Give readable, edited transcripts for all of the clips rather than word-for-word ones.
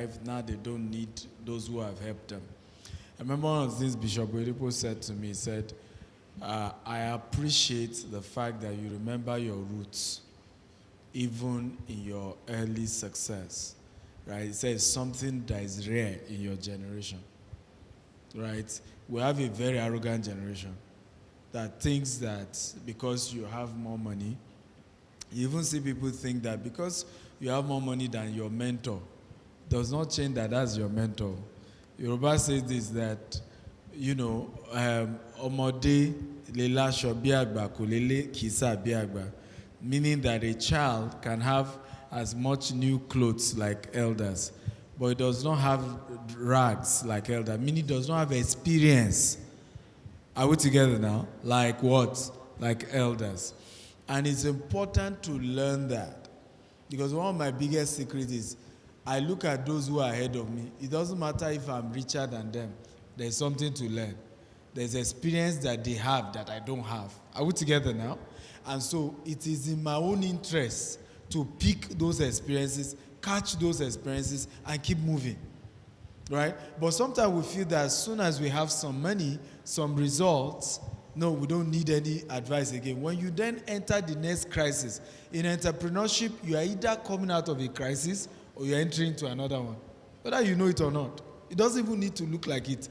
life, now they don't need those who have helped them. I remember one of the things Bishop Oedipo said to me, he said, I appreciate the fact that you remember your roots, even in your early success. Right? He says something that is rare in your generation. Right? We have a very arrogant generation that thinks that because you have more money, you even see people think that because you have more money than your mentor, does not change that that's your mentor. Yoruba says this, that, omode lela shobi agba kulele kisa bi agba, meaning that a child can have as much new clothes like elders, but it does not have rags like elders, meaning it does not have experience. Are we together now? Like what? Like elders. And it's important to learn that, because one of my biggest secrets is I look at those who are ahead of me. It doesn't matter if I'm richer than them. There's something to learn. There's experience that they have that I don't have. Are we together now? And so it is in my own interest to pick those experiences, catch those experiences, and keep moving. Right? But sometimes we feel that as soon as we have some money, some results, no, we don't need any advice again. When you then enter the next crisis, in entrepreneurship, you are either coming out of a crisis or you're entering into another one. Whether you know it or not. It doesn't even need to look like it.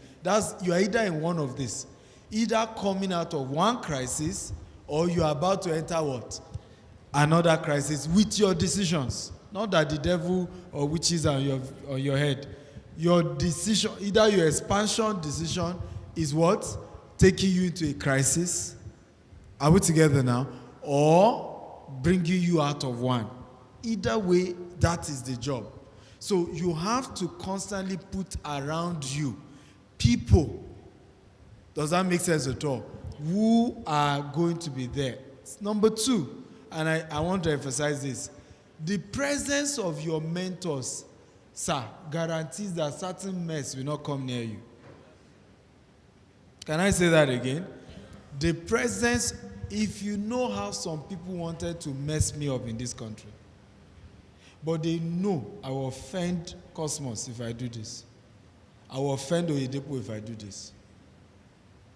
You are either in one of this. Either coming out of one crisis or you are about to enter what? Another crisis with your decisions. Not that the devil or witches are on your head. Your decision, either your expansion decision is what? Taking you into a crisis. Are we together now? Or bringing you out of one. Either way, that is the job. So you have to constantly put around you people, does that make sense at all, who are going to be there. Number two, and I want to emphasize this, the presence of your mentors, sir, guarantees that certain mess will not come near you. Can I say that again? The presence, if you know how some people wanted to mess me up in this country, but they know I will offend Cosmos if I do this. I will offend Oyedepo if I do this.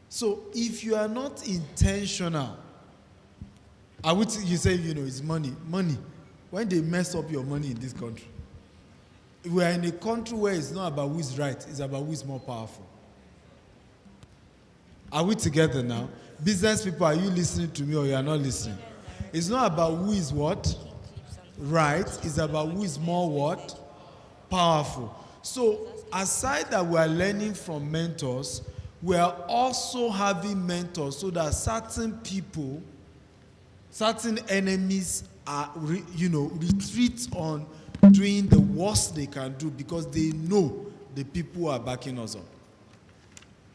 So if you are not intentional, you say, it's money. Money. When they mess up your money in this country, we are in a country where it's not about who is right, it's about who is more powerful. Are we together now? Business people, are you listening to me or you are not listening? It's not about who is what? Right. It's about who is more what? Powerful. So aside that we are learning from mentors, we are also having mentors so that certain people, certain enemies are, retreat on doing the worst they can do because they know the people are backing us up.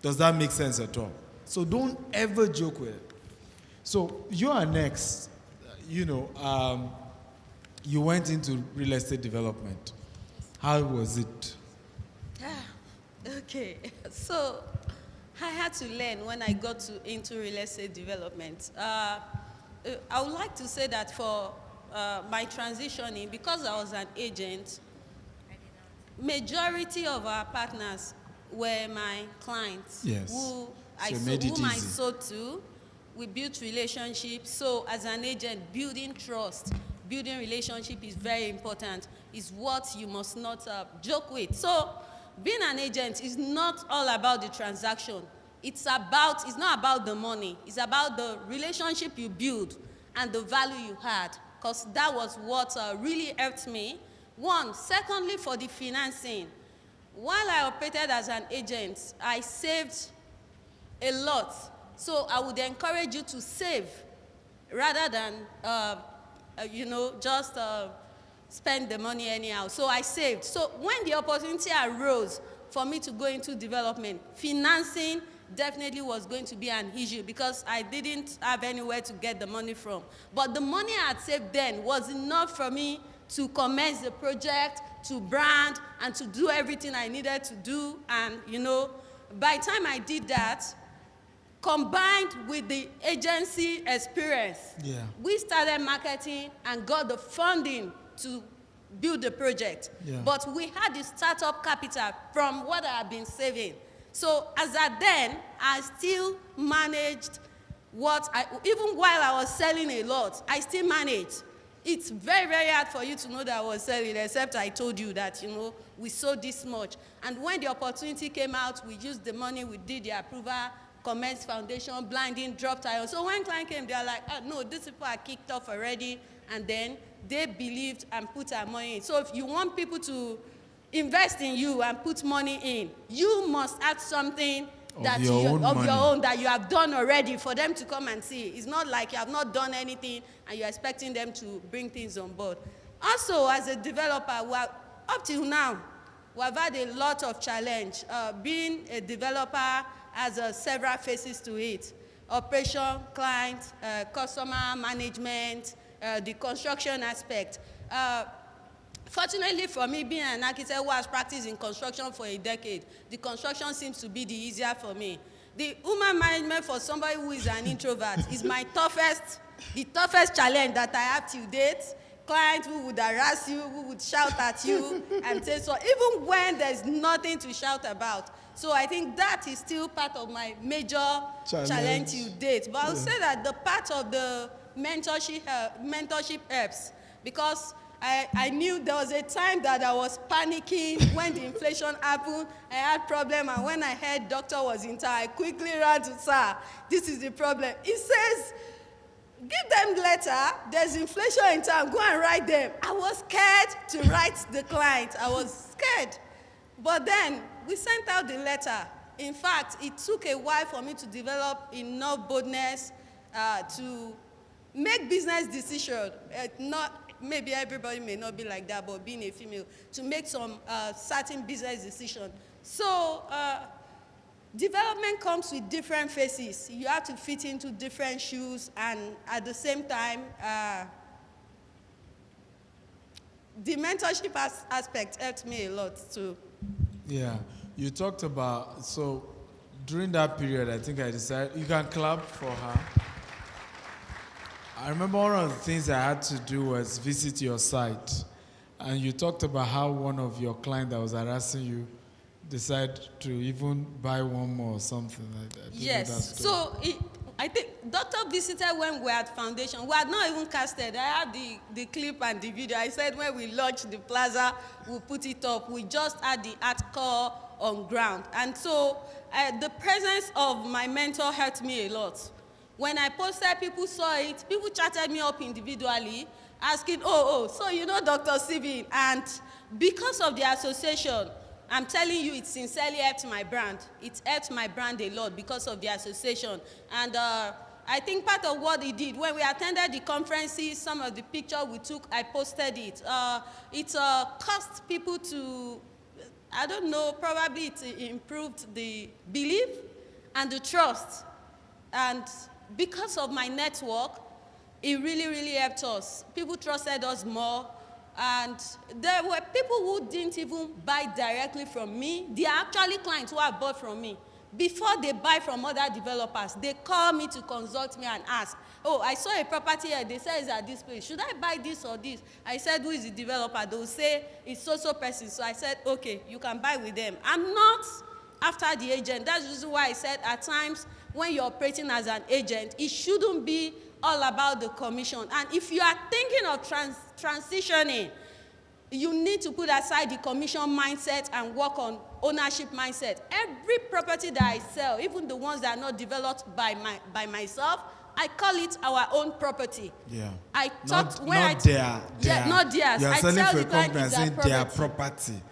Does that make sense at all? So don't ever joke with it. So you are next. You went into real estate development. How was it? Okay. So I had to learn when I got into real estate development. I would like to say that for my transitioning, because I was an agent, majority of our partners were my clients. Yes. Whom I sold to. We built relationships. So as an agent, building trust, building relationship is very important. It's what you must not joke with. So being an agent is not all about the transaction. It's not about the money. It's about the relationship you build and the value you had. Because that was what really helped me. One. Secondly, for the financing. While I operated as an agent, I saved a lot. So I would encourage you to save rather than, just spend the money anyhow. So I saved. So when the opportunity arose for me to go into development, financing definitely was going to be an issue because I didn't have anywhere to get the money from. But the money I had saved then was enough for me to commence the project, to brand, and to do everything I needed to do. And, by the time I did that, combined with the agency experience, we started marketing and got the funding to build the project. Yeah. But we had the startup capital from what I had been saving. So as at then, I still managed even while I was selling a lot, I still managed. It's very, very hard for you to know that I was selling, except I told you that, we sold this much. And when the opportunity came out, we used the money, we did the approval, commenced foundation, blinding, dropped iron. So when client came, they are like, oh, no, these people are kicked off already. And then they believed and put our money in. So if you want people to invest in you and put money in, you must add something of your own that you have done already for them to come and see. It's not like you have not done anything and you're expecting them to bring things on board. Also, as a developer, up till now, we've had a lot of challenge. Being a developer has several phases to it. Operation, client, customer management, the construction aspect. Fortunately for me, being an architect who has practiced in construction for a decade, the construction seems to be the easier for me. The human management for somebody who is an introvert is the toughest challenge that I have to date. Clients who would harass you, who would shout at you, and say so, even when there's nothing to shout about. So I think that is still part of my major challenge to date. But I'll say that the part of the mentorship helps, because I knew there was a time that I was panicking when the inflation happened. I had problem, and when I heard doctor was in town, I quickly ran to sir. This is the problem. He says, give them letter. There's inflation in town. Go and write them. I was scared to write the client. I was scared. But then we sent out the letter. In fact, it took a while for me to develop enough boldness to make business decisions. Maybe everybody may not be like that, but being a female, to make some certain business decision. So development comes with different phases. You have to fit into different shoes, and at the same time, the mentorship aspect helped me a lot too. Yeah, you talked about, so during that period, I think I decided, you can clap for her. I remember one of the things I had to do was visit your site. And you talked about how one of your clients that was harassing you decided to even buy one more or something like that. Yes. So I think doctor visited when we were at foundation. We had not even casted. I have the clip and the video. I said when we launched the plaza, we'll put it up. We just had the hardcore on ground. And so the presence of my mentor helped me a lot. When I posted, people saw it. People chatted me up individually, asking, so you know Dr. Stephen. And because of the association, I'm telling you, it sincerely helped my brand. It helped my brand a lot because of the association. And I think part of what it did, when we attended the conferences, some of the pictures we took, I posted it. It caused people to, I don't know, probably it improved the belief and the trust. And because of my network, it really, really helped us. People trusted us more. And there were people who didn't even buy directly from me. They are actually clients who have bought from me. Before they buy from other developers, they call me to consult me and ask, I saw a property here. They say it's at this place. Should I buy this or this? I said, who is the developer? They will say, it's so person. So I said, okay, you can buy with them. I'm not after the agent. That's the reason why I said at times when you're operating as an agent, it shouldn't be all about the commission. And if you are thinking of transitioning, you need to put aside the commission mindset and work on ownership mindset. Every property that I sell, even the ones that are not developed by myself, I call it our own property. Yeah. I talked when not their. Not theirs. You are I selling tell for the a client company it's and saying their their property.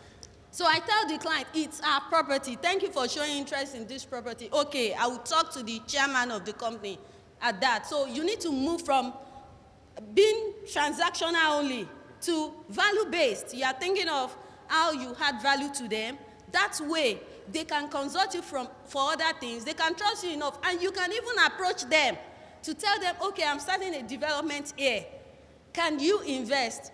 So I tell the client, it's our property. Thank you for showing interest in this property. Okay, I will talk to the chairman of the company at that. So you need to move from being transactional only to value-based. You are thinking of how you add value to them. That way, they can consult you for other things. They can trust you enough. And you can even approach them to tell them, okay, I'm starting a development here. Can you invest?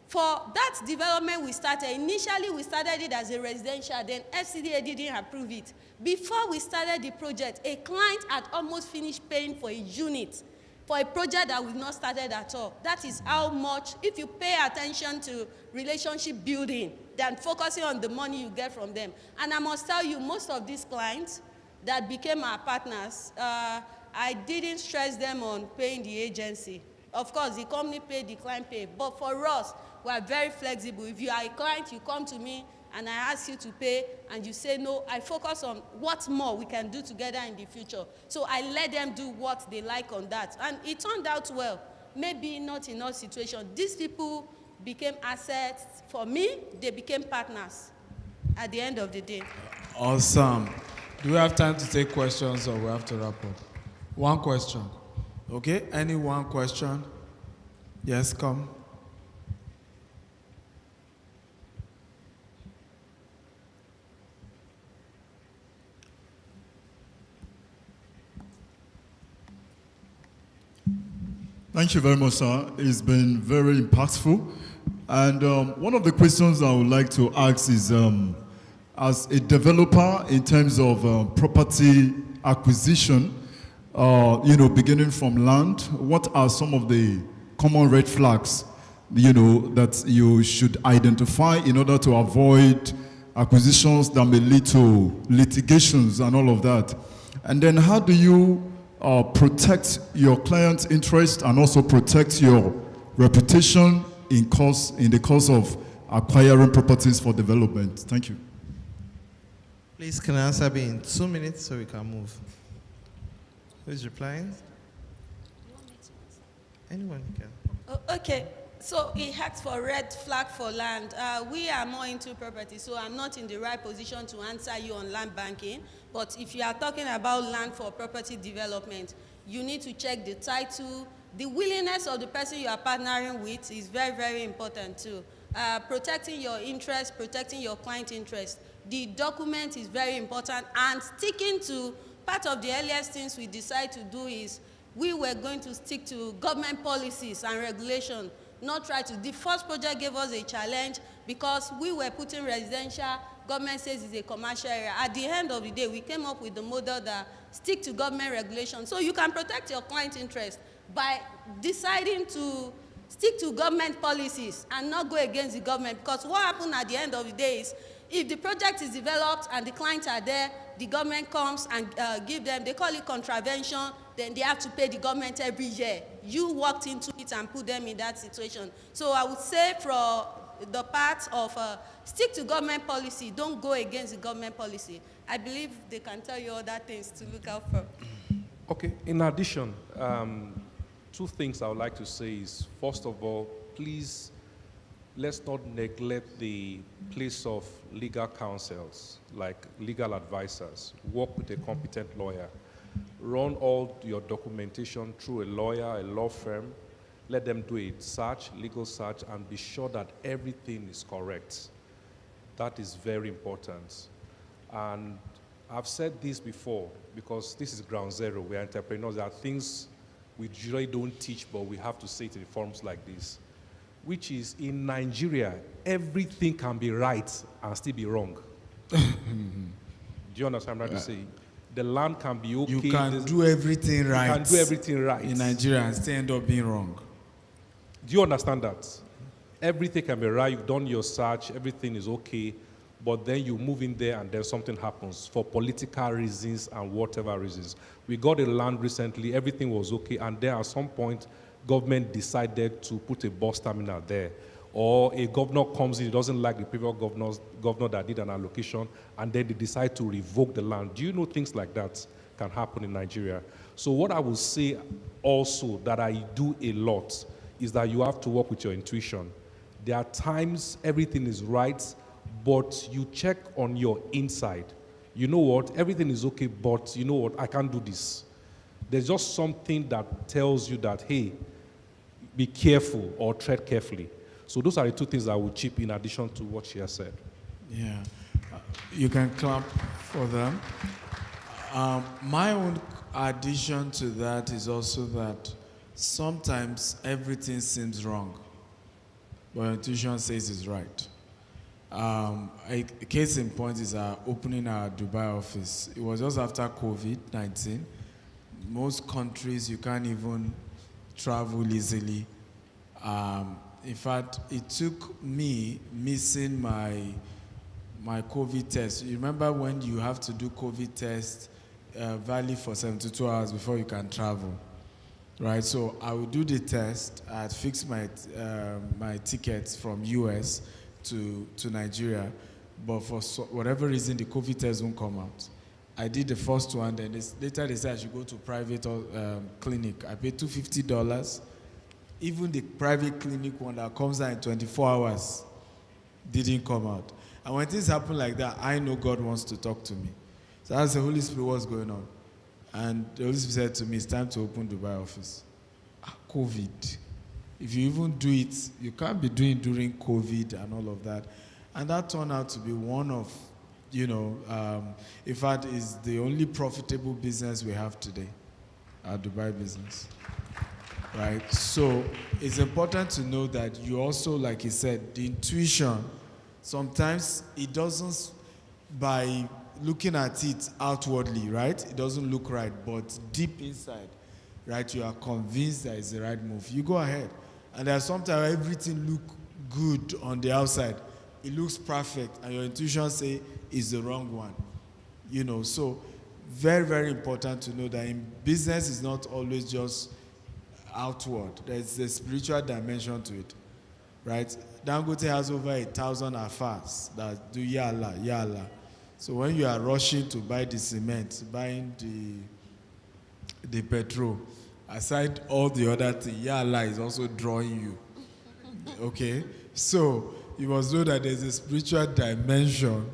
For that development we started, initially we started it as a residential, then FCDA didn't approve it. Before we started the project, a client had almost finished paying for a unit. for a project that we've not started at all. That is how much, if you pay attention to relationship building than focusing on the money you get from them. And I must tell you, most of these clients that became our partners, I didn't stress them on paying the agency. Of course, the company paid, the client paid. But for us, we are very flexible. If you are a client, you come to me, and I ask you to pay, and you say no, I focus on what more we can do together in the future. So I let them do what they like on that. And it turned out well. Maybe not in all situations. These people became assets. For me, they became partners at the end of the day. Awesome. Do we have time to take questions or we have to wrap up? One question. Okay, any one question? Yes, come. Thank you very much, sir. It's been very impactful. And one of the questions I would like to ask is, as a developer in terms of property acquisition, beginning from land, what are some of the common red flags, that you should identify in order to avoid acquisitions that may lead to litigations and all of that? And then how do you protect your client's interest and also protect your reputation in the course of acquiring properties for development? Thank you. Please, can I answer me in 2 minutes so we can move? Who is replying? Anyone can. Oh, okay. So he asked for red flag for land. We are more into property, so I'm not in the right position to answer you on land banking. But if you are talking about land for property development, you need to check the title. The willingness of the person you are partnering with is very, very important too. Protecting your interest, protecting your client interest. The document is very important, and sticking to part of the earliest things we decide to do is we were going to stick to government policies and regulation. Not try to. The first project gave us a challenge because we were putting residential, government says it's a commercial area. At the end of the day, we came up with the model that stick to government regulation. So you can protect your client interest by deciding to stick to government policies and not go against the government. Because what happened at the end of the day is, if the project is developed and the clients are there, the government comes and give them, they call it contravention, then they have to pay the government every year. You walked into it and put them in that situation. So I would say from the part of stick to government policy, don't go against the government policy. I believe they can tell you other things to look out for. Okay, in addition, two things I would like to say is, first of all, please, let's not neglect the place of legal counsels, like legal advisors. Work with a competent lawyer. Run all your documentation through a lawyer, a law firm. Let them do a search, legal search, and be sure that everything is correct. That is very important. And I've said this before, because this is ground zero. We are entrepreneurs. There are things we usually don't teach, but we have to say it in forums like this, which is, in Nigeria, everything can be right and still be wrong. Do you understand what I'm trying to say? The land can be okay. You can do everything right. You can do everything right. In Nigeria and still end up being wrong. Do you understand that? Everything can be right. You've done your search. Everything is okay. But then you move in there and then something happens for political reasons and whatever reasons. We got a land recently. Everything was okay. And then at some point, government decided to put a bus terminal there. Or a governor comes in, he doesn't like the previous governor that did an allocation, and then they decide to revoke the land. Do you know things like that can happen in Nigeria? So what I will say also that I do a lot is that you have to work with your intuition. There are times everything is right, but you check on your inside. You know what, everything is okay, but you know what, I can't do this. There's just something that tells you that, hey, be careful or tread carefully. So those are the two things I would chip in addition to what she has said. Yeah. You can clap for them. My own addition to that is also that sometimes everything seems wrong, but your intuition says it's right. A case in point is opening our Dubai office. It was just after COVID-19. Most countries, you can't even travel easily. In fact, it took me missing my COVID test. You remember when you have to do COVID test valid for 72 hours before you can travel, right? So I would do the test. I had fixed my tickets from US to Nigeria, but for whatever reason, the COVID test won't come out. I did the first one, then later they said I should go to private clinic. I paid $250. Even the private clinic one that comes out in 24 hours didn't come out. And when things happen like that, I know God wants to talk to me. So I asked the Holy Spirit, what's going on? And the Holy Spirit said to me, it's time to open Dubai office. COVID. If you even do it, you can't be doing during COVID and all of that. And that turned out to be one of, in fact, is the only profitable business we have today, our Dubai business. Right? So it's important to know that you also, like he said, the intuition, sometimes it doesn't, by looking at it outwardly, right? It doesn't look right, but deep inside, right, you are convinced that it's the right move. You go ahead. And there's sometimes everything look good on the outside. It looks perfect, and your intuition say it's the wrong one. So very, very important to know that in business is not always just outward. There's a spiritual dimension to it, right? Dangote has over 1,000 affairs that do yalla. So when you are rushing to buy the cement, buying the petrol, aside all the other things, yalla is also drawing you. Okay? So you must know that there's a spiritual dimension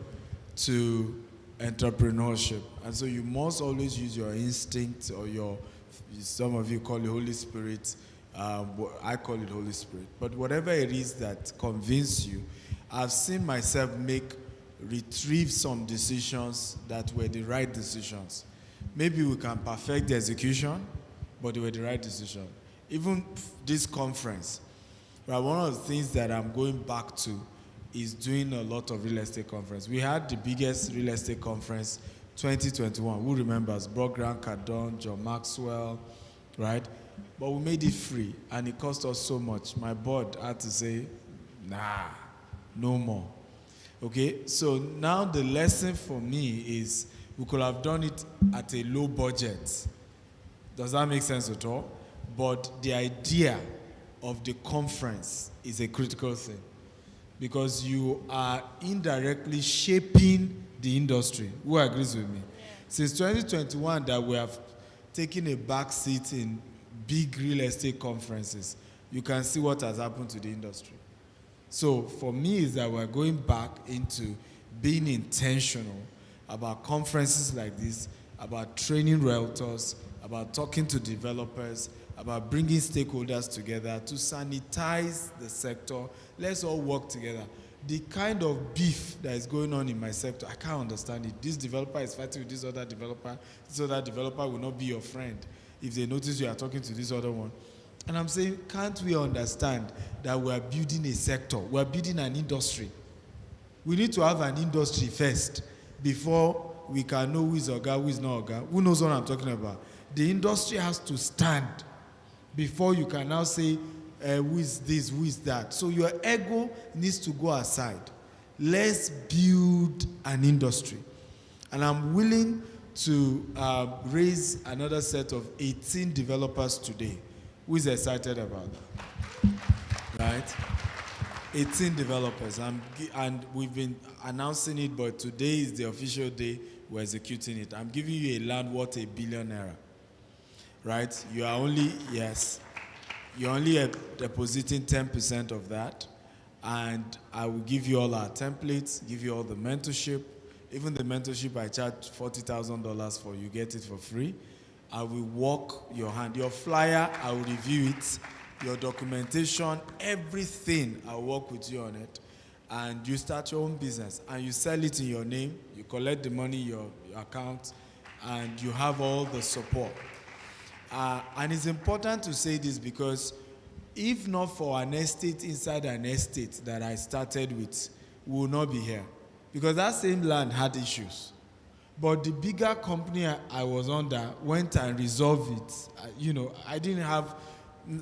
to entrepreneurship. And so you must always use your instinct or some of you call it Holy Spirit. I call it Holy Spirit. But whatever it is that convinces you, I've seen myself retrieve some decisions that were the right decisions. Maybe we can perfect the execution, but they were the right decision. Even this conference, right, one of the things that I'm going back to is doing a lot of real estate conference. We had the biggest real estate conference 2021. Who remembers? Brock Grant Cardone, John Maxwell, right? But we made it free, and it cost us so much. My board had to say, nah, no more. Okay, so now the lesson for me is we could have done it at a low budget. Does that make sense at all? But the idea of the conference is a critical thing because you are indirectly shaping the industry. Who agrees with me? Yeah. Since 2021 that we have taken a back seat in big real estate conferences, you can see what has happened to the industry. So for me is that we're going back into being intentional about conferences like this, about training realtors, about talking to developers, about bringing stakeholders together to sanitize the sector. Let's all work together. The kind of beef that is going on in my sector, I can't understand it. This developer is fighting with this other developer will not be your friend if they notice you are talking to this other one. And I'm saying, can't we understand that we are building a sector? We are building an industry. We need to have an industry first before we can know who is Oga, who is not Oga. Who knows what I'm talking about? The industry has to stand before you can now say, who is this, who is that. So your ego needs to go aside. Let's build an industry. And I'm willing to raise another set of 18 developers today. Who is excited about that? Right? 18 developers. And we've been announcing it, but today is the official day we're executing it. I'm giving you a land worth $1 billion. Right? You're only depositing 10% of that. And I will give you all our templates, give you all the mentorship. Even the mentorship I charge $40,000 for, you get it for free. I will walk your hand. Your flyer, I will review it. Your documentation, everything, I'll work with you on it. And you start your own business. And you sell it in your name. You collect the money in your account. And you have all the support. And it's important to say this because if not for an estate inside an estate that I started with, we will not be here. Because that same land had issues. But the bigger company I was under went and resolved it. I didn't have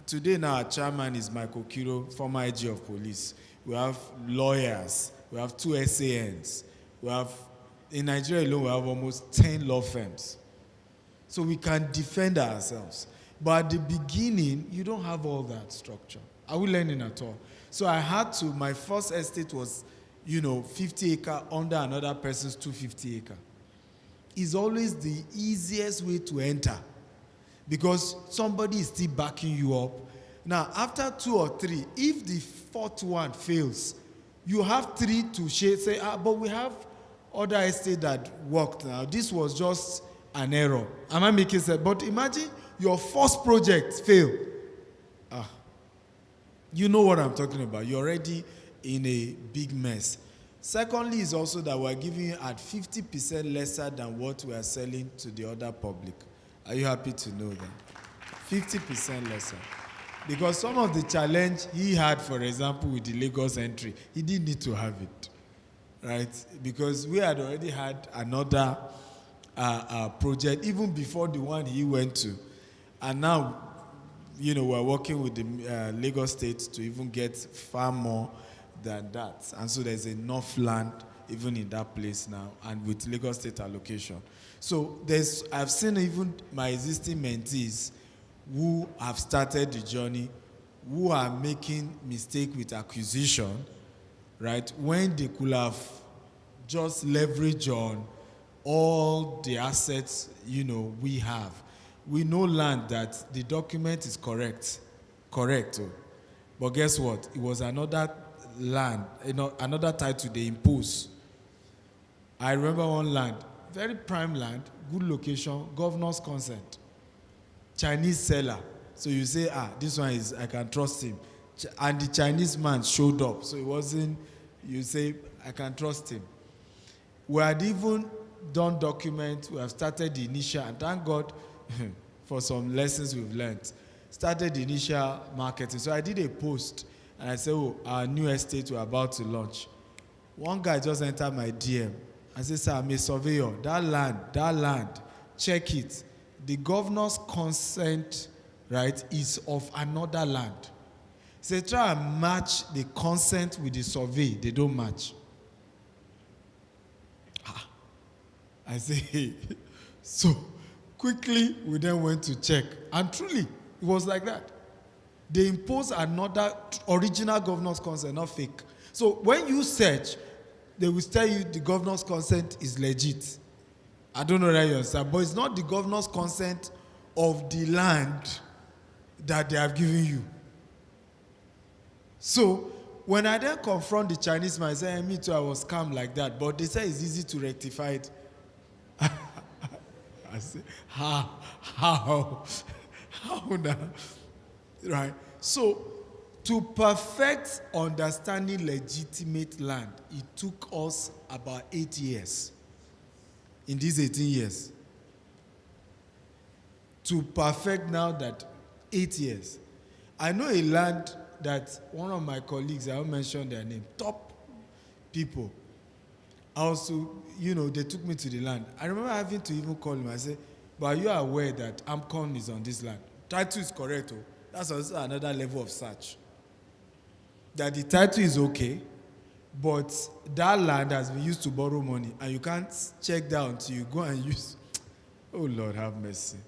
Today now, our chairman is Michael Kiro, former IG of police. We have lawyers. We have 2 SANs. We have, in Nigeria alone, we have almost 10 law firms. So we can defend ourselves. But at the beginning, you don't have all that structure. Are we learning at all? So I had to, my first estate was, 50 acre under another person's 250 acre. It's always the easiest way to enter because somebody is still backing you up. Now, after 2 or 3, if the 4th one fails, you have 3 to say, but we have other estate that worked now. This was just an error. Am I making sense? But imagine your first project fail. You know what I'm talking about. You're already in a big mess. Secondly is also that we're giving you at 50% lesser than what we are selling to the other public. Are you happy to know that? 50% lesser. Because some of the challenge he had, for example, with the Lagos entry, he didn't need to have it, right? Because we had already had another project even before the one he went to. And now, we're working with the Lagos State to even get far more than that. And so there's enough land even in that place now and with Lagos State allocation. So I've seen even my existing mentees who have started the journey, who are making mistake with acquisition, right? When they could have just leverage on all the assets, we have. We know land that the document is correct. But guess what? It was another land, another title they impose. I remember one land, very prime land, good location, governor's consent. Chinese seller. So you say, this one is, I can trust him. And the Chinese man showed up. So it wasn't, you say, I can trust him. We had even done documents, we have started the initial, and thank God for some lessons we've learned. Started the initial marketing. So I did a post, and I said, our new estate we're about to launch. One guy just entered my DM and said, sir, I'm a surveyor. That land, check it. The governor's consent, right, is of another land. He said, try and match the consent with the survey. They don't match. I say, hey. So quickly, we then went to check. And truly, it was like that. They imposed another original governor's consent, not fake. So when you search, they will tell you the governor's consent is legit. I don't know that you understand, but it's not the governor's consent of the land that they have given you. So when I then confront the Chinese man, I say, me too, I was calm like that, but they say it's easy to rectify it. I say, how now? Right? So, to perfect understanding legitimate land, it took us about 8 years. In these 18 years. To perfect now that 8 years. I know a land that one of my colleagues, I won't mention their name, top people, also, they took me to the land. I remember having to even call him. I said, but are you aware that AMCON is on this land? Title is correct. That's also another level of search. That the title is okay, but that land has been used to borrow money, and you can't check that until you go and use. Oh, Lord, have mercy.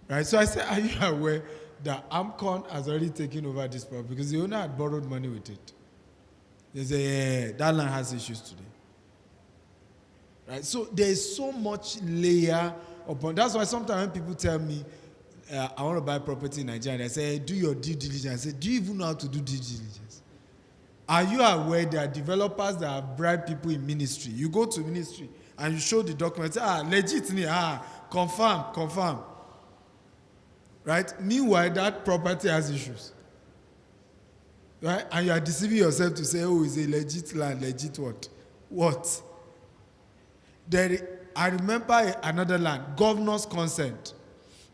Right? So I said, are you aware that AMCON has already taken over this property? Because the owner had borrowed money with it. They say, that land has issues today. Right? So there's so much layer upon. That's why sometimes when people tell me, I want to buy property in Nigeria, they say, do your due diligence. I say, do you even know how to do due diligence? Are you aware there are developers that have bribed people in ministry? You go to ministry and you show the documents, legit, confirm. Right? Meanwhile, that property has issues. Right? And you are deceiving yourself to say, it's a legit land, legit what? What? I remember another land, governor's consent.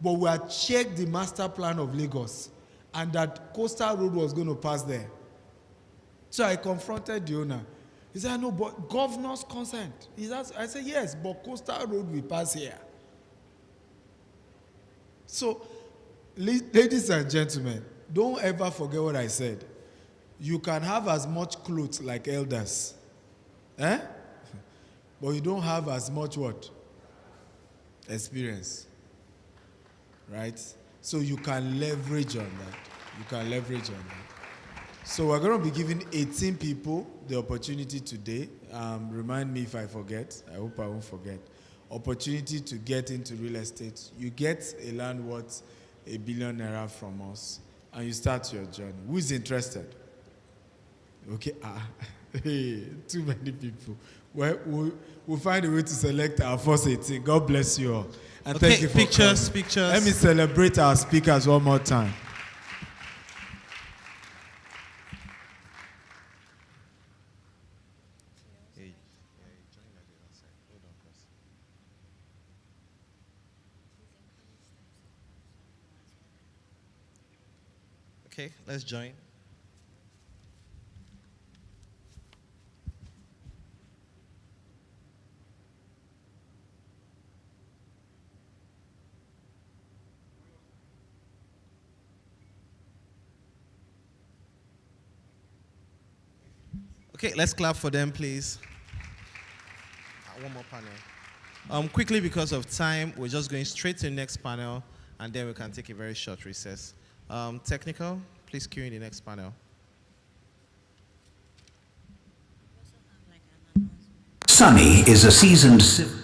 But we had checked the master plan of Lagos, and that coastal road was going to pass there. So I confronted the owner. He said, no, but governor's consent. I said, yes, but coastal road will pass here. So Ladies and gentlemen, don't ever forget what I said. You can have as much clothes like elders, eh? But you don't have as much what? Experience. Right? So you can leverage on that. You can leverage on that. So we're going to be giving 18 people the opportunity today. Remind me if I forget. I hope I won't forget. Opportunity to get into real estate. You get a land worth £1 billion from us, and you start your journey. Who is interested? Okay, hey, too many people. Well, we'll find a way to select our first 18. God bless you all. And Okay, thank you for pictures, coming. pictures. Let me celebrate our speakers one more time. Okay, let's join. Okay, let's clap for them, please. One more panel. Quickly, because of time, we're just going straight to the next panel, and then we can take a very short recess. Technical, please cue in the next panel. Sunny is a seasoned civil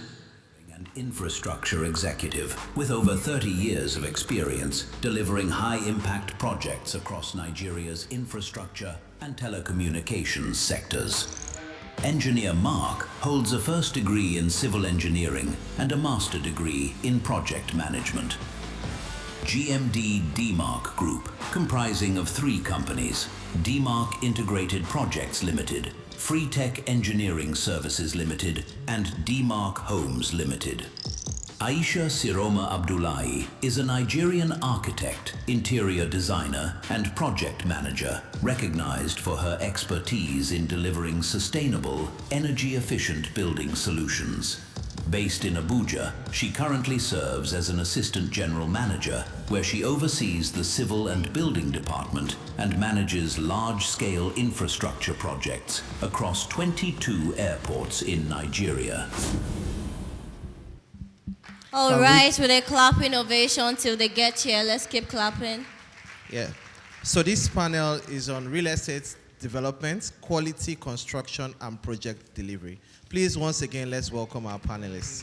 and infrastructure executive with over 30 years of experience delivering high-impact projects across Nigeria's infrastructure and telecommunications sectors. Engineer Mark holds a first degree in civil engineering and a master degree in project management. GMD DMARC Group, comprising of 3 companies, DMARC Integrated Projects Limited, Freetech Engineering Services Limited, and DMARC Homes Limited. Aisha Siroma Abdullahi is a Nigerian architect, interior designer, and project manager, recognized for her expertise in delivering sustainable, energy-efficient building solutions. Based in Abuja, she currently serves as an assistant general manager, where she oversees the civil and building department and manages large-scale infrastructure projects across 22 airports in Nigeria. All right, with a clapping ovation till they get here. Let's keep clapping. Yeah. So this panel is on real estate development, quality construction, and project delivery. Please, once again, let's welcome our panelists.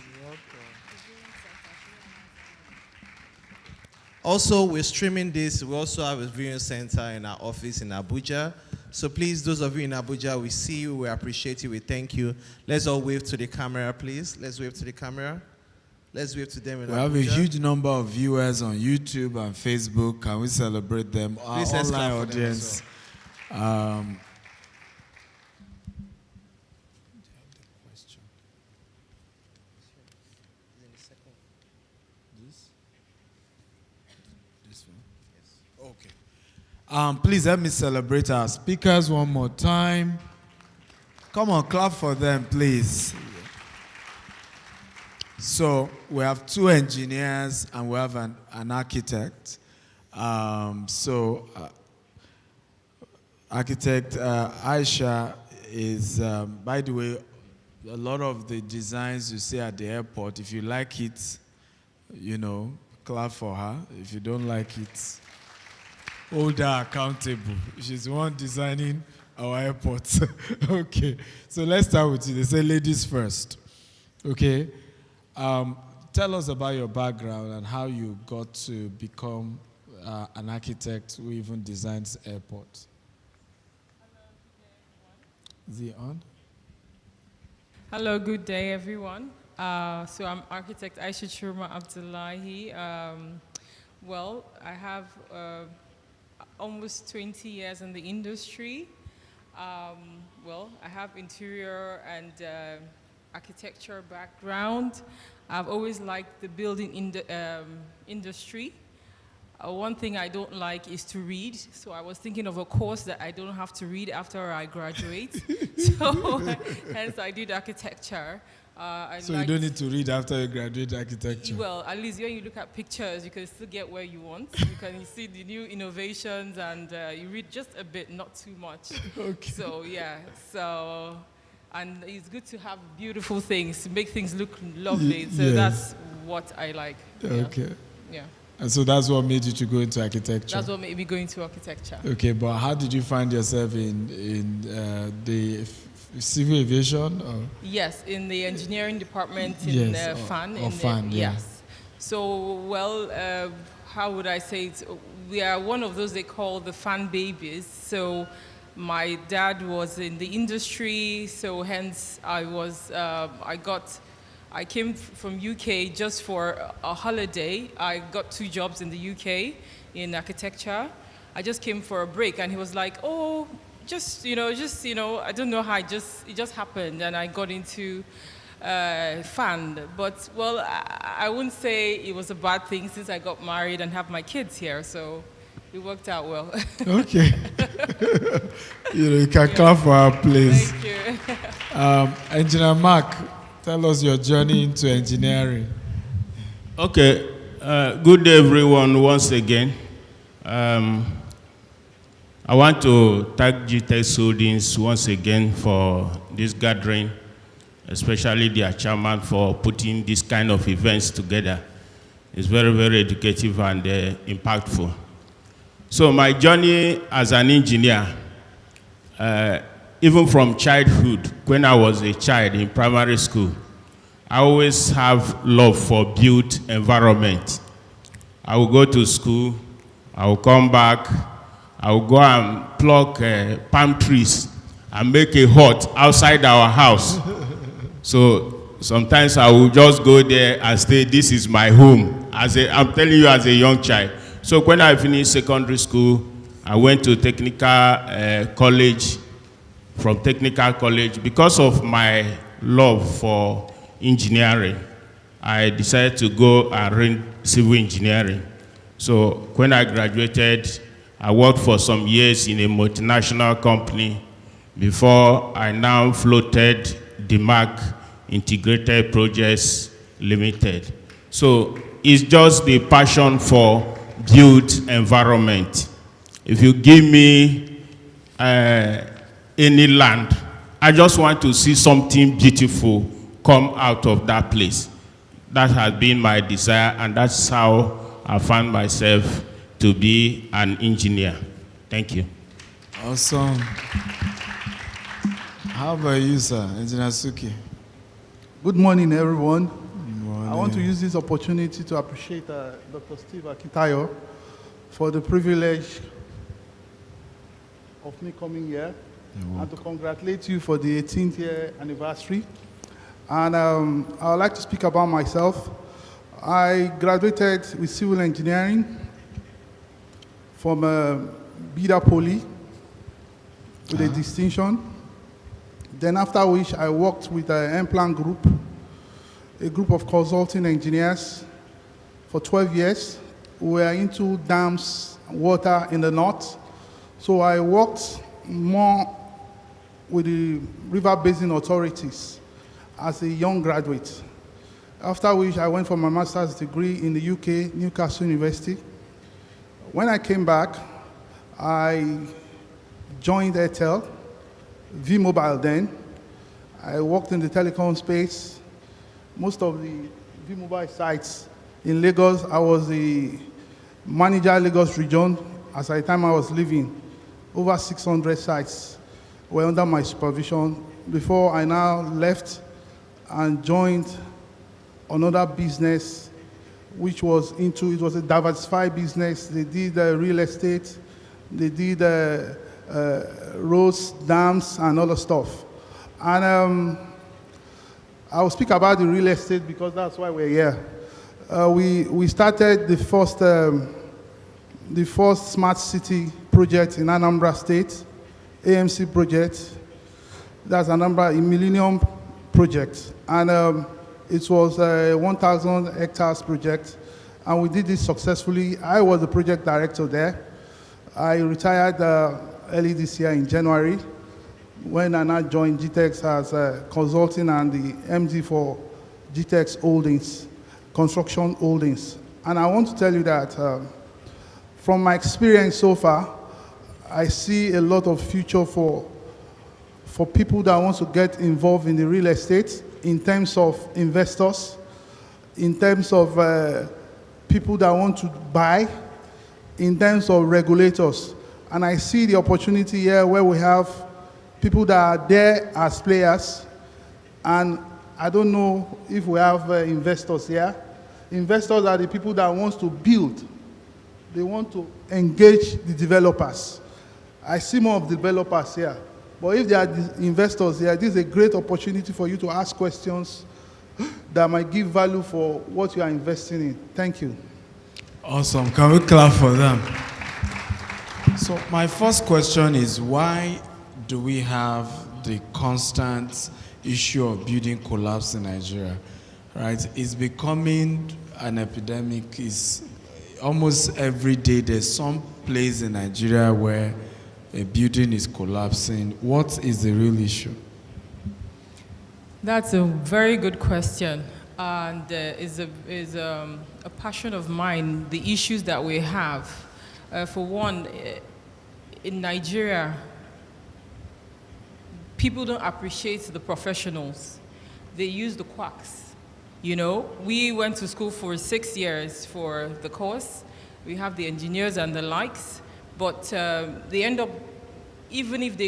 Also, we're streaming this. We also have a viewing center in our office in Abuja. So please, those of you in Abuja, we see you, we appreciate you, we thank you. Let's all wave to the camera, please. Let's wave to the camera. Let's wave to them in We Abuja. have a huge number of viewers on YouTube and Facebook. Can we celebrate them? Our Please, let's online clap for them audience. Please help me celebrate our speakers one more time. Come on, clap for them, please. So we have 2 engineers and we have an architect. Architect Aisha is, by the way, a lot of the designs you see at the airport, if you like it, you know, clap for her. If you don't like it, hold her accountable. She's the one designing our airports. Okay, so let's start with you. They say ladies first. Okay, tell us about your background and how you got to become an architect who even designs airports. Is he on? Hello, good day, everyone. So I'm architect Aisha Siroma Abdullahi. Well, I have almost 20 years in the industry. Well, I have interior and architecture background. I've always liked the building industry. One thing I don't like is to read, so I was thinking of a course that I don't have to read after I graduate. So hence I did architecture. So you don't need to read after you graduate architecture. Well, at least when you look at pictures, you can still get where you want. You can see the new innovations, and you read just a bit, not too much. Okay. So yeah, and it's good to have beautiful things, to make things look lovely. So yes. that's what I like. Okay. Yeah. And so that's what made you to go into architecture. That's what made me go into architecture. Okay, but how did you find yourself in the civil aviation? Or? Yes, in the engineering department in Yes, FAN. or FAN, yeah. Yes. So, well, how would I say it? We are one of those they call the FAN babies. So my dad was in the industry, so hence I came from UK just for a holiday. I got 2 jobs in the UK in architecture. I just came for a break, and he was like, "Oh, just I don't know how it just happened," and I got into FAN. But well, I wouldn't say it was a bad thing since I got married and have my kids here, so it worked out well. Okay. You can clap for our place. Thank you. Engineer Mark, tell us your journey into engineering. Okay. Good day, everyone, once again. I want to thank GTEx Holdings once again for this gathering, especially their chairman for putting this kind of events together. It's very, very educative and impactful. So my journey as an engineer, even from childhood, when I was a child in primary school, I always have love for built environment. I will go to school, I will come back, I will go and pluck palm trees and make a hut outside our house. So sometimes I will just go there and say, this is my home. I'm telling you, as a young child. So when I finished secondary school, I went to technical college. From technical college, because of my love for engineering, I decided to go and read civil engineering. So when I graduated, I worked for some years in a multinational company before I now floated DMAC Integrated Projects Limited. So it's just the passion for built environment. If you give me any land, I just want to see something beautiful come out of that place. That has been my desire, and that's how I found myself to be an engineer. Thank you. Awesome. How about you, sir, Engineer Suki? Good morning, everyone. Good morning. I want to use this opportunity to appreciate Dr. Steve Akintayo for the privilege of me coming here and to congratulate you for the 18th year anniversary. And I would like to speak about myself. I graduated with civil engineering from Bida Poly with a distinction. Then after which I worked with the M-Plan Group, a group of consulting engineers for 12 years. We were into dams, water in the north. So I worked more with the river basin authorities as a young graduate. After which I went for my master's degree in the UK, Newcastle University. When I came back, I joined Airtel, V-Mobile then. I worked in the telecom space. Most of the V-Mobile sites in Lagos, I was the manager Lagos region. As at the time I was leaving, over 600 sites were under my supervision before I now left and joined another business which was it was a diversified business. They did real estate, they did roads, dams, and other stuff. And I will speak about the real estate because that's why we're here. We started the first smart city project in Anambra State, AMC project. That's a Millennium project. And it was a 1,000 hectares project. And we did this successfully. I was the project director there. I retired early this year in January. when I now joined GTEX as consulting and the MD for GTEX Holdings, Construction Holdings. And I want to tell you that from my experience so far, I see a lot of future for people that want to get involved in the real estate in terms of investors, in terms of people that want to buy, in terms of regulators. And I see the opportunity here where we have people that are there as players, and I don't know if we have investors here. Investors are the people that want to build. They want to engage the developers. I see more of developers here. But if there are investors here, this is a great opportunity for you to ask questions that might give value for what you are investing in. Thank you. Awesome. Can we clap for them? So my first question is, why do we have the constant issue of building collapse in Nigeria? Right? It's becoming an epidemic. It's almost every day there's some place in Nigeria where a building is collapsing. What is the real issue? That's a very good question, and is a passion of mine, the issues that we have. For one, in Nigeria, people don't appreciate the professionals. They use the quacks. You know, we went to school for 6 years for the course. We have the engineers and the likes, but they end up, even if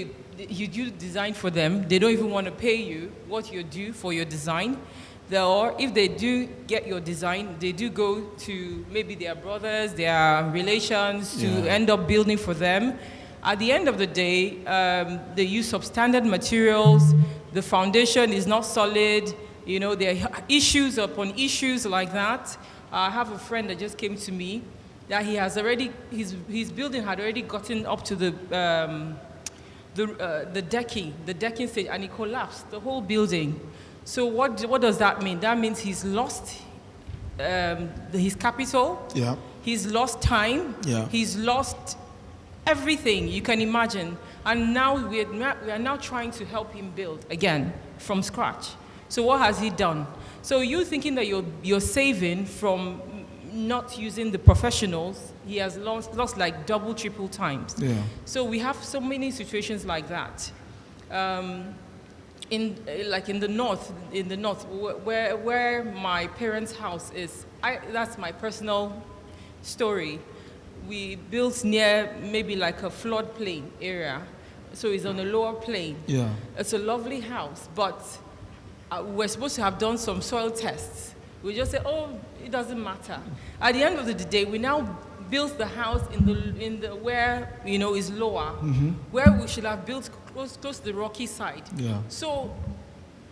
you do design for them, they don't even want to pay you what you're due for your design. Or if they do get your design, they do go to maybe their brothers, their relations to end up building for them. At the end of the day, they use substandard materials. The foundation is not solid. You know, there are issues upon issues like that. I have a friend that just came to me that he has already, his building had already gotten up to the decking stage, and it collapsed, the whole building. So what does that mean? That means he's lost his capital, he's lost time, he's lost everything you can imagine. And now we are now trying to help him build again from scratch. So what has he done? So you thinking that you're saving from not using the professionals, he has lost like double, triple times. So we have so many situations like that. In the north, where my parents' house is, that's my personal story. We built near maybe like a floodplain area, so it's on a lower plane. It's a lovely house, but we're supposed to have done some soil tests. We just say, oh, it doesn't matter. At the end of the day, we now built the house in the where is lower, where we should have built close to the rocky side. So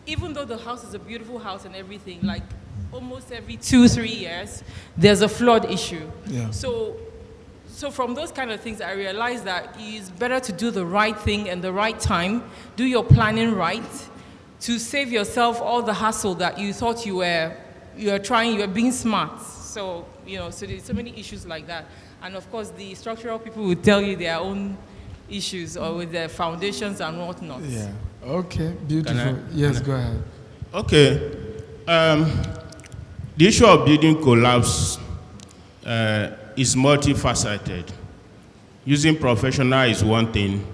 even though the house is a beautiful house and everything, like almost every 2-3 years, there's a flood issue. So from those kind of things, I realized that it's better to do the right thing and the right time, do your planning right, to save yourself all the hassle that you thought you were being smart. So, so there's so many issues like that. And of course, the structural people will tell you their own issues or with their foundations and whatnot. Okay, beautiful. Yes, go ahead. Okay. The issue of building collapse is multifaceted. Using professional is one thing,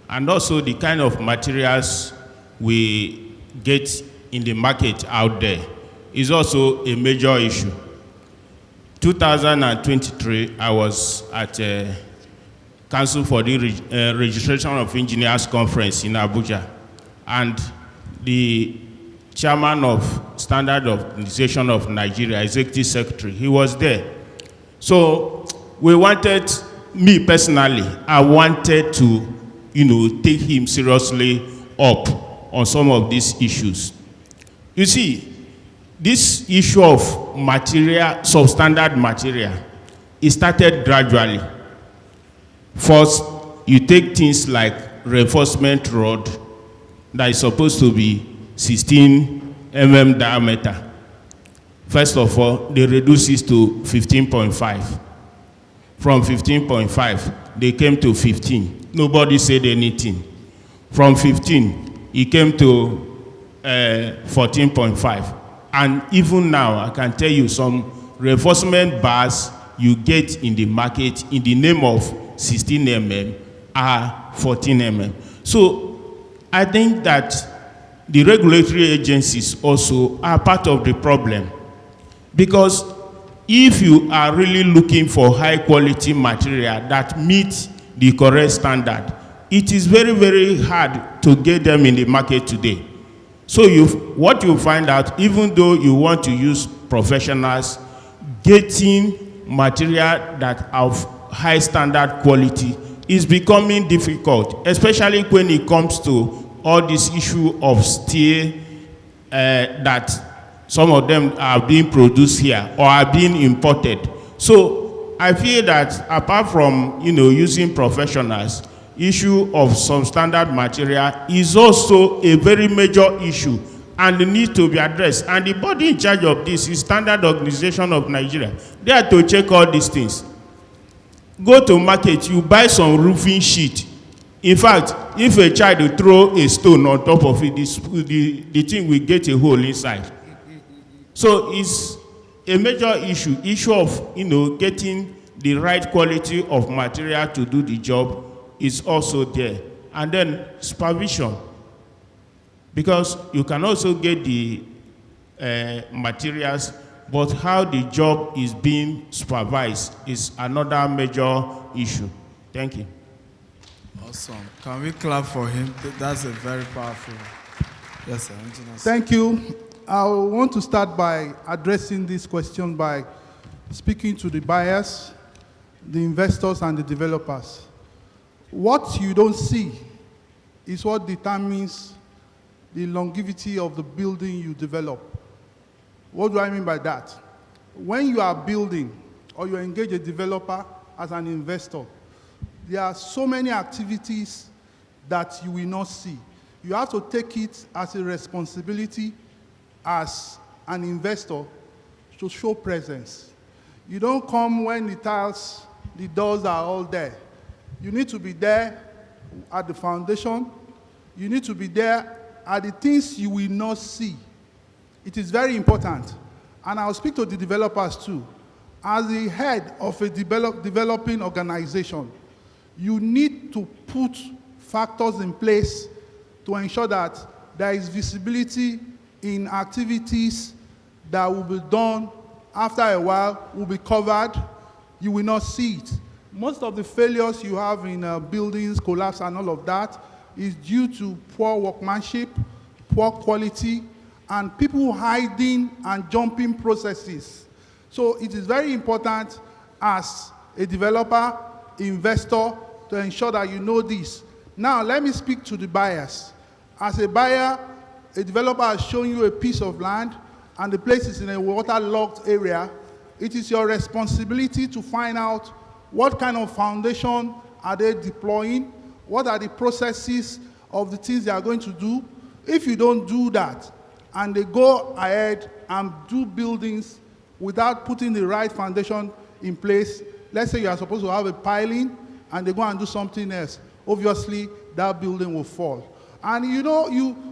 and also the kind of materials we get in the market out there is also a major issue. 2023, I was at Council for the Registration of Engineers Conference in Abuja, and the chairman of Standard Organization of Nigeria, Executive Secretary, he was there. So we wanted, me personally, I wanted to, take him seriously up on some of these issues. You see, this issue of material, substandard material, it started gradually. First, you take things like reinforcement rod that is supposed to be 16 mm diameter. First of all, they reduce it to 15.5. From 15.5, they came to 15. Nobody said anything. From 15, it came to 14.5. And even now, I can tell you some reinforcement bars you get in the market in the name of 16 mm are 14 mm. So I think that the regulatory agencies also are part of the problem. Because if you are really looking for high quality material that meets the correct standard, it is very, very hard to get them in the market today. So what you find out, even though you want to use professionals, getting material that of high standard quality is becoming difficult, especially when it comes to all this issue of steel that some of them are being produced here or are being imported. So I feel that apart from using professionals, issue of some standard material is also a very major issue and needs to be addressed. And the body in charge of this is Standard Organization of Nigeria. They are to check all these things. Go to market, you buy some roofing sheet. In fact, if a child will throw a stone on top of it, the thing will get a hole inside. So it's a major issue of getting the right quality of material to do the job is also there. And then supervision, because you can also get the materials, but how the job is being supervised is another major issue. Thank you. Awesome. Can we clap for him? That's a very powerful. Yes, sir. Thank you. I want to start by addressing this question by speaking to the buyers, the investors, and the developers. What you don't see is what determines the longevity of the building you develop. What do I mean by that? When you are building or you engage a developer as an investor, there are so many activities that you will not see. You have to take it as a responsibility as an investor to show presence. You don't come when the tiles, the doors are all there. You need to be there at the foundation. You need to be there at the things you will not see. It is very important. And I'll speak to the developers too. As the head of a developing organization, you need to put factors in place to ensure that there is visibility in activities that will be done after a while, will be covered. You will not see it. Most of the failures you have in buildings, collapse and all of that is due to poor workmanship, poor quality, and people hiding and jumping processes. So it is very important as a developer, investor, to ensure that you know this. Now, let me speak to the buyers. As a buyer, a developer has shown you a piece of land and the place is in a waterlogged area. It is your responsibility to find out what kind of foundation are they deploying, what are the processes of the things they are going to do. If you don't do that and they go ahead and do buildings without putting the right foundation in place, let's say you are supposed to have a piling and they go and do something else, obviously that building will fall. And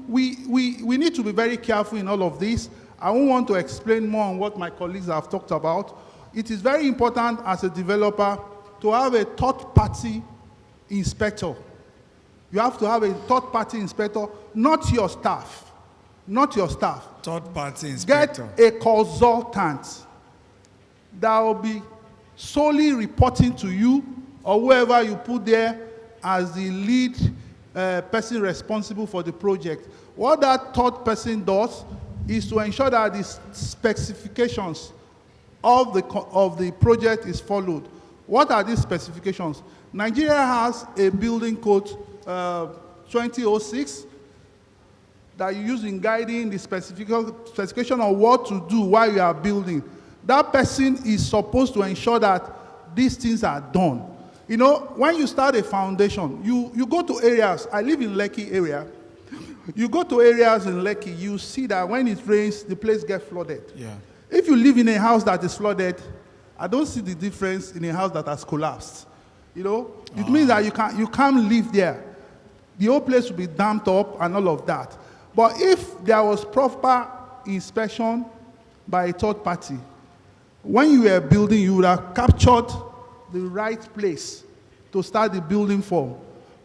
we need to be very careful in all of this. I won't want to explain more on what my colleagues have talked about. It is very important as a developer to have a third-party inspector. You have to have a third-party inspector, not your staff. Not your staff. Third-party inspector. Get a consultant that will be solely reporting to you or whoever you put there as the lead person responsible for the project. What that third person does is to ensure that the specifications of the project is followed. What are these specifications? Nigeria has a building code 2006 that you use in guiding the specification of what to do while you are building. That person is supposed to ensure that these things are done. You know, when you start a foundation, you go to areas. I live in Lekki area. You go to areas in Lekki, you see that when it rains, the place gets flooded. Yeah. If you live in a house that is flooded, I don't see the difference in a house that has collapsed. You know, it means that you can't live there. the whole place will be damped up and all of that. But if there was proper inspection by a third party, when you were building, you would have captured the right place to start the building from.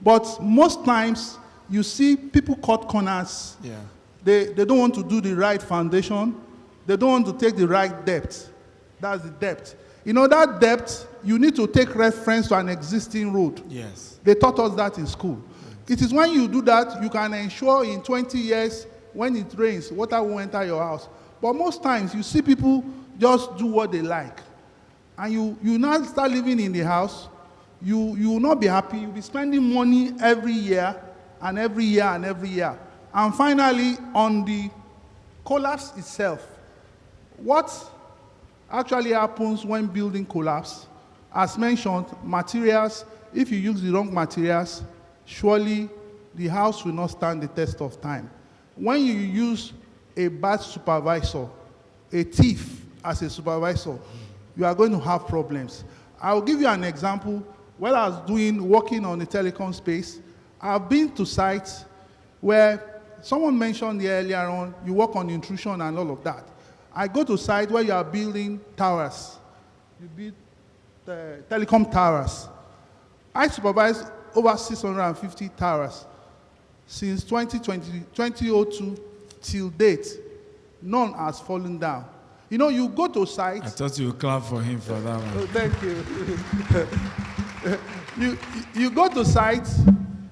But most times, you see people cut corners. Yeah. They don't want to do the right foundation. They don't want to take the right depth. That's the depth. That depth, you need to take reference to an existing road. Yes. They taught us that in school. It is when you do that, you can ensure in 20 years, when it rains, water will enter your house. But most times, you see people just do what they like. And you now start living in the house, you will not be happy. You'll be spending money every year, and every year, and every year. And finally, on the collapse itself, what actually happens when building collapse? As mentioned, materials, if you use the wrong materials, surely the house will not stand the test of time. When you use a bad supervisor, a thief as a supervisor, you are going to have problems. I'll give you an example. While I was working on the telecom space, I've been to sites where someone mentioned earlier on, you work on intrusion and all of that. I go to sites where you are building towers. You build telecom towers. I supervise over 650 towers. Since 2002 till date, none has fallen down. You go to sites. I thought you would clap for him for that one. Oh, thank you. You go to sites,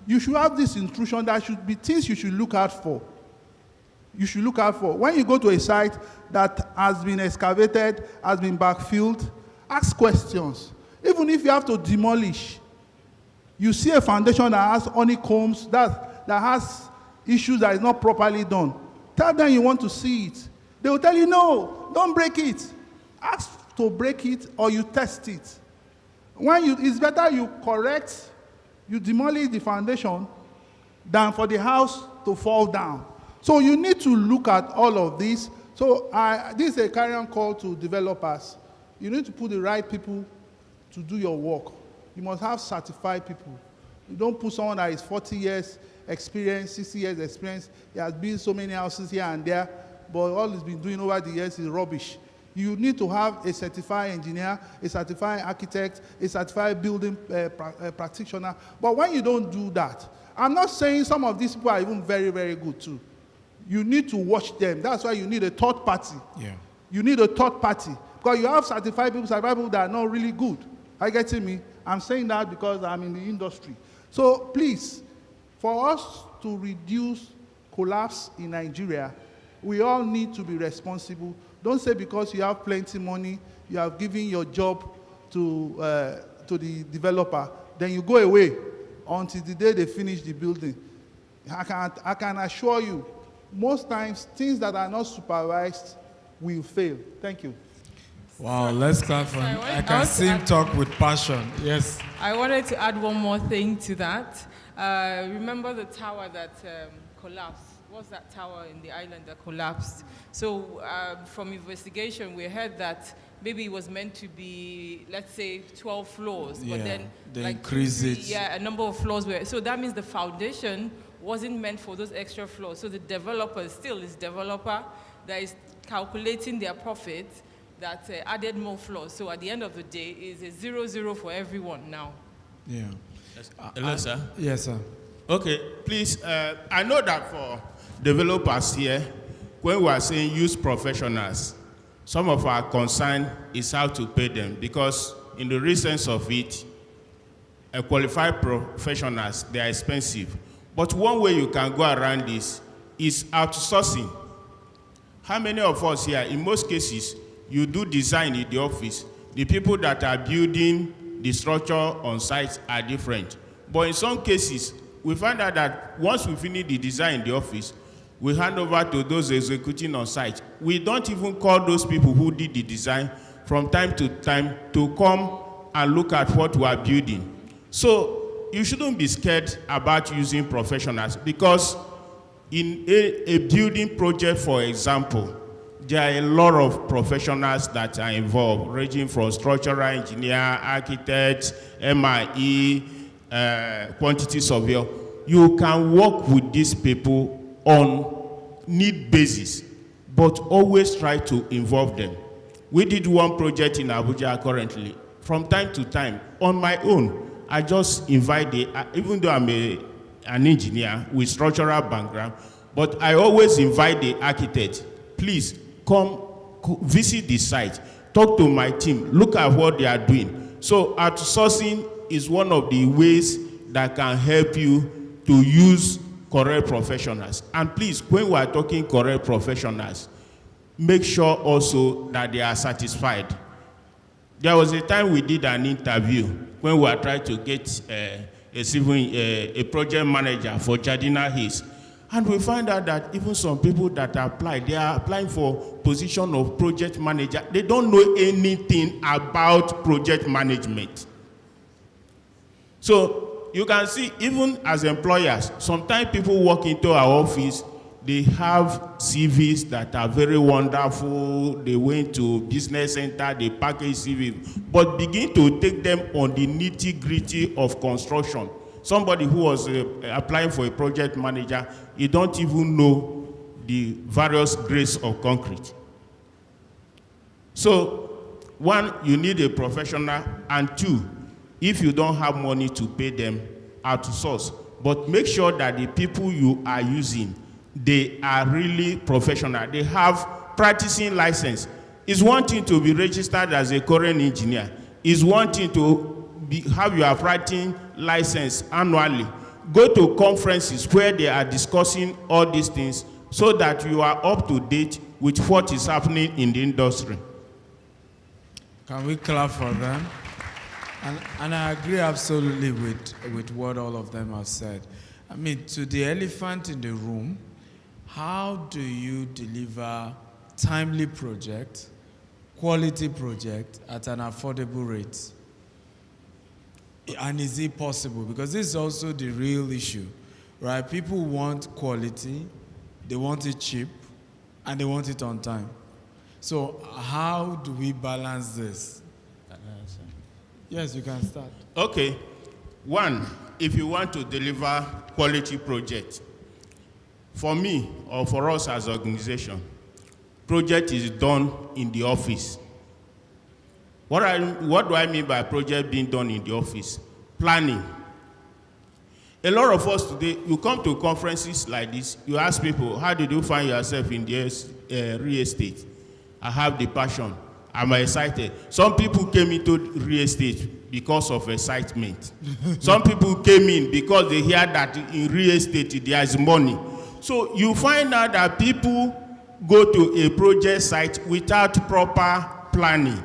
you should have this intrusion. That should be things you should look out for. You should look out for. When you go to a site that has been excavated, has been backfilled, ask questions. Even if you have to demolish, you see a foundation that has honeycombs, that has issues that is not properly done. Tell them you want to see it. They will tell you, no, don't break it. Ask to break it or you test it. It's better you correct, you demolish the foundation than for the house to fall down. So you need to look at all of this. So this is a carry-on call to developers. You need to put the right people to do your work. You must have certified people. You don't put someone that is 40 years experience, 60 years experience. He has built so many houses here and there, but all he's been doing over the years is rubbish. You need to have a certified engineer, a certified architect, a certified building practitioner. But when you don't do that, I'm not saying some of these people are even very, very good too. You need to watch them. That's why you need a third party. Yeah. You need a third party. Because you have certified people that are not really good. Are you getting me? I'm saying that because I'm in the industry. So please, for us to reduce collapse in Nigeria, we all need to be responsible. Don't say because you have plenty money, you have given your job to the developer, then you go away until the day they finish the building. I can assure you, most times, things that are not supervised will fail. Thank you. Wow, let's clap for him. I can see him talk with passion. Yes. I wanted to add one more thing to that. Remember the tower that collapsed? What's that tower in the island that collapsed? So from investigation, we heard that maybe it was meant to be, let's say, 12 floors, but then they like increase it. Yeah, a number of floors were. So that means the foundation wasn't meant for those extra floors. So the developer still is developer that is calculating their profit that added more floors. So at the end of the day, it's a 0-0 for everyone now. Yeah. Hello, sir. Yes, sir. Okay, please, I know that for developers here, when we are saying use professionals, some of our concern is how to pay them, because in the real sense of it, qualified professionals, they are expensive. But one way you can go around this is outsourcing. How many of us here, in most cases, you do design in the office, the people that are building the structure on site are different. But in some cases, we find out that once we finish the design in the office, we hand over to those executing on site. We don't even call those people who did the design from time to time to come and look at what we are building. So you shouldn't be scared about using professionals, because in a building project, for example, there are a lot of professionals that are involved, ranging from structural engineer, architects, MIE, quantity surveyor. you can work with these people on need basis, but always try to involve them. We did one project in Abuja currently. From time to time, on my own, I just invite even though I'm an engineer with structural background, but I always invite the architect, please come visit the site, talk to my team, look at what they are doing. So outsourcing is one of the ways that can help you to use correct professionals. And please, when we are talking correct professionals, make sure also that they are satisfied. There was a time we did an interview when we were trying to get a project manager for Jardina Hills. And we find out that even some people that apply, they are applying for position of project manager. They don't know anything about project management. So you can see, even as employers, sometimes people walk into our office, they have CVs that are very wonderful. They went to business center, they package CV, but begin to take them on the nitty-gritty of construction. Somebody who was applying for a project manager, you don't even know the various grades of concrete. So, one, you need a professional, and two, if you don't have money to pay them, outsource. But make sure that the people you are using, they are really professional. They have practicing license. It's one thing to be registered as a current engineer. It's one thing to have your practicing license annually. Go to conferences where they are discussing all these things so that you are up to date with what is happening in the industry. Can we clap for them? And I agree absolutely with what all of them have said. I mean, to the elephant in the room, how do you deliver timely project, quality project at an affordable rate? And is it possible? Because this is also the real issue, right? People want quality, they want it cheap, and they want it on time. So how do we balance this? Yes, you can start. Okay. One, if you want to deliver quality project, for me or for us as an organization, project is done in the office. What do I mean by project being done in the office? Planning. A lot of us today, you come to conferences like this, you ask people, how did you find yourself in the real estate? I have the passion. I'm excited. Some people came into real estate because of excitement. Some people came in because they hear that in real estate there is money. So you find out that people go to a project site without proper planning.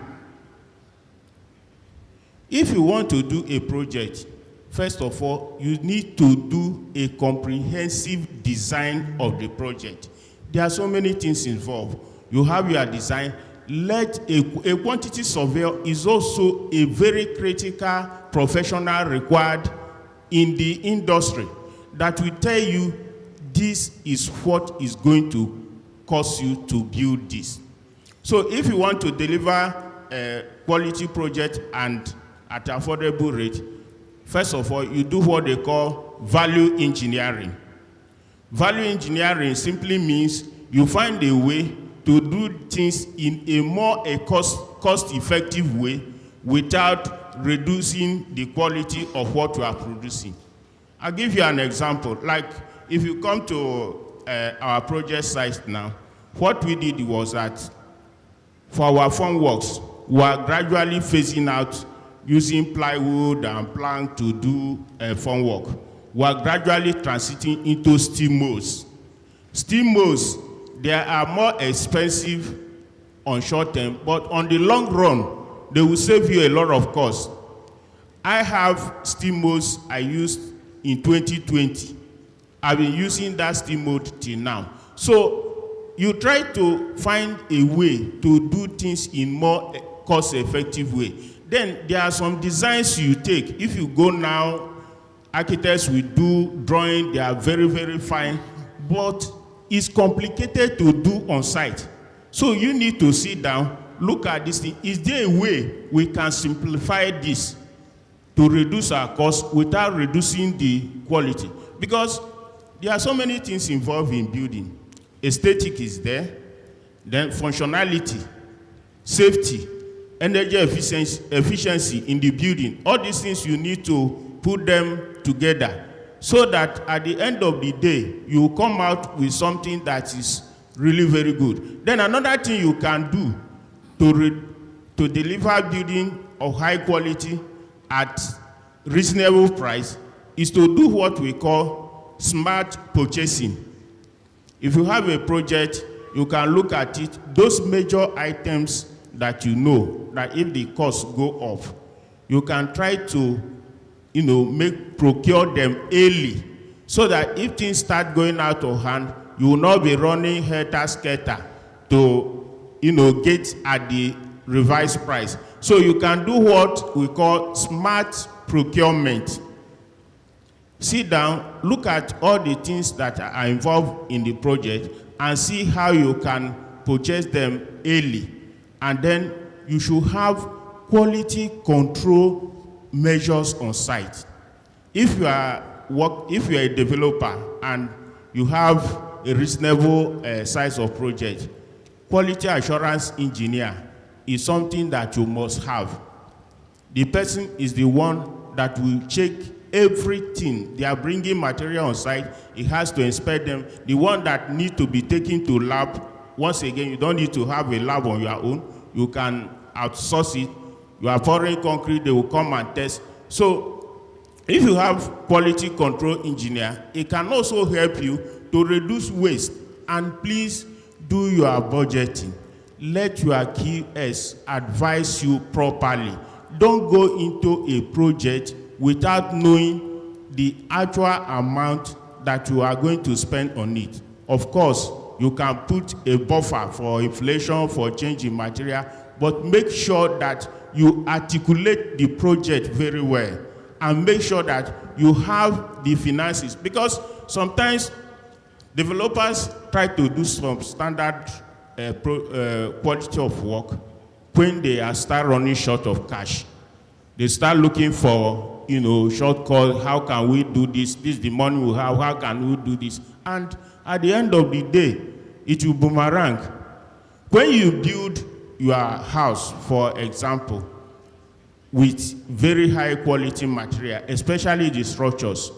If you want to do a project, first of all, you need to do a comprehensive design of the project. There are so many things involved. You have your design. Let a quantity surveyor is also a very critical professional required in the industry that will tell you this is what is going to cost you to build this. So if you want to deliver a quality project and at affordable rate, first of all, you do what they call value engineering. Value engineering simply means you find a way to do things in a more cost-effective way without reducing the quality of what you are producing. I'll give you an example. Like if you come to our project site now, what we did was that for our formworks, we are gradually phasing out using plywood and plank to do formwork. We are gradually transiting into steel molds. Steel molds, they are more expensive on short term, but on the long run, they will save you a lot of cost. I have steel molds I used in 2020. I've been using that steel mold till now. So you try to find a way to do things in more cost-effective way. Then there are some designs you take. If you go now, architects will do drawing, they are very, very fine, but it's complicated to do on site. So you need to sit down, look at this thing. Is there a way we can simplify this to reduce our cost without reducing the quality? because there are so many things involved in building. Aesthetic is there, then functionality, safety, energy efficiency in the building. All these things you need to put them together so that at the end of the day, you come out with something that is really very good. Then another thing you can do to deliver building of high quality at reasonable price is to do what we call smart purchasing. If you have a project, you can look at it, those major items that you know that if the costs go up, you can try to procure them early so that if things start going out of hand, you will not be running helter-skelter to get at the revised price. So you can do what we call smart procurement. Sit down, look at all the things that are involved in the project and see how you can purchase them early. And then you should have quality control measures on site. If you are a developer and you have a reasonable size of project, quality assurance engineer is something that you must have. The person is the one that will check everything. They are bringing material on site. He has to inspect them. The one that need to be taken to lab, once again, you don't need to have a lab on your own. You can outsource it. You are pouring concrete, they will come and test. So if you have quality control engineer, it can also help you to reduce waste. And please do your budgeting. Let your QS advise you properly. Don't go into a project without knowing the actual amount that you are going to spend on it. Of course, you can put a buffer for inflation, for change in material, but make sure that you articulate the project very well and make sure that you have the finances, because sometimes developers try to do some standard quality of work when they start running short of cash. They start looking for shortcuts. How can we do this? This is the money we have. How can we do this? And at the end of the day, it will boomerang. When you build your house, for example, with very high quality material, especially the structures,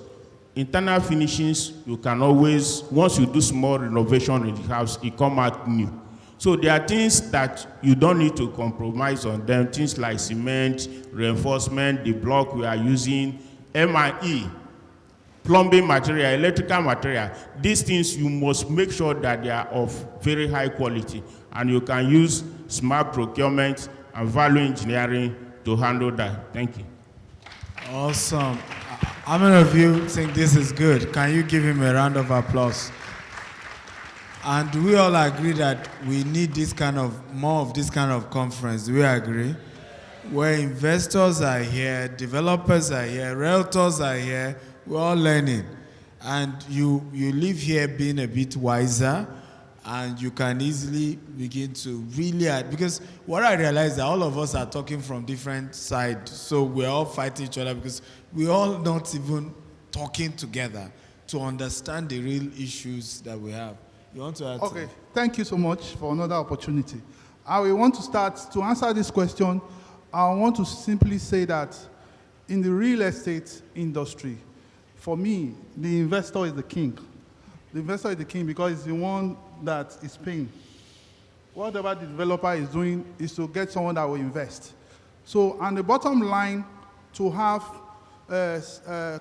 internal finishings, you can always, once you do small renovation in the house, it come out new. So there are things that you don't need to compromise on them, things like cement, reinforcement, the block we are using, M&E, plumbing material, electrical material. These things you must make sure that they are of very high quality, and you can use smart procurement and value engineering to handle that. Thank you. Awesome. How many of you think this is good? Can you give him a round of applause? And do we all agree that we need more of this kind of conference? Do we agree? Where investors are here, developers are here, realtors are here, we're all learning. And you leave here being a bit wiser, and you can easily begin to really because what I realize is that all of us are talking from different sides, so we're all fighting each other because we're all not even talking together to understand the real issues that we have. You want to add? Okay, thank you so much for another opportunity. I will want to start to answer this question. I want to simply say that in the real estate industry, for me, the investor is the king. The investor is the king because it's the one that is paying. Whatever the developer is doing is to get someone that will invest. So, and the bottom line to have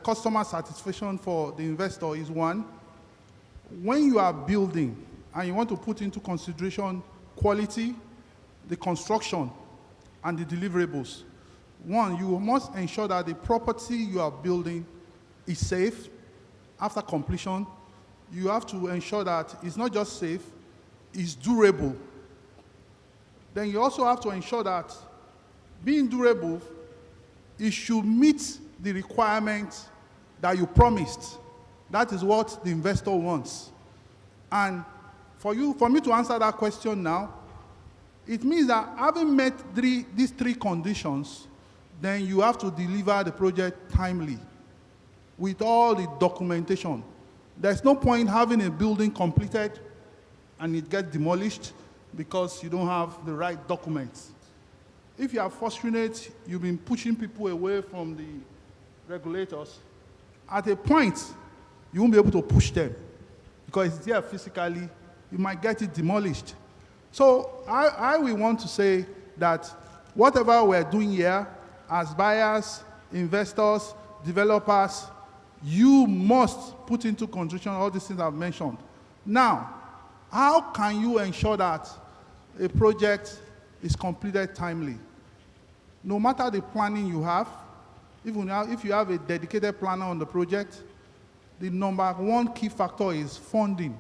customer satisfaction for the investor is one, when you are building and you want to put into consideration quality, the construction, and the deliverables, one, you must ensure that the property you are building is safe after completion. You have to ensure that it's not just safe, it's durable. Then you also have to ensure that being durable, it should meet the requirements that you promised. That is what the investor wants. And for me to answer that question now, it means that having met these three conditions, then you have to deliver the project timely. with all the documentation. There's no point having a building completed and it gets demolished because you don't have the right documents. If you are fortunate, you've been pushing people away from the regulators. At a point, you won't be able to push them because it's there physically, you might get it demolished. So I will want to say that whatever we're doing here, as buyers, investors, developers, you must put into consideration all these things I've mentioned. Now, how can you ensure that a project is completed timely? No matter the planning you have, even if you have a dedicated planner on the project, the number one key factor is funding.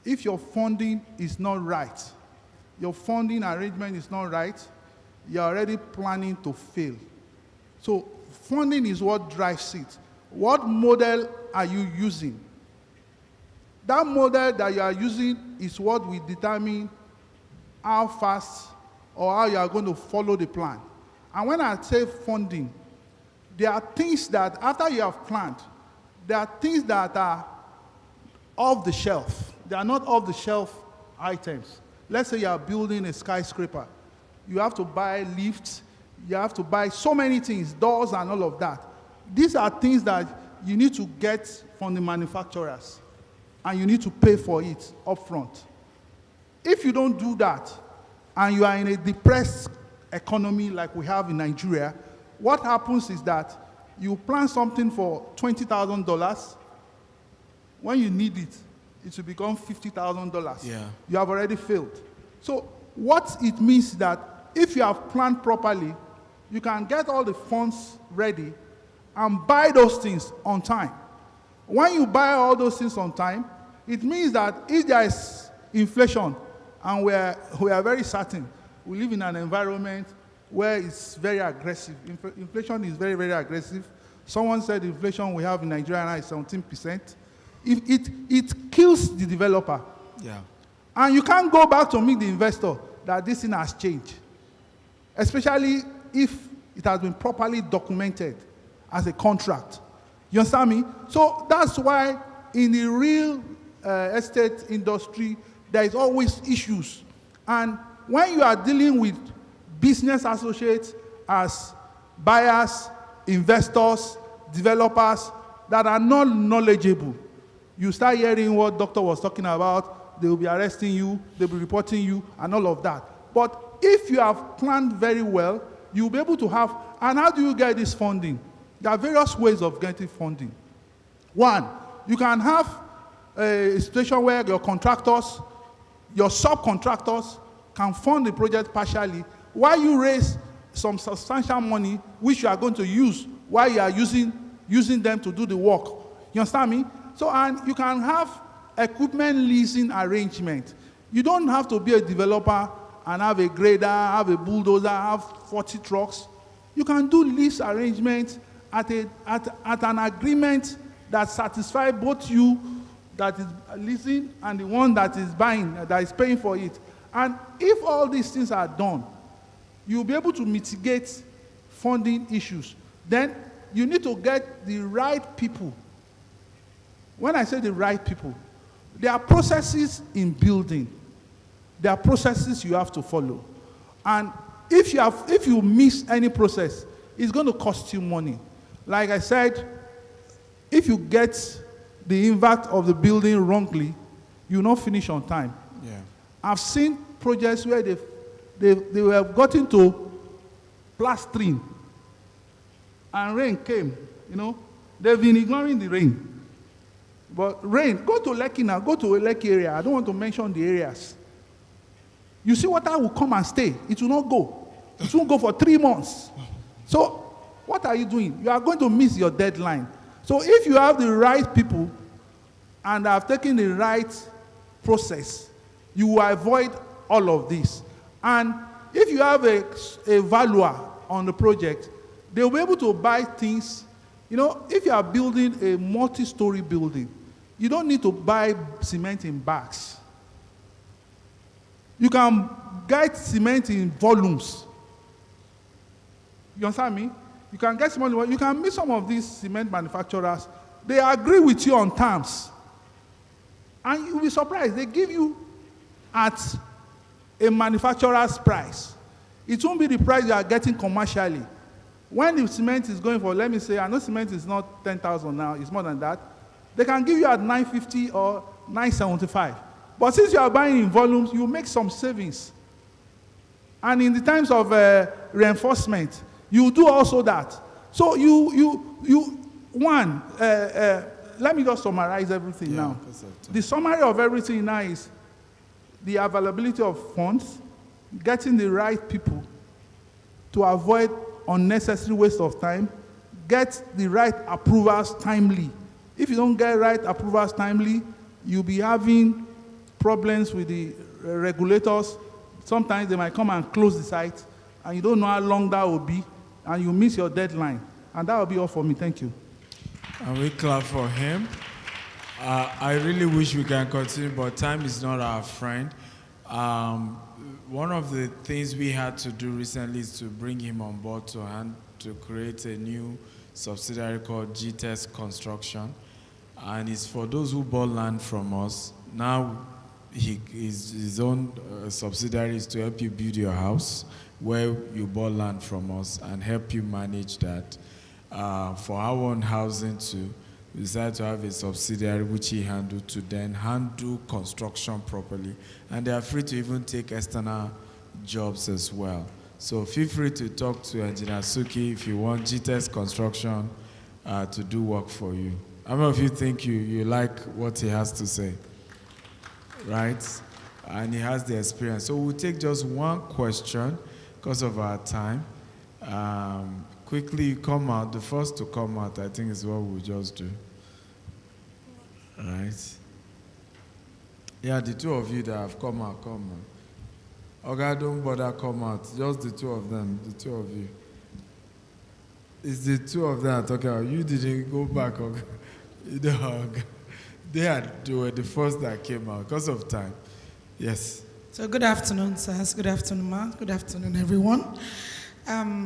If your funding is not right, your funding arrangement is not right, you're already planning to fail. So funding is what drives it. What model are you using? That model that you are using is what will determine how fast or how you are going to follow the plan. And when I say funding, there are things that after you have planned, there are things that are off the shelf. They are not off the shelf items. Let's say you are building a skyscraper. You have to buy lifts, you have to buy so many things, doors and all of that. These are things that you need to get from the manufacturers and you need to pay for it upfront. If you don't do that and you are in a depressed economy like we have in Nigeria, what happens is that you plan something for $20,000. When you need it, it will become $50,000. Yeah. You have already failed. So what it means is that if you have planned properly, you can get all the funds ready and buy those things on time. When you buy all those things on time, it means that if there is inflation, and we are very certain, we live in an environment where it's very aggressive. Inflation is very, very aggressive. Someone said the inflation we have in Nigeria now is 17%. It kills the developer. Yeah. And you can't go back to meet the investor that this thing has changed, especially if it has been properly documented as a contract. You understand me? So that's why in the real estate industry, there is always issues. And when you are dealing with business associates as buyers, investors, developers that are not knowledgeable, you start hearing what doctor was talking about, they will be arresting you, they'll be reporting you, and all of that. But if you have planned very well, you'll be able to have, and how do you get this funding? There are various ways of getting funding. One, you can have a situation where your contractors, your subcontractors can fund the project partially while you raise some substantial money which you are going to use while you are using them to do the work. You understand me? So, and you can have equipment leasing arrangement. You don't have to be a developer and have a grader, have a bulldozer, have 40 trucks. You can do lease arrangements at an agreement that satisfies both you that is leasing and the one that is buying, that is paying for it. And if all these things are done, you'll be able to mitigate funding issues. Then you need to get the right people. When I say the right people, there are processes in building. There are processes you have to follow. And if you miss any process, it's going to cost you money. Like I said, if you get the impact of the building wrongly, you will not finish on time. Yeah. I've seen projects where they have gotten to plastering and rain came, They've been ignoring the rain. But rain, go to Lekki now, go to a Lekki area. I don't want to mention the areas. You see water will come and stay. It will not go. It won't go for 3 months. So what are you doing? You are going to miss your deadline. So if you have the right people and have taken the right process, you will avoid all of this. And if you have a valuer on the project, they'll be able to buy things. If you are building a multi-story building, you don't need to buy cement in bags. You can get cement in volumes. You understand me? You can get money. You can meet some of these cement manufacturers. They agree with you on terms. And you'll be surprised. They give you at a manufacturer's price. It won't be the price you are getting commercially. When the cement is going for, let me say, I know cement is not 10,000 now, it's more than that. They can give you at 950 or 975. But since you are buying in volumes, you make some savings. And in the times of reinforcement, you do also that. So let me just summarize everything now. The summary of everything now is the availability of funds, getting the right people to avoid unnecessary waste of time, get the right approvals timely. If you don't get right approvals timely, you'll be having problems with the regulators. Sometimes they might come and close the site, and you don't know how long that will be, and you miss your deadline. And that will be all for me. Thank you. And we clap for him. I really wish we can continue, but time is not our friend. One of the things we had to do recently is to bring him on board to create a new subsidiary called GTES Construction. And it's for those who bought land from us. Now his own subsidiary is to help you build your house where you bought land from us and help you manage that. For our own housing too, we decided to have a subsidiary which he handled to then handle construction properly. And they are free to even take external jobs as well. So feel free to talk to Engineer Suki if you want GTES Construction to do work for you. How many of you think you like what he has to say? Right? And he has the experience. So we'll take just one question because of our time. Quickly come out. The first to come out, I think, is what we'll just do. Right? Yeah, the two of you that have come out, come out. Okay, don't bother come out. Just the two of them, the two of you. It's the two of them talking about. You didn't go back. Okay? They were the first that came out because of time. Yes. So good afternoon, sirs. Good afternoon, ma. Good afternoon, everyone.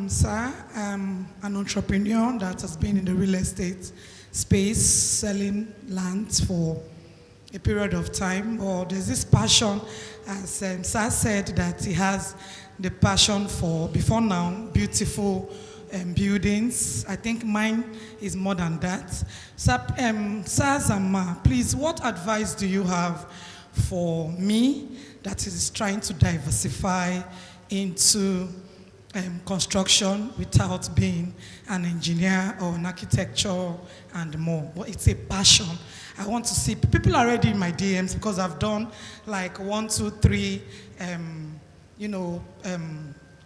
Sir, I'm an entrepreneur that has been in the real estate space, selling lands for a period of time. Or there's this passion, as Sir said, that he has the passion for, before now, beautiful buildings. I think mine is more than that. Sirs and ma, please, what advice do you have for me that is trying to diversify into construction without being an engineer or an architecture and more? But it's a passion. I want to see, people are already in my DMs because I've done like 1, 2, 3,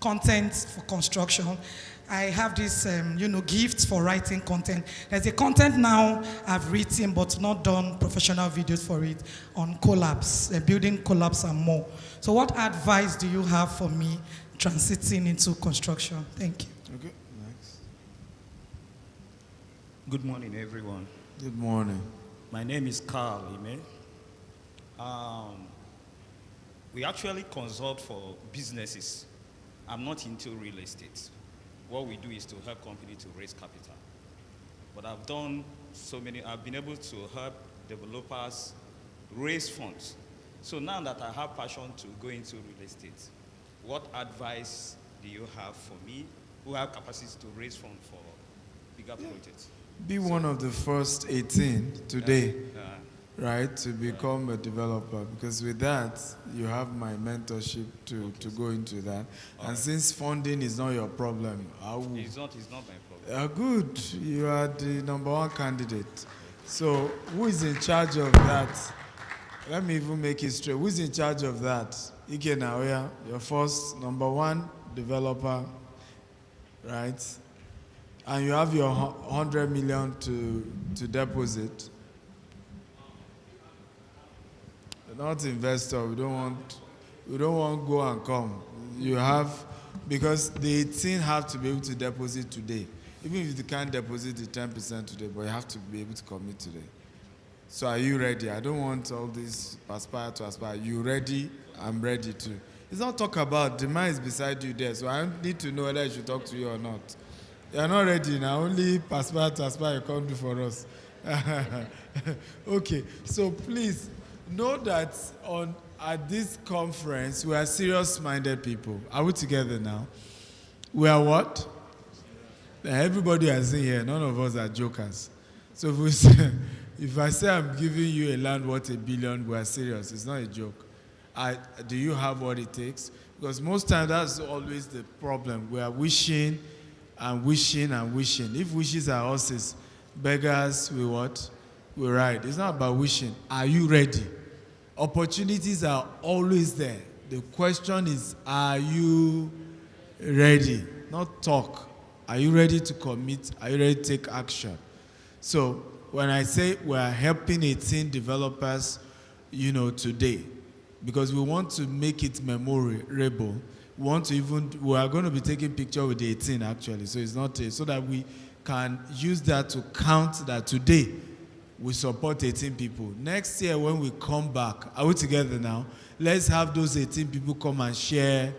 content for construction. I have this, gifts for writing content. There's a content now I've written but not done professional videos for it on collabs, building collabs and more. So what advice do you have for me transiting into construction? Thank you. Okay, next. Good morning, everyone. Good morning. My name is Carl Ime. We actually consult for businesses. I'm not into real estate. What we do is to help companies to raise capital. But I've been able to help developers raise funds. So now that I have passion to go into real estate, what advice do you have for me who have capacity to raise funds for bigger projects? Be one of the first 18 today, right, to become a developer, because with that, you have my mentorship to go into that. And since funding is not your problem, it's not my problem. Good, you are the #1 candidate. So who is in charge of that? Let me even make it straight. Who is in charge of that? Ike Naoya, your first #1 developer, right? And you have your 100 million to deposit. You're not investor. We don't want go and come. You have, because the 18 have to be able to deposit today. Even if you can't deposit the 10% today, but you have to be able to commit today. So are you ready? I don't want all this aspire to aspire. You ready? I'm ready too. It's not talk about, the man is beside you there, so I need to know whether I should talk to you or not. You're not ready now. Only Pastor you can't do for us. Okay, so please know that at this conference, we are serious-minded people. Are we together now? We are what? Everybody is in here. None of us are jokers. So if I say I'm giving you a land worth $1 billion, we are serious. It's not a joke. Do you have what it takes? Because most times that's always the problem. We are wishing and wishing and wishing. If wishes are horses, beggars, we what? We ride. It's not about wishing. Are you ready? Opportunities are always there. The question is, are you ready? Not talk. Are you ready to commit? Are you ready to take action? So when I say we are helping 18 developers, today, because we want to make it memorable, we are going to be taking picture with the 18 actually. So it's not so that we can use that to count that today we support 18 people. Next year when we come back, are we together now? Let's have those 18 people come and share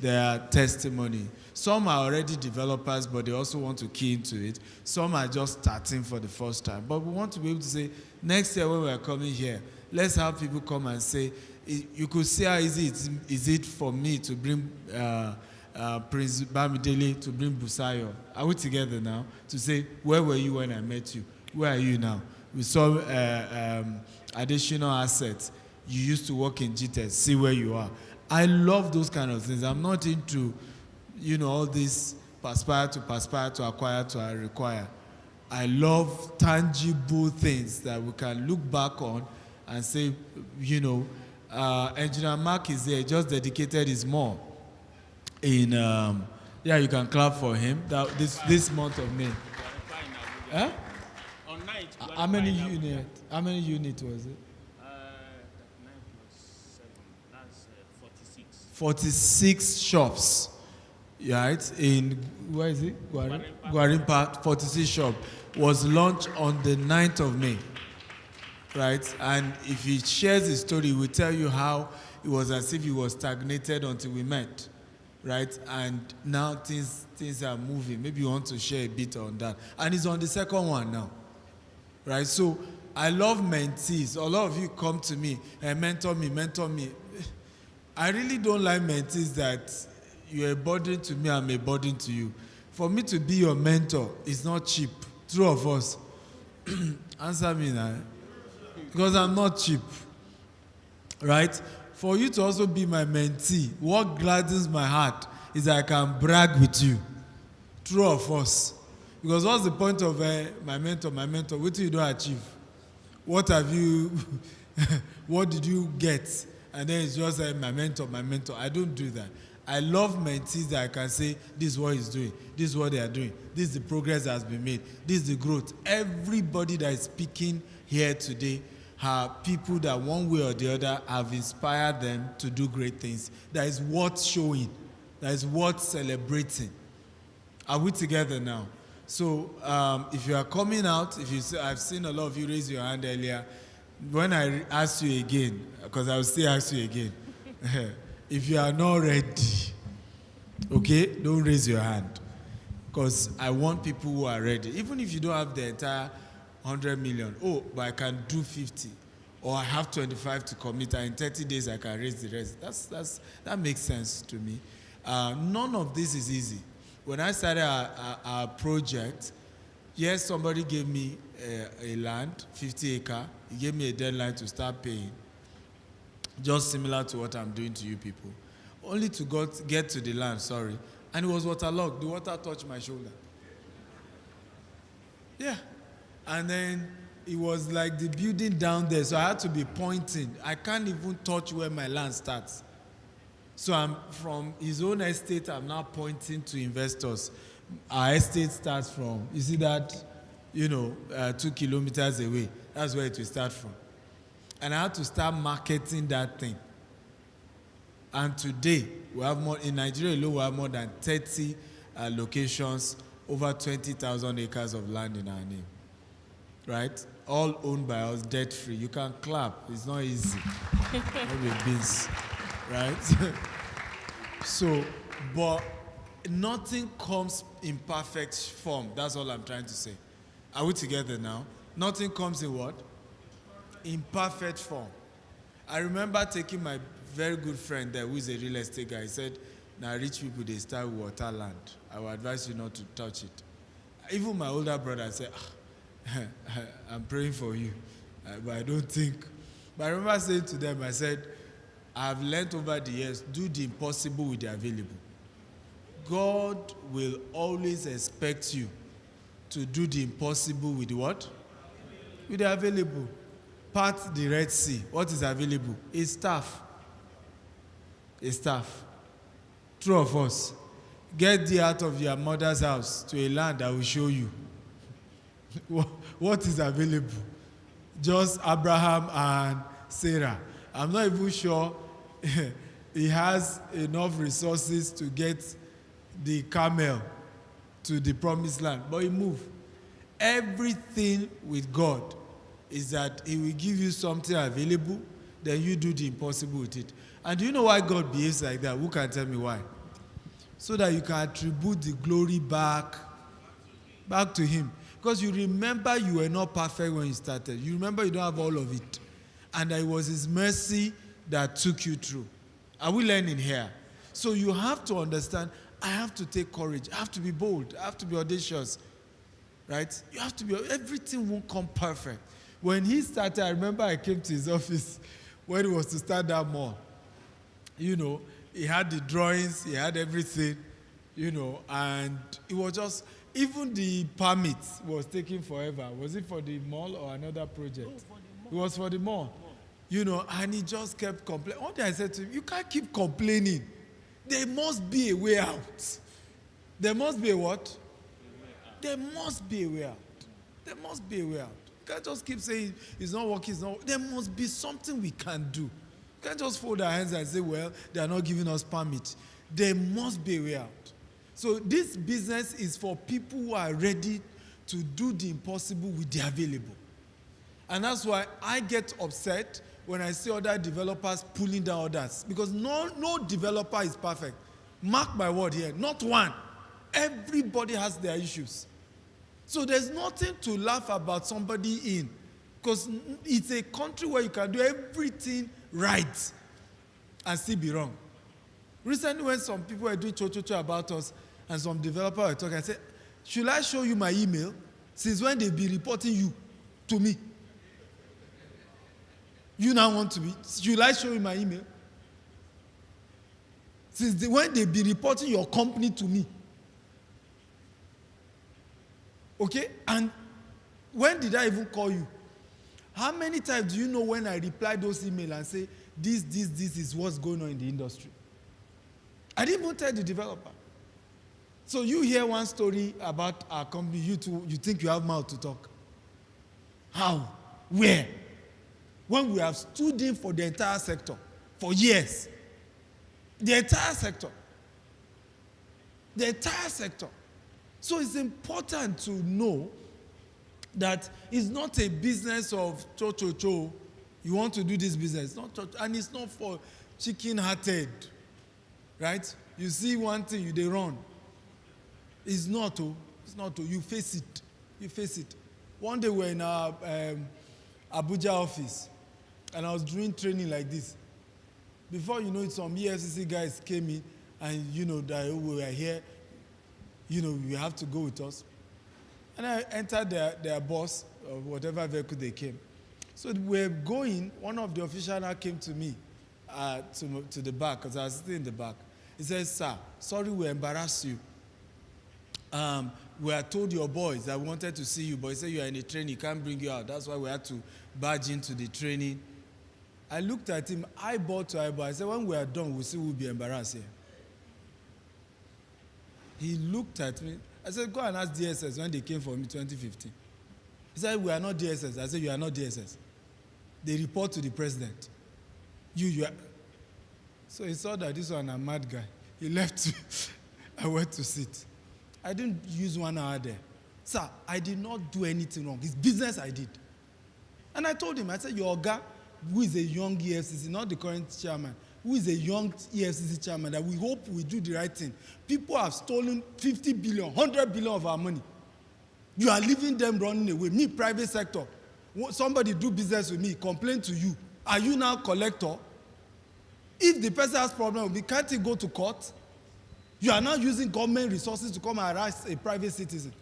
their testimony. Some are already developers, but they also want to key into it. Some are just starting for the first time. But we want to be able to say, next year when we are coming here, let's have people come and say, you could see how easy is it for me to bring Prince Bamidele, to bring Busayo. Are we together now? To say, where were you when I met you? Where are you now? We saw additional assets. You used to work in GTES. See where you are. I love those kind of things. I'm not into, all this perspire to acquire to require. I love tangible things that we can look back on and say, Engineer Mark is there, just dedicated is more. You can clap for him. This month of May. Huh? On night. How many units was it? 46 shops, right? In, where is it? Gwarinpa, 46 shop. Was launched on the 9th of May, right? And if he shares his story, he will tell you how it was as if he was stagnated until we met, right? And now things are moving. Maybe you want to share a bit on that. And he's on the second one now, right? So I love mentees. A lot of you come to me and mentor me. I really don't like mentees that you're a burden to me, I'm a burden to you. For me to be your mentor is not cheap. True of us. Answer me now. Because I'm not cheap. Right? For you to also be my mentee, what gladdens my heart is that I can brag with you. True of us. Because what's the point of my mentor? What do you don't achieve? What have you, what did you get? And then it's just my mentor. I don't do that. I love mentees that I can say, this is what he's doing. This is what they are doing. This is the progress that has been made. This is the growth. Everybody that is speaking here today are people that one way or the other have inspired them to do great things. That is worth showing. That is worth celebrating. Are we together now? So if you are coming out, I've seen a lot of you raise your hand earlier. When I ask you again, because I will still ask you again, if you are not ready, okay, don't raise your hand. Because I want people who are ready. Even if you don't have the entire 100 million, but I can do 50, or I have 25 to commit, and in 30 days I can raise the rest. That makes sense to me. None of this is easy. When I started our project, yes, somebody gave me a land, 50 acre. He gave me a deadline to start paying. Just similar to what I'm doing to you people. Only to get to the land, and it was waterlogged. The water touched my shoulder. Yeah. And then it was like the building down there, so I had to be pointing. I can't even touch where my land starts. So I'm from his own estate, I'm now pointing to investors. Our estate starts from, you see that, 2 kilometers away. That's where it will start from. And I had to start marketing that thing. And today, we have more, in Nigeria alone, we have more than 30 locations, over 20,000 acres of land in our name. Right? All owned by us, debt-free. You can clap. It's not easy. Maybe beans. Right? So, but nothing comes in perfect form. That's all I'm trying to say. Are we together now? Nothing comes in what? In perfect form. I remember taking my very good friend there, who is a real estate guy. He said, now rich people, they start with water land. I would advise you not to touch it. Even my older brother said, I'm praying for you, but I don't think. But I remember saying to them, I said, I've learned over the years, do the impossible with the available. God will always expect you to do the impossible with the what? With the available. Part the Red Sea. What is available? A staff. A staff. True of us. Get thee out of your mother's house to a land that will show you. What is available? Just Abraham and Sarah. I'm not even sure he has enough resources to get the camel to the promised land, but he moved. Everything with God is that he will give you something available, then you do the impossible with it. And do you know why God behaves like that? Who can tell me why? So that you can attribute the glory back to him. Because you remember you were not perfect when you started. You remember you don't have all of it. And that it was his mercy that took you through. Are we learning here? So you have to understand, I have to take courage. I have to be bold. I have to be audacious. Right? You have to be, everything won't come perfect. When he started, I remember I came to his office when he was to start that mall. You know, he had the drawings, he had everything, you know, and it was just, even the permit was taking forever. Was it for the mall or another project? No, for the mall. It was for the mall. You know, and he just kept complaining. One day I said to him, you can't keep complaining. There must be a way out. There must be a what? There must be a way out. There must be a way out. You can't just keep saying it's not working, it's not. There must be something we can do. You can't just fold our hands and say, well, they are not giving us permit. There must be a way out. So this business is for people who are ready to do the impossible with the available. And that's why I get upset when I see other developers pulling down others. Because no developer is perfect. Mark my word here, not one. Everybody has their issues. So there's nothing to laugh about somebody in. Because it's a country where you can do everything right and still be wrong. Recently when some people were doing cho-cho-cho about us and some developer were talking, I said, should I show you my email? Since when they be reporting you to me? You now want to be, should I show you my email? Since when they be reporting your company to me? Okay? And when did I even call you? How many times do you know when I reply those emails and say, this is what's going on in the industry? I didn't even tell the developer. So you hear one story about our company, you think you have mouth to talk. How? Where? When we have stood in for the entire sector for years. The entire sector. The entire sector. So it's important to know that it's not a business of cho-cho-cho. You want to do this business. Not and it's not for chicken-hearted. Right? You see one thing, they run. It's not. It's not. You face it. You face it. One day we were in our Abuja office, and I was doing training like this. Before you know it, some EFCC guys came in, and you know that we were here. You know, you have to go with us. And I entered their bus, or whatever vehicle they came. So we're going, one of the officials now came to me, to the back, because I was sitting in the back. He says, sir, sorry we embarrassed you. We had told your boys that we wanted to see you, but he said you are in a training, he can't bring you out. That's why we had to barge into the training. I looked at him, eyeball to eyeball. I said, when we are done, we'll see who will be embarrassed here. He looked at me. I said, go and ask DSS when they came for me 2015. He said, we are not DSS. I said, you are not DSS. They report to the president. You are. So he saw that this one a mad guy. He left. I went to sit. I didn't use 1 hour there. Sir, I did not do anything wrong. It's business I did. And I told him, I said, your guy, who is a young EFCC, not the current chairman, who is a young EFCC chairman, that we hope we do the right thing. People have stolen 50 billion, 100 billion of our money. You are leaving them running away. Me, private sector, somebody do business with me, complain to you. Are you now collector? If the person has problem with me, can't he go to court? You are now using government resources to come and harass a private citizen.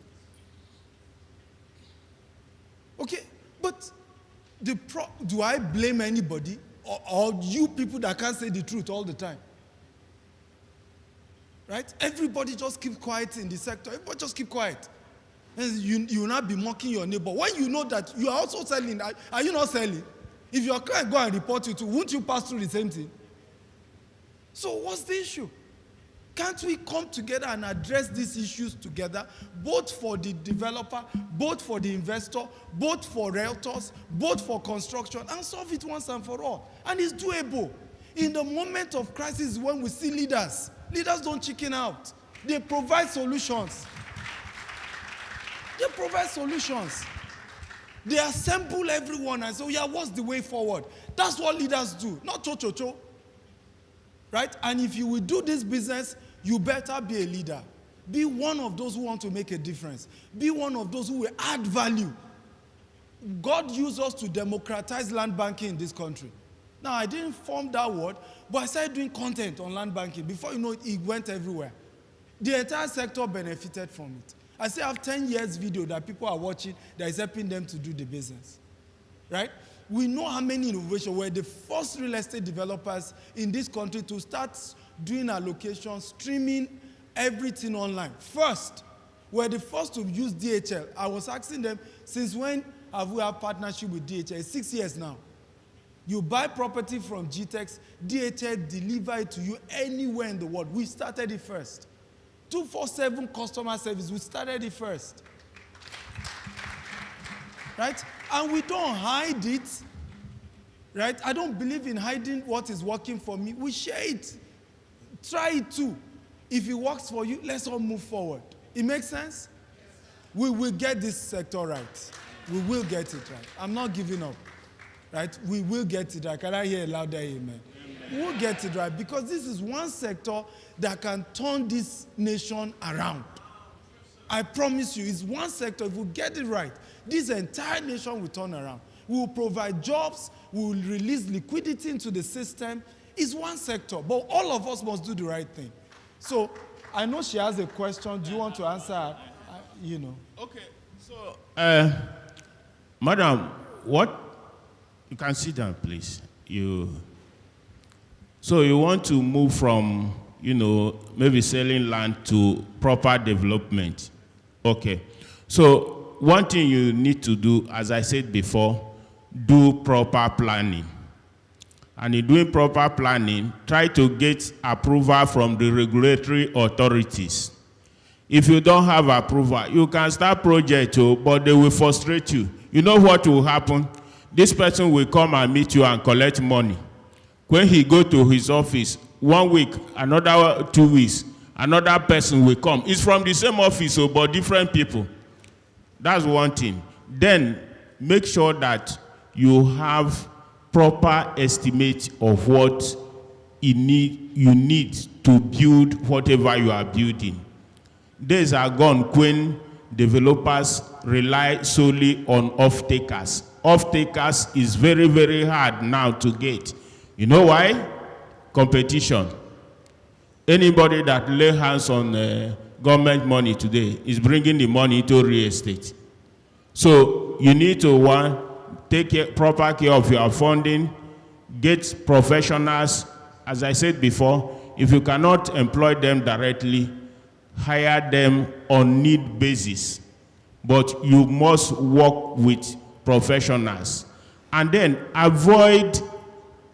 Okay, but do I blame anybody or you people that can't say the truth all the time? Right? Everybody just keep quiet in the sector. Everybody just keep quiet. And you will not be mocking your neighbor. When you know that you are also selling, are you not selling? If your client go and report you to, won't you pass through the same thing? So what's the issue? Can't we come together and address these issues together, both for the developer, both for the investor, both for realtors, both for construction, and solve it once and for all? And it's doable. In the moment of crisis, when we see leaders don't chicken out. They provide solutions. They provide solutions. They assemble everyone and say, yeah, what's the way forward? That's what leaders do, not cho-cho-cho. Right? And if you will do this business, you better be a leader. Be one of those who want to make a difference. Be one of those who will add value. God used us to democratize land banking in this country. Now, I didn't form that word, but I started doing content on land banking. Before you know it, it went everywhere. The entire sector benefited from it. I still have 10 years video that people are watching that is helping them to do the business. Right? We know how many innovations were the first real estate developers in this country to start doing allocations, streaming everything online. First, we're the first to use DHL. I was asking them, since when have we had partnership with DHL? It's 6 years now. You buy property from GTEX, DHL deliver it to you anywhere in the world. We started it first. 24/7 customer service, we started it first. Right? And we don't hide it. Right? I don't believe in hiding what is working for me. We share it. Try it too. If it works for you, let's all move forward. It makes sense? We will get this sector right. We will get it right. I'm not giving up. Right? We will get it right. Can I hear a louder amen? We will get it right because this is one sector that can turn this nation around. I promise you, it's one sector. If we get it right, this entire nation will turn around. We will provide jobs. We will release liquidity into the system. It's one sector, but all of us must do the right thing. So I know she has a question. Do you want to answer her? Okay. So, madam, you can sit down, please. So you want to move from, maybe selling land to proper development. Okay. So one thing you need to do, as I said before, do proper planning. And in doing proper planning, try to get approval from the regulatory authorities. If you don't have approval, you can start project, but they will frustrate you. You know what will happen? This person will come and meet you and collect money. When he go to his office, 1 week, another 2 weeks, another person will come. It's from the same office, but different people. That's one thing. Then make sure that you have proper estimate of what you need to build whatever you are building. Days are gone when developers rely solely on off-takers. Off-takers is very, very hard now to get. You know why? Competition. Anybody that lay hands on government money today is bringing the money to real estate. So you need to take proper care of your funding, get professionals. As I said before, if you cannot employ them directly, hire them on need basis. But you must work with professionals. And then avoid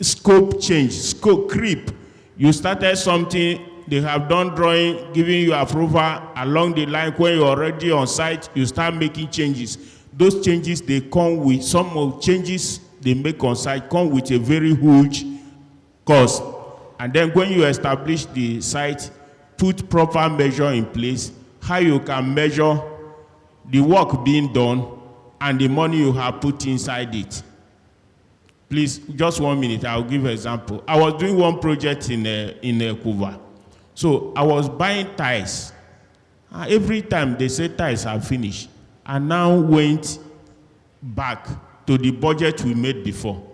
scope change, scope creep. You started something, they have done drawing, giving you approval along the line. When you're already on site, you start making changes. Those changes, they come with, some of changes they make on site come with a very huge cost. And then when you establish the site, put proper measure in place, how you can measure the work being done and the money you have put inside it. Please, just 1 minute, I'll give an example. I was doing one project in Kuva. So I was buying ties. Every time they say ties are finished, I now went back to the budget we made before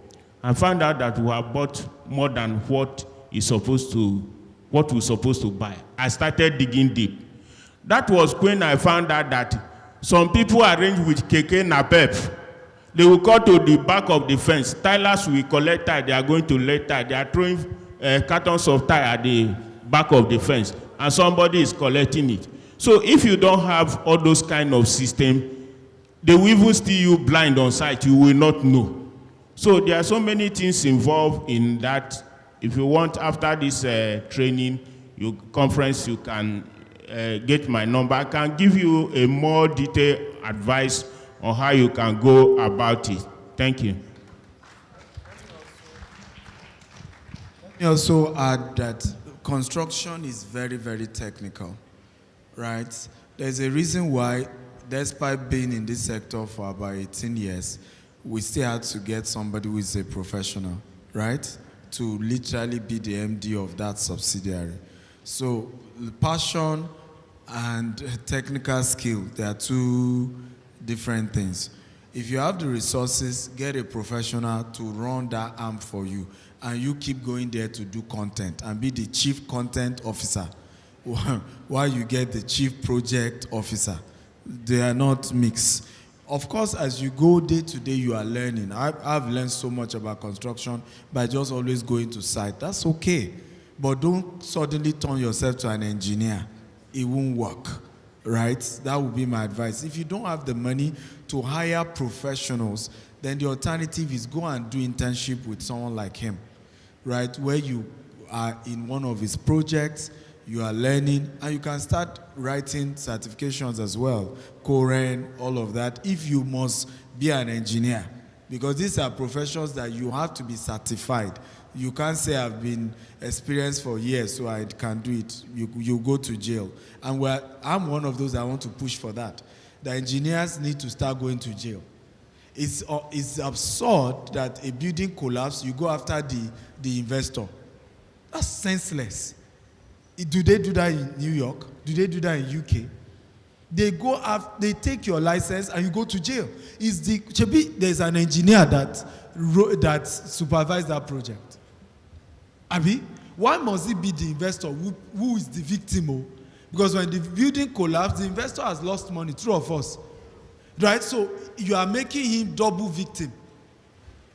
and found out that we have bought more than what we're supposed to buy. I started digging deep. That was when I found out that some people arrange with keke napep. They will go to the back of the fence. Tilers will collect tie. They are going to lay tie. They are throwing cartons of tie at the back of the fence, and somebody is collecting it. So if you don't have all those kind of system, they will even steal you blind on site. You will not know. So there are so many things involved in that. If you want, after this training, conference, you can get my number. I can give you a more detailed advice on how you can go about it. Thank you. Let me also add that construction is very, very technical, right? There's a reason why, despite being in this sector for about 18 years, we still had to get somebody who is a professional, right? To literally be the MD of that subsidiary. So passion and technical skill, they are two different things. If you have the resources, get a professional to run that arm for you, and you keep going there to do content and be the chief content officer while you get the chief project officer. They are not mixed. Of course, as you go day to day, you are learning. I've learned so much about construction by just always going to site. That's okay. But don't suddenly turn yourself to an engineer. It won't work, right? That would be my advice. If you don't have the money to hire professionals, then the alternative is go and do internship with someone like him, right? Where you are in one of his projects, you are learning, and you can start writing certifications as well, Koren, all of that, if you must be an engineer. Because these are professions that you have to be certified. You can't say I've been experienced for years, so I can do it. You go to jail. And I'm one of those that want to push for that. The engineers need to start going to jail. It's absurd that a building collapses, you go after the investor. That's senseless. Do they do that in New York? Do they do that in UK? They take your license and you go to jail. There's an engineer that supervised that project. Abi, why must it be the investor who is the victim? Because when the building collapsed, the investor has lost money, true of us. Right? So you are making him double victim.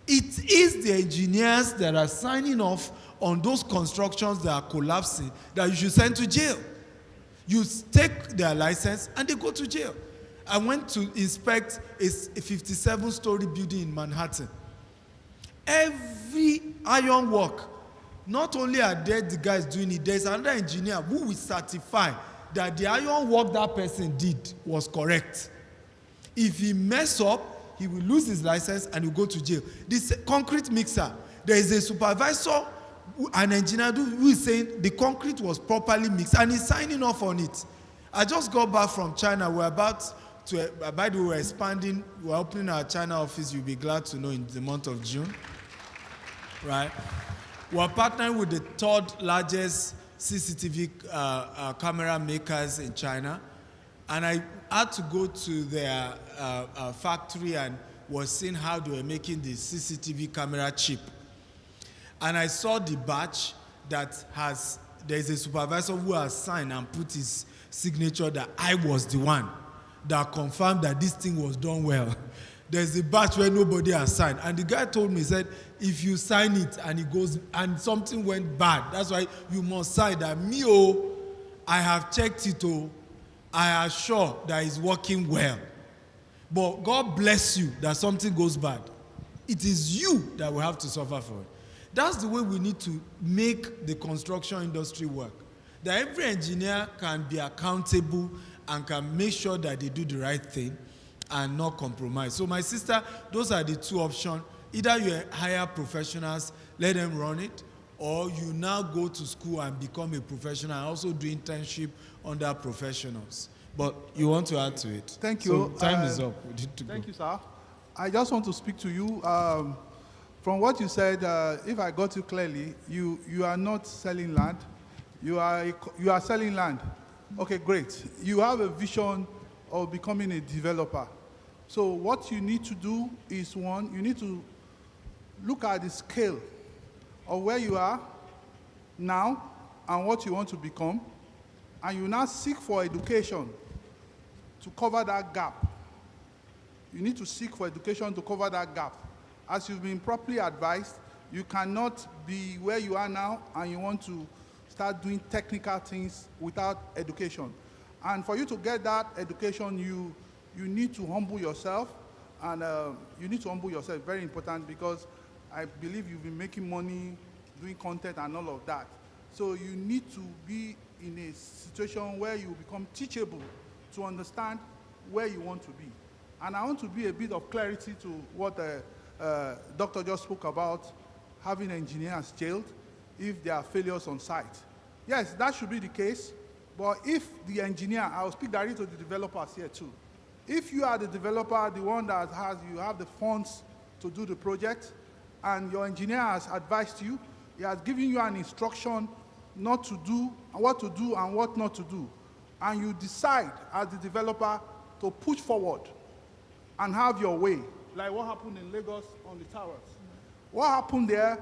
It is the engineers that are signing off on those constructions that are collapsing that you should send to jail. You take their license and they go to jail. I went to inspect a 57-story building in Manhattan. Every iron work, not only are there the guys doing it, there's another engineer who will certify that the iron work that person did was correct. If he mess up, he will lose his license and will go to jail. This concrete mixer, there is a supervisor, an engineer who is saying the concrete was properly mixed and he's signing off on it. I just got back from China. We're about to, by the way, we're expanding, we're opening our China office, you'll be glad to know, in the month of June. Right? We're partnering with the third largest CCTV camera makers in China. And I had to go to their factory and was seeing how they were making the CCTV camera chip. And I saw the batch that there's a supervisor who has signed and put his signature that I was the one that confirmed that this thing was done well. There's a batch where nobody has signed. And the guy told me, he said, if you sign it and it goes, and something went bad, that's why you must sign that I have checked it, I am sure that it's working well. But God bless you that something goes bad. It is you that will have to suffer for it. That's the way we need to make the construction industry work. That every engineer can be accountable and can make sure that they do the right thing and not compromise. So my sister, those are the two options. Either you hire professionals, let them run it, or you now go to school and become a professional and also do internship under professionals. But you want to add to it. Thank you. So time is up. Thank you, sir. I just want to speak to you. From what you said, if I got you clearly, you are not selling land. You are selling land. Okay, great. You have a vision of becoming a developer. So what you need to do is, one, you need to look at the scale of where you are now and what you want to become, and you now seek for education to cover that gap. You need to seek for education to cover that gap. As you've been properly advised, you cannot be where you are now and you want to start doing technical things without education. And for you to get that education, you need to humble yourself, and you need to humble yourself, very important, because I believe you've been making money doing content and all of that. So you need to be in a situation where you become teachable to understand where you want to be. And I want to be a bit of clarity to what the doctor just spoke about, having engineers jailed if there are failures on site. Yes, that should be the case, but if the engineer, I'll speak directly to the developers here too. If you are the developer, the one that you have the funds to do the project, and your engineer has advised you, he has given you an instruction not to do, what to do and what not to do, and you decide as the developer to push forward and have your way, like what happened in Lagos on the towers. What happened there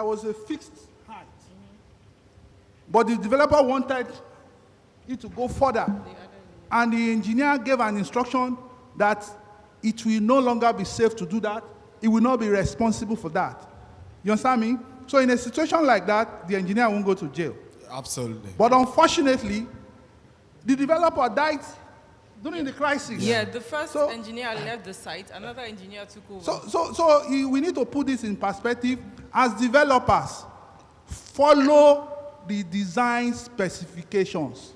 was a fixed height. But the developer wanted it to go further. And the engineer gave an instruction that it will no longer be safe to do that. It will not be responsible for that. You understand me? So in a situation like that, the engineer won't go to jail. Absolutely. But unfortunately, the developer died during the crisis. Yeah, the first engineer left the site, another engineer took over. So we need to put this in perspective. As developers, follow the design specifications.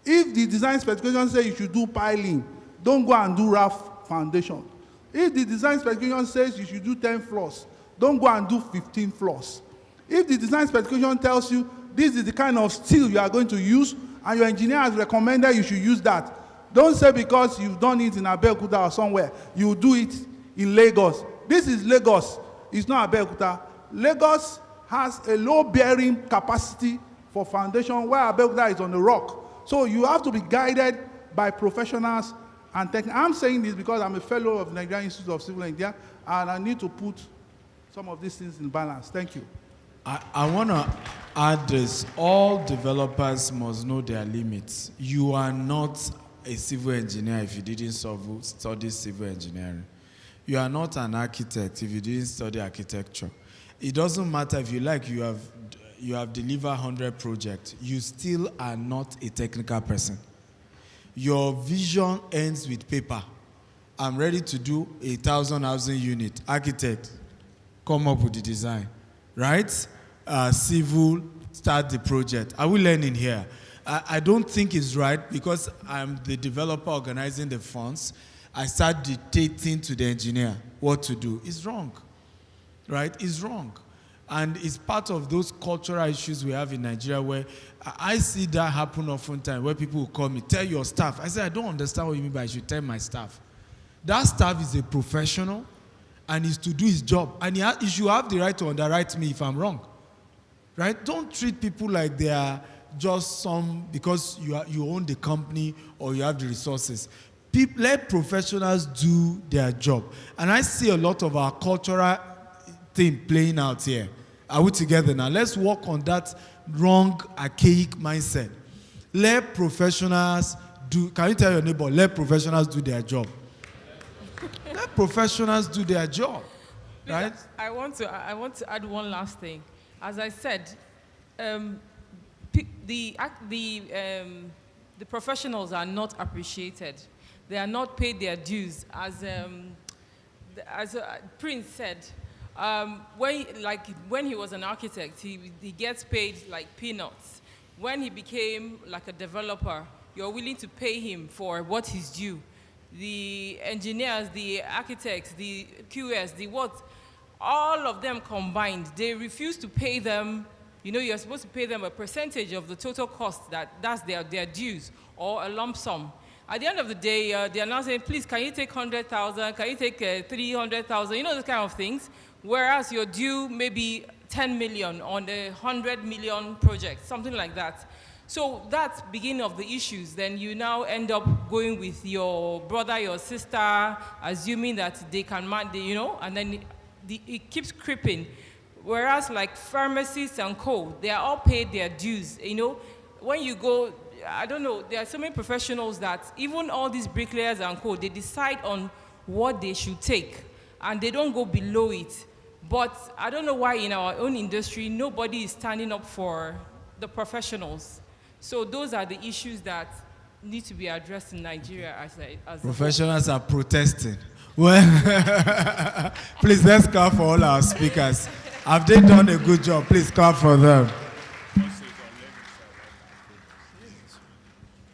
If the design specifications say you should do piling, don't go and do raft foundation. If the design specification says you should do 10 floors, don't go and do 15 floors. If the design specification tells you this is the kind of steel you are going to use, and your engineer has recommended you should use that, don't say because you've done it in Abeokuta or somewhere, you do it in Lagos. This is Lagos. It's not Abeokuta. Lagos has a low bearing capacity for foundation, where Abeokuta is on the rock. So you have to be guided by professionals and technical. I'm saying this because I'm a fellow of the Nigerian Institute of Civil Engineering, and I need to put some of these things in balance. Thank you. I want to add this. All developers must know their limits. You are not a civil engineer if you didn't study civil engineering. You are not an architect if you didn't study architecture. It doesn't matter if you have delivered 100 projects, you still are not a technical person. Your vision ends with paper. I'm ready to do 1,000 housing unit. Architect, come up with the design, right? Civil, start the project. Are we learning here? I don't think it's right because I'm the developer organizing the funds. I start dictating to the engineer what to do. It's wrong, right? It's wrong. And it's part of those cultural issues we have in Nigeria where I see that happen oftentimes, where people will call me, tell your staff. I say, I don't understand what you mean by I should tell my staff. That staff is a professional and is to do his job. And he should have the right to underwrite me if I'm wrong. Right? Don't treat people like they are just because you own the company or you have the resources. Let professionals do their job. And I see a lot of our cultural thing playing out here. Are we together now? Let's work on that wrong, archaic mindset. Let professionals do. Can you tell your neighbor, let professionals do their job? Let professionals do their job, right? I want to add one last thing. As I said, the professionals are not appreciated. They are not paid their dues. As Prince said, when he was an architect, he gets paid like peanuts. When he became like a developer, you're willing to pay him for what he's due. The engineers, the architects, the QS, all of them combined, they refuse to pay them. You know, you're supposed to pay them a percentage of the total cost that's their dues, or a lump sum. At the end of the day, they are now saying, please, can you take 100,000? Can you take 300,000? You know, those kind of things. Whereas you're due maybe 10 million on a 100 million project, something like that. So that's beginning of the issues. Then you now end up going with your brother, your sister, assuming that they can manage, you know, and then it keeps creeping. Whereas like pharmacists and co, they are all paid their dues. You know, when you go, I don't know, there are so many professionals that even all these bricklayers and co, they decide on what they should take and they don't go below it. But I don't know why in our own industry, nobody is standing up for the professionals. So those are the issues that need to be addressed in Nigeria as professionals are protesting. Well, please let's clap for all our speakers. Have they done a good job? Please clap for them.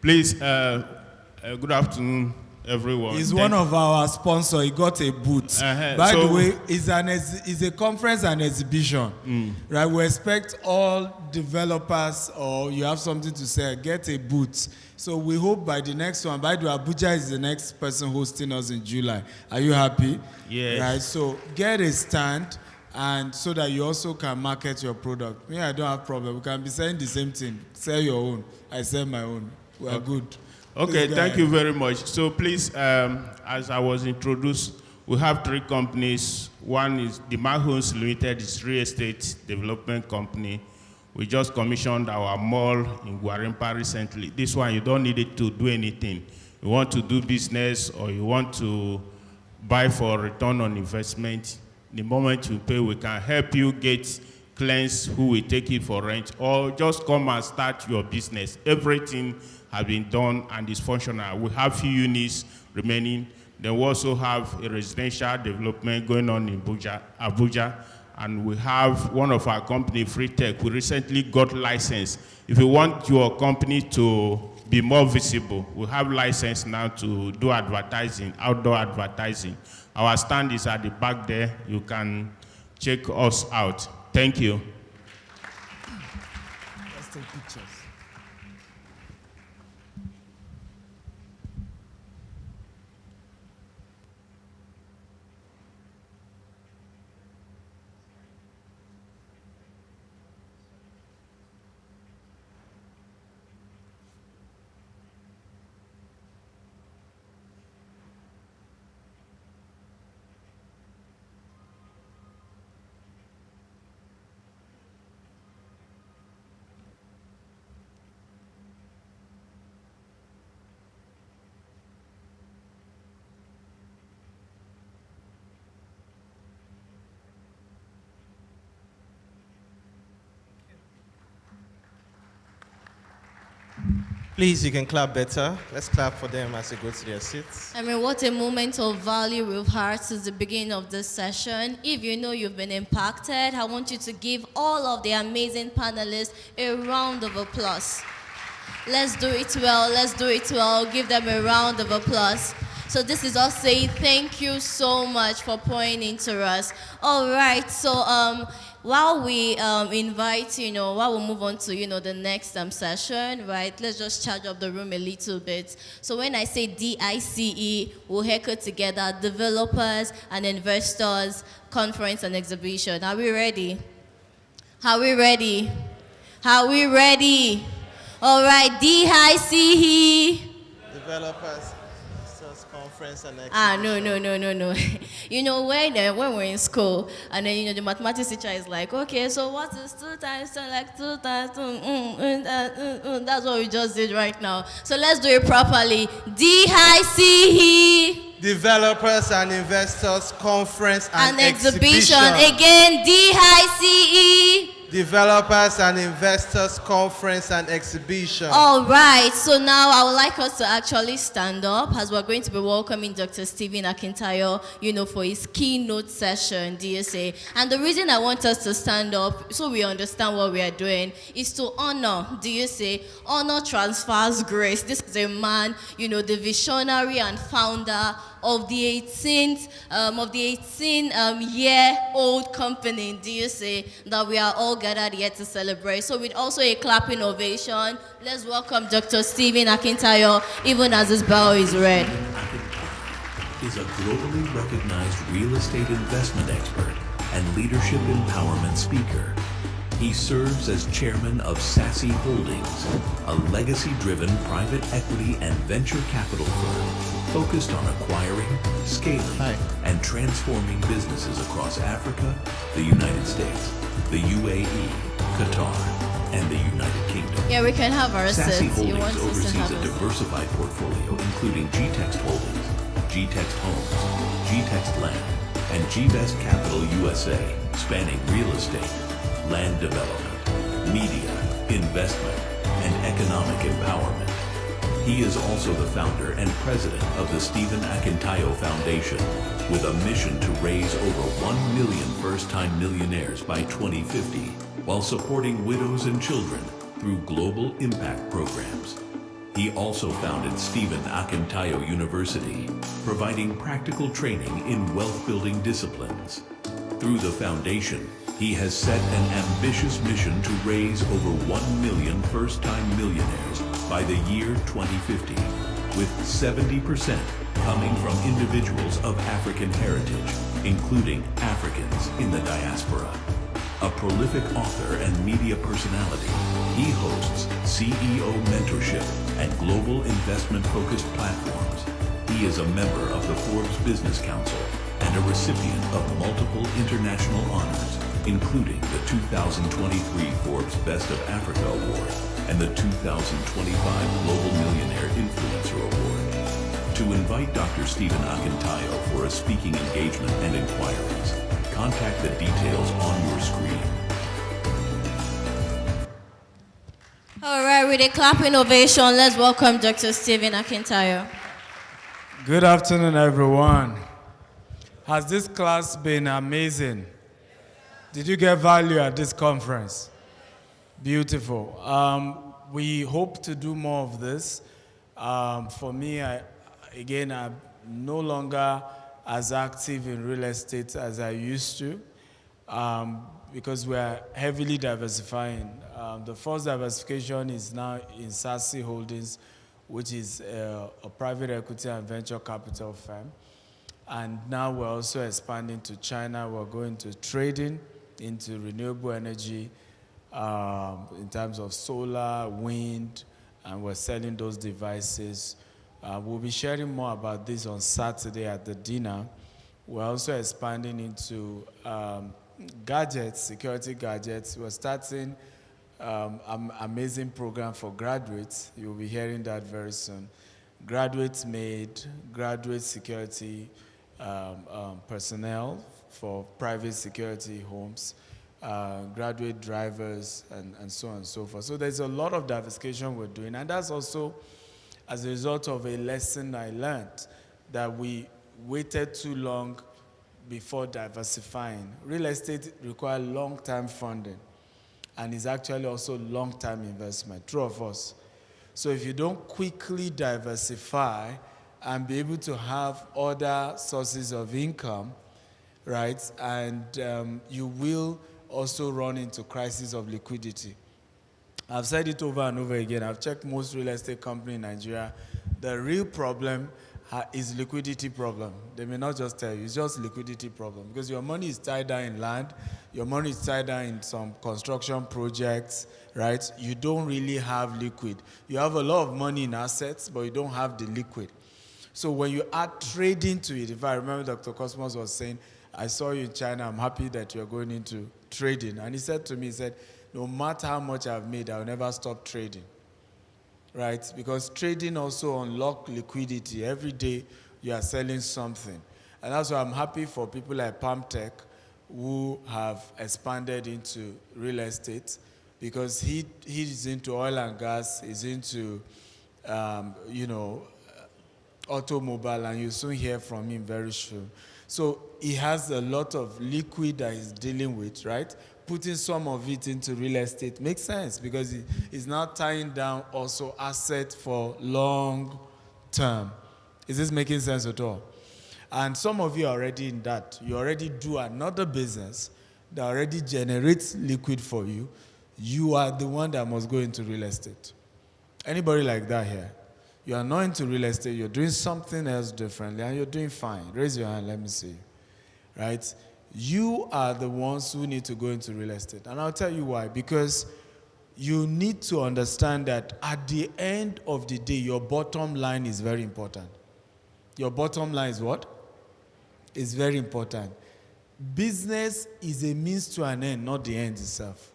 Please, good afternoon, everyone. He's one of our sponsors. He got a booth. By the way, it's a conference and exhibition. Right? We expect all developers, or you have something to say, get a booth. So we hope by the next one, by the way, Abuja is the next person hosting us in July. Are you happy? Yes. Right? So get a stand, and so that you also can market your product. Me, I don't have problem. We can be saying the same thing. Sell your own. I sell my own. We are good. Okay, thank you very much. So please, as I was introduced, we have 3 companies. One is the Homes Limited, is real estate development company. We just commissioned our mall in Guarimpa recently. This one, you don't need it to do anything. You want to do business or you want to buy for return on investment. The moment you pay, we can help you get clients who will take it for rent, or just come and start your business. Everything has been done and is functional. We have few units remaining. Then we also have a residential development going on in Abuja. And we have one of our company, Free Tech. We recently got license. If you want your company to be more visible, we have license now to do advertising, outdoor advertising. Our stand is at the back there. You can check us out. Thank you. Let's take pictures. Please, you can clap better. Let's clap for them as they go to their seats. I mean, what a moment of value we've had since the beginning of this session. If you know you've been impacted, I want you to give all of the amazing panelists a round of applause. Let's do it well. Let's do it well. Give them a round of applause. So this is us saying thank you so much for pouring into us. All right, so while we invite, while we move on to, the next session, right, let's just charge up the room a little bit. So when I say DICE, we'll heckle together Developers and Investors Conference and Exhibition. Are we ready? Are we ready? Are we ready? All right, DICE. Developers. Conference and exhibition. No. When we're in school, and then the mathematics teacher is like, okay, so what is 2 times 10? Like 2 times 2. That's what we just did right now. So let's do it properly. DICE. Developers and Investors Conference and Exhibition. Again, DICE. Developers and Investors Conference and Exhibition. All right, so now I would like us to actually stand up as we're going to be welcoming Dr. Stephen Akintayo, for his keynote session, DSA. And the reason I want us to stand up, so we understand what we are doing, is to honor, DSA, honor transfers grace. This is a man, the visionary and founder of the 18-year-old company, do you say, that we are all gathered here to celebrate. So with also a clapping ovation, let's welcome Dr. Stephen Akintayo, even as his bell is read. Is a globally recognized real estate investment expert and leadership empowerment speaker. He serves as chairman of Sassy Holdings, a legacy-driven private equity and venture capital firm focused on acquiring, scaling, and transforming businesses across Africa, the United States, the UAE, Qatar, and the United Kingdom. Yeah, we can have our Sassy assets. You want Holdings us to oversees have a us. diversified portfolio including G-Text Holdings, G-Text Homes, G-Text Land, and G-Vest Capital USA, spanning real estate, land development, media, investment, and economic empowerment. He is also the founder and president of the Stephen Akintayo Foundation, with a mission to raise over 1 million first-time millionaires by 2050, while supporting widows and children through global impact programs. He also founded Stephen Akintayo University, providing practical training in wealth-building disciplines. Through the foundation, he has set an ambitious mission to raise over 1 million first-time millionaires by the year 2050, with 70% coming from individuals of African heritage, including Africans in the diaspora. A prolific author and media personality, he hosts CEO mentorship and global investment-focused platforms. He is a member of the Forbes Business Council and a recipient of multiple international honors, including the 2023 Forbes Best of Africa Award and the 2025 Global Millionaire Influencer Award. To invite Dr. Stephen Akintayo for a speaking engagement and inquiries, contact the details on your screen. All right, with a clapping ovation, let's welcome Dr. Stephen Akintayo. Good afternoon, everyone. Has this class been amazing? Did you get value at this conference? Beautiful. We hope to do more of this. For me, I'm no longer as active in real estate as I used to, because we are heavily diversifying. The first diversification is now in Sassy Holdings, which is a private equity and venture capital firm. And now we're also expanding to China. We're going to trading into renewable energy in terms of solar, wind, and we're selling those devices. We'll be sharing more about this on Saturday at the dinner. We're also expanding into gadgets, security gadgets. We're starting an amazing program for graduates. You'll be hearing that very soon. Graduates made, graduate security personnel for private security homes, graduate drivers, and so on and so forth. So there's a lot of diversification we're doing, and that's also as a result of a lesson I learned, that we waited too long before diversifying. Real estate requires long-term funding, and is actually also long-term investment, true of us. So if you don't quickly diversify and be able to have other sources of income, right, and you will also run into crisis of liquidity. I've said it over and over again. I've checked most real estate companies in Nigeria. The real problem is liquidity problem. They may not just tell you, it's just liquidity problem, because your money is tied down in land, your money is tied down in some construction projects, right? You don't really have liquid. You have a lot of money in assets, but you don't have the liquid. So when you add trading to it, if I remember Dr. Cosmos was saying, I saw you in China, I'm happy that you're going into trading. And he said to me, he said, no matter how much I've made, I'll never stop trading, right? Because trading also unlocks liquidity. Every day you are selling something. And that's why I'm happy for people like Palmtech who have expanded into real estate, because he's into oil and gas, he's into, automobile, and you'll soon hear from him very soon. So he has a lot of liquid that he's dealing with, right? Putting some of it into real estate makes sense, because he's now tying down also assets for long term. Is this making sense at all? And some of you are already in that. You already do another business that already generates liquid for you. You are the one that must go into real estate. Anybody like that here? You are not into real estate, you're doing something else differently, and you're doing fine. Raise your hand, let me see. Right? You are the ones who need to go into real estate. And I'll tell you why. Because you need to understand that at the end of the day, your bottom line is very important. Your bottom line is what? It's very important. Business is a means to an end, not the end itself.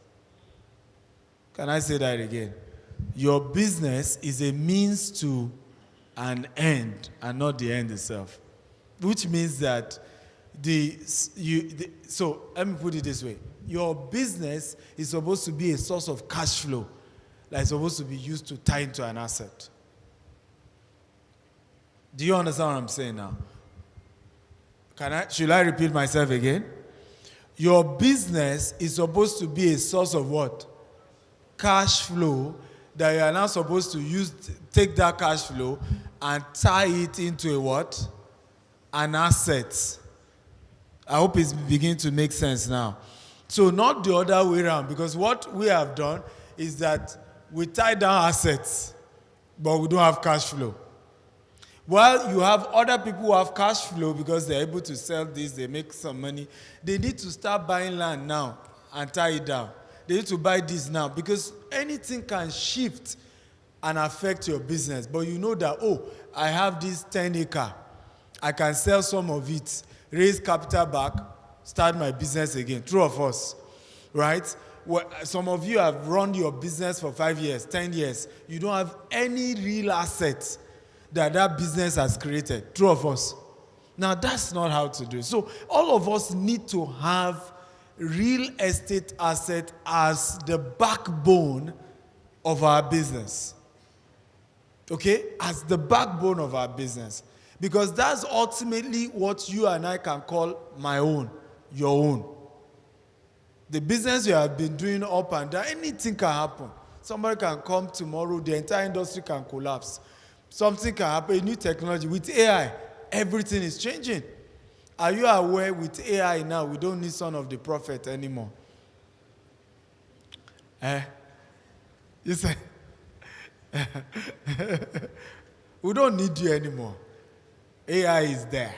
Can I say that again? Your business is a means to an end and not the end itself. Which means that so let me put it this way. Your business is supposed to be a source of cash flow that is supposed to be used to tie into an asset. Do you understand what I'm saying now? Should I repeat myself again? Your business is supposed to be a source of what? Cash flow that you are now supposed to use, take that cash flow and tie it into a what? An asset. I hope it's beginning to make sense now. So not the other way around, because what we have done is that we tie down assets, but we don't have cash flow. While you have other people who have cash flow because they're able to sell this, they make some money, they need to start buying land now and tie it down. They need to buy this now because anything can shift and affect your business. But you know that, oh, I have this 10 acre. I can sell some of it, raise capital back, start my business again. True of us, right? Well, some of you have run your business for 5 years, 10 years. You don't have any real assets that business has created. True of us. Now, that's not how to do it. So all of us need to have real estate asset as the backbone of our business. Okay? As the backbone of our business. Because that's ultimately what you and I can call my own, your own. The business you have been doing up and down, anything can happen. Somebody can come tomorrow, the entire industry can collapse. Something can happen, a new technology. With AI, everything is changing. Are you aware with AI now, we don't need Son of the Prophet anymore? You say, we don't need you anymore. AI is there.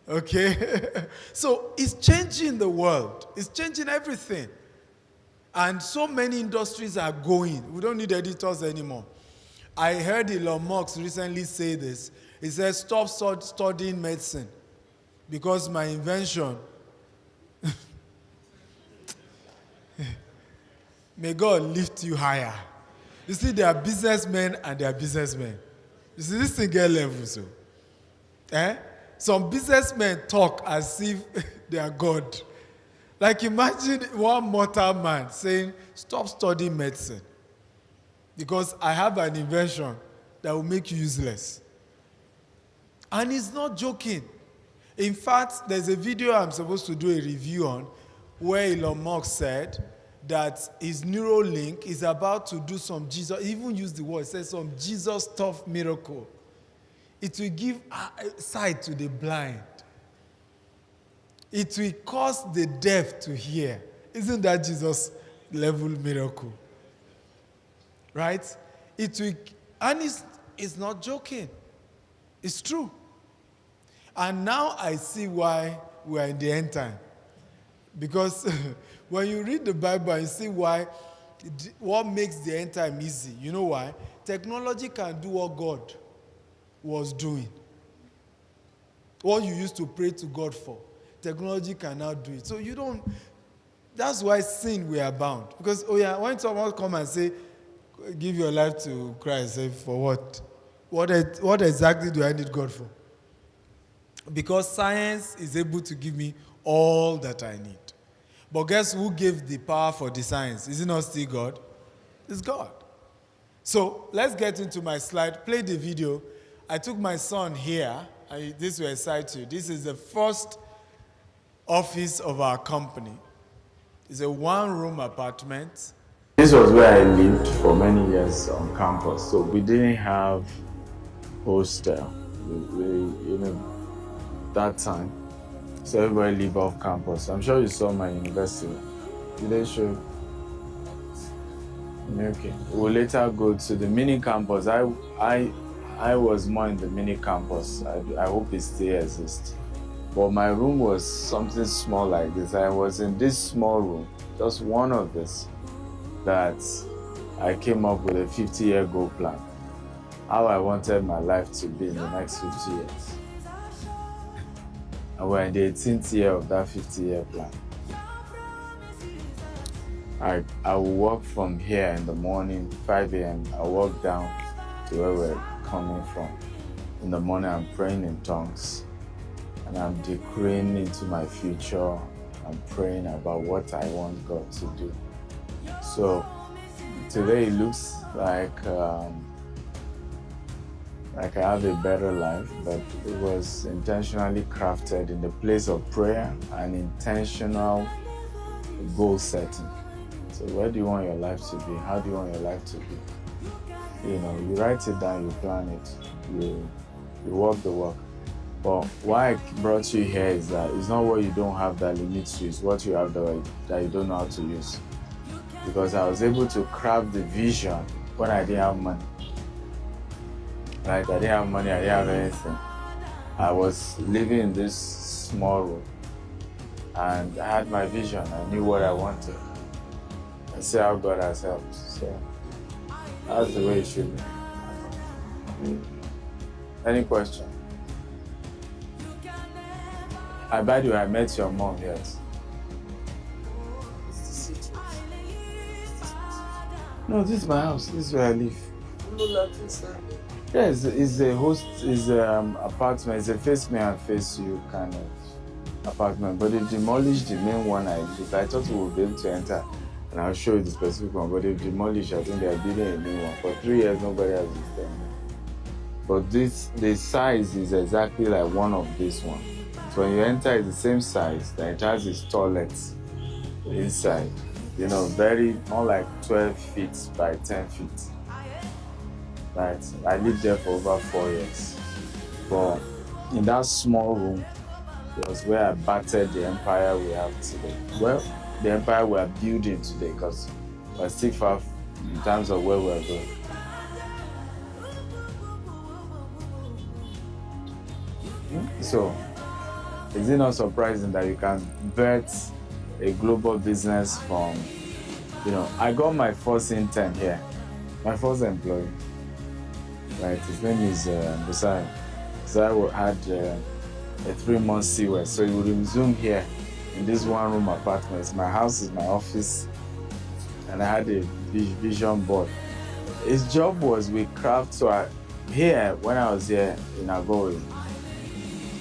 Okay? So it's changing the world. It's changing everything. And so many industries are going. We don't need editors anymore. I heard Elon Musk recently say this. He said, stop studying medicine because my invention, may God lift you higher. You see, there are businessmen and there are businessmen. You see, this thing get levels. So. Some businessmen talk as if they are God. Like imagine one mortal man saying, stop studying medicine because I have an invention that will make you useless. And he's not joking. In fact, there's a video I'm supposed to do a review on where Elon Musk said that his Neuralink is about to do some Jesus, he even used the word, he said some Jesus stuff miracle. It will give sight to the blind. It will cause the deaf to hear. Isn't that Jesus level miracle? Right? It will, and it's not joking. It's true. And now I see why we are in the end time. Because when you read the Bible and you see what makes the end time easy, you know why? Technology can do what God was doing. What you used to pray to God for, technology can now do it. So you don't, that's why sin we are bound. Because, when someone come and say, give your life to Christ, say, for what? What exactly do I need God for? Because science is able to give me all that I need. But guess who gave the power for the science? Is it not still God? It's God. So let's get into my slide. Play the video. I took my son here. This will excite you. This is the first office of our company. It's a one-room apartment. This was where I lived for many years on campus. So we didn't have hostel. that time. So everybody leave off campus. I'm sure you saw my university. Did they show you? Okay. We'll later go to the mini campus. I was more in the mini campus. I hope it still exists. But my room was something small like this. I was in this small room, just one of this, that I came up with a 50-year goal plan. How I wanted my life to be in the next 50 years. And we're in the 18th year of that 50-year plan. I will walk from here in the morning, 5 a.m. I walk down to where we're coming from. In the morning, I'm praying in tongues. And I'm decreeing into my future. I'm praying about what I want God to do. So today it looks like I have a better life, but it was intentionally crafted in the place of prayer and intentional goal setting. So where do you want your life to be? How do you want your life to be? You know, you write it down, you plan it, you walk the walk. But why I brought you here is that it's not what you don't have that limits you, it's what you have that you don't know how to use. Because I was able to craft the vision when I didn't have money. Like, I didn't have money, I didn't have anything. I was living in this small room and I had my vision, I knew what I wanted. And see how God has helped. So that's the way it should be. Any question? By the way, I met your mom, yes. No, this is my house. This is where I live. Yes, it's a apartment. It's a face me and face you kind of apartment. But they demolished the main one I lived. I thought we would be able to enter. And I'll show you the specific one, but they've demolished. I think they're building a new one. For 3 years, nobody has lived there. But the size is exactly like one of this one. So when you enter, it's the same size. The entire is toilets inside. You know, more like 12 feet by 10 feet. Right. I lived there for over 4 years. But in that small room was where I battered the empire we have today. Well, the empire we are building today, because we're still far in terms of where we're going. So, is it not surprising that you can birth a global business from, I got my first intern here, my first employee, right? His name is Busai. Busai had a 3-month CWS, so he would resume here in this one-room apartment. My house is my office, and I had a vision board. His job was with craft, so when I was here in Agoi,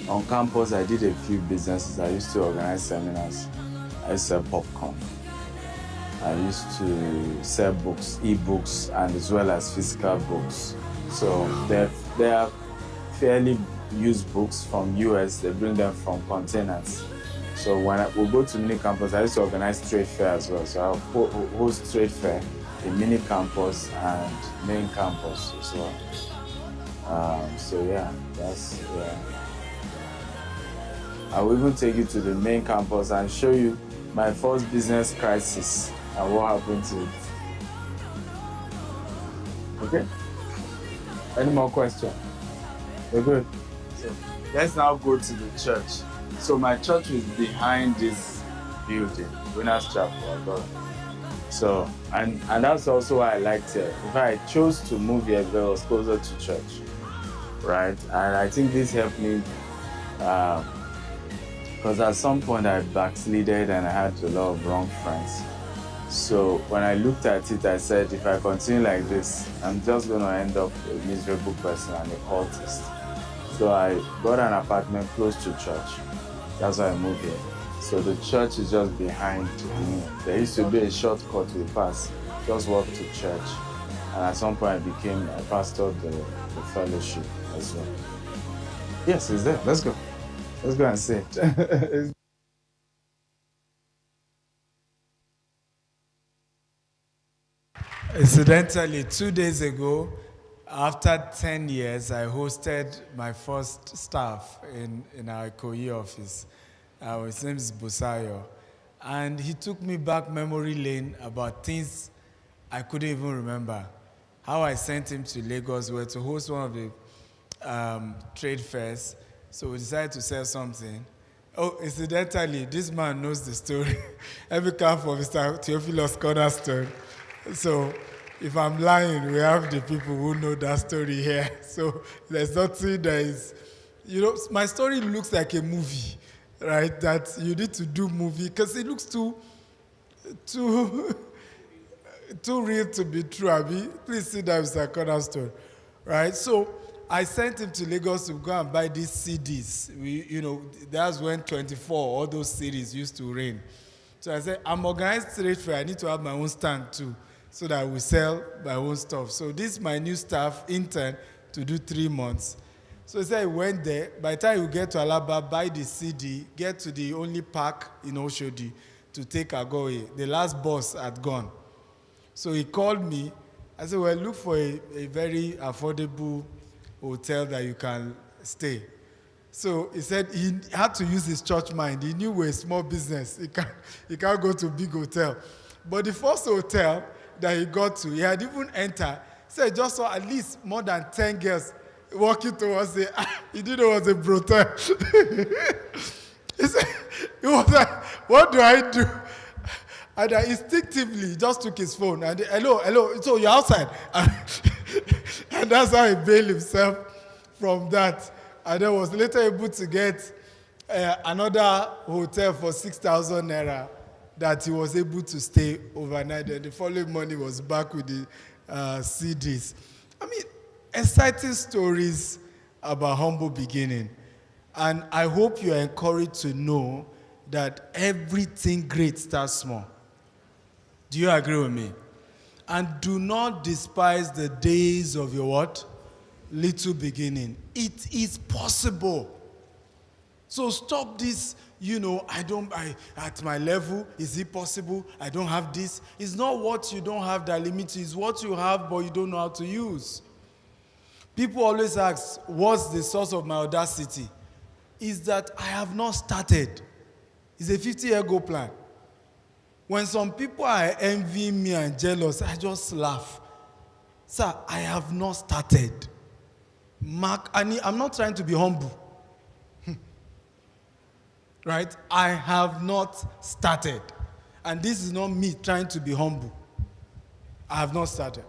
on campus, I did a few businesses. I used to organize seminars. I used to sell popcorn. I used to sell books, e-books, and as well as physical books. So they are fairly used books from US. They bring them from containers. So when we go to mini campus, I used to organize trade fair as well. So I'll host trade fair in mini campus and main campus as well. So yeah, I will even take you to the main campus and show you my first business crisis and what happened to it. Okay? Any more questions? We're good. So let's now go to the church. So my church is behind this building, Winners Chapel. So, and that's also why I liked it. In fact, I chose to move here because I was closer to church, right? And I think this helped me because at some point I backslided and I had a lot of wrong friends. So when I looked at it, I said, if I continue like this, I'm just going to end up a miserable person and a cultist. So I got an apartment close to church. That's why I moved here. So the church is just behind me. There used to be a shortcut we pass, just walk to church. And at some point I pastored the fellowship as well. Yes, it's there. Let's go. Let's go and see it. Incidentally, 2 days ago, after 10 years, I hosted my first staff in our Ikoyi office. His name is Busayo. And he took me back memory lane about things I couldn't even remember. How I sent him to Lagos, we were to host one of the trade fairs. So we decided to sell something. Oh, incidentally, this man knows the story. Every camp for Mr. Theophilus Cornerstone. So if I'm lying, we have the people who know that story here. So there's nothing that is, my story looks like a movie, right? That you need to do movie because it looks too real to be true, Abi. Please sit down, Mr. Cornerstone, right? So I sent him to Lagos to go and buy these CDs. That's when 24, all those CDs used to reign. So I said, I'm organized trade fair. I need to have my own stand too, so that I will sell my own stuff. So this is my new staff intern to do 3 months. So he said he went there. By the time you get to Alaba, buy the CD, get to the only park in Oshodi to take Agoye. The last bus had gone. So he called me. I said, well, look for a very affordable hotel that you can stay. So he said he had to use his church mind. He knew we're a small business. He can't go to a big hotel. But the first hotel that he got to, he had even entered. So he just saw at least more than 10 girls walking towards it. He didn't know it was a brothel. He was like, what do I do? And I instinctively just took his phone and hello, so you're outside. And that's how he bailed himself from that. And then was later able to get another hotel for 6,000 naira that he was able to stay overnight. And the following morning was back with the CDs. I mean, exciting stories about humble beginning. And I hope you are encouraged to know that everything great starts small. Do you agree with me? And do not despise the days of your what? Little beginning. It is possible. So stop this, at my level, is it possible? I don't have this. It's not what you don't have that limits you. It's what you have, but you don't know how to use. People always ask, what's the source of my audacity? Is that I have not started. It's a 50-year goal plan. When some people are envying me and jealous, I just laugh. Sir, I have not started. Mark, I'm not trying to be humble. Right? I have not started. And this is not me trying to be humble. I have not started.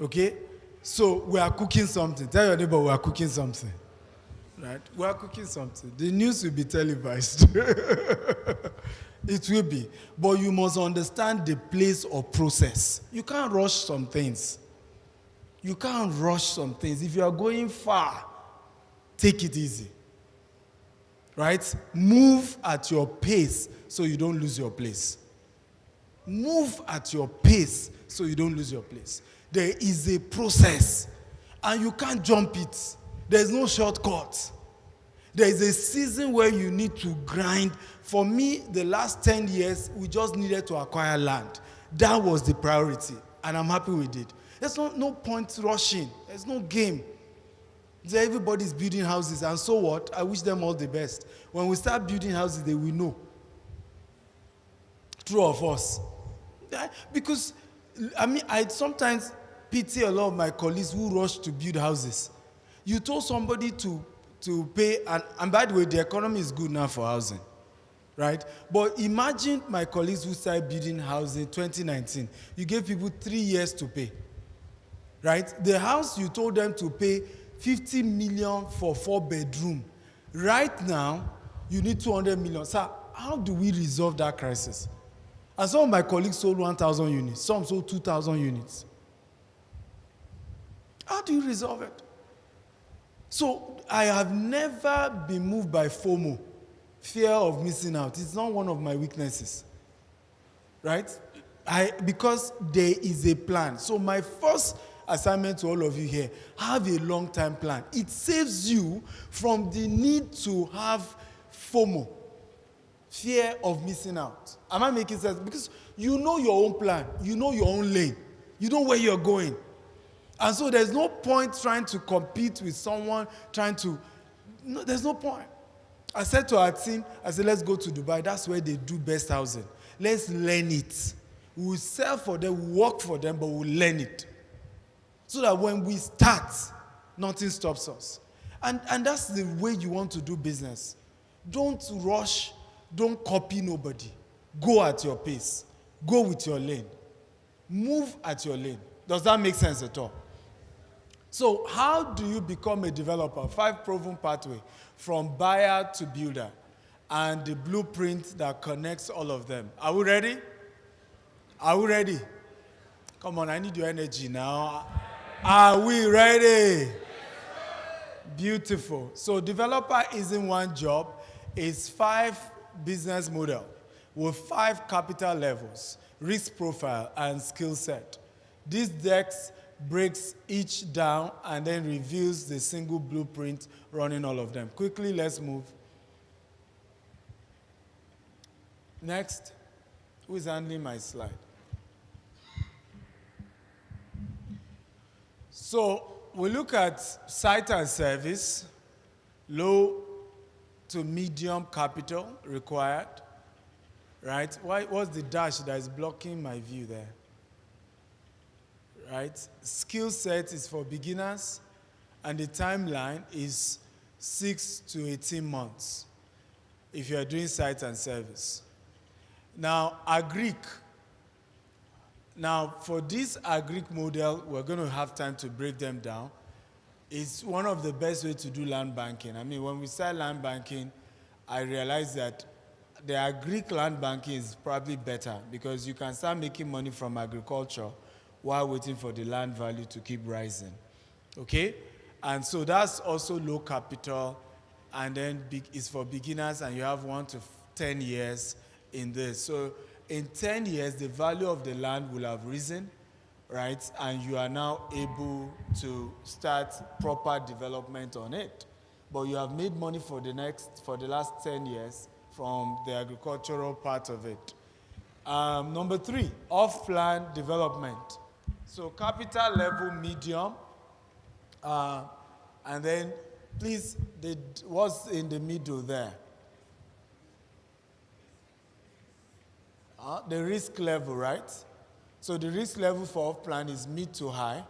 Okay? So we are cooking something. Tell your neighbor we are cooking something. Right? We are cooking something. The news will be televised. It will be. But you must understand the place of process. You can't rush some things. You can't rush some things. If you are going far, take it easy. Right? Move at your pace so you don't lose your place. Move at your pace so you don't lose your place. There is a process, and you can't jump it. There's no shortcut. There is a season where you need to grind. For me, the last 10 years, we just needed to acquire land. That was the priority, and I'm happy with it. There's no point rushing. There's no game. Everybody's building houses, and so what? I wish them all the best. When we start building houses, they will know. True of us. Because, I sometimes pity a lot of my colleagues who rush to build houses. You told somebody to pay, and by the way, the economy is good now for housing, right? But imagine my colleagues who started building houses in 2019. You gave people 3 years to pay, right? The house you told them to pay 50 million for 4 bedroom. Right now, you need 200 million. Sir, how do we resolve that crisis? And some of my colleagues sold 1,000 units. Some sold 2,000 units. How do you resolve it? So I have never been moved by FOMO, fear of missing out. It's not one of my weaknesses, right? Because there is a plan. So my first assignment to all of you here, have a long-term plan. It saves you from the need to have FOMO, fear of missing out. Am I making sense? Because you know your own plan. You know your own lane. You know where you're going. And so there's no point trying to compete with someone, no, there's no point. I said to our team, I said, let's go to Dubai. That's where they do best housing. Let's learn it. We'll sell for them, we'll work for them, but we'll learn it. So that when we start, nothing stops us. And that's the way you want to do business. Don't rush, don't copy nobody. Go at your pace. Go with your lane. Move at your lane. Does that make sense at all? So how do you become a developer? 5 proven pathway from buyer to builder and the blueprint that connects all of them. Are we ready? Are we ready? Come on, I need your energy now. Are we ready? Beautiful. So developer isn't one job. It's 5 business model with 5 capital levels, risk profile, and skill set. This DEX breaks each down and then reveals the single blueprint running all of them. Quickly, let's move. Next. Who is handling my slide? So we look at site and service, low to medium capital required, right? What's the dash that is blocking my view there? Right? Skill set is for beginners, and the timeline is 6 to 18 months if you are doing site and service. Now, Agric. Now, for this Agric model, we're going to have time to break them down. It's one of the best ways to do land banking. I mean, when we start land banking, I realized that the Agric land banking is probably better because you can start making money from agriculture while waiting for the land value to keep rising. Okay? And so that's also low capital, and then it's for beginners, and you have 1 to 10 years in this. So in 10 years, the value of the land will have risen, right? And you are now able to start proper development on it. But you have made money for the last 10 years from the agricultural part of it. Number 3, off-plan development. So capital level medium, and then please, what's in the middle there? The risk level, right? So the risk level for off-plan is mid to high,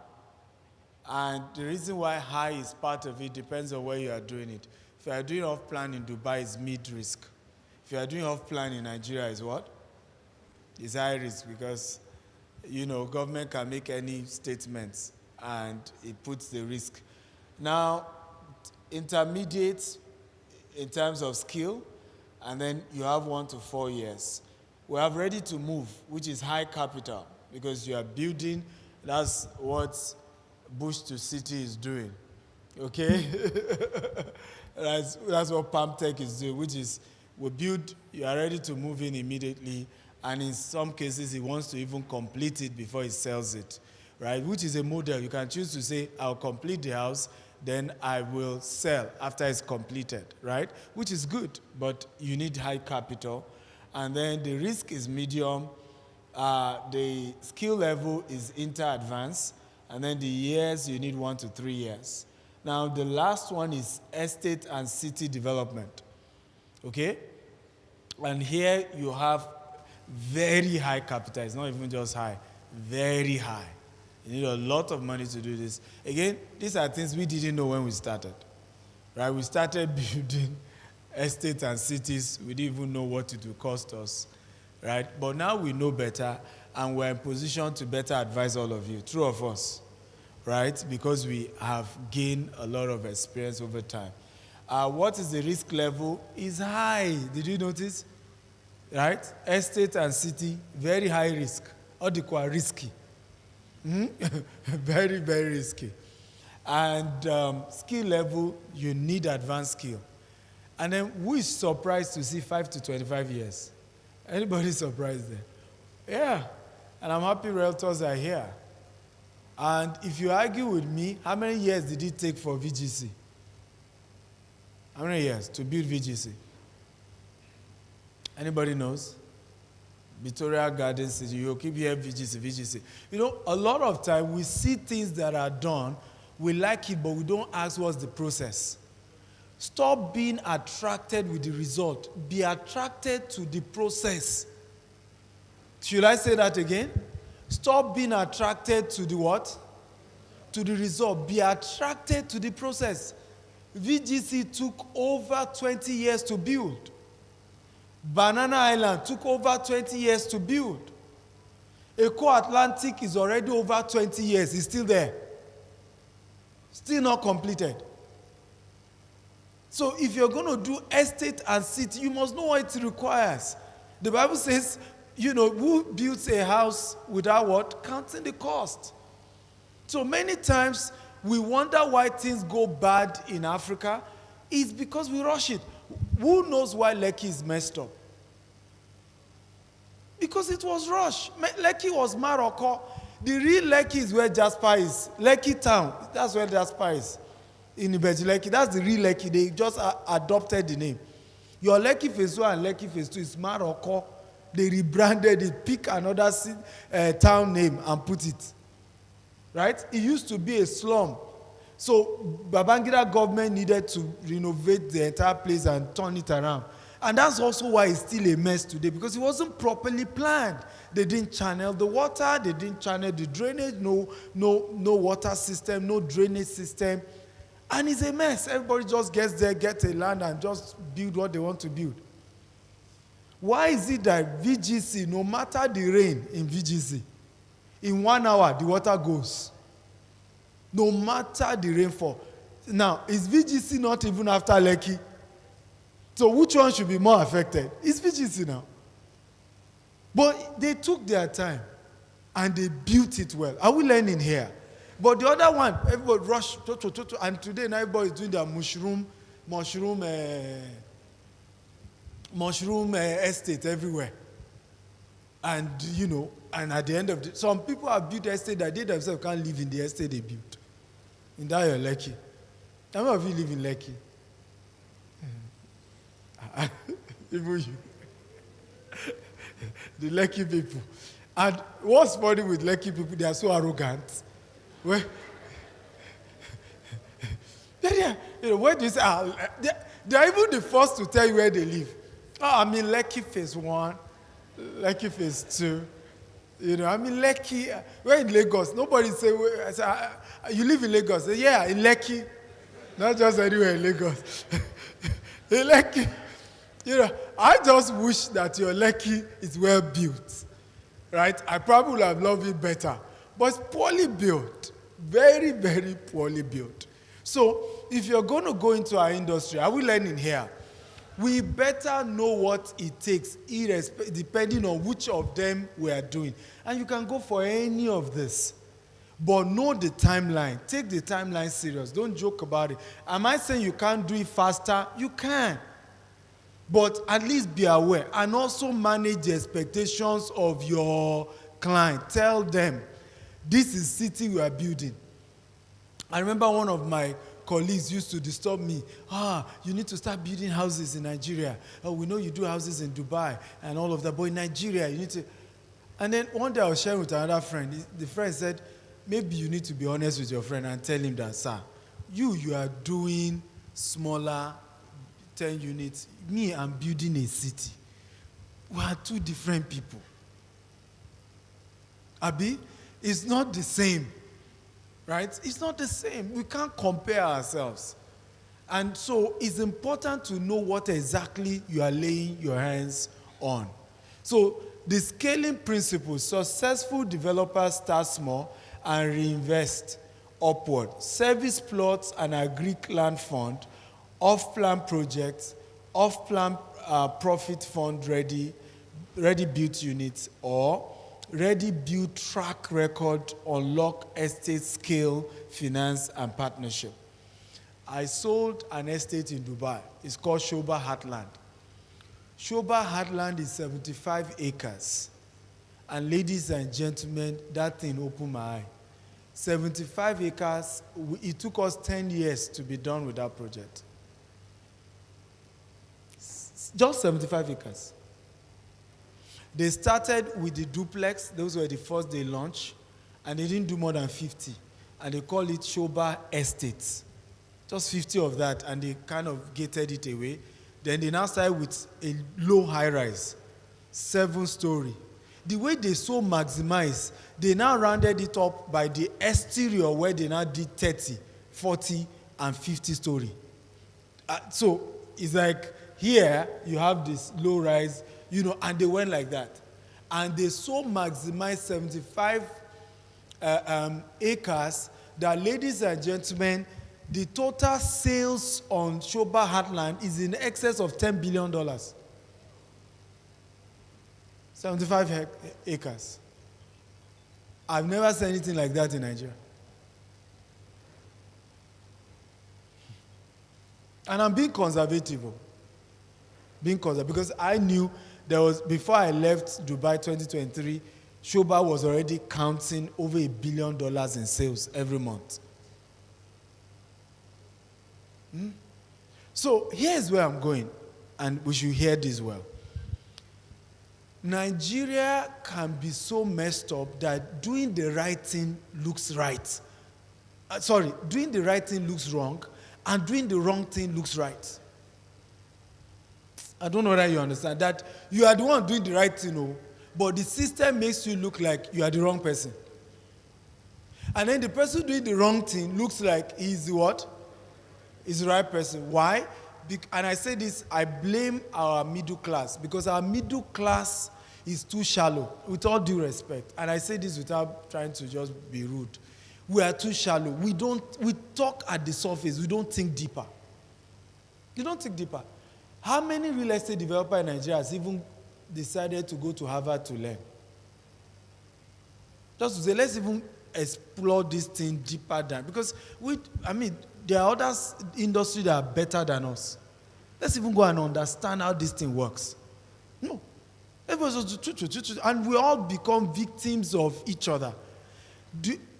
and the reason why high is part of it depends on where you are doing it. If you are doing off-plan in Dubai, it's mid-risk. If you are doing off-plan in Nigeria, is what? It's high risk because government can make any statements and it puts the risk. Now, intermediate in terms of skill, and then you have 1 to 4 years. We have ready to move, which is high capital, because you are building. That's what Bush to City is doing, okay? that's what PalmTech is doing, which is we build, you are ready to move in immediately, and in some cases, he wants to even complete it before he sells it, right? Which is a model. You can choose to say, I'll complete the house, then I will sell after it's completed, right? Which is good, but you need high capital. And then the risk is medium, the skill level is inter-advanced, and then the years, you need 1 to 3 years. Now, the last one is estate and city development, okay? And here you have very high capital. It's not even just high, very high. You need a lot of money to do this. Again, these are things we didn't know when we started, right? We started building estates and cities. We didn't even know what it would cost us, right? But now we know better, and we're in position to better advise all of you, true of us, right? Because we have gained a lot of experience over time. What is the risk level? Is high. Did you notice? Right? Estate and city, very high risk. Or they call risky. Very, very risky. And skill level, you need advanced skill. And then who is surprised to see 5 to 25 years? Anybody surprised there? Yeah. And I'm happy realtors are here. And if you argue with me, how many years did it take for VGC? How many years to build VGC? Anybody knows? Victoria Garden City, you keep hearing VGC, VGC. You know, a lot of time we see things that are done, we like it, but we don't ask what's the process. Stop being attracted with the result. Be attracted to the process. Should I say that again? Stop being attracted to the what? To the result. Be attracted to the process. VGC took over 20 years to build. Banana Island took over 20 years to build. Eco Atlantic is already over 20 years. It's still there. Still not completed. So if you're going to do estate and city, you must know what it requires. The Bible says, you know, who builds a house without what? Counting the cost. So many times we wonder why things go bad in Africa. It's because we rush it. Who knows why Lekki is messed up? Because it was rushed. Lekki was Morocco. The real Lekki is where Jasper is. Lekki town, that's where Jasper is. In Ibeji Lekki, that's the real Lekki. They just adopted the name. Your Lekki phase 1 and Lekki phase 2 is Morocco. They rebranded it, pick another town name and put it. Right? It used to be a slum. So Babangida government needed to renovate the entire place and turn it around. And that's also why it's still a mess today, because it wasn't properly planned. They didn't channel the water, they didn't channel the drainage, no water system, no drainage system. And it's a mess. Everybody just gets there, gets a land and just build what they want to build. Why is it that VGC, no matter the rain in VGC, in 1 hour the water goes? No matter the rainfall. Now, is VGC not even after Lekki? So which one should be more affected? It's VGC now. But they took their time and they built it well. Are we learning here? But the other one, everybody rushed, and today now everybody is doing their mushroom estate everywhere. And, you know, and at the end of the, some people have built estate that they themselves can't live in the estate they built. In that you're Lekki. How many of you live in Lekki? Even you. The Lekki people. And what's funny with Lekki people, they are so arrogant. Where you know, where do you say, they are even the first to tell you where they live. Oh, I'm in Lekki phase 1, Lekki phase 2. You know, I'm in Lekki. We're in Lagos. Nobody say, you live in Lagos? Say, yeah, in Lekki. Not just anywhere in Lagos. In Lekki. You know, I just wish that your Lekki is well built. Right? I probably would have loved it better. But it's poorly built. Very, very poorly built. So, if you're going to go into our industry, are we learning here? We better know what it takes, depending on which of them we are doing. And you can go for any of this. But know the timeline. Take the timeline serious. Don't joke about it. Am I saying you can't do it faster? You can. But at least be aware. And also manage the expectations of your client. Tell them, this is city we are building. I remember one of my colleagues used to disturb me. You need to start building houses in Nigeria. Oh, we know you do houses in Dubai and all of that, but in Nigeria, you need to. And then one day I was sharing with another friend. The friend said, maybe you need to be honest with your friend and tell him that, sir, you are doing smaller 10 units. Me, I'm building a city. We are two different people. Abi, it's not the same. Right? It's not the same. We can't compare ourselves. And so it's important to know what exactly you are laying your hands on. So the scaling principle, successful developers start small and reinvest upward. Service plots and agric land fund, off-plan projects, off-plan profit fund ready built units, or ready built track record, unlock estate scale, finance, and partnership. I sold an estate in Dubai. It's called Shoba Heartland. Shoba Heartland is 75 acres. And ladies and gentlemen, that thing opened my eye. 75 acres, it took us 10 years to be done with that project. Just 75 acres. They started with the duplex. Those were the first they launched. And they didn't do more than 50. And they call it Shoba Estates. Just 50 of that, and they kind of gated it away. Then they now started with a low high-rise, 7-story. The way they so maximize, they now rounded it up by the exterior where they now did 30, 40, and 50-story. So it's like here you have this low-rise, and they went like that. And they so maximized 75 acres that, ladies and gentlemen, the total sales on Shoba Heartland is in excess of $10 billion. 75 acres. I've never seen anything like that in Nigeria. And I'm being conservative. Because I knew there was, before I left Dubai 2023, Shoba was already counting over $1 billion in sales every month. So here's where I'm going, and we should hear this well. Nigeria can be so messed up that doing the right thing looks right. Doing the right thing looks wrong, and doing the wrong thing looks right. I don't know whether you understand that you are the one doing the right thing, but the system makes you look like you are the wrong person. And then the person doing the wrong thing looks like he's the what? Is the right person. Why? And I say this, I blame our middle class, because our middle class is too shallow, with all due respect. And I say this without trying to just be rude. We are too shallow. We talk at the surface. We don't think deeper. You don't think deeper. How many real estate developers in Nigeria has even decided to go to Harvard to learn? Just to say, let's even explore this thing deeper down. Because there are other industries that are better than us. Let's even go and understand how this thing works. No. And we all become victims of each other.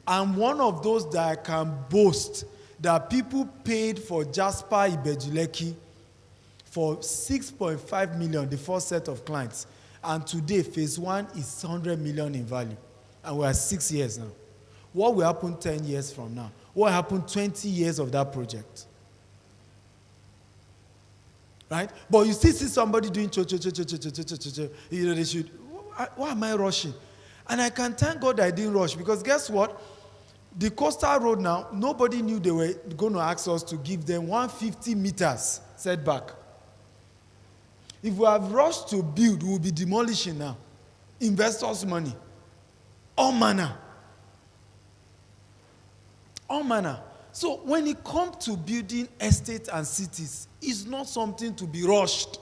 I'm one of those that I can boast that people paid for Jasper Ibejuleki for 6.5 million, the first set of clients. And today, phase 1 is 100 million in value. And we are 6 years now. What will happen 10 years from now? What happened 20 years of that project? Right? But you still see somebody doing they should. Why am I rushing? And I can thank God I didn't rush, because guess what? The coastal road now, nobody knew they were going to ask us to give them 150 meters setback. If we have rushed to build, we will be demolishing now. Investors' money. All manner. All manner. So when it comes to building estates and cities, it's not something to be rushed.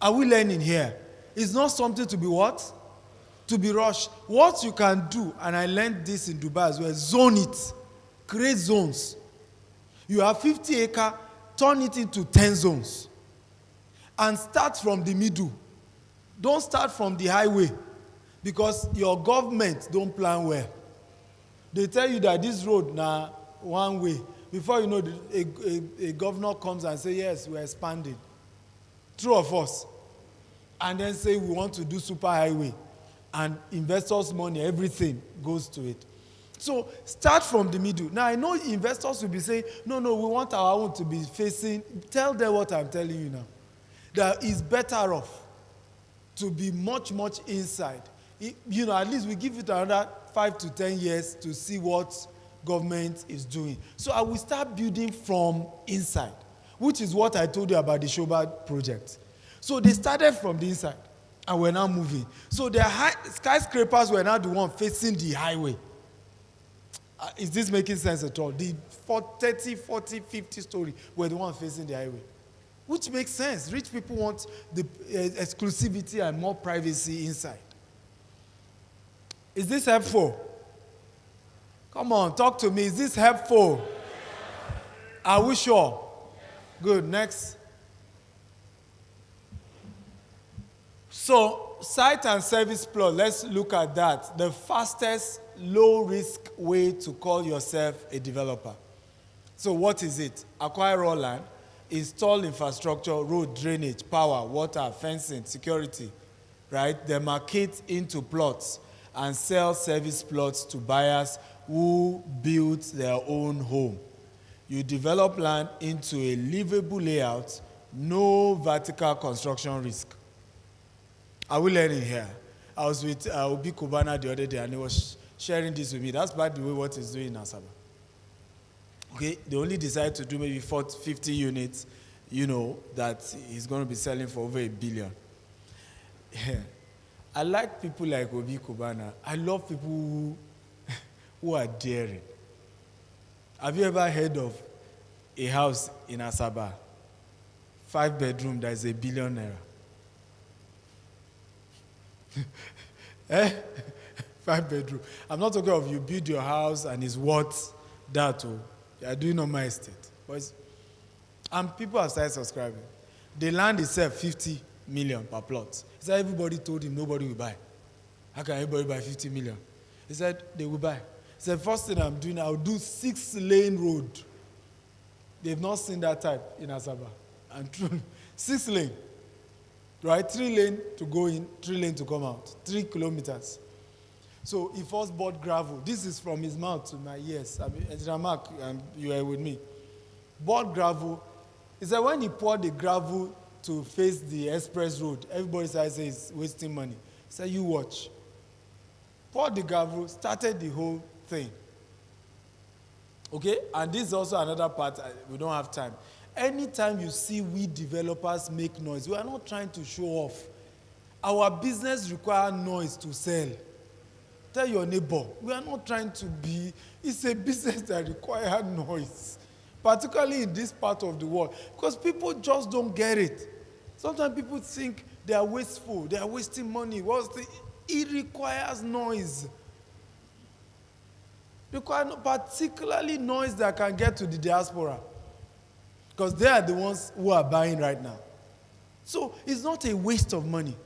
Are we learning here? It's not something to be what? To be rushed. What you can do, and I learned this in Dubai as well, zone it. Create zones. You have 50 acres, turn it into 10 zones. And start from the middle. Don't start from the highway, because your government don't plan well. They tell you that this road now one way. Before you know, a governor comes and says, yes, we're expanding. True of us. And then say we want to do super highway. And investors' money, everything goes to it. So start from the middle. Now I know investors will be saying, no, we want our own to be facing. Tell them what I'm telling you now. That it's better off to be much, much inside. At least we give it another 5 to 10 years to see what government is doing. So I will start building from inside, which is what I told you about the Shoba project. So they started from the inside, and we're now moving. So the skyscrapers were now the one facing the highway. Is this making sense at all? The 30, 40, 50 story were the one facing the highway. Which makes sense. Rich people want the exclusivity and more privacy inside. Is this helpful? Come on, talk to me. Is this helpful? Are we sure? Good, next. So, site and service plot, let's look at that. The fastest, low-risk way to call yourself a developer. So what is it? Acquire raw land, install infrastructure, road, drainage, power, water, fencing, security, right? They market into plots and sell service plots to buyers who build their own home. You develop land into a livable layout, no vertical construction risk. Are we learning here? I was with Obi Kubana the other day, and he was sharing this with me. That's by the way what he's doing in Asaba. Okay, they only decided to do maybe 50 units, that he's going to be selling for over $1 billion. Yeah. I like people like Obi Kubana. I love people who are daring. Have you ever heard of a house in Asaba, 5-bedroom, that is $1 billion naira? 5-bedroom. I'm not talking of you build your house and it's worth that. You are doing on my estate. And people have started subscribing. The land itself, 50 million per plot. He said everybody told him nobody will buy. How can everybody buy 50 million? He said they will buy. He said first thing I'm doing, I'll do 6-lane road. They've not seen that type in Asaba. And 6-lane. Right? 3 lane to go in, 3 lane to come out. 3 kilometers. So he first bought gravel. This is from his mouth to my ears. Engineer Mark, you are with me. Bought gravel. He said when he poured the gravel to face the express road, everybody says he's wasting money. He said, you watch. Poured the gravel, started the whole thing. Okay? And this is also another part. We don't have time. Anytime you see we developers make noise, we are not trying to show off. Our business requires noise to sell. Tell your neighbor, we are not trying to be, it's a business that requires noise, particularly in this part of the world, because people just don't get it. Sometimes people think they are wasteful, they are wasting money. It requires noise. Particularly noise that can get to the diaspora, because they are the ones who are buying right now. So it's not a waste of money.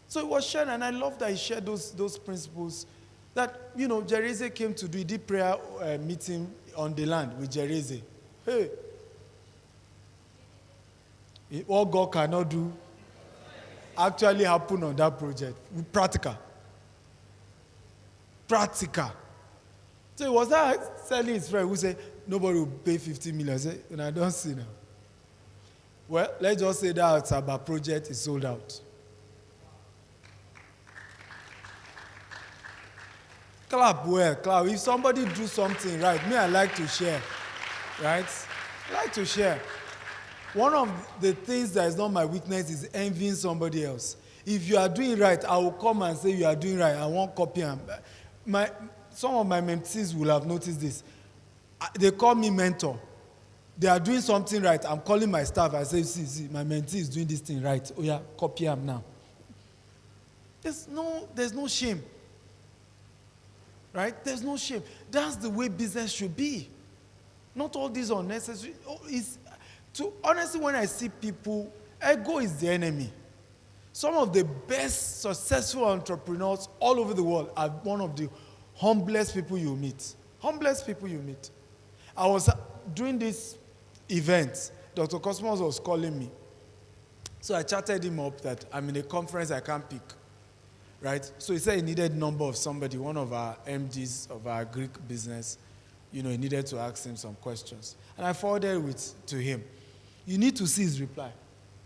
So it was shared, and I love that he shared those principles that, Jereze came to do. He did prayer meeting on the land with Jereze. Hey, what God cannot do actually happened on that project. Practical. So he was not telling his friend who said, nobody will pay 50 million. I said, I don't see now. Well, let's just say that Asaba project is sold out. Clap well, clap. If somebody do something right, I like to share, right? I like to share. One of the things that is not my weakness is envying somebody else. If you are doing right, I will come and say you are doing right. I won't copy them. Some of my mentees will have noticed this. They call me mentor. They are doing something right. I'm calling my staff. I say, see, my mentee is doing this thing right. Oh yeah, copy him now. There's no shame. Right? There's no shame. That's the way business should be. Not all these unnecessary. Honestly, when I see people, ego is the enemy. Some of the best successful entrepreneurs all over the world are one of the humblest people you meet. Humblest people you meet. I was doing this event. Dr. Cosmos was calling me. So I chatted him up that I'm in a conference I can't pick. Right? So he said he needed number of somebody, one of our MDs of our Greek business. He needed to ask him some questions. And I forwarded it to him. You need to see his reply.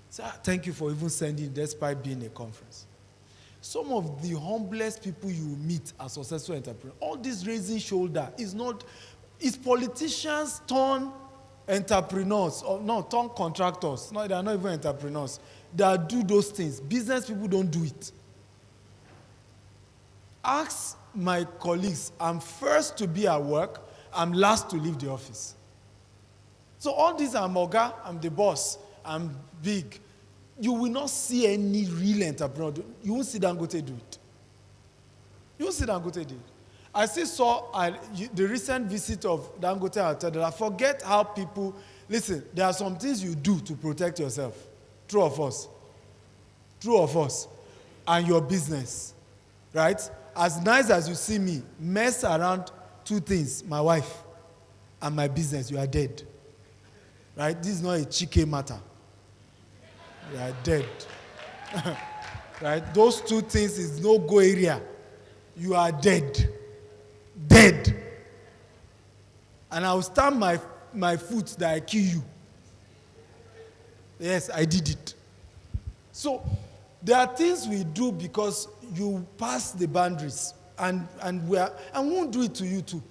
Say, thank you for even sending despite being a conference. Some of the humblest people you meet are successful entrepreneurs. All this raising shoulder is politicians turn entrepreneurs, turn contractors. No, they are not even entrepreneurs. They do those things. Business people don't do it. Ask my colleagues, I'm first to be at work, I'm last to leave the office. So all these, I'm Oga, I'm the boss, I'm big. You will not see any real entrepreneur. You won't see Dangote do it. You won't see Dangote do it. I still saw the recent visit of Dangote Hotel. I forget how people, listen, there are some things you do to protect yourself. True of us. And your business. Right? As nice as you see me, mess around 2 things, my wife and my business, you are dead. Right? This is not a chike matter. You are dead. right? Those two things is no-go area. You are dead. Dead. And I'll stamp my foot that I kill you. Yes, I did it. So there are things we do because you pass the boundaries, and we won't do it to you too.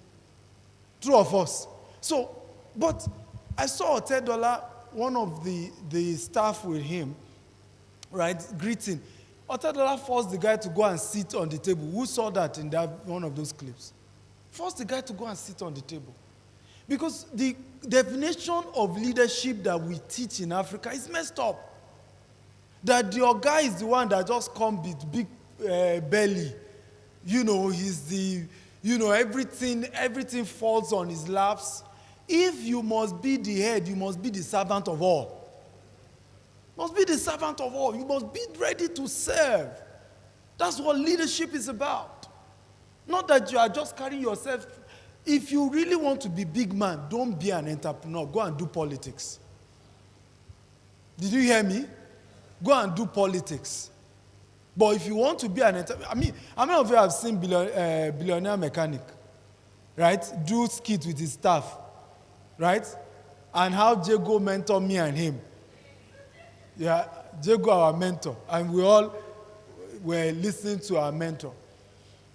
Two of us. So, but I saw Otedola, one of the staff with him, right, greeting. Otedola forced the guy to go and sit on the table. Who saw that in one of those clips? Forced the guy to go and sit on the table. Because the definition of leadership that we teach in Africa is messed up. That your guy is the one that just comes with big belly. You know, he's the, you know, everything falls on his laps. If you must be the head, you must be the servant of all. Must be the servant of all. You must be ready to serve. That's what leadership is about. Not that you are just carrying yourself. If you really want to be big man, don't be an entrepreneur. Go and do politics. Did you hear me? Go and do politics. But if you want to be an entrepreneur, I mean, how many of you have seen Billionaire Mechanic? Right? Do skit with his staff. Right? And how Jago mentored me and him. Yeah, Jago our mentor. And we all were listening to our mentor.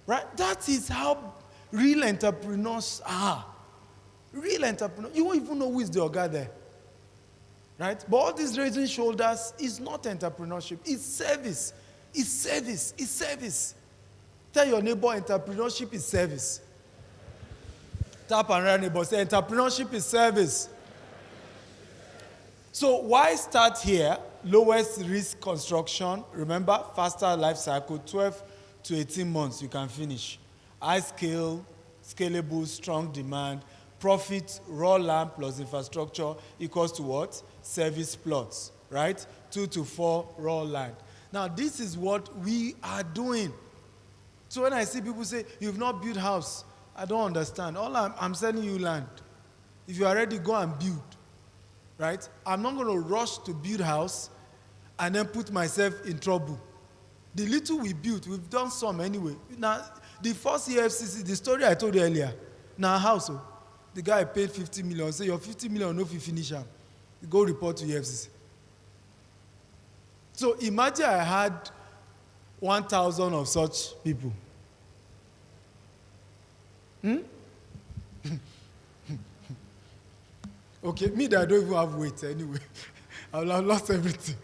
Right? That is how real entrepreneurs are. Real entrepreneurs. You won't even know who is the guy there. Right? But all this raising shoulders is not entrepreneurship. It's service. It's service. It's service. Tell your neighbor entrepreneurship is service. Tap and run neighbor. Say entrepreneurship is service. So why start here? Lowest risk construction. Remember, faster life cycle, 12 to 18 months you can finish. High scale, scalable, strong demand. Profit, raw land plus infrastructure equals to what? Service plots, right? 2 to 4 raw land. Now, this is what we are doing. So when I see people say, you've not built house, I don't understand. All I'm selling you land. If you are ready, go and build, right? I'm not going to rush to build house and then put myself in trouble. The little we built, we've done some anyway. Now, the first EFCC, the story I told you earlier, now house, the guy paid 50 million, say your 50 million, no, if you finish up, you go report to EFCC. So imagine I had 1,000 of such people. Okay, me that I don't even have weight anyway. I will have lost everything.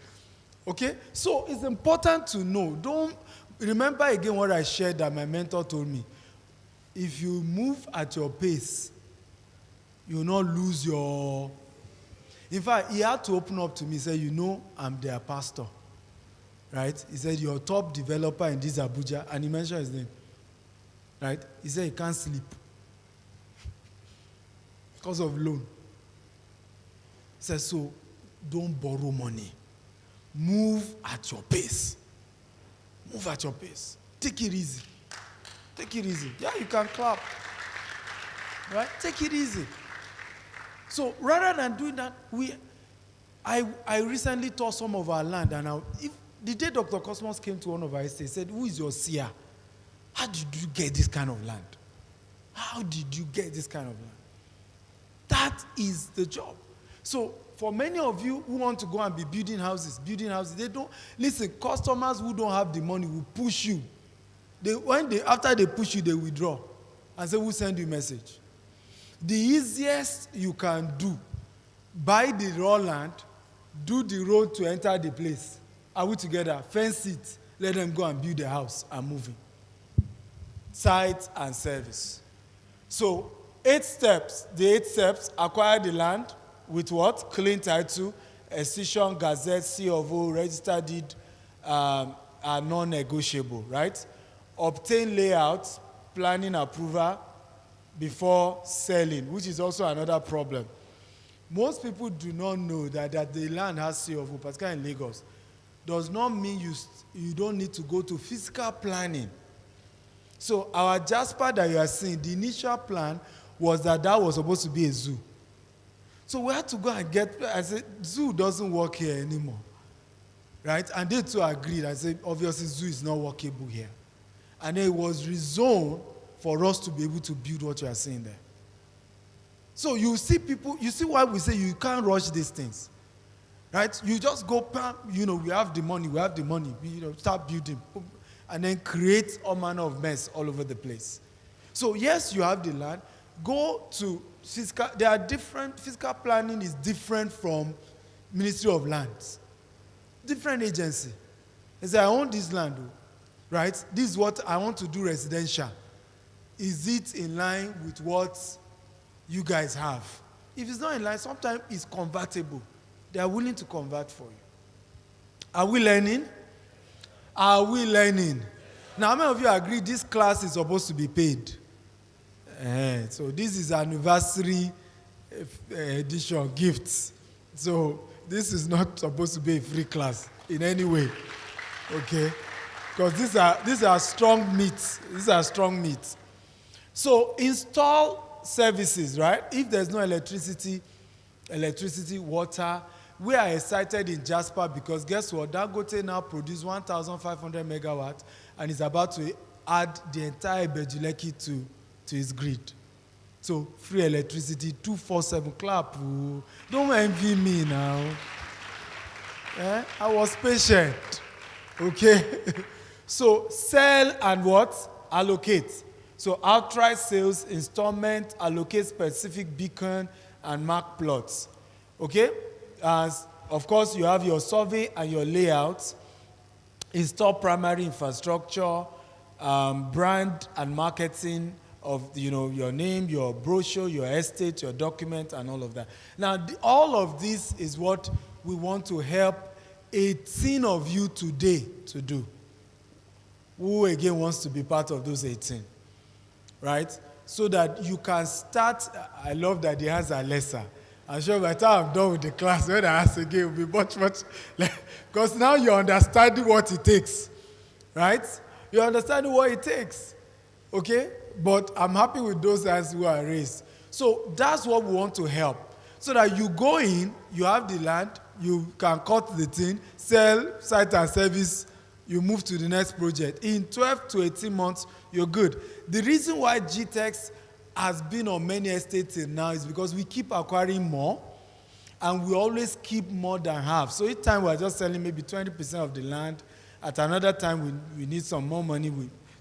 Okay? So it's important to know. Don't remember again what I shared that my mentor told me. If you move at your pace, you will not lose your... In fact, he had to open up to me. He said, you know, I'm their pastor. Right? He said, you're a top developer in this Abuja. And he mentioned his name. Right? He said he can't sleep. Because of loan. He said, so don't borrow money. Move at your pace. Move at your pace. Take it easy. Take it easy. Yeah, you can clap. Right? Take it easy. So rather than doing that, I recently taught some of our land, and the day Dr. Cosmos came to one of our estates, he said, who is your seer? How did you get this kind of land? How did you get this kind of land? That is the job. So for many of you who want to go and be building houses, they don't, listen, customers who don't have the money will push you. After they push you, they withdraw and say, we'll send you a message. The easiest you can do, buy the raw land, do the road to enter the place. Are we together? Fence it, let them go and build the house and move in. Site and service. So 8 steps. The 8 steps: acquire the land with what? Clean title, excision, gazette, C of O, registered deed are non-negotiable, right? Obtain layout, planning approval before selling, which is also another problem. Most people do not know that the land has C of O, particularly in Lagos, does not mean you don't need to go to physical planning. So our Jasper that you are seeing, the initial plan was that was supposed to be a zoo. So we had to go and I said, zoo doesn't work here anymore. right? And they too agreed. I said, obviously, zoo is not workable here. And then it was rezoned for us to be able to build what you are seeing there. So you see people, you see why we say you can't rush these things, right? You just go, we have the money, start building, and then create all manner of mess all over the place. So yes, you have the land. Go to fiscal, there are different, fiscal planning is different from Ministry of Lands. Different agency. They say, I own this land, right? This is what I want to do residential. Is it in line with what you guys have? If it's not in line, sometimes it's convertible. They are willing to convert for you. Are we learning? Are we learning? Now, how many of you agree this class is supposed to be paid? So this is anniversary edition gifts. So this is not supposed to be a free class in any way. Okay? Because these are strong meats. These are strong meats. So install services, right? If there's no electricity, water, we are excited in Jasper because guess what? Dangote now produces 1,500 megawatts and is about to add the entire Bejuleki to his grid. So free electricity, 247 clap. Ooh. Don't envy me now. I was patient. Okay? So sell and what? Allocate. So outright sales, installment, allocate specific beacon and mark plots. Okay? Of course, you have your survey and your layout. Install primary infrastructure, brand and marketing of your name, your brochure, your estate, your document, and all of that. Now, all of this is what we want to help 18 of you today to do. Who again wants to be part of those 18? Right? So that you can start. I love that the hands are lesser. I'm sure by the time I'm done with the class, when I ask again, it will be much, because now you're understanding what it takes. Right? You're understanding what it takes. Okay? But I'm happy with those hands who are raised. So that's what we want to help. So that you go in, you have the land, you can cut the thing, sell, site and service, you move to the next project. In 12 to 18 months, you're good. The reason why GTEx has been on many estates till now is because we keep acquiring more, and we always keep more than half. So each time we're just selling maybe 20% of the land. At another time, we need some more money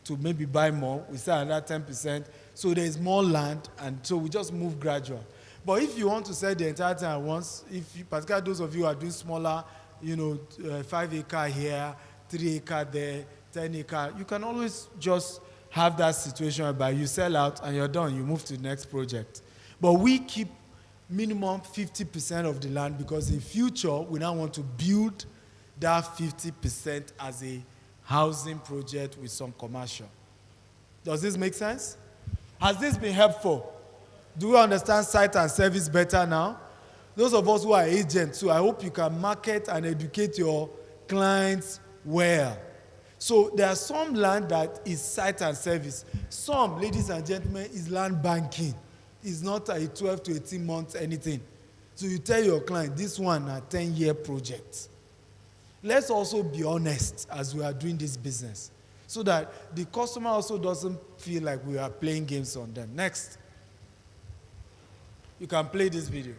to maybe buy more. We sell another 10%. So there's more land, and so we just move gradual. But if you want to sell the entire thing at once, particularly those of you who are doing smaller, 5 acre here, 3 acre there, 10 acre, you can always just have that situation whereby you sell out and you're done, you move to the next project. But we keep minimum 50% of the land because in future, we now want to build that 50% as a housing project with some commercial. Does this make sense? Has this been helpful? Do we understand site and service better now? Those of us who are agents, so I hope you can market and educate your clients well. So there are some land that is site and service. Some, ladies and gentlemen, is land banking. It's not a 12 to 18 months anything. So you tell your client, this one a 10-year project. Let's also be honest as we are doing this business so that the customer also doesn't feel like we are playing games on them. Next. You can play this video.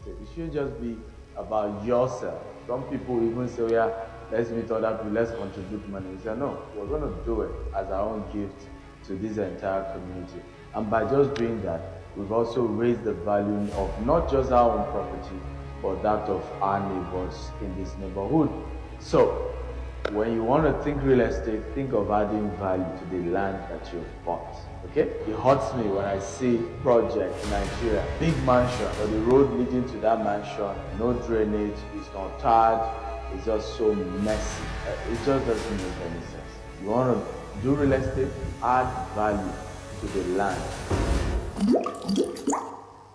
It should just be about yourself. Some people even say, yeah, let's meet other people, let's contribute money. We say, no, we're going to do it as our own gift to this entire community. And by just doing that, we've also raised the value of not just our own property, but that of our neighbors in this neighborhood. So, when you want to think real estate, think of adding value to the land that you've bought. Okay? It hurts me when I see project in Nigeria, big mansion, but the road leading to that mansion, no drainage, it's not tarred, it's just so messy. It just doesn't make any sense. You want to do real estate, add value to the land.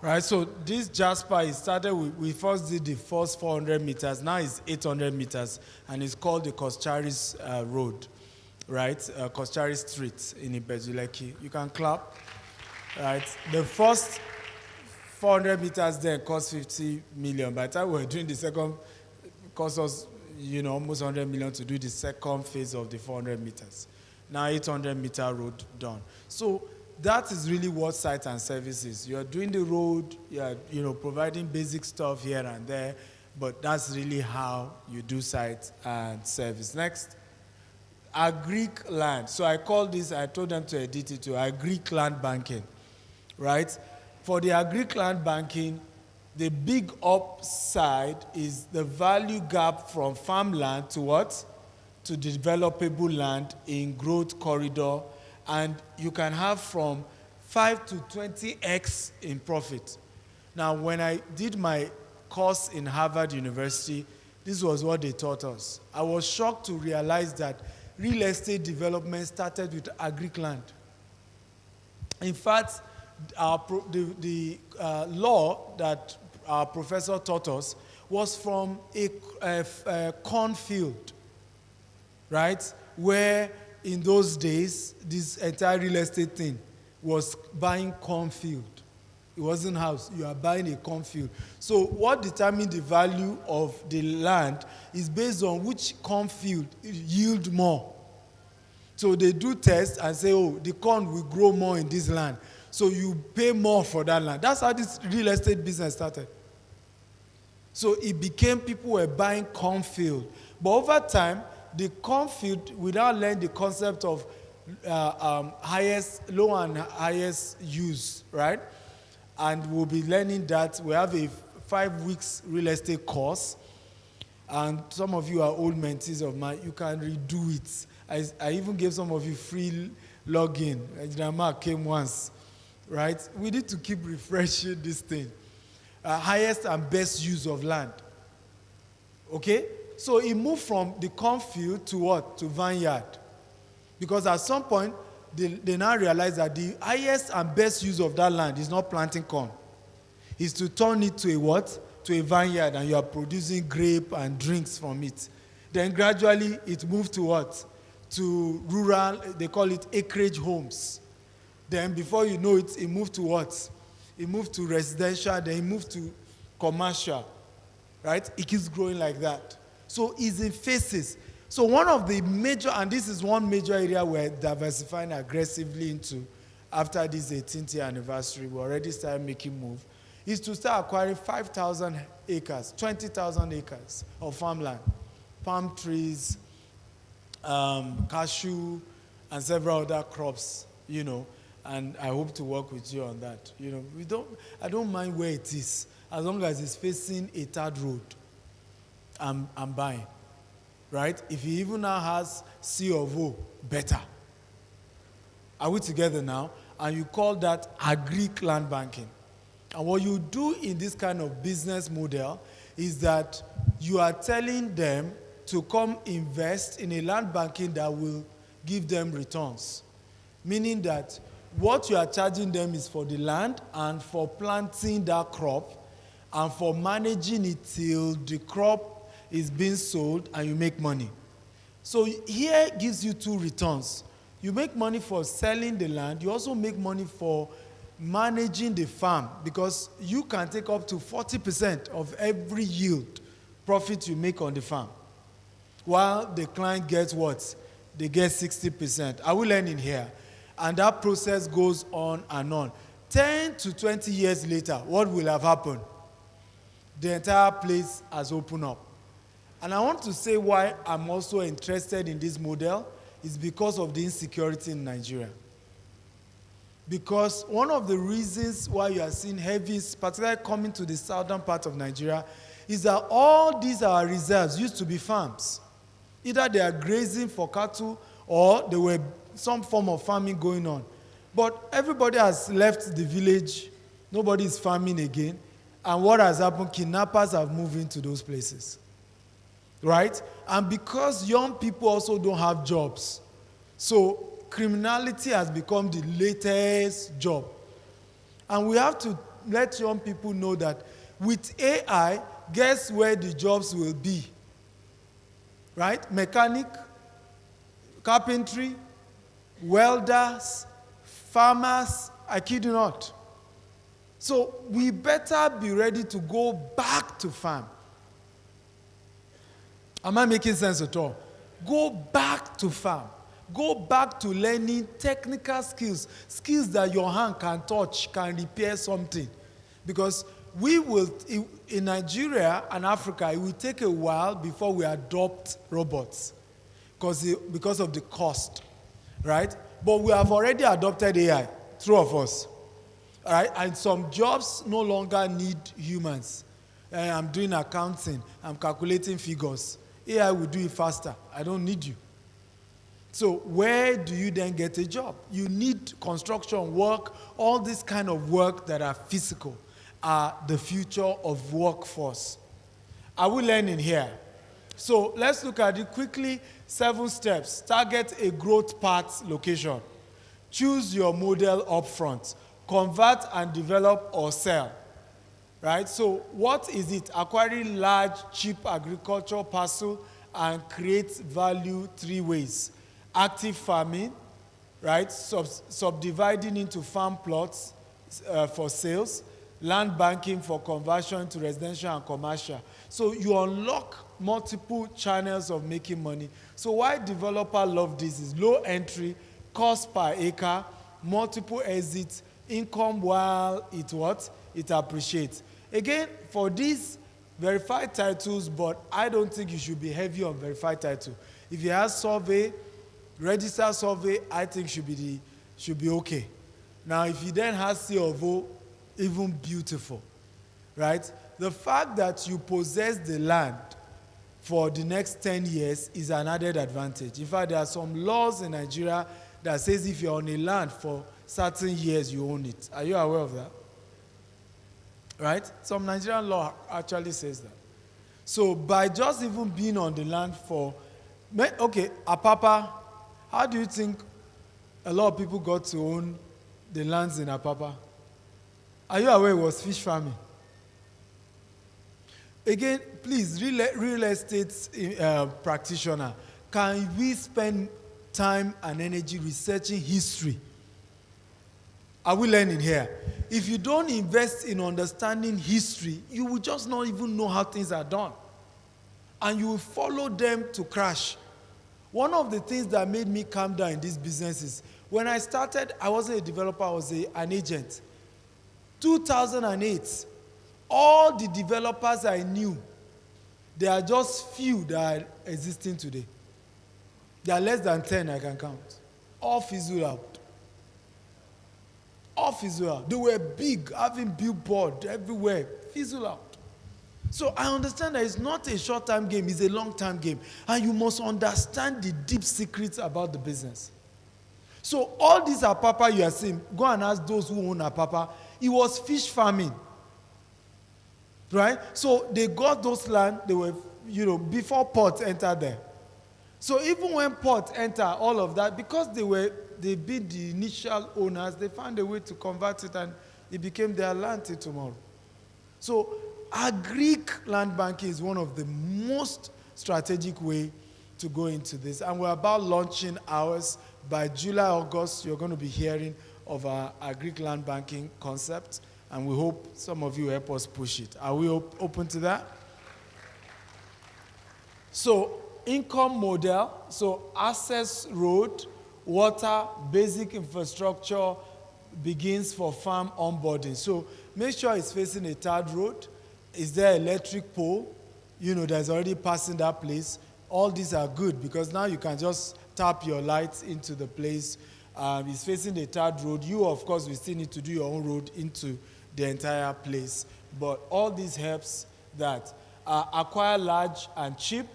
Right, so this Jasper, it started we first did the first 400 meters, now it's 800 meters, and it's called the Kostaris Road, right? Kostaris Street in Ibejuleki. You can clap, right? The first 400 meters there cost 50 million. By the time we were doing the second, it cost us almost 100 million to do the second phase of the 400 meters. Now 800-meter road done. So that is really what site and service is. You are doing the road, you are providing basic stuff here and there, but that's really how you do site and service. Next, agric land. So I told them to edit it to agric land banking, right? For the agric land banking, the big upside is the value gap from farmland to what? To developable land in growth corridor, and you can have from 5 to 20x in profit. Now, when I did my course in Harvard University, this was what they taught us. I was shocked to realize that real estate development started with agric land. In fact, the law that our professor taught us was from a cornfield, right? Where in those days, this entire real estate thing was buying cornfield. It wasn't house. You are buying a cornfield. So what determined the value of the land is based on which cornfield yield more. So they do tests and say, oh, the corn will grow more in this land. So you pay more for that land. That's how this real estate business started. So it became people were buying cornfield. But over time, the cornfield, without learning the concept of low and highest use, right? And we'll be learning that. We have a 5 weeks real estate course. And some of you are old mentees of mine. You can redo it. I even gave some of you free login. Ejidama came once, right? We need to keep refreshing this thing. Highest and best use of land. Okay? So it moved from the cornfield to what? To vineyard. Because at some point, they now realize that the highest and best use of that land is not planting corn. It's to turn it to a what? To a vineyard, and you are producing grape and drinks from it. Then gradually it moved to what? To rural, they call it acreage homes. Then before you know it, it moved to what? It moved to residential, then it moved to commercial, right? It keeps growing like that. So it's in phases. So one of the major, and this is one major area we're diversifying aggressively into after this 18th year anniversary, we already started making move, is to start acquiring 5,000 acres, 20,000 acres of farmland, palm trees, cashew, and several other crops, and I hope to work with you on that. I don't mind where it is, as long as it's facing a third road, I'm buying. Right? If he even now has C of O, better. Are we together now? And you call that agric land banking. And what you do in this kind of business model is that you are telling them to come invest in a land banking that will give them returns. Meaning that what you are charging them is for the land and for planting that crop and for managing it till the crop is being sold and you make money. So here gives you two returns. You make money for selling the land. You also make money for managing the farm, because you can take up to 40% of every yield profit you make on the farm, while the client gets what? They get 60%. Are we learning here? And that process goes on and on. 10 to 20 years later, what will have happened? The entire place has opened up. And I want to say why I'm also interested in this model is because of the insecurity in Nigeria. Because one of the reasons why you are seeing heavies, particularly coming to the southern part of Nigeria, is that all these our reserves used to be farms. Either they are grazing for cattle or there were some form of farming going on. But everybody has left the village. Nobody is farming again. And what has happened? Kidnappers have moved into those places. Right? And because young people also don't have jobs, so criminality has become the latest job. And we have to let young people know that with AI, guess where the jobs will be? Right? Mechanic, carpentry, welders, farmers, I kid you not. So we better be ready to go back to farm. Am I making sense at all? Go back to farm. Go back to learning technical skills, skills that your hand can touch, can repair something. Because we will, in Nigeria and Africa, it will take a while before we adopt robots because of the cost, right? But we have already adopted AI, two of us, all right? And some jobs no longer need humans. I'm doing accounting, I'm calculating figures. AI will do it faster. I don't need you. So where do you then get a job? You need construction work, all this kind of work that are physical are the future of workforce. Are we learning here? So let's look at it quickly. 7 steps. Target a growth path location. Choose your model up front. Convert and develop or sell. Right? So what is it? Acquiring large, cheap agricultural parcel and create value 3 ways. Active farming, right? Subdividing into farm plots for sales. Land banking for conversion to residential and commercial. So you unlock multiple channels of making money. So why developers love this is low entry, cost per acre, multiple exits, income while it appreciates. Again, for these verified titles, but I don't think you should be heavy on verified title. If you have survey, register survey, I think should be okay. Now, if you then have C of O, even beautiful, right? The fact that you possess the land for the next 10 years is an added advantage. In fact, there are some laws in Nigeria that says if you're on a land for certain years, you own it. Are you aware of that? Right? Some Nigerian law actually says that. So by just even being on the land for, okay, Apapa, how do you think a lot of people got to own the lands in Apapa? Are you aware it was fish farming? Again, please, real estate practitioner, can we spend time and energy researching history? Are we learning here? If you don't invest in understanding history, you will just not even know how things are done. And you will follow them to crash. One of the things that made me calm down in this business is, when I started, I wasn't a developer, I was an agent. 2008, all the developers I knew, there are just few that are existing today. There are less than 10 I can count. All fizzled out. All fizzled out. They were big, having billboard everywhere, fizzled out. So I understand that it's not a short-term game, it's a long-term game. And you must understand the deep secrets about the business. So all these Apapa you are seeing, go and ask those who own Apapa, it was fish farming. Right? So they got those land, they were, before ports entered there. So even when ports enter, all of that, because they been the initial owners, they found a way to convert it and it became their land till tomorrow. So agric land banking is one of the most strategic way to go into this. And we're about launching ours. By July, August, you're going to be hearing of our agric land banking concept. And we hope some of you help us push it. Are we open to that? So, income model. So, access road, water, basic infrastructure begins for farm onboarding. So, make sure it's facing a tarred road. Is there electric pole? There's already passing that place. All these are good because now you can just tap your lights into the place. It's facing a tarred road. You, of course, will still need to do your own road into the entire place. But all this helps that. Acquire large and cheap,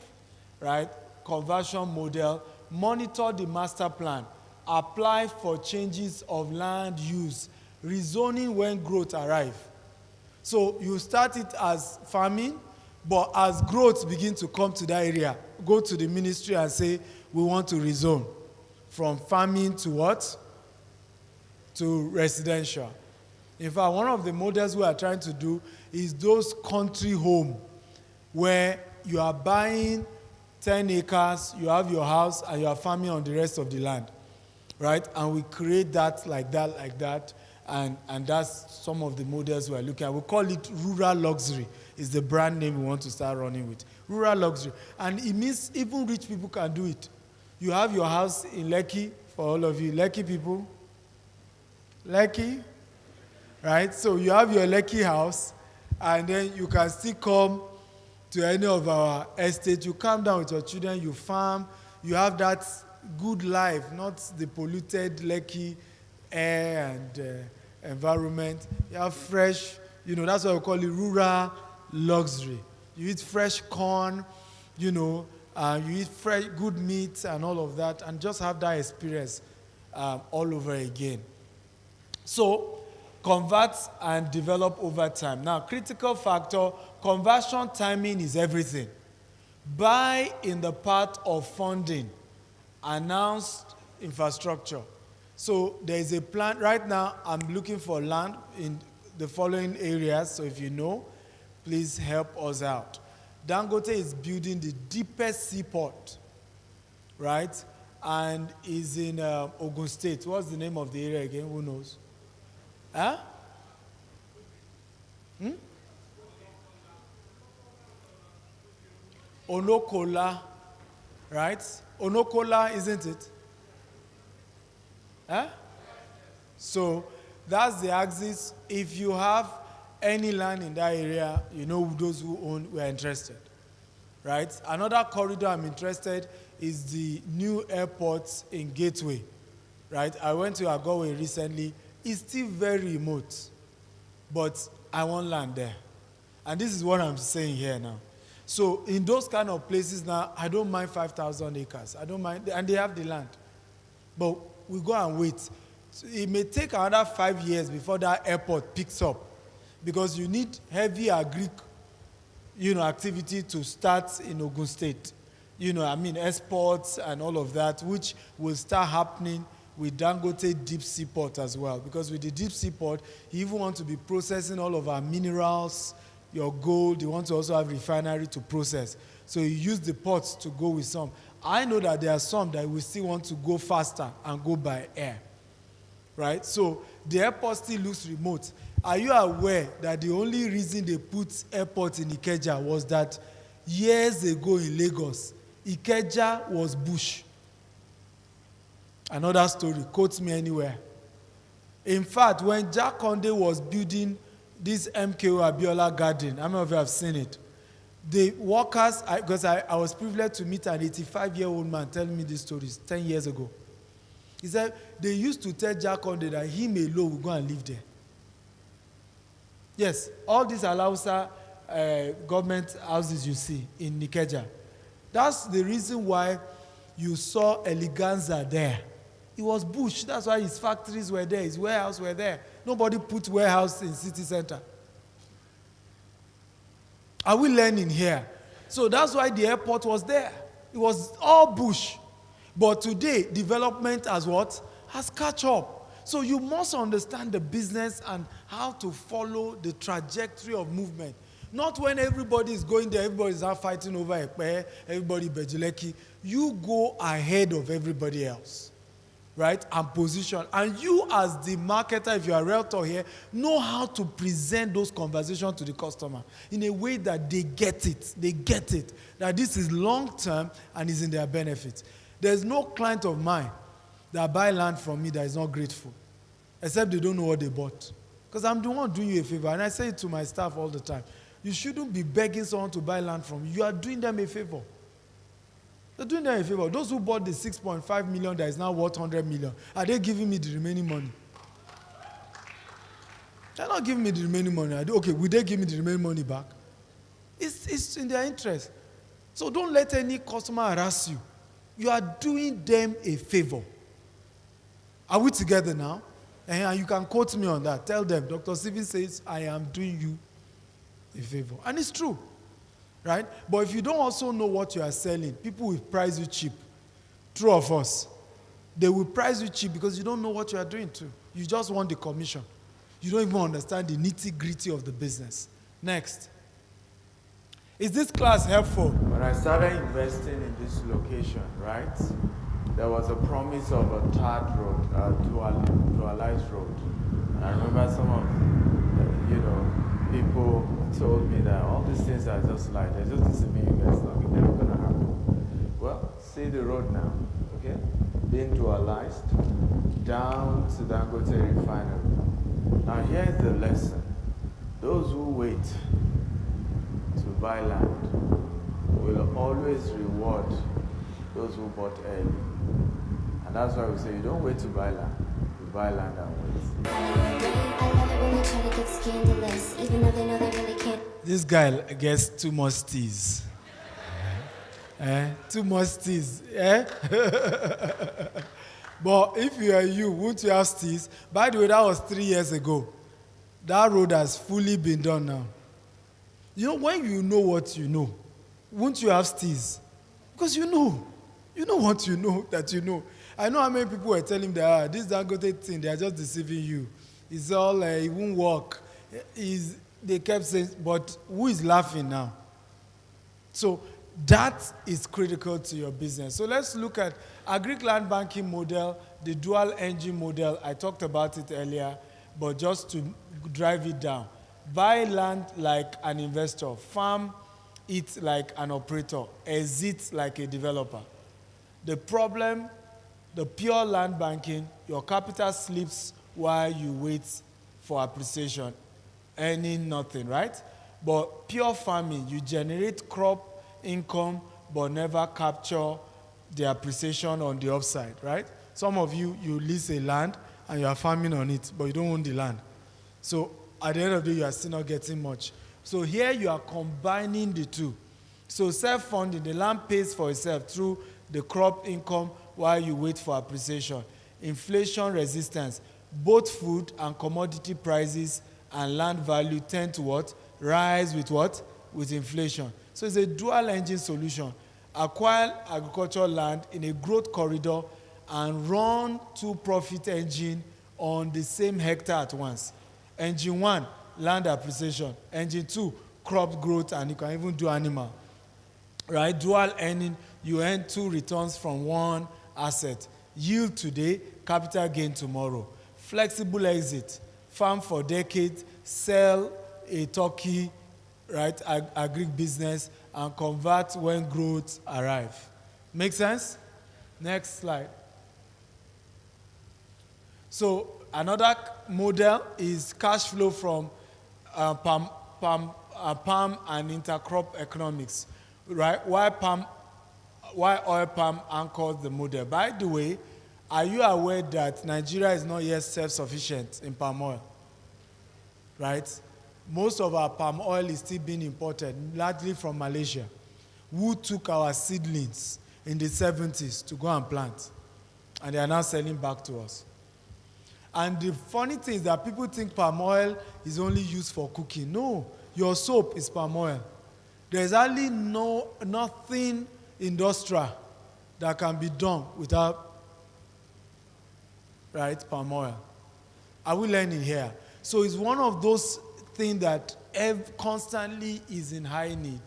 right? Conversion model. Monitor the master plan. Apply for changes of land use. Rezoning when growth arrive. So you start it as farming, but as growth begin to come to that area, go to the ministry and say, we want to rezone from farming to what? To residential. In fact, one of the models we are trying to do is those country home where you are buying 10 acres, you have your house, and you are farming on the rest of the land, right? And we create that, and that's some of the models we are looking at. We call it rural luxury. It's the brand name we want to start running with. rural luxury. And it means even rich people can do it. You have your house in Lekki, for all of you, Lekki people. Lekki, right? So you have your Lekki house, and then you can still come to any of our estates. You come down with your children, you farm, you have that good life, not the polluted Lekki air and environment. You have fresh, that's what we call it, rural luxury. You eat fresh corn, you eat fresh, good meat and all of that, and just have that experience all over again. So, convert and develop over time. Now, critical factor, conversion timing is everything. Buy in the part of funding, announced infrastructure. So there is a plan. Right now, I'm looking for land in the following areas. So if you know, please help us out. Dangote is building the deepest seaport, right? And is in Ogun State. What's the name of the area again? Who knows? Huh? Onokola, right? Onokola, isn't it? Huh? So that's the axis. If you have any land in that area, those who own, we're interested, right? Another corridor I'm interested is the new airport in Gateway, right? I went to Agowe recently. It's still very remote, but I want land there. And this is what I'm saying here now. So in those kind of places now, I don't mind 5,000 acres. I don't mind, and they have the land. But we go and wait. So it may take another 5 years before that airport picks up, because you need heavy agri, activity to start in Ogun State. Exports and all of that, which will start happening with Dangote Deep Sea Port as well. Because with the Deep Sea Port, you even want to be processing all of our minerals, your gold. You want to also have refinery to process. So you use the ports to go with some. I know that there are some that we still want to go faster and go by air, right? So the airport still looks remote. Are you aware that the only reason they put airport in Ikeja was that years ago in Lagos, Ikeja was bush? Another story, quote me anywhere. In fact, when Jack Conde was building this MKO Abiola garden, how many of you have seen it? The workers, because I was privileged to meet an 85-year-old man telling me these stories 10 years ago. He said they used to tell Jack Conde that him alone would go and live there. Yes, all these Alausa government houses you see in Ikeja. That's the reason why you saw Eleganza there. It was bush. That's why his factories were there, his warehouse were there. Nobody put warehouse in city center. Are we learning here? So that's why the airport was there. It was all bush. But today, development has what? Has catch up. So you must understand the business and how to follow the trajectory of movement. Not when everybody is going there, everybody is not fighting over Ekpe, everybody Bejileki. You go ahead of everybody else, right? And position. And you as the marketer, if you are a realtor here, know how to present those conversations to the customer in a way that they get it. They get it. That this is long-term and is in their benefit. There's no client of mine that buy land from me that is not grateful, except they don't know what they bought. Because I'm the one doing you a favor. And I say it to my staff all the time. You shouldn't be begging someone to buy land from you. You are doing them a favor. They're doing them a favor. Those who bought the 6.5 million that is now worth 100 million, are they giving me the remaining money? They're not giving me the remaining money. Okay, will they give me the remaining money back? It's in their interest. So don't let any customer harass you. You are doing them a favor. Are we together now? And you can quote me on that. Tell them, Dr. Stephen says, I am doing you a favor. And it's true, right? But if you don't also know what you are selling, people will price you cheap. True of us. They will price you cheap because you don't know what you are doing too. You just want the commission. You don't even understand the nitty-gritty of the business. Next. Is this class helpful? When I started investing in this location, right, there was a promise of a third road, dualized road. And I remember some of, people told me that all these things are just like, they're just deceiving you guys. It's never going to happen. Well, see the road now, okay? Being dualized down to Dangote Refinery. Now here's the lesson. Those who wait to buy land will always reward those who bought early. And that's why we say you don't wait to buy land, you buy land and wait. I love it when they try to get scandalous, even though they know they really can't. This guy gets too much teas. Too much teas. But if you are you, won't you have teas? By the way, that was 3 years ago. That road has fully been done now. You know, when you know what you know, won't you have steez? Because you know what you know that you know. I know how many people were telling that this Dangote thing, they are just deceiving you. It's all, it won't work. They kept saying, but who is laughing now? So that is critical to your business. So let's look at Agric land banking model, the dual engine model. I talked about it earlier, but just to drive it down. Buy land like an investor, farm it like an operator, exit like a developer. The problem, the pure land banking, your capital slips while you wait for appreciation, earning nothing, right? But pure farming, you generate crop income, but never capture the appreciation on the upside, right? Some of you lease a land and you are farming on it, but you don't own the land. So at the end of the day, you are still not getting much. So here you are combining the two. So self-funding, the land pays for itself through the crop income while you wait for appreciation. Inflation resistance, both food and commodity prices and land value tend to what? Rise with what? With inflation. So it's a dual engine solution. Acquire agricultural land in a growth corridor and run two profit engine on the same hectare at once. Engine 1, land appreciation. Engine 2, crop growth, and you can even do animal. Right? Dual earning, you earn 2 returns from one asset. Yield today, capital gain tomorrow. Flexible exit, farm for decades, sell a turkey, right, agric business, and convert when growth arrive. Make sense? Next slide. So another model is cash flow from palm and intercrop economics, right? Why oil palm anchors the model. By the way, are you aware that Nigeria is not yet self-sufficient in palm oil? Right? Most of our palm oil is still being imported, largely from Malaysia, who took our seedlings in the 70s to go and plant. And they are now selling back to us. And the funny thing is that people think palm oil is only used for cooking. No, your soap is palm oil. There's hardly nothing industrial that can be done without, right, palm oil. Are we learning here? So it's one of those things that constantly is in high need.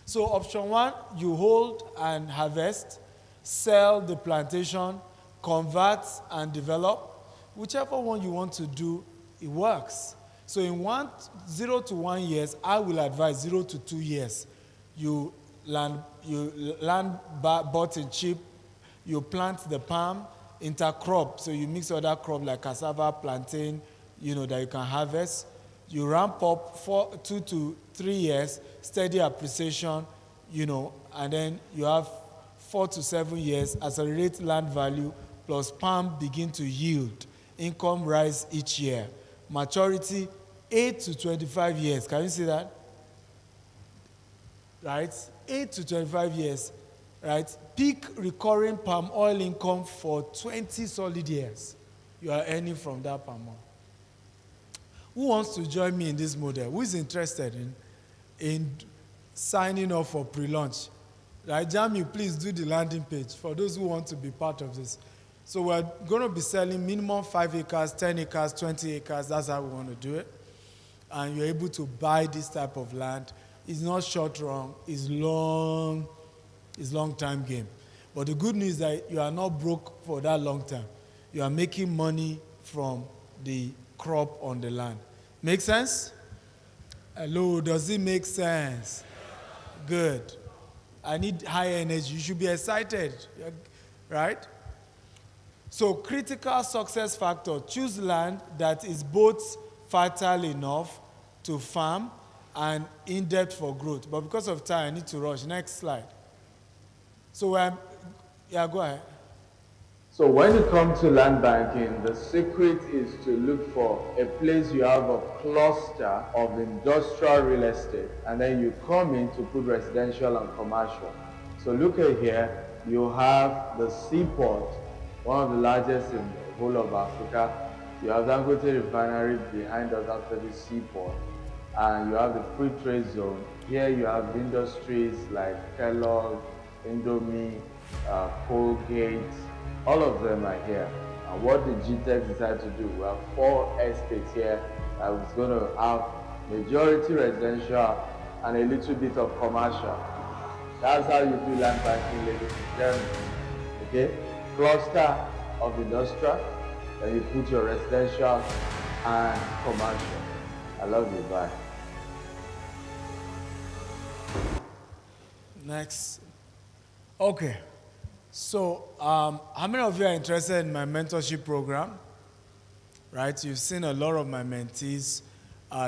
So option 1, you hold and harvest, sell the plantation, convert and develop. Whichever one you want to do, it works. So in 0 to 1 years, I will advise 0 to 2 years. You land bought in cheap, you plant the palm, intercrop, so you mix other crop like cassava, plantain, that you can harvest. You ramp up 2 to 3 years, steady appreciation, and then you have 4 to 7 years, accelerate land value, plus palm begin to yield. Income rise each year. Maturity, 8 to 25 years. Can you see that? Right? 8 to 25 years. Right? Peak recurring palm oil income for 20 solid years. You are earning from that palm oil. Who wants to join me in this model? Who is interested in signing up for pre-launch? Right, Jamie, please do the landing page for those who want to be part of this. So we're going to be selling minimum 5 acres, 10 acres, 20 acres. That's how we want to do it. And you're able to buy this type of land. It's not short run, it's long time game. But the good news is that you are not broke for that long time. You are making money from the crop on the land. Make sense? Hello, does it make sense? Good. I need high energy. You should be excited, right? So critical success factor, choose land that is both fertile enough to farm and in-depth for growth. But because of time, I need to rush. Next slide. So go ahead. So when it comes to land banking, the secret is to look for a place you have a cluster of industrial real estate, and then you come in to put residential and commercial. So look at here, you have the seaport, one of the largest in the whole of Africa. You have Dangote refinery behind us after the seaport, and you have the free trade zone. Here you have industries like Kellogg, Indomie, Colgate. All of them are here. And what the GTEC decided to do, we have 4 estates here that was going to have majority residential and a little bit of commercial. That's how you do land banking, ladies and gentlemen. Okay? Cluster of industrial, then you put your residential and commercial. I love you. Bye. Next. Okay. So, how many of you are interested in my mentorship program? Right? You've seen a lot of my mentees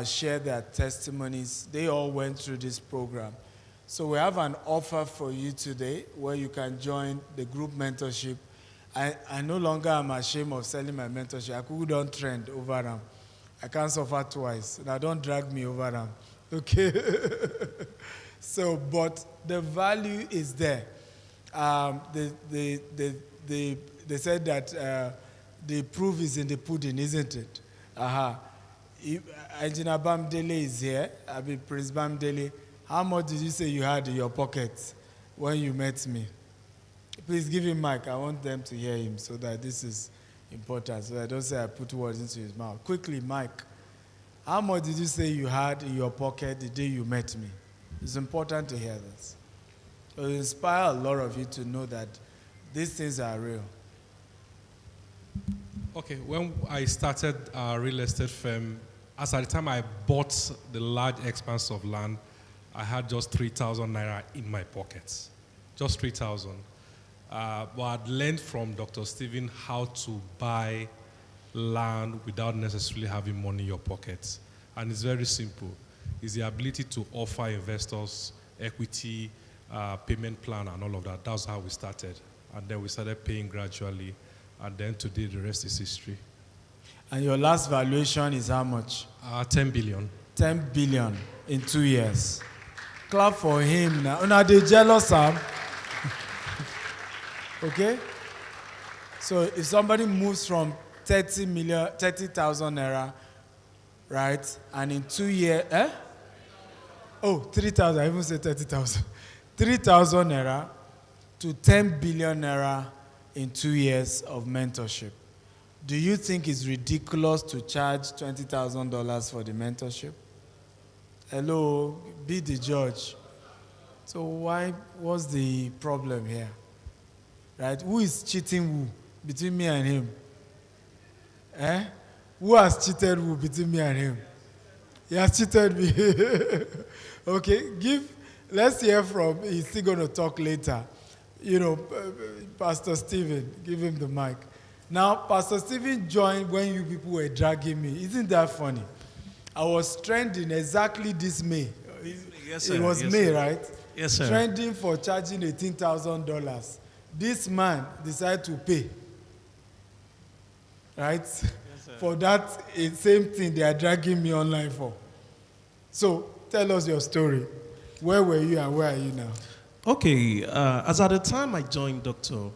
share their testimonies. They all went through this program. So we have an offer for you today where you can join the group mentorship. I no longer am ashamed of selling my mentorship. I could don't trend over them. I can't suffer twice. Now don't drag me over them. Okay? So, but the value is there. They said that the proof is in the pudding, isn't it? Engineer Bamdele is here. I mean, Prince Bamdele. How much did you say you had in your pocket when you met me? Please give him mic. I want them to hear him so that this is important. So I don't say I put words into his mouth. Quickly, Mike. How much did you say you had in your pocket the day you met me? It's important to hear this. It will inspire a lot of you to know that these things are real. Okay, when I started a real estate firm, as at the time I bought the large expanse of land, I had just 3,000 naira in my pockets, just 3,000. But I'd learned from Dr. Stephen how to buy land without necessarily having money in your pockets. And it's very simple. It's the ability to offer investors equity, payment plan, and all of that. That's how we started. And then we started paying gradually. And then today, the rest is history. And your last valuation is how much? 10 billion. 10 billion in 2 years. Clap for him now. Now they jealous, Sam. Okay? So if somebody moves from 30,000 naira, right, and in 2 years, 3,000, I even said 30,000. 3,000 naira to 10 billion naira in 2 years of mentorship. Do you think it's ridiculous to charge $20,000 for the mentorship? Hello, be the judge. So what's the problem here? Right? Who is cheating who between me and him? Who has cheated who between me and him? He has cheated me. Okay, let's hear from, he's still going to talk later. Pastor Stephen, give him the mic. Now, Pastor Stephen joined when you people were dragging me. Isn't that funny? I was trending exactly this May. Yes, sir. It was yes, May, sir. right? Yes, sir. Trending for charging $18,000. This man decided to pay. Right? Yes, for that same thing they are dragging me online for. So, tell us your story. Where were you and where are you now? Okay, as at the time I joined Doctor,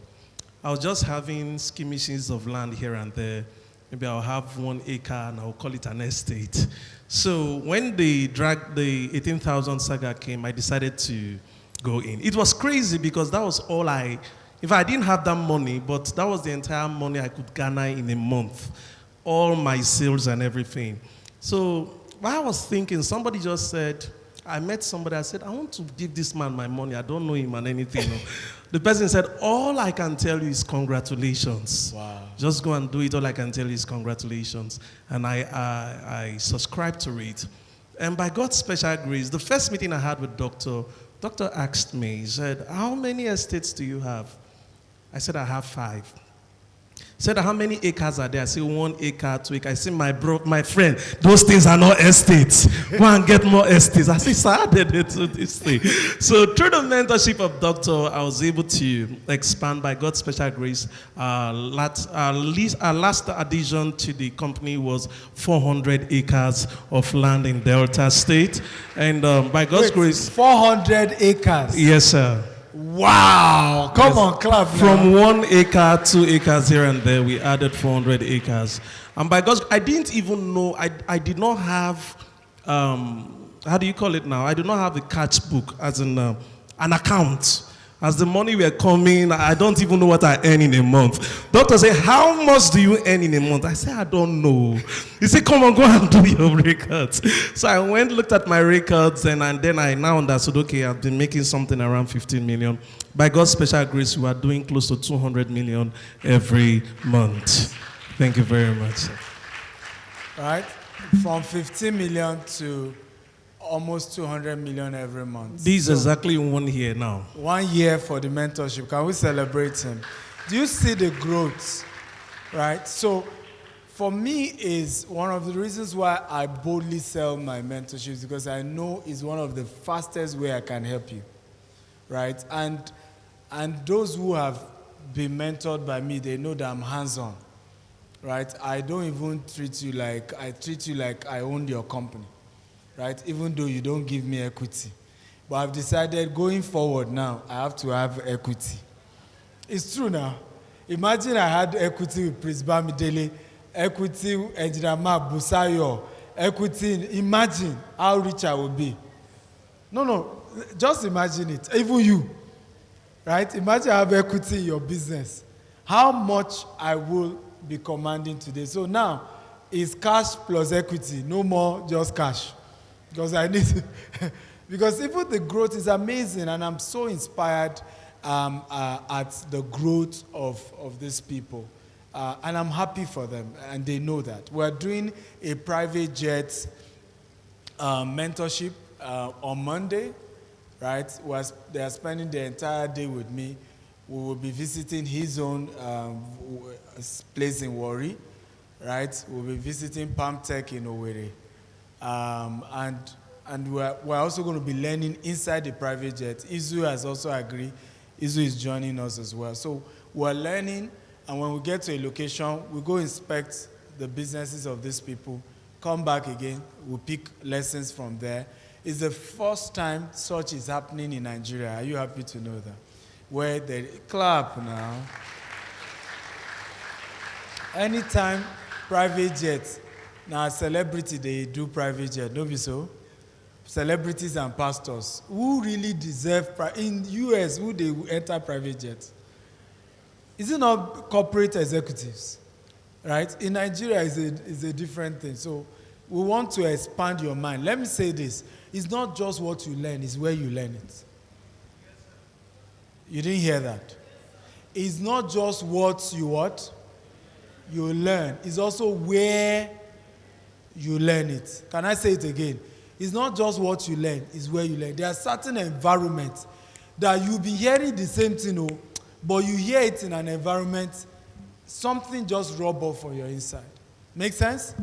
I was just having skirmishes of land here and there. Maybe I'll have 1 acre and I'll call it an estate. So when the 18,000 saga came, I decided to go in. It was crazy because that was all if I didn't have that money, but that was the entire money I could garner in a month. All my sales and everything. So while I was thinking, somebody just said, I met somebody, I said, I want to give this man my money. I don't know him and anything. The person said, all I can tell you is congratulations. Wow. Just go and do it. All I can tell you is congratulations. And I subscribed to it. And by God's special grace, the first meeting I had with Doctor asked me, he said, how many estates do you have? I said, I have 5. He said, how many acres are there? I said, 1 acre, 2 acres. I said, my friend, those things are not estates. Go and get more estates. I said, sir, I did it to this thing. So through the mentorship of Doctor, I was able to expand by God's special grace. Our last addition to the company was 400 acres of land in Delta State. And by God's grace... 400 acres? Yes, sir. Wow! Come on, clap now. From 1 acre, 2 acres here and there, we added 400 acres. And by God's, I didn't even know, I did not have, how do you call it now? I did not have a catch book, as in an account. As the money were coming, I don't even know what I earn in a month. Doctor said, how much do you earn in a month? I said, I don't know. He said, come on, go and do your records. So I went, looked at my records, and then I now understood, okay, I've been making something around 15 million. By God's special grace, we are doing close to 200 million every month. Thank you very much. Right? From 15 million to almost 200 million every month. This is exactly 1 year now. 1 year for the mentorship. Can we celebrate him? Do you see the growth? Right? So for me is one of the reasons why I boldly sell my mentorships, because I know it's one of the fastest way I can help you. Right? And those who have been mentored by me, they know that I'm hands-on. Right? I don't even treat you like I own your company. Right? Even though you don't give me equity. But I've decided going forward now, I have to have equity. It's true now. Imagine I had equity with Prince Bamidele, equity with Engineer Mark Busayo, equity, imagine how rich I would be. No, just imagine it. Even you, right? Imagine I have equity in your business. How much I will be commanding today. So now, it's cash plus equity, no more just cash. Because I need to, because even the growth is amazing, and I'm so inspired at the growth of these people. And I'm happy for them, and they know that. We're doing a private jet mentorship on Monday, right? They are spending the entire day with me. We will be visiting his own place in Warri, right? We'll be visiting Palm Tech in Owerri. And we're also going to be learning inside the private jet. Izu has also agreed. Izu is joining us as well. So we're learning, and when we get to a location, we go inspect the businesses of these people, come back again, we'll pick lessons from there. It's the first time such is happening in Nigeria. Are you happy to know that? Where they clap now. Anytime private jets. Now, celebrity, they do private jet, don't be so? Celebrities and pastors. Who really deserve, in US, who they enter private jets? Is it not corporate executives? Right? In Nigeria, it's a different thing. So we want to expand your mind. Let me say this. It's not just what you learn, it's where you learn it. You didn't hear that? It's not just what you learn. It's also where you learn it. Can I say it again? It's not just what you learn, it's where you learn. There are certain environments that you'll be hearing the same thing, but you hear it in an environment, something just rub off on your inside. Make sense?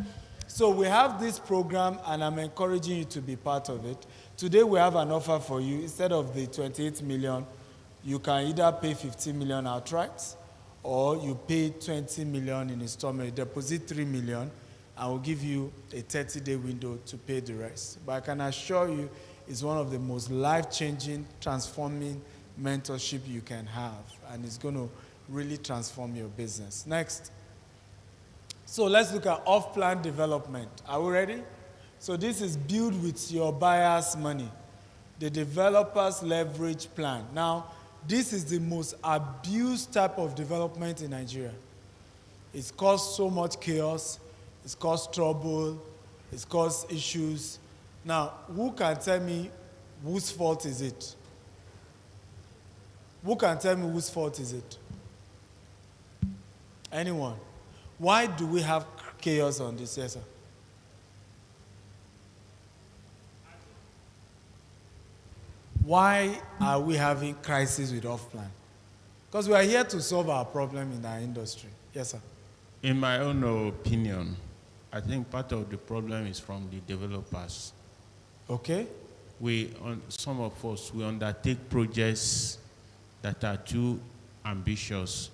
So we have this program, and I'm encouraging you to be part of it. Today we have an offer for you. Instead of the 28 million, you can either pay 15 million outright, or you pay 20 million in installment. Deposit 3 million, and we'll give you a 30-day window to pay the rest. But I can assure you, it's one of the most life-changing, transforming mentorship you can have, and it's going to really transform your business. Next. So let's look at off-plan development. Are we ready? So this is build with your buyer's money, the developer's leverage plan. Now, this is the most abused type of development in Nigeria. It's caused so much chaos. It's caused trouble. It's caused issues. Now, who can tell me whose fault is it? Who can tell me whose fault is it? Anyone? Why do we have chaos on this? Yes, sir. why are we having crisis with off-plan? Because we are here to solve our problem in our industry. Yes, sir. In my own opinion, I think part of the problem is from the developers. Okay. Some of us, we undertake projects that are too ambitious,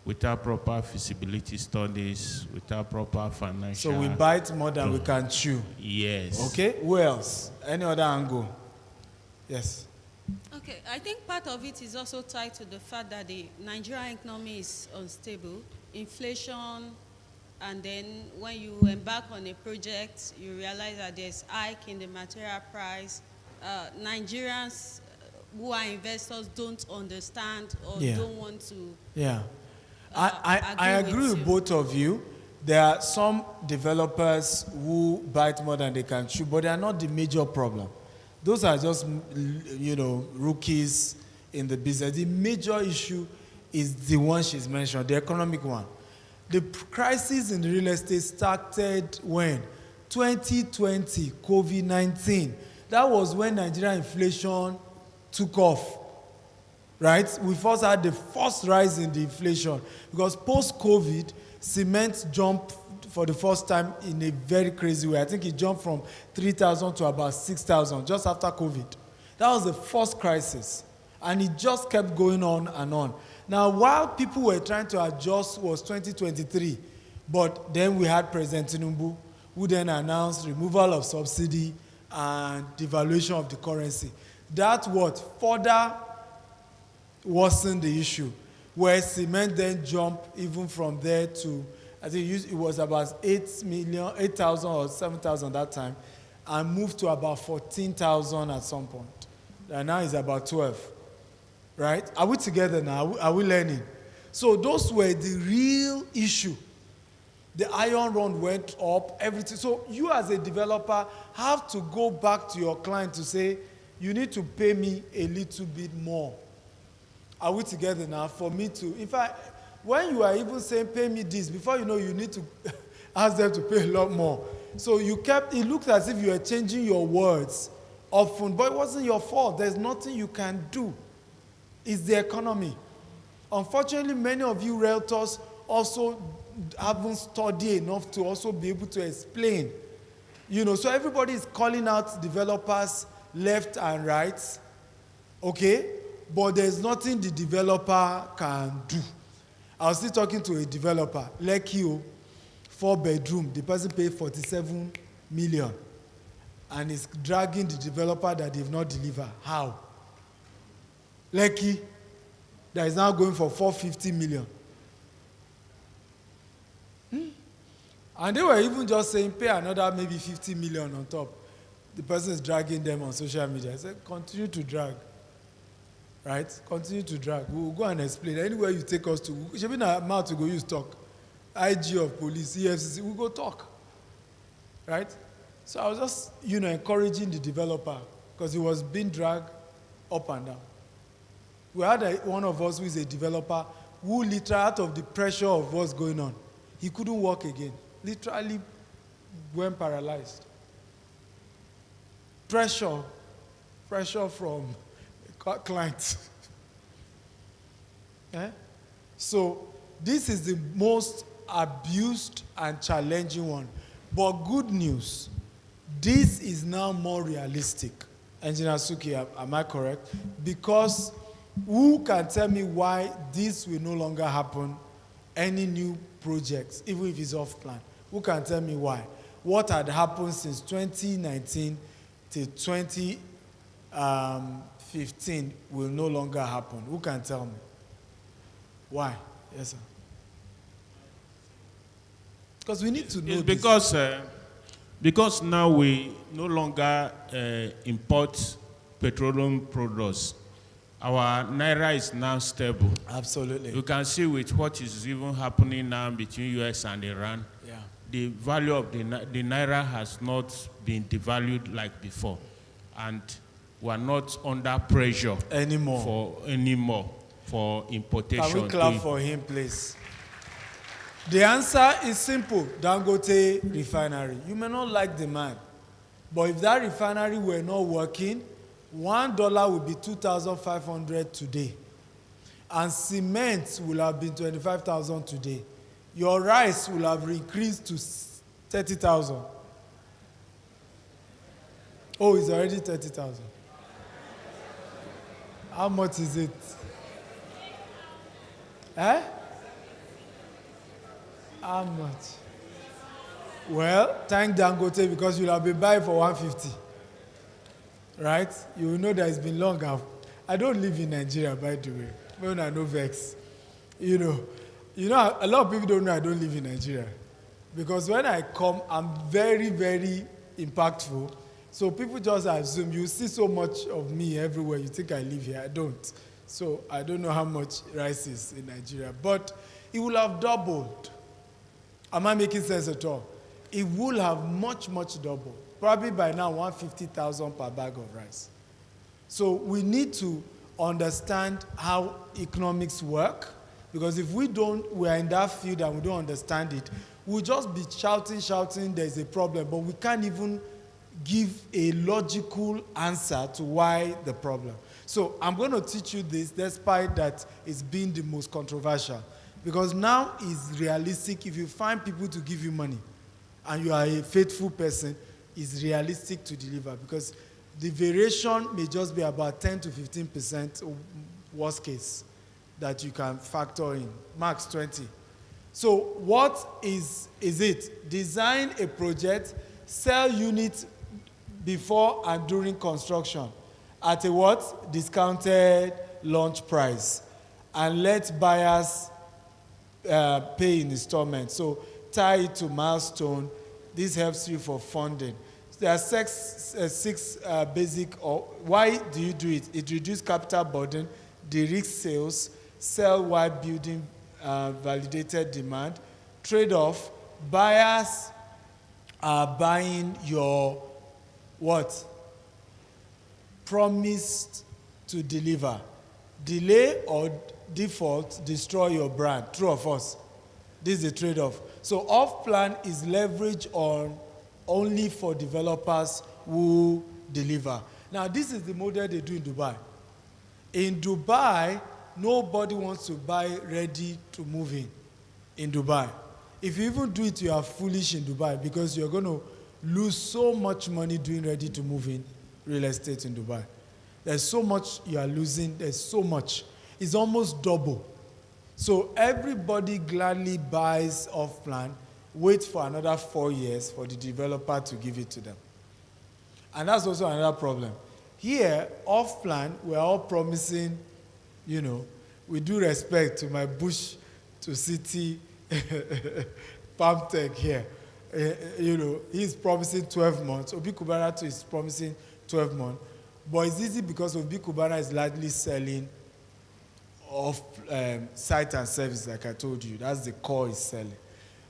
without proper feasibility studies, without proper financial. So we bite more than we can chew. Yes. Okay. Who else? Any other angle? Yes. Okay, I think part of it is also tied to the fact that the Nigerian economy is unstable, inflation, and then when you embark on a project, you realize that there's hike in the material price. Nigerians who are investors don't understand or don't want to. Yeah. I agree with both of you. There are some developers who bite more than they can chew, but they are not the major problem. Those are just, rookies in the business. The major issue is the one she's mentioned, the economic one. The crisis in real estate started when? 2020, COVID-19. That was when Nigerian inflation took off, right? We first had the first rise in the inflation because post-COVID, cement jumped for the first time in a very crazy way. I think it jumped from 3,000 to about 6,000 just after COVID. That was the first crisis. And it just kept going on and on. Now, while people were trying to adjust, was 2023. But then we had President Tinubu, who then announced removal of subsidy and devaluation of the currency. That what further worsened the issue, where cement then jumped even from there to, I think it was about 8,000 or 7,000 that time, and moved to about 14,000 at some point. And now it's about 12. Right? Are we together now? Are we learning? So those were the real issue. The iron rod went up, everything. So you as a developer have to go back to your client to say, you need to pay me a little bit more. Are we together now? For me to, in fact, when you are even saying pay me this, before you know, you need to ask them to pay a lot more. So it looked as if you were changing your words often, but it wasn't your fault. There's nothing you can do. It's the economy. Unfortunately, many of you realtors also haven't studied enough to also be able to explain. So everybody is calling out developers left and right, okay? But there's nothing the developer can do. I was still talking to a developer, Lekki, 4-bedroom, the person paid 47 million, and is dragging the developer that they've not delivered. How? Lekki, that is now going for 450 million. And they were even just saying, pay another maybe 50 million on top. The person is dragging them on social media. I said, continue to drag. Right? Continue to drag. We'll go and explain. Anywhere you take us to, it should be our mouth to go use talk. IG of police, EFCC, we'll go talk. Right? So I was just, encouraging the developer because he was being dragged up and down. We had one of us who is a developer who literally, out of the pressure of what's going on, he couldn't walk again. Literally went paralyzed. Pressure from clients. So this is the most abused and challenging one. But good news, this is now more realistic. Engineer Suki, am I correct? Because who can tell me why this will no longer happen, any new projects, even if it's off plan? Who can tell me why? What had happened since 2019 to 2015 will no longer happen? Who can tell me? Why? Yes, sir. Because we need to know this. Because now we no longer import petroleum products. Our naira is now stable. Absolutely. You can see with what is even happening now between US and Iran. Yeah. The value of the naira has not been devalued like before, and we are not under pressure anymore for importation. Can we clap for him, please? The answer is simple. Dangote refinery. You may not like the man, but if that refinery were not working, $1 will be 2,500 today. And cement will have been 25,000 today. Your rice will have increased to 30,000. Oh, it's already 30,000. How much is it? Eh? How much? Well, thank Dangote because you'll have been buying for 150. Right? You will know that it's been long. I don't live in Nigeria, by the way. When I know vex. You know, a lot of people don't know I don't live in Nigeria. Because when I come, I'm very, very impactful. So people just assume, you see so much of me everywhere, you think I live here. I don't. So I don't know how much rice is in Nigeria. But it will have doubled. Am I making sense at all? It will have much, much doubled. Probably by now, 150,000 per bag of rice. So we need to understand how economics work. Because if we are in that field and we don't understand it, we'll just be shouting, there's a problem. But we can't even give a logical answer to why the problem. So I'm going to teach you this, despite that it's been the most controversial. Because now it's realistic. If you find people to give you money and you are a faithful person, it's realistic to deliver. Because the variation may just be about 10 to 15%, worst case, that you can factor in, max 20. So what is it? Design a project, sell units before and during construction at a what? Discounted launch price. And let buyers pay in installments. So tie it to milestone. This helps you for funding. There are six basic, why do you do it? It reduces capital burden, de-risk sales, sell while building validated demand. Trade-off, buyers are buying your what? Promised to deliver. Delay or default, destroy your brand. True or false? This is the trade-off. So off-plan is leverage on only for developers who deliver. Now, this is the model they do in Dubai. In Dubai, nobody wants to buy ready to move in Dubai. If you even do it, you are foolish in Dubai because you're going to lose so much money doing ready to move in real estate in Dubai. There's so much you are losing. There's so much. It's almost double. So everybody gladly buys off-plan, waits for another 4 years for the developer to give it to them. And that's also another problem. Here, off-plan, we're all promising, with due respect to my bush to city palm tech here. He's promising 12 months. Obi Kubana too is promising 12 months. But it's easy because Obi Kubana is largely selling off site and service, like I told you. That's the core is selling.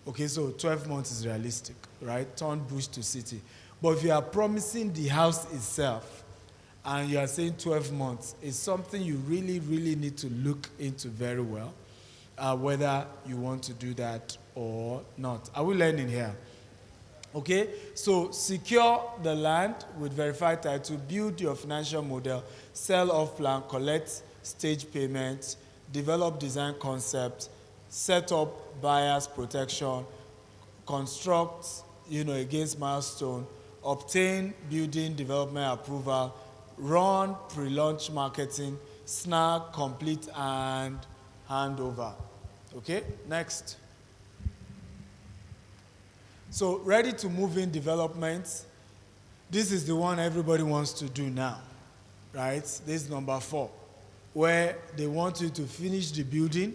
Okay, so 12 months is realistic, right? Turn bush to city. But if you are promising the house itself and you are saying 12 months, it's something you really, really need to look into very well, whether you want to do that or not. Are we learning here? Okay, so secure the land with verified title, build your financial model, sell off plan, collect stage payments, develop design concept, set up buyers protection, construct, against milestone, obtain building development approval, run pre-launch marketing, snag, complete, and handover. Okay, next. So ready to move in development. This is the one everybody wants to do now, right? This is number 4, where they want you to finish the building.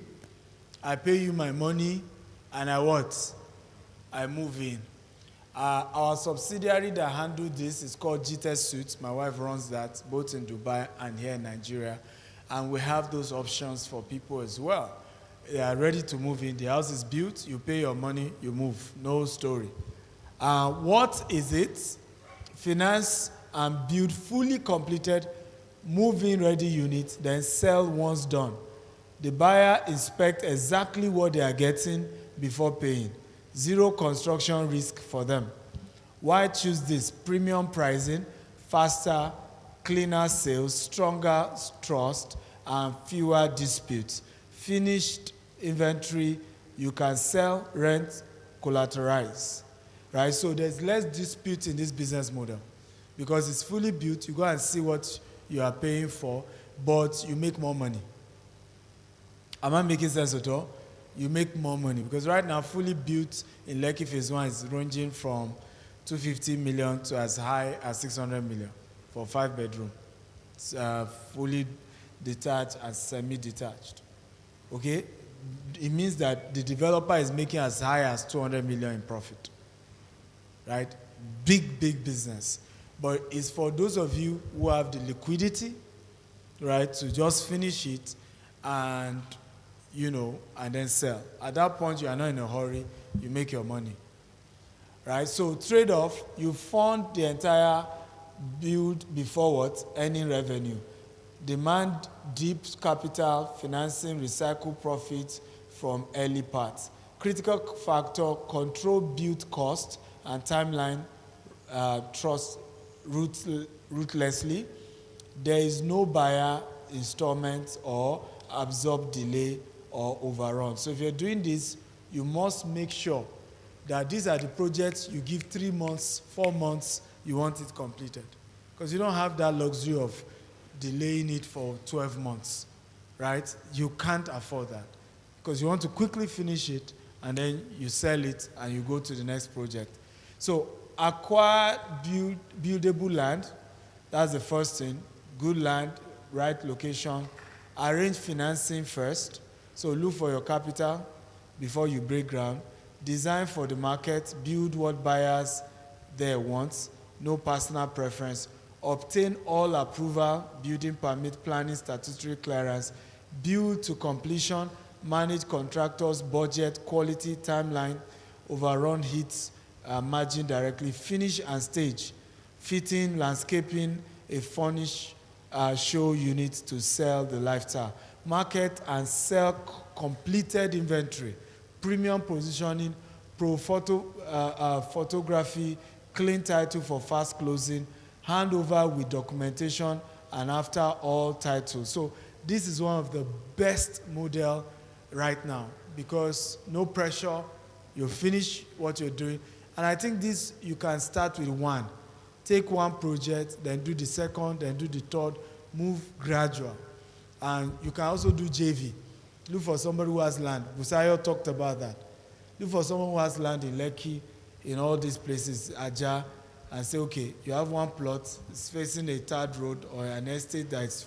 I pay you my money, and I move in. Our subsidiary that handles this is called GTES Suites. My wife runs that, both in Dubai and here in Nigeria. And we have those options for people as well. They are ready to move in. The house is built. You pay your money, you move. No story. What is it? Finance and build fully completed, move-in ready unit, then sell once done. The buyer inspects exactly what they are getting before paying. Zero construction risk for them. Why choose this? Premium pricing, faster cleaner sales, stronger trust, and fewer disputes. Finished inventory, you can sell, rent, collateralize, right? So there's less dispute in this business model because it's fully built. You go and see what you are paying for, but you make more money. Am I making sense at all? You make more money because right now, fully built in Lekki Phase 1 is ranging from 250 million to as high as 600 million for 5-bedroom. It's fully detached and semi-detached. Okay? It means that the developer is making as high as 200 million in profit. Right? Big, big business. But it's for those of you who have the liquidity, right, to just finish it and, and then sell. At that point, you are not in a hurry. You make your money. Right? So trade-off, you fund the entire build before what? Earning revenue. Demand deep capital, financing, recycle profits from early parts. Critical factor, control build cost and timeline, trust ruthlessly. There is no buyer installment or absorb delay or overrun. So if you're doing this, you must make sure that these are the projects you give 3 months, 4 months, you want it completed. Because you don't have that luxury of delaying it for 12 months, right? You can't afford that. Because you want to quickly finish it, and then you sell it, and you go to the next project. So acquire buildable land. That's the first thing. Good land, right location. Arrange financing first. So look for your capital before you break ground. Design for the market. Build what buyers there want. No personal preference. Obtain all approval, building permit, planning, statutory clearance. Build to completion. Manage contractors, budget, quality, timeline. Overrun hits, margin directly. Finish and stage. Fitting, landscaping, a furnish show unit to sell the lifestyle. Market and sell completed inventory. Premium positioning, photography, clean title for fast closing, handover with documentation, and after all titles. So this is one of the best model right now because no pressure, you finish what you're doing. And I think this, you can start with one. Take one project, then do the second, then do the third, move gradual. And you can also do JV. Look for somebody who has land. Busayo talked about that. Look for someone who has land in Lekki, in all these places, Aja, and say, okay, you have one plot, it's facing a third road or an estate that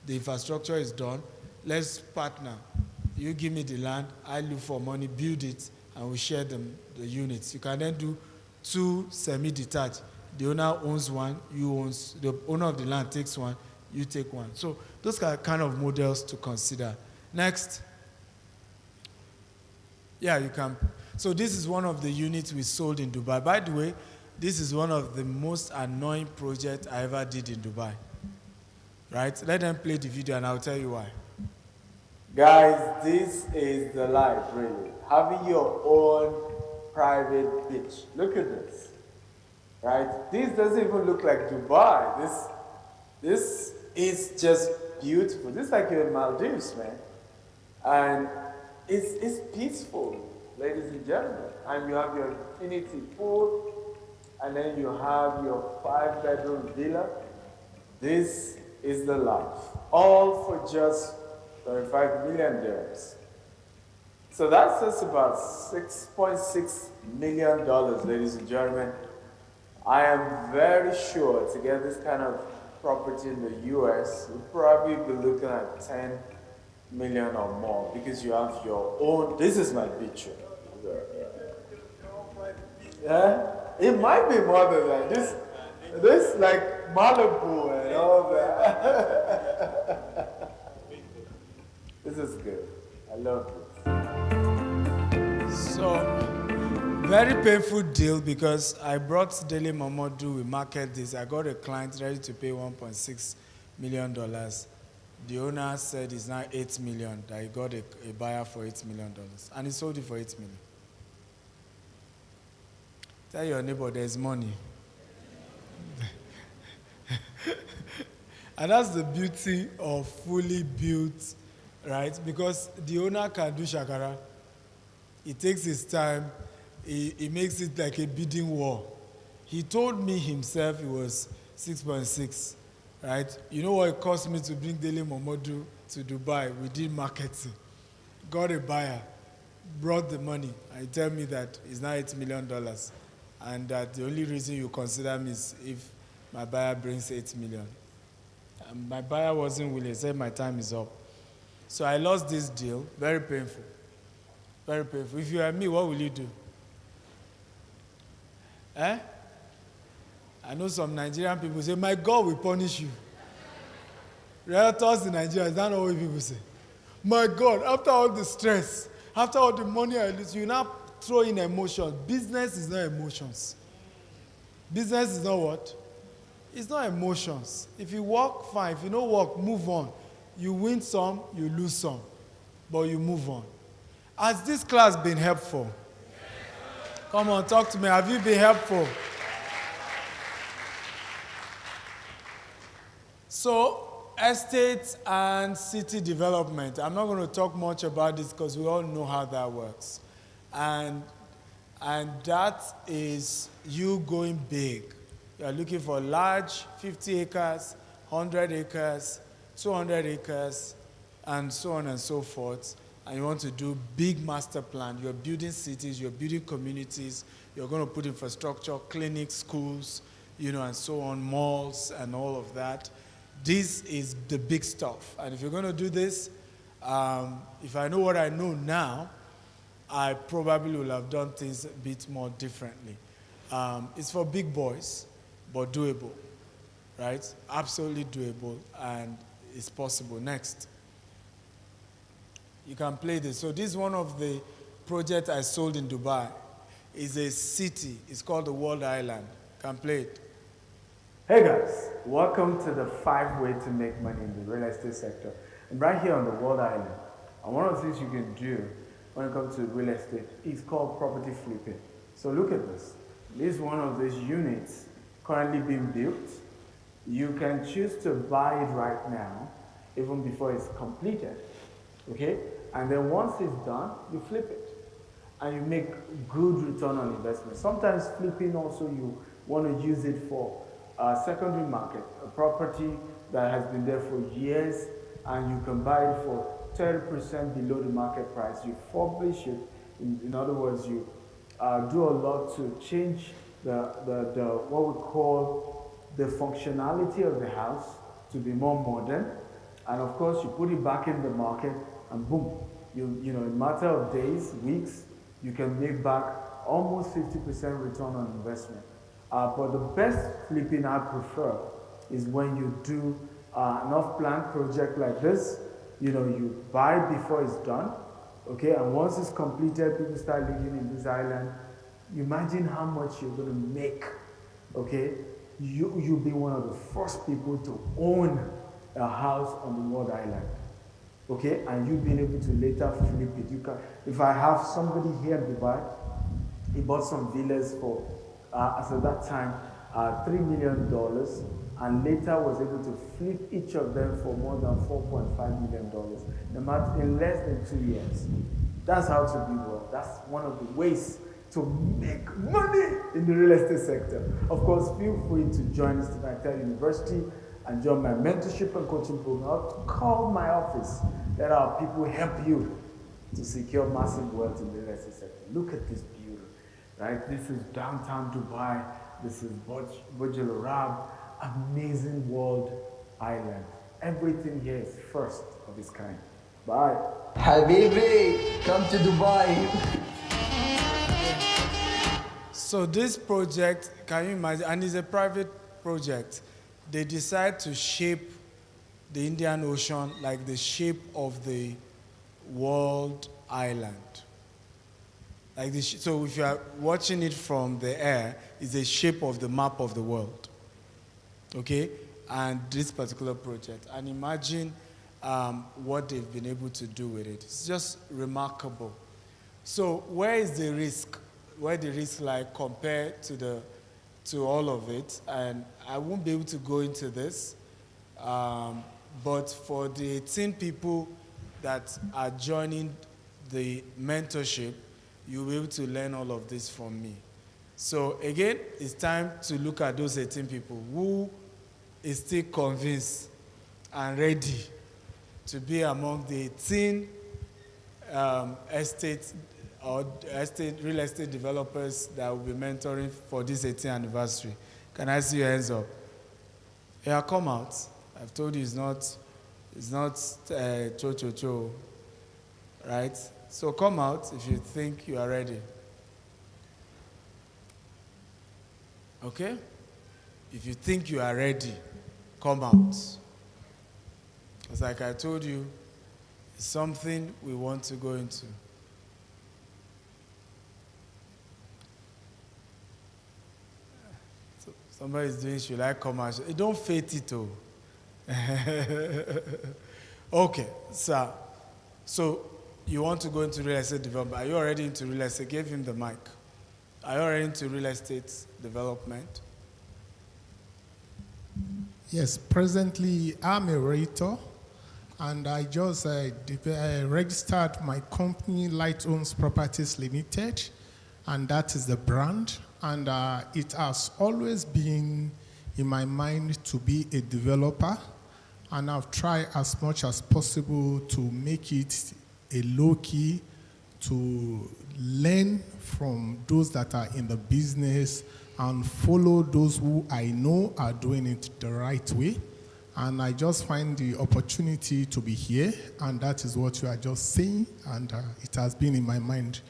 the infrastructure is done. Let's partner. You give me the land, I look for money, build it, and we share the units. You can then do 2 semi-detached. The owner owns one, the owner of the land takes one, you take one. So those are kind of models to consider. Next. Yeah, you can. So this is one of the units we sold in Dubai. By the way, this is one of the most annoying projects I ever did in Dubai. Right? Let them play the video and I'll tell you why. Guys, this is the life, really. Having your own private beach. Look at this. Right? This doesn't even look like Dubai. This is just beautiful. This is like you're in Maldives, man. And it's peaceful, ladies and gentlemen. And you have your infinity pool, and then you have your 5-bedroom villa. This is the life. All for just 35 million dirhams. So that's just about $6.6 million, ladies and gentlemen. I am very sure to get this kind of property in the US, you'll probably be looking at 10 million or more because you have your own. This is my beach. Yeah? It might be more than that. This like Malibu and all that. This is good. I love this. So, very painful deal because I brought Dele Momodu, we market this. I got a client ready to pay $1.6 million. The owner said it's now $8 million, that he got a buyer for $8 million. And he sold it for $8 million. Tell your neighbor there's money. And that's the beauty of fully built, right? Because the owner can do shakara. He takes his time. He makes it like a bidding war. He told me himself it was 6.6, right? You know what it cost me to bring Dele Momodu to Dubai? We did marketing. Got a buyer, brought the money, and he tell me that it's now $8 million. And that the only reason you consider me is if my buyer brings 8 million. And my buyer wasn't willing, he said my time is up. So I lost this deal, very painful. Very painful. If you are me, what will you do? Eh? I know some Nigerian people say, my God will punish you. Realtors in Nigeria, is that not what people say? My God, after all the stress, after all the money I lose, you now throw in emotions. Business is not emotions. Business is not what? It's not emotions. If you work, fine. If you don't work, move on. You win some, you lose some. But you move on. Has this class been helpful? Come on, talk to me. Have you been helpful? So, estate and city development. I'm not going to talk much about this because we all know how that works. And that is you going big. You're looking for large, 50 acres, 100 acres, 200 acres, and so on and so forth. And you want to do big master plan. You're building cities, you're building communities, you're going to put infrastructure, clinics, schools, and so on, malls and all of that. This is the big stuff. And if you're going to do this, if I know what I know now, I probably will have done things a bit more differently. It's for big boys, but doable, right? Absolutely doable, and it's possible. Next. You can play this. So this is one of the projects I sold in Dubai. It's a city. It's called the World Island. Can play it. Hey guys, welcome to the 5 ways to make money in the real estate sector. And right here on the World Island, and one of the things you can do when it comes to real estate is called property flipping. So look at this. This is one of these units currently being built. You can choose to buy it right now, even before it's completed. Okay? And then once it's done, you flip it. And you make good return on investment. Sometimes flipping also, you want to use it for a secondary market, a property that has been there for years, and you can buy it for 30% below the market price. You furbish it. In other words, you do a lot to change what we call the functionality of the house to be more modern. And of course, you put it back in the market, and boom, in a matter of days, weeks, you can make back almost 50% return on investment. But the best flipping I prefer is when you do an off-plan project like this. You buy before it's done, okay? And once it's completed, people start living in this island. Imagine how much you're going to make, okay? You'll be one of the first people to own a house on the World Island, okay? And you've been able to later flip it. If I have somebody here in Dubai, he bought some villas for, as at that time, $3 million, and later was able to flip each of them for more than $4.5 million in less than 2 years. That's how to be well. That's one of the ways to make money in the real estate sector. Of course, feel free to join us tonight at University and join my mentorship and coaching program. Call my office. Let our people help you to secure massive wealth in the real estate sector. Look at this beauty, right? This is downtown Dubai. This is Burj Al Arab. Amazing world island. Everything here is first of its kind. Bye. Habibi, come to Dubai. So this project, can you imagine, and it's a private project. They decide to shape the Indian Ocean like the shape of the world island. Like this, so if you are watching it from the air, it's the shape of the map of the world. Okay? And this particular project. And imagine what they've been able to do with it. It's just remarkable. So where is the risk? Where the risk lie compared to all of it? And I won't be able to go into this. But for the 18 people that are joining the mentorship, you'll be able to learn all of this from me. So again, it's time to look at those 18 people who is still convinced and ready to be among the 18 real estate developers that will be mentoring for this 18th anniversary. Can I see your hands up? Yeah, come out. I've told you it's not cho-cho-cho, right? So come out if you think you are ready. Okay? If you think you are ready, come out. Because like I told you, it's something we want to go into. So somebody's doing, should I come out? Don't fake it, oh. Okay, sir. So you want to go into real estate development. Are you already into real estate? Give him the mic. Are you already into real estate development? Yes, presently I'm a realtor, and I just registered my company, Light Owns Properties Limited, and that is the brand. And it has always been in my mind to be a developer, and I've tried as much as possible to make it a low-key, to learn from those that are in the business and follow those who I know are doing it the right way. And I just find the opportunity to be here, and that is what you are just saying, and it has been in my mind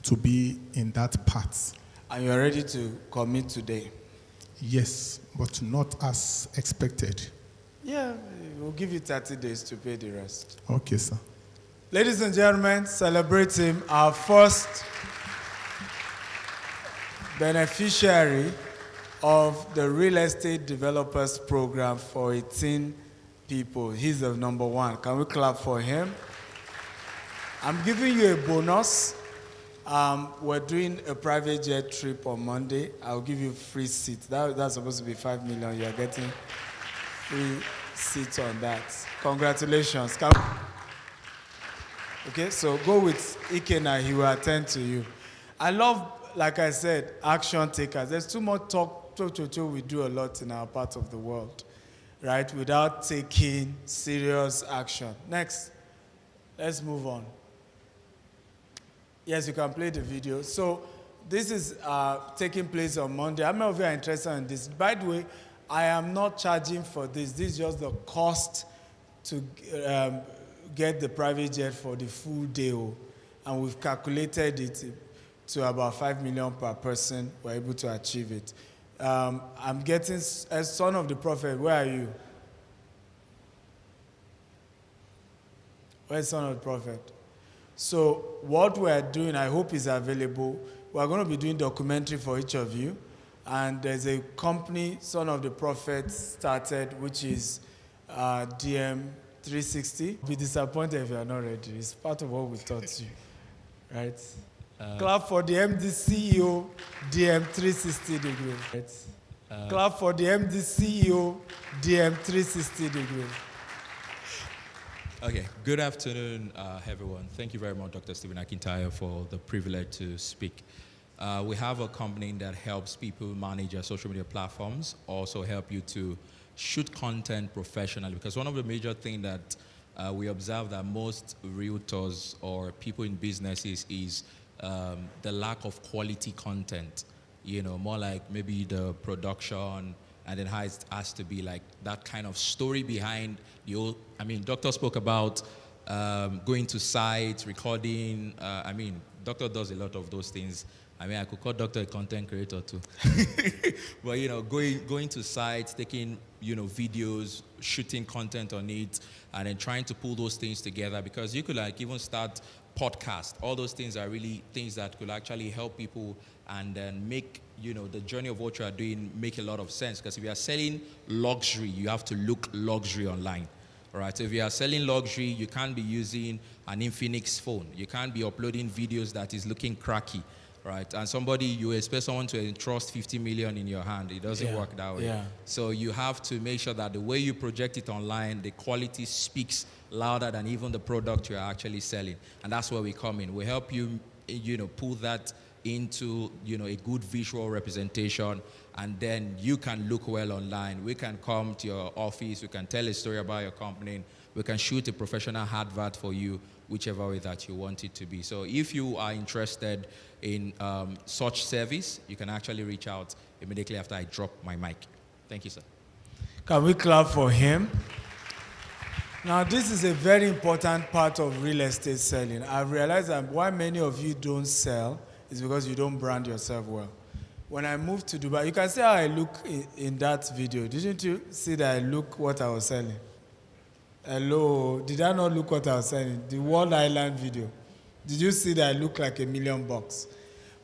to be in that path. And you are ready to commit today? Yes, but not as expected. Yeah, we'll give you 30 days to pay the rest. Okay, sir. Ladies and gentlemen, celebrate him, our first beneficiary of the Real Estate Developers Program for 18 people. He's the number one. Can we clap for him? I'm giving you a bonus. We're doing a private jet trip on Monday. I'll give you free seats. That's supposed to be 5 million. You're getting free seats on that. Congratulations. Okay, so go with Ikena. He will attend to you. I love, like I said, action takers. There's too much talk. We do a lot in our part of the world, right? Without taking serious action. Next, let's move on. Yes, you can play the video. So this is taking place on Monday. How many of you are interested in this? By the way, I am not charging for this. This is just the cost to get the private jet for the full day. And we've calculated it to about 5 million per person. We're able to achieve it. I'm getting, as son of the prophet, where are you? Where's son of the prophet? So what we're doing, I hope is available. We're going to be doing documentary for each of you. And there's a company, Son of the Prophet, started, which is DM360. Be disappointed if you're not ready. It's part of what we taught you, right? Clap for the MD CEO, DM360 degree. Right? Clap for the MD CEO, DM360 degree. Okay, good afternoon, everyone. Thank you very much, Dr. Stephen Akintayo, for the privilege to speak. We have a company that helps people manage their social media platforms, also help you to shoot content professionally, because one of the major things that we observe that most realtors or people in businesses is the lack of quality content, you know, more like maybe the production, and then how it has to be like that kind of story behind the old. I mean, Doctor spoke about going to sites, recording. I mean, Doctor does a lot of those things. I mean, I could call Doctor a content creator too. But, you know, going to sites, taking, you know, videos, shooting content on it, and then trying to pull those things together, because you could like even start podcast. All those things are really things that could actually help people and then make, you know, the journey of what you are doing make a lot of sense. Because if you are selling luxury, you have to look luxury online. All right, so if you are selling luxury, you can't be using an Infinix phone. You can't be uploading videos that is looking cracky. right? And somebody, you expect someone to entrust 50 million in your hand. It doesn't work that way. Yeah. So you have to make sure that the way you project it online, the quality speaks louder than even the product you're actually selling. And that's where we come in. We help you, pull that into, a good visual representation, and then you can look well online. We can come to your office, we can tell a story about your company, we can shoot a professional advert for you, whichever way that you want it to be. So if you are interested in such service, you can actually reach out immediately after I drop my mic. Thank you, sir. Can we clap for him? Now, this is a very important part of real estate selling. I've realized that why many of you don't sell is because you don't brand yourself well. When I moved to Dubai, you can see how I look in that video. Didn't you see that I look what I was selling? Hello, did I not look what I was selling? The World Island video. Did you see that I look like $1 million?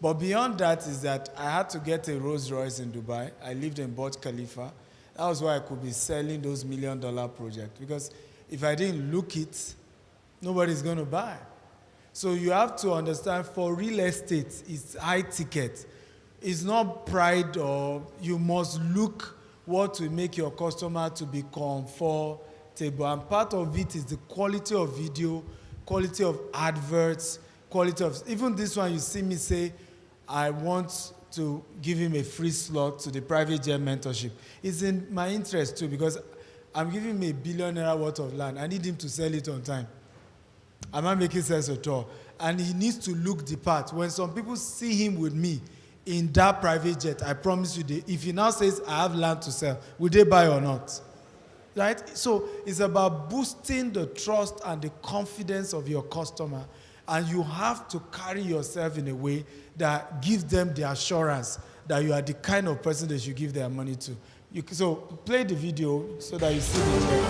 But beyond that is that I had to get a Rolls Royce in Dubai. I lived in Burj Khalifa. That was why I could be selling those $1 million projects. Because if I didn't look it, nobody's going to buy. So you have to understand, for real estate, it's high ticket. It's not pride, or you must look what will make your customer to be comfortable. And part of it is the quality of video, quality of adverts, quality of, even this one you see me say, I want to give him a free slot to the private jet mentorship. It's in my interest too, because I'm giving him $1 billion worth of land. I need him to sell it on time. I'm not making sense at all. And he needs to look the part. When some people see him with me in that private jet, I promise you, if he now says, I have land to sell, will they buy or not? Right? So it's about boosting the trust and the confidence of your customer. And you have to carry yourself in a way that gives them the assurance that you are the kind of person they should give their money to. So play the video so that you see the jet.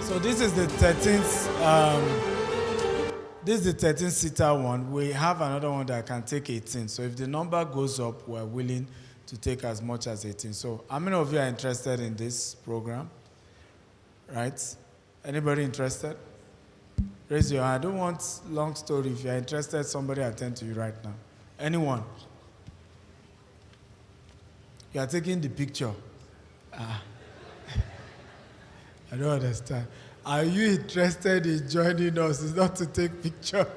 So this is the 13th. This is the 13-seater one. We have another one that can take 18. So if the number goes up, we're willing to take as much as 18. So how many of you are interested in this program? Right? Anybody interested? Raise your hand. I don't want long story. If you're interested, somebody attend to you right now. Anyone? You are taking the picture. I don't understand. Are you interested in joining us? It's not to take picture.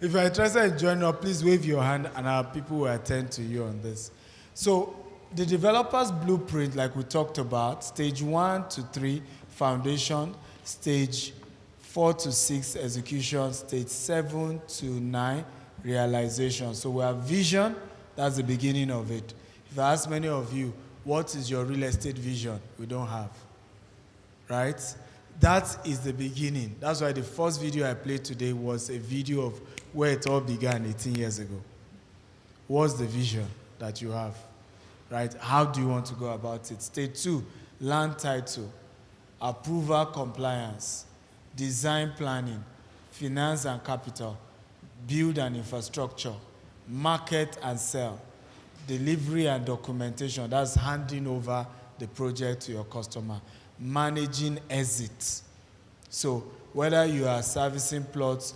If you're interested in joining us, please wave your hand and our people will attend to you on this. So the developer's blueprint, like we talked about, stage 1 to 3, foundation, stage 4 to 6, execution, stage 7 to 9, realization. So we have vision, that's the beginning of it. If I ask many of you, what is your real estate vision? We don't have. Right? That is the beginning. That's why the first video I played today was a video of where it all began 18 years ago. What's the vision that you have? Right? How do you want to go about it? Stage 2, land title, approval compliance, design planning, finance and capital, build and infrastructure, market and sell, delivery and documentation. That's handing over the project to your customer. Managing exit. So whether you are servicing plots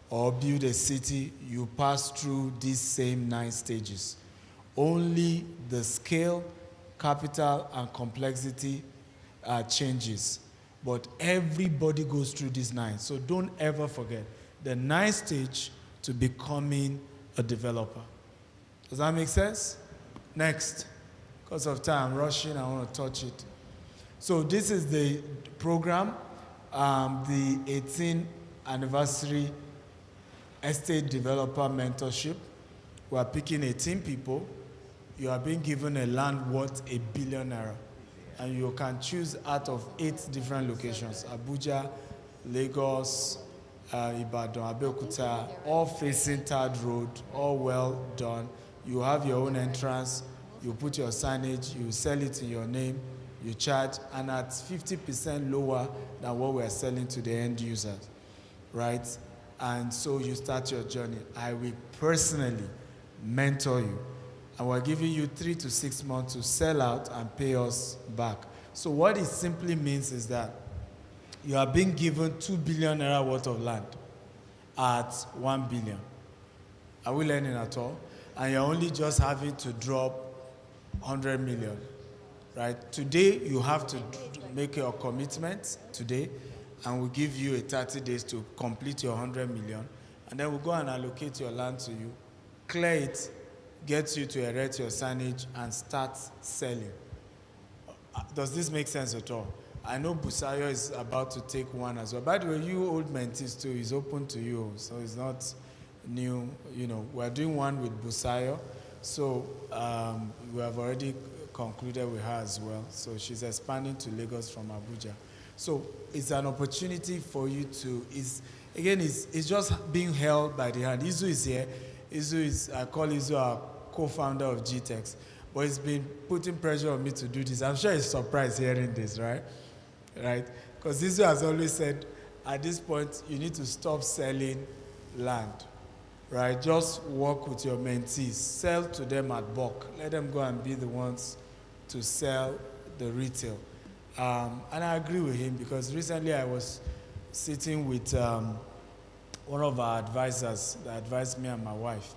or build a city, you pass through these same 9 stages. Only the scale, capital, and complexity changes. But everybody goes through these 9. So don't ever forget the 9th stage to becoming a developer. Does that make sense? Next. Because of time, I'm rushing, I want to touch it. So this is the program, the 18th anniversary estate developer mentorship. We are picking 18 people. You are being given a land worth $1 billion. And you can choose out of 8 different locations. Abuja, Lagos, Ibadan, Abeokuta, all facing Third Road, all well done. You have your own entrance. You put your signage, you sell it in your name, you charge, and at 50% lower than what we're selling to the end users, right? and so you start your journey. I will personally mentor you, and we're giving you 3 to 6 months to sell out and pay us back. So what it simply means is that you are being given 2 billion naira worth of land at 1 billion. Are we learning at all? And you're only just having to drop 100 million, right? Today, you have to make your commitment today, and we'll give you a 30 days to complete your 100 million, and then we'll go and allocate your land to you, clear it, get you to erect your signage, and start selling. Does this make sense at all? I know Busayo is about to take one as well. By the way, you old mentees too, is open to you, so it's not new. You know, we're doing one with Busayo, so we have already concluded with her as well. So she's expanding to Lagos from Abuja. So it's an opportunity for you to, it's just being held by the hand. Izu is here. Izu is, I call Izu our co-founder of GTEx, but he's been putting pressure on me to do this. I'm sure he's surprised hearing this, right? Right? Because Izu has always said, at this point, you need to stop selling land, right? Just work with your mentees. Sell to them at bulk. Let them go and be the ones to sell the retail. And I agree with him, because recently I was sitting with one of our advisors that advised me and my wife.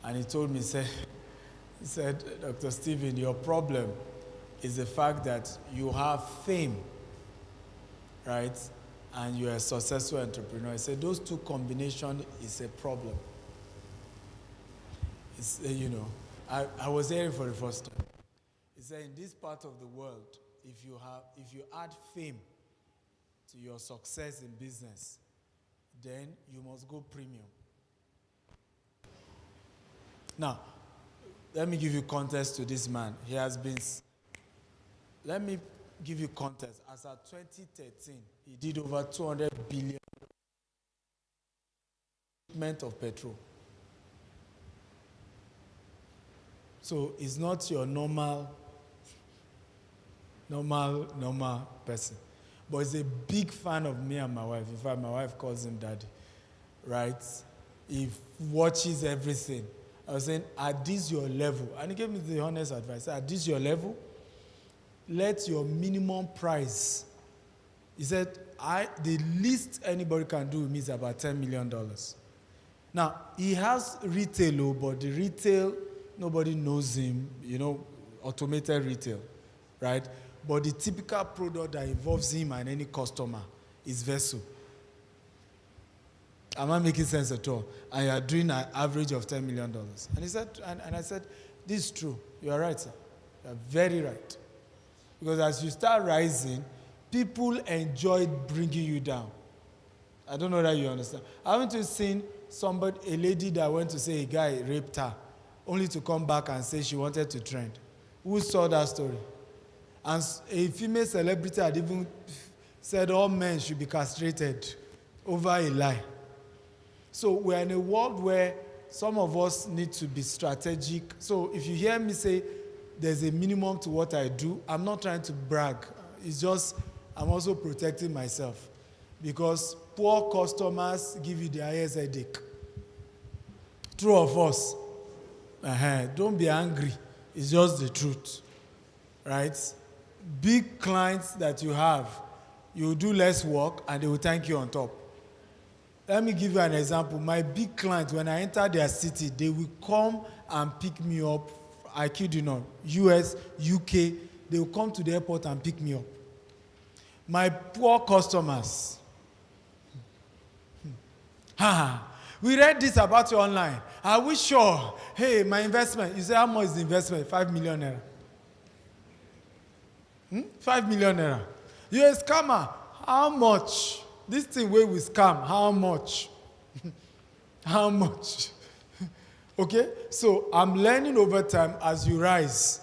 And he told me, he said, Dr. Stephen, your problem is the fact that you have fame, right? And you're a successful entrepreneur. He said, those two combinations is a problem. It's, I was hearing for the first time. He said, in this part of the world, if you add fame to your success in business, then you must go premium. Now, let me give you context to this man. He has been, let me give you context. As of 2013, he did over 200 billion of petrol. So it's not your normal person. But he's a big fan of me and my wife. In fact, my wife calls him daddy, right? He watches everything. I was saying, at this your level, and he gave me the honest advice, at this your level, let your minimum price, he said, the least anybody can do with me is about $10 million. Now, he has retail, but the retail, nobody knows him, automated retail, right? But the typical product that involves him and any customer is vessel. Am I making sense at all? And you are doing an average of $10 million. And he said, and I said, this is true. You are right, sir. You are very right. Because as you start rising, people enjoy bringing you down. I don't know that you understand. I haven't you seen a lady that went to say a guy raped her, only to come back and say she wanted to trend. Who saw that story? And a female celebrity had even said all men should be castrated over a lie. So we're in a world where some of us need to be strategic. So if you hear me say there's a minimum to what I do, I'm not trying to brag. It's just I'm also protecting myself. Because poor customers give you the highest headache. True or false? Don't be angry. It's just the truth. Right? Big clients that you have, you do less work and they will thank you on top. Let me give you an example. My big clients, when I enter their city, they will come and pick me up. I kid you not. US, UK, they will come to the airport and pick me up. My poor customers. We read this about you online. Are we sure? Hey, my investment. You say, how much is the investment? 5 million naira. 5 million naira. You're a scammer. How much? This thing where we scam, how much? How much? Okay? So I'm learning over time as you rise,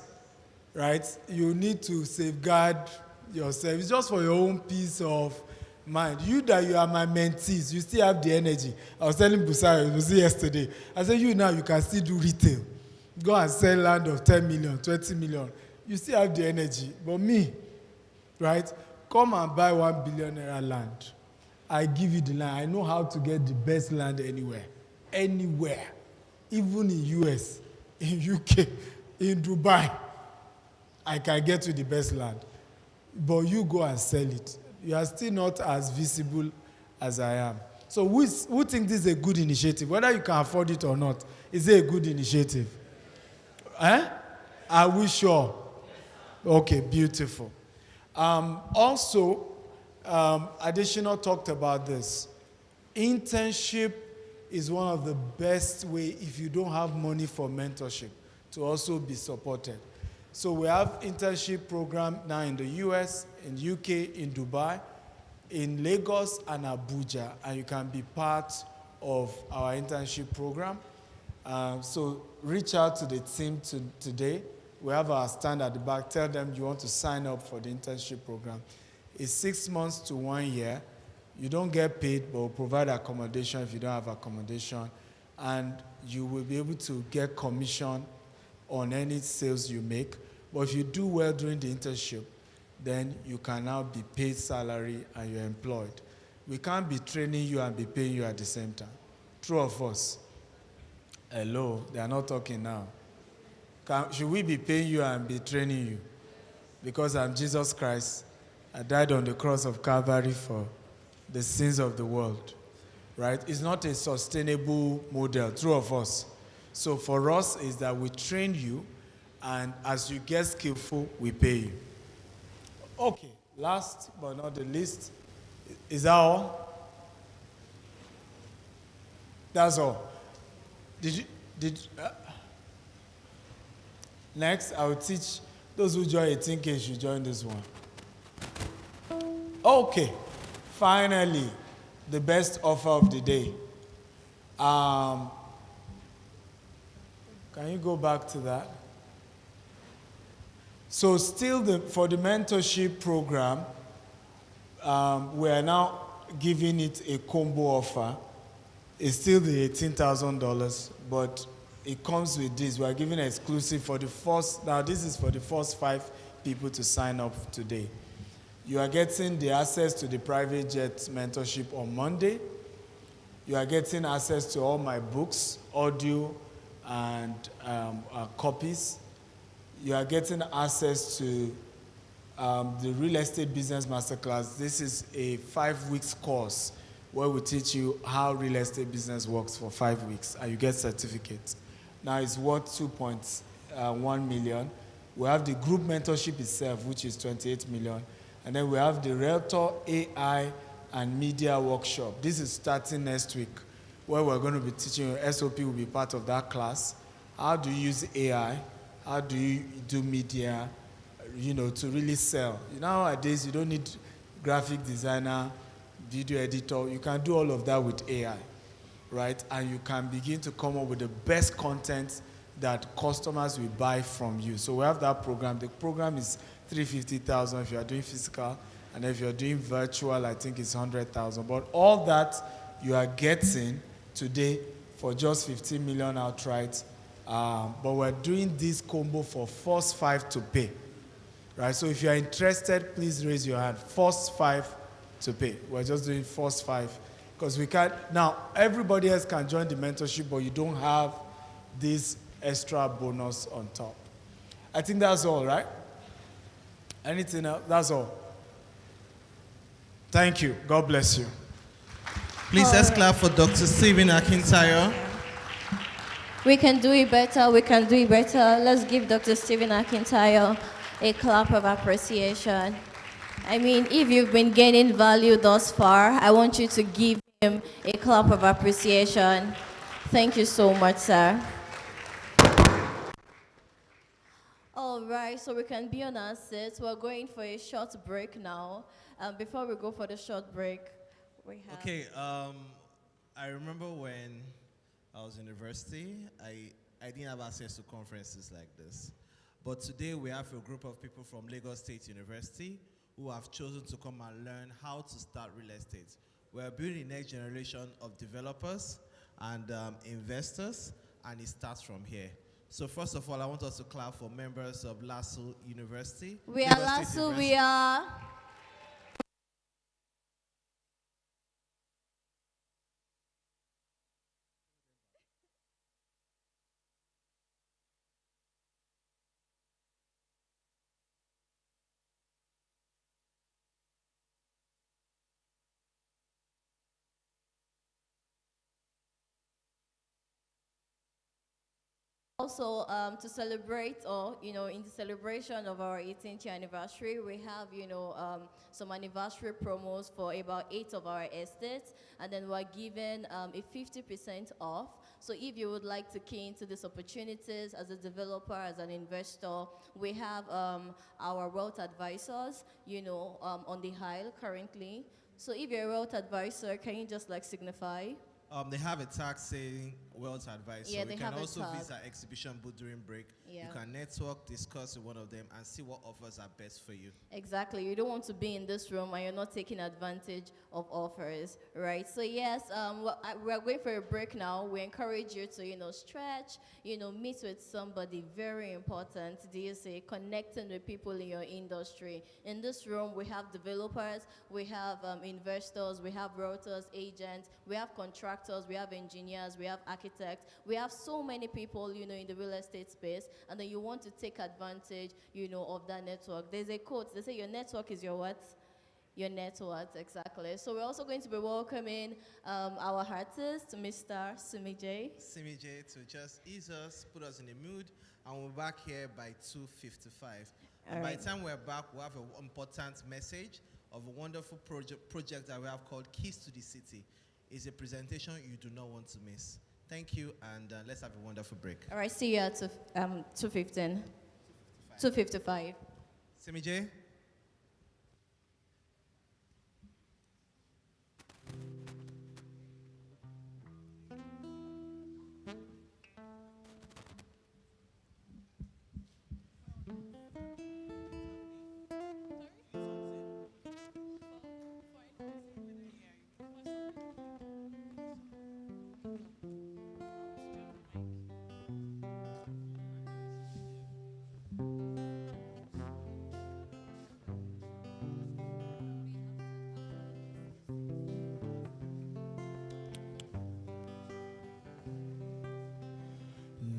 right? You need to safeguard yourself. It's just for your own peace of mind. You are my mentees, you still have the energy. I was telling Busayo, it was yesterday. I said, you now, you can still do retail. Go and sell land of 10 million, 20 million. You still have the energy. But me, right? Come and buy 1 billion naira land. I give you the land. I know how to get the best land anywhere, even in US, in UK, in Dubai. I can get you the best land. But you go and sell it. You are still not as visible as I am. So who thinks this is a good initiative? Whether you can afford it or not, is it a good initiative? Are we sure? Okay, beautiful. Also, Additional talked about this. Internship is one of the best way if you don't have money for mentorship to also be supported. So we have internship program now in the US, in UK, in Dubai, in Lagos and Abuja, and you can be part of our internship program. So reach out to the team today. We have our stand at the back. Tell them you want to sign up for the internship program. It's 6 months to 1 year. You don't get paid, but we'll provide accommodation if you don't have accommodation. And you will be able to get commission on any sales you make. But if you do well during the internship, then you can now be paid salary and you're employed. We can't be training you and be paying you at the same time. True of us. Hello, they are not talking now. Should we be paying you and be training you? Because I'm Jesus Christ. I died on the cross of Calvary for the sins of the world. Right? It's not a sustainable model. True of us. So for us is that we train you, and as you get skillful, we pay you. Okay, last but not the least, is that all? That's all. Next, I will teach those who join 18K should join this one. Okay, finally, the best offer of the day. Can you go back to that? So still for the mentorship program, we are now giving it a combo offer. It's still the $18,000, but it comes with this. We are giving exclusive for the first, now this is for the first 5 people to sign up today. You are getting the access to the private jet mentorship on Monday. You are getting access to all my books, audio, and copies. You are getting access to the Real Estate Business Masterclass. This is a 5 weeks course where we teach you how real estate business works for 5 weeks, and you get certificates. Now it's worth 2.1 million. We have the group mentorship itself, which is 28 million. And then we have the Realtor AI and Media Workshop. This is starting next week, where we're going to be teaching you. SOP will be part of that class. How do you use AI? How do you do media, to really sell? Nowadays, you don't need graphic designer, video editor. You can do all of that with AI, right? And you can begin to come up with the best content that customers will buy from you. So we have that program. The program is $350,000 if you are doing physical, and if you are doing virtual, I think it's $100,000. But all that you are getting today for just $15 million outright. But we're doing this combo for first 5 to pay, right? So if you are interested, please raise your hand. First 5 to pay. We're just doing first 5 because we can't. Now everybody else can join the mentorship, but you don't have this extra bonus on top. I think that's all, right? Anything else? That's all. Thank you. God bless you. Please let's clap for Dr. Stephen Akintayo. We can do it better. We can do it better. Let's give Dr. Stephen Akintayo a clap of appreciation. I mean, if you've been gaining value thus far, I want you to give him a clap of appreciation. Thank you so much, sir. All right, so we can be on our seats. We're going for a short break now. Before we go for the short break, we have... Okay, I remember when I was in university, I didn't have access to conferences like this. But today we have a group of people from Lagos State University who have chosen to come and learn how to start real estate. We're building the next generation of developers and investors, and it starts from here. So first of all, I want us to clap for members of LASU University. We are LASU, we are... Also, to celebrate, or in the celebration of our 18th year anniversary, we have some anniversary promos for about 8 of our estates, and then we're giving a 50% off. So if you would like to key into these opportunities as a developer, as an investor, we have our wealth advisors, on the aisle currently. So if you're a wealth advisor, can you just signify? They have a tag saying Wealth Advice. Yeah, so they you can have a also tag. visit our exhibition booth during break. Yeah. You can network, discuss with one of them, and see what offers are best for you. Exactly. You don't want to be in this room and you're not taking advantage of offers, right? So yes, we're going for a break now. We encourage you to, stretch, meet with somebody. Very important, DSA, connecting with people in your industry. In this room, we have developers, we have investors, we have realtors, agents, we have contractors, we have engineers, we have architects. We have so many people, in the real estate space, and then you want to take advantage, of that network. There's a quote, they say your network is your what? Your net worth, exactly. So we're also going to be welcoming our artist, Mr. Simije. Simije, to just ease us, put us in the mood, and we're back here by 2:55. And by the time we're back, we'll have an important message of a wonderful project that we have called Keys to the City. It's a presentation you do not want to miss. Thank you, and let's have a wonderful break. All right, see you at 2:15. 2:55. Simije?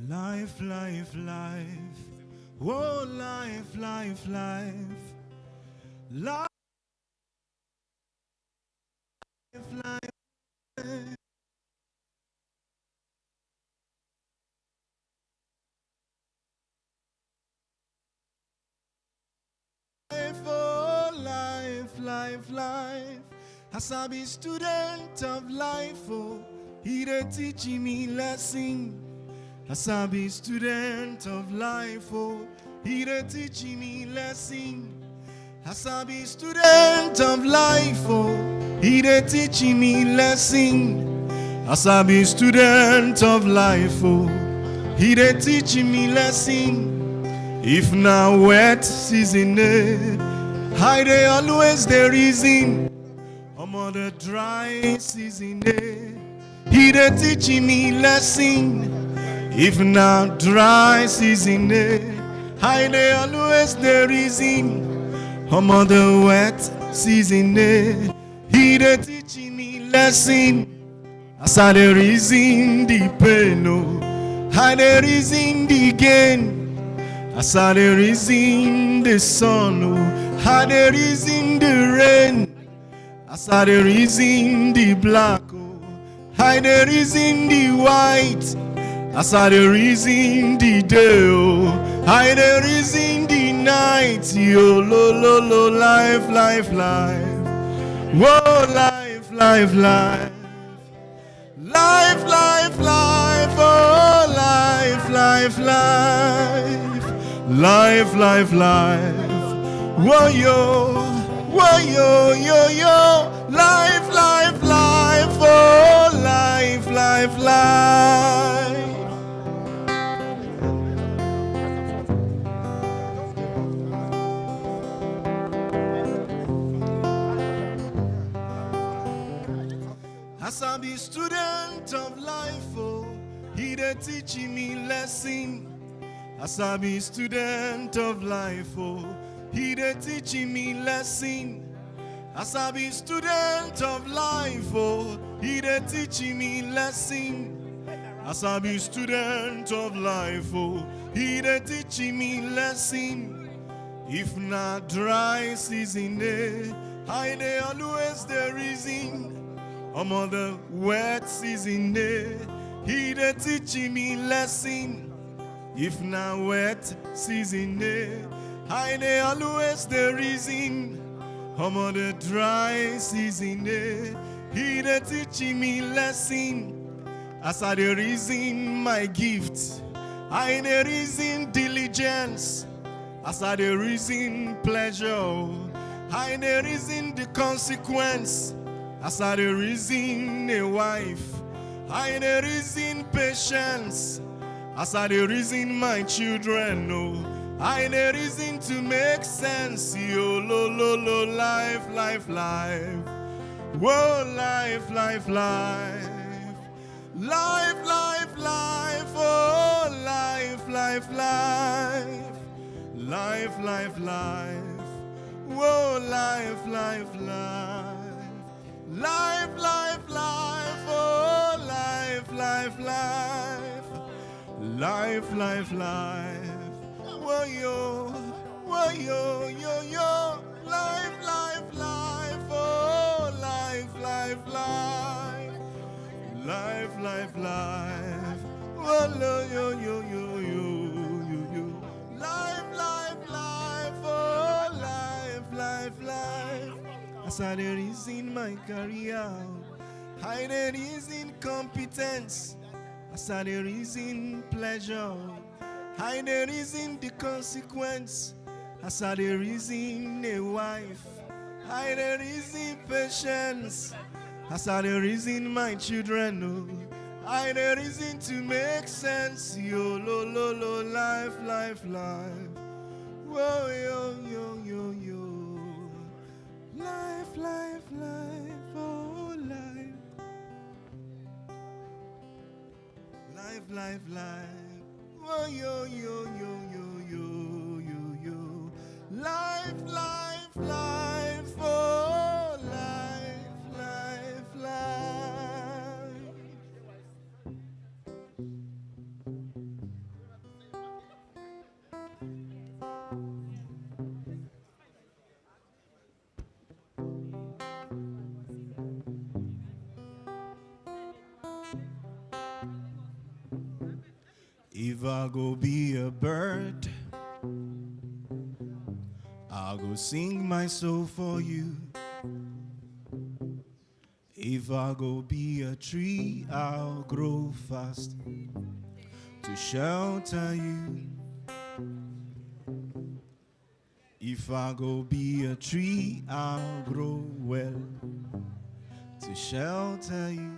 Life, life, life. Oh, life, life, life. Life, life. Life, oh, life, life, life. As I be student of life, oh, he dey teaching me lesson. As I be student of life, oh, he dey teaching me lesson. As I be student of life, oh, he dey teaching me lesson. As I be student of life, oh, he dey teaching me lesson. If now wet season, I dey always the reason. I'm on the dry season, he dey teaching me lesson. If now dry season, I dey always the reason. I'm on the wet season, he dey teaching me lesson. As I dey reason the pain, oh, I dey reason the gain. As I dey reason the sun, oh, I dey reason the rain. As I dey reason the black, oh, I dey reason the white. As I dey reason the day, oh, I dey reason the night. Yo, lo, lo, lo, life, life, life. Whoa, life, life, life. Life, life, life. Oh, life, life, life. Life, life, life. Whoa, yo, yo, yo. Life, life, life. Oh, life, life, life. As I be student of life, oh, he dey teaching me lesson. As I be student of life, oh, he dey teaching me lesson. As I be student of life, oh, he dey teaching me lesson. As I be student of life, oh, he dey teaching me lesson. If not dry season, I dey always the reason. I'm on the wet season, he dey teaching me lesson. If now wet season day, I dey always the reason. I'm on the dry season day. He dey teaching me lesson. As I dey reason my gift, I dey reason diligence. As I dey reason pleasure, I dey reason the consequence. As I dey reason a wife, I dey reason patience. As I dey reason my children, oh, I dey reason to make sense. Yo, lo, lo, lo, life, life, life. Whoa, life, life, life. Life, life, life. Oh, life, life, life. Life, life, life. Whoa, life, life, life. Life, life, life. Oh, life, life, life. Life, life, life. Whoa, yo, yo, yo. Life, life, life. Oh, life, life, life. Life, life, life. Oh, yo, yo, yo, yo. Life, life, life. Oh, life, life, life. As I dey reason my career, I dey reason competence. As I dey reason pleasure, I dey reason the consequence. As I dey reason a wife, I dey reason patience. As I dey reason my children, oh, I dey reason to make sense. Yo, lo, lo, lo, life, life, life. Whoa, yo, yo, yo, yo. Life, life, life, oh, life. Life, life, life. Whoa, yo, yo, yo, yo, yo, yo, yo. Life, life, life, oh, life, life, life. If I go be a bird, I'll go sing my soul for you. If I go be a tree, I'll grow fast to shelter you. If I go be a tree, I'll grow well to shelter you.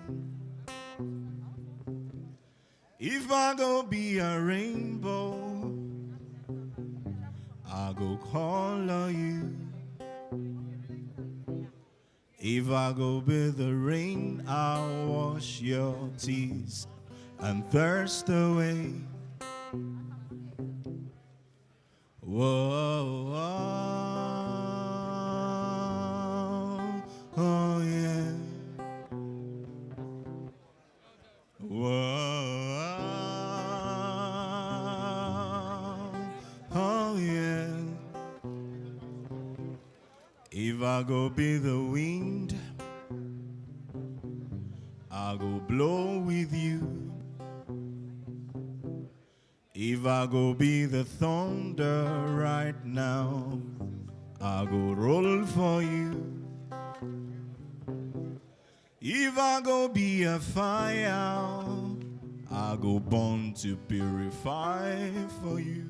If I go be a rainbow, I'll go color you. If I go be the rain, I'll wash your tears and thirst away. Whoa, whoa, oh yeah. Whoa, oh yeah. If I go be the wind, I'll go blow with you. If I go be the thunder right now, I'll go roll for you. If I go be a fire, I'll go burn to purify for you.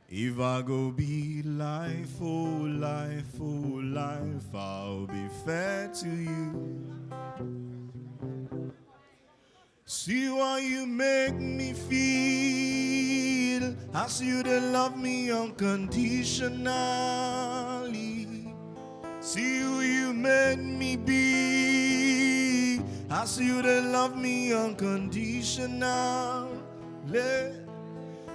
If I go be life, oh life, oh life, I'll be fair to you. See what you make me feel, as you to love me unconditionally. See who you made me be, as you to love me unconditionally.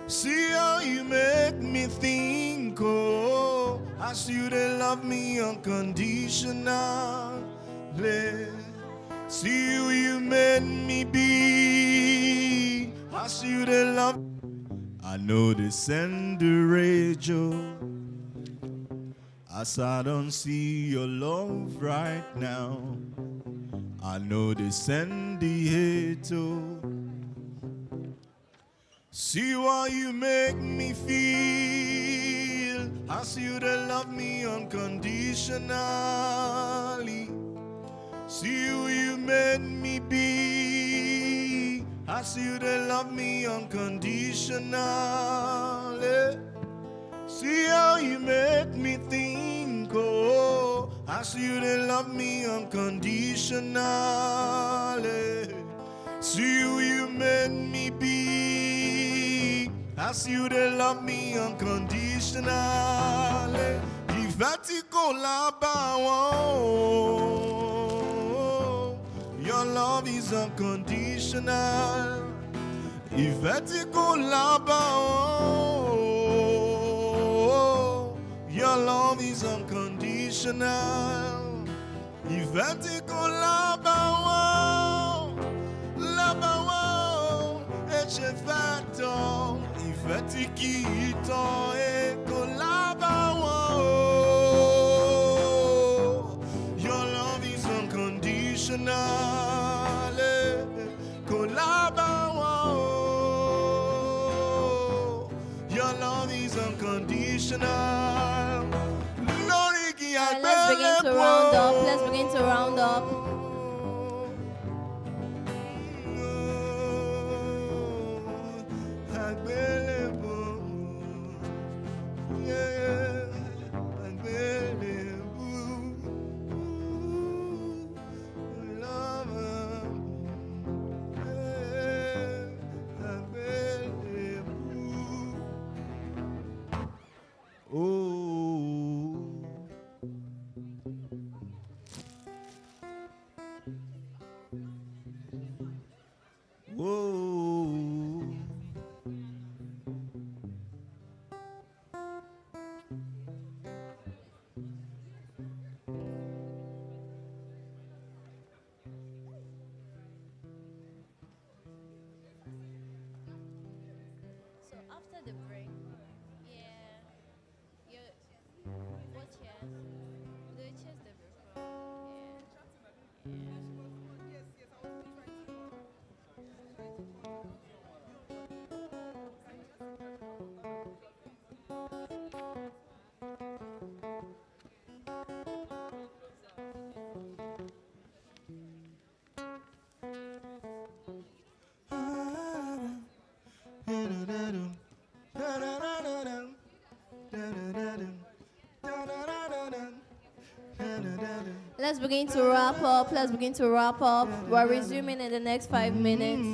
See how you make me think, oh, as you to love me unconditionally. See who you made me be, as you to love. I know they send the rage, oh, as I don't see your love right now. I know they send the hate, oh, See how you make me feel. I see you that love me unconditionally. See who you made me be. I see you that love me unconditionally. See how you make me think, oh. I see you that love me unconditionally. See who you made me be. I see you that love me unconditionally. Vertical your love is unconditional. Vertical your love is unconditional. Vertical echefato. Vertikito your love is unconditional. Your love is unconditional. Let's begin to round up. Let's begin to round up. So after the break, what chairs? The chairs they prefer. Let's begin to wrap up. Let's begin to wrap up. We're resuming in the next 5 minutes.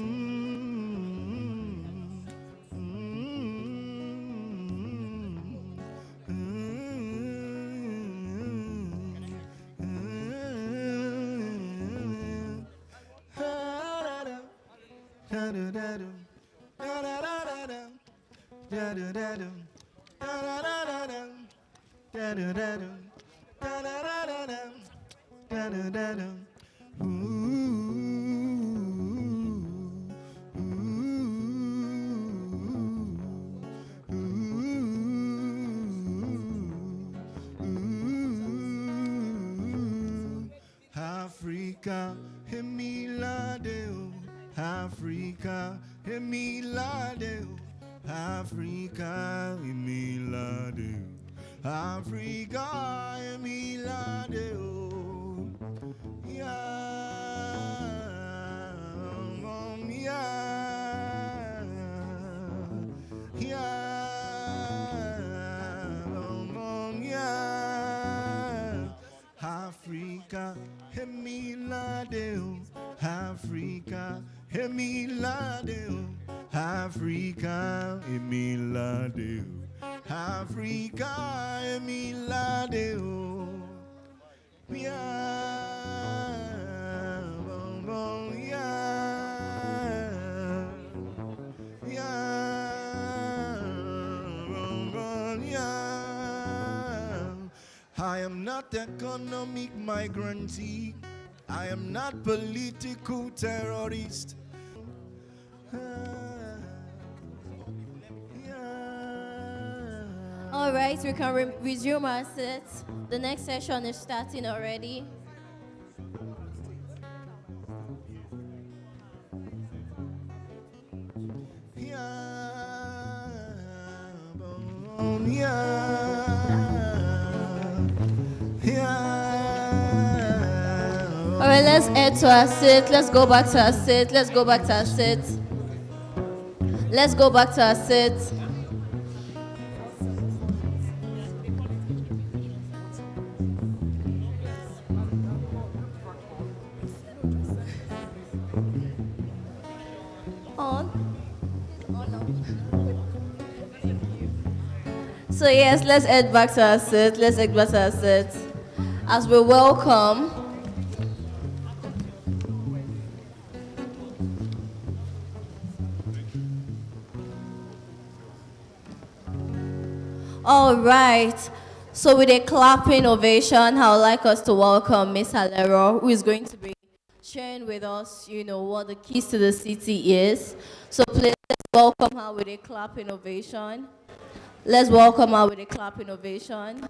Africa, Emiladeo, Africa, Emiladeo, Africa, Emiladeo, Africa, Emiladeo. Africa, Emiladeo, Africa, Emiladeo, Africa, Emiladeo, Africa, Emiladeo. I am not economic migrantee. I am not political terrorist. All right, we can resume our sets. The next session is starting already. Yeah. All right, let's head to our seat. Let's go back to our seat. Let's go back to our seat. Let's go back to our seat. On. So yes, let's head back to our seat. Let's head back to our seat. As we welcome all right. So with a clapping ovation, I would like us to welcome Miss Alero, who is going to be sharing with us, what the keys to the city is. So please let's welcome her with a clapping ovation. Let's welcome her with a clapping ovation.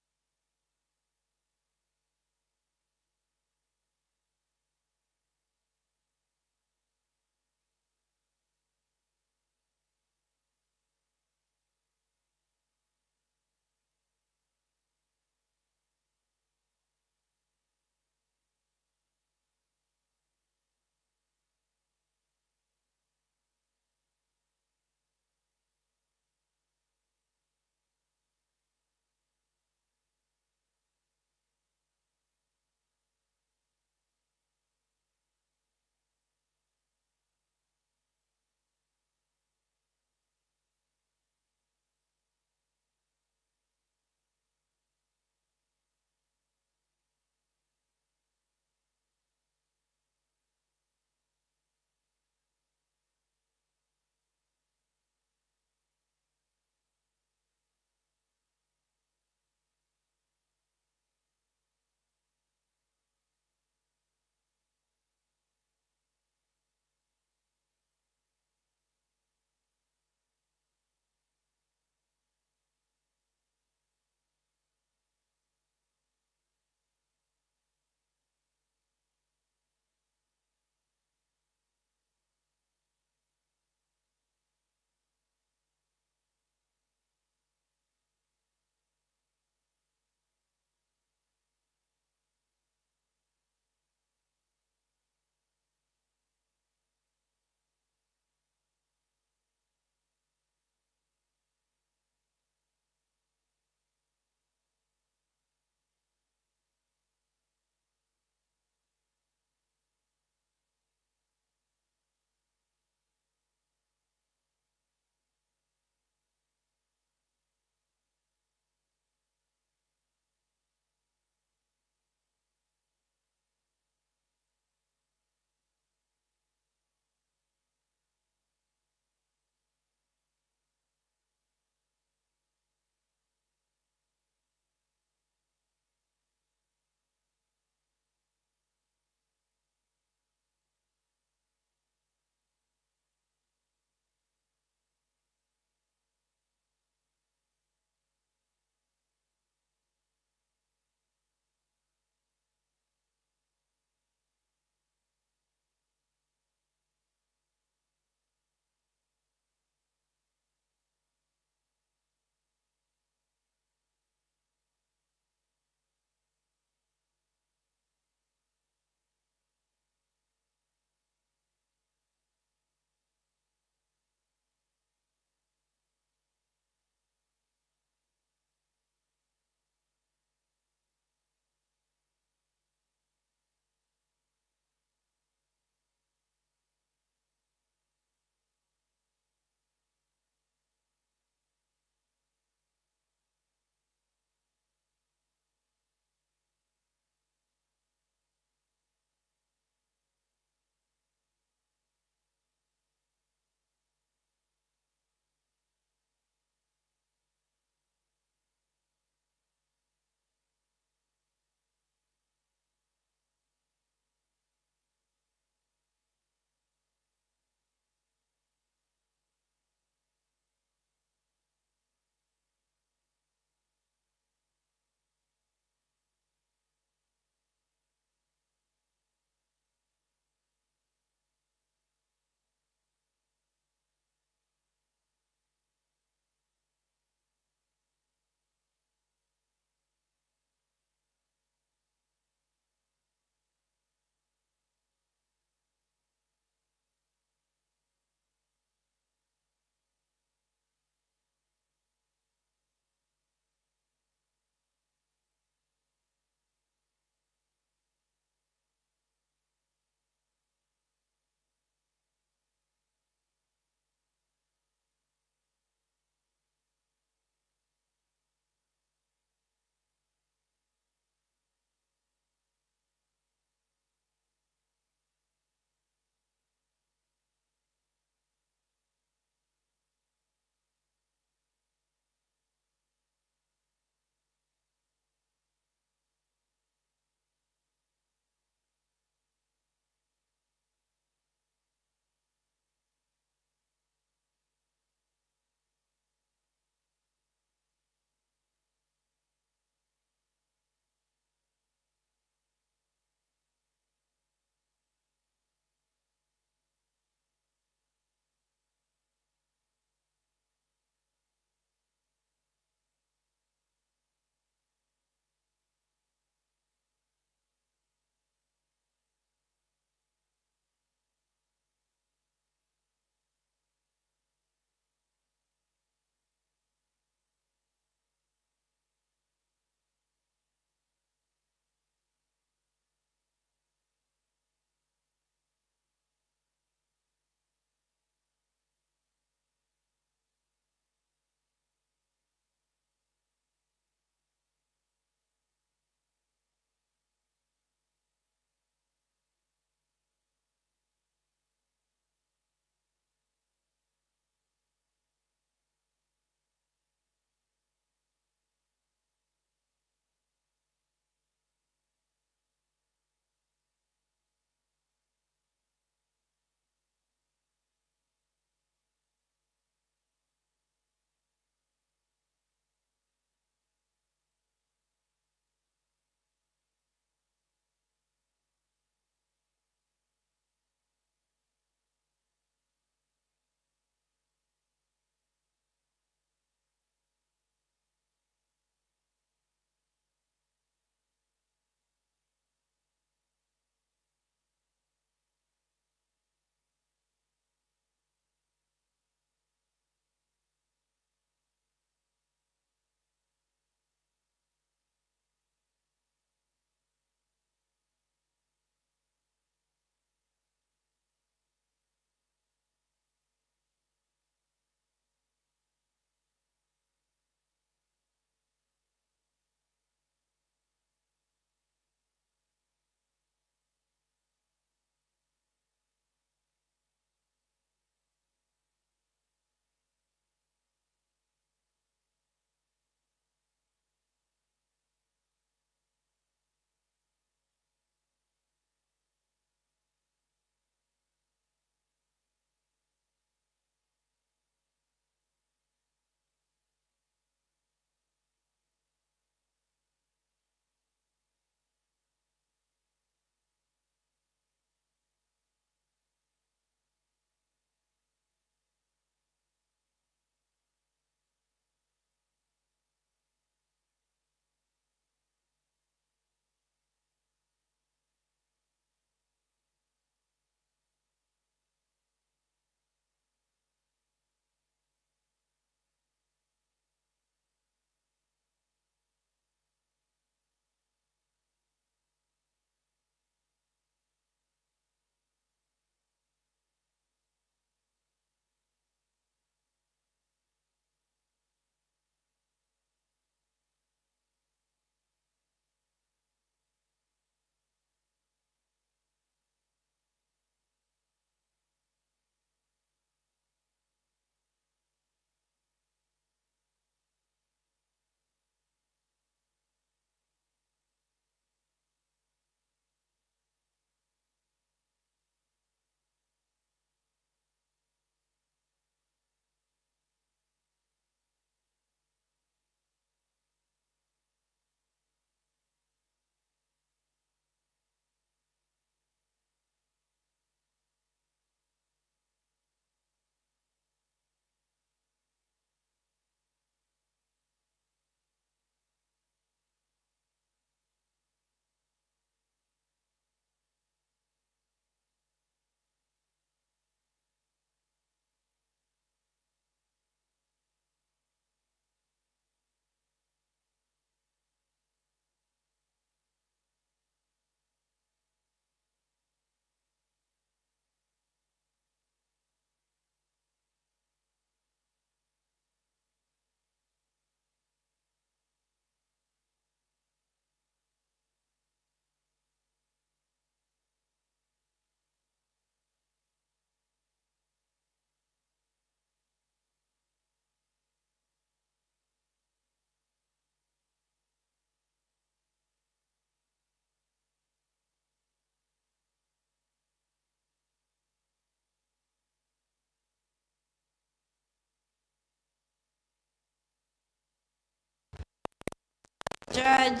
Judge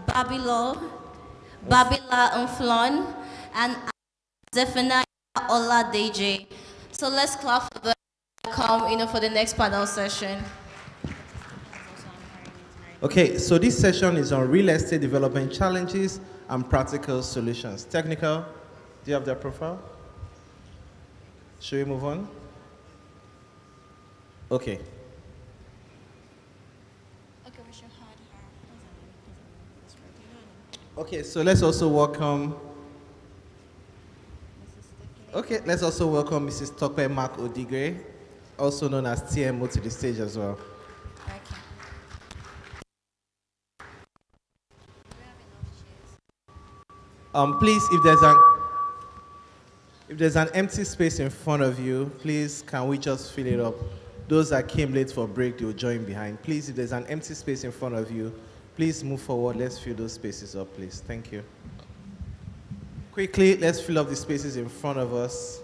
Babila Umflon, and Zephaniah Oladeje. So let's clap for them. Come, for the next panel session. Okay, so this session is on real estate development challenges and practical solutions. Technical, do you have their profile? Should we move on? Okay. Okay, so let's also welcome. Okay, let's also welcome Mrs. Tope Mark Odigre, also known as TMO, to the stage as well. Please, if there's an empty space in front of you, please, can we just fill it up? Those that came late for break, they'll join behind. Please, if there's an empty space in front of you, please move forward. Let's fill those spaces up, please. Thank you. Quickly, let's fill up the spaces in front of us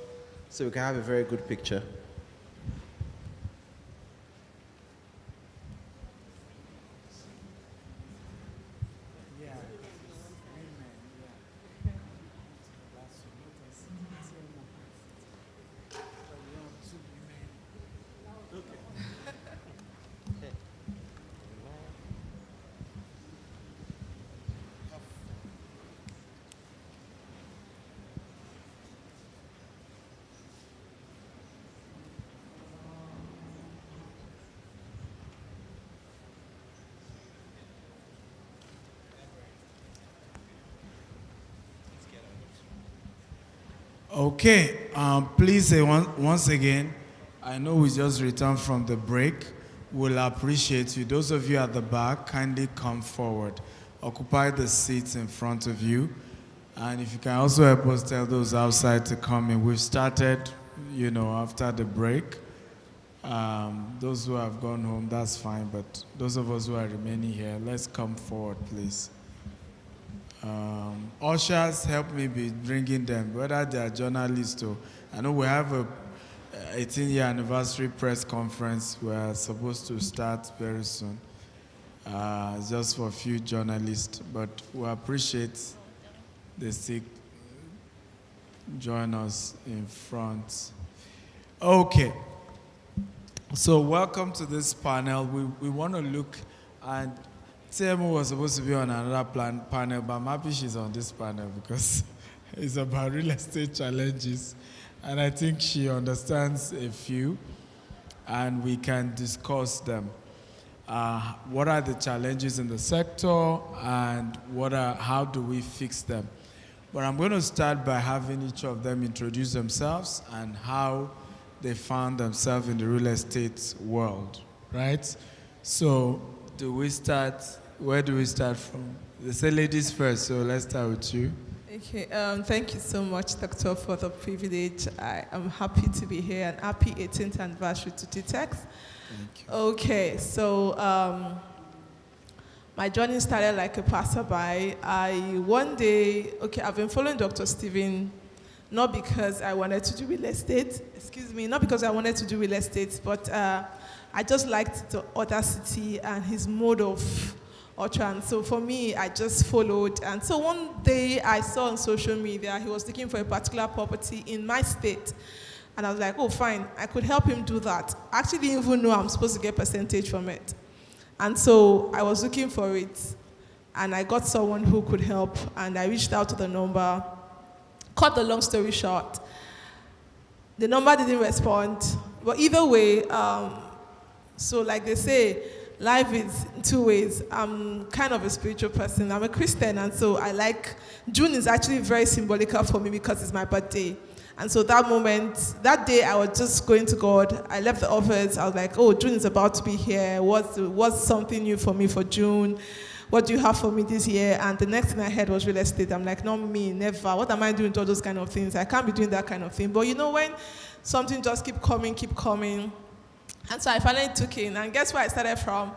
so we can have a very good picture. Okay, please say once again, I know we just returned from the break. We'll appreciate you. Those of you at the back, kindly come forward. Occupy the seats in front of you. And if you can also help us tell those outside to come in. We've started, after the break. Those who have gone home, that's fine. But those of us who are remaining here, let's come forward, please. Ushers, help me be bringing them, whether they are journalists or I know we have a 18-year anniversary press conference we're supposed to start very soon. Just for a few journalists, but we appreciate they still join us in front. Okay, so welcome to this panel. We want to look, and TMO was supposed to be on another panel, but I'm happy she's on this panel because it's about real estate challenges. And I think she understands a few, and we can discuss them. What are the challenges in the sector, and how do we fix them? But I'm going to start by having each of them introduce themselves and how they found themselves in the real estate world, right? So where do we start from? They say ladies first, so let's start with you. Okay, thank you so much, Doctor, for the privilege. I am happy to be here, and happy 18th anniversary to TTEX. Thank you. Okay, so my journey started like a passerby. I've been following Dr. Stephen, not because I wanted to do real estate, but I just liked the audacity and his mode of utterance. So for me, I just followed. And so one day I saw on social media, he was looking for a particular property in my state. And I was like, oh, fine, I could help him do that. I actually didn't even know I'm supposed to get percentage from it. And so I was looking for it, and I got someone who could help, and I reached out to the number. Cut the long story short, the number didn't respond. But either way, so like they say, life is two ways. I'm kind of a spiritual person. I'm a Christian, and so June is actually very symbolical for me because it's my birthday. And so that day, I was just going to God. I left the office. I was like, oh, June is about to be here. What's something new for me for June? What do you have for me this year? And the next thing I heard was real estate. I'm like, not me, never. What am I doing to all those kind of things? I can't be doing that kind of thing. But when something just keep coming. And so I finally took in. And guess where I started from?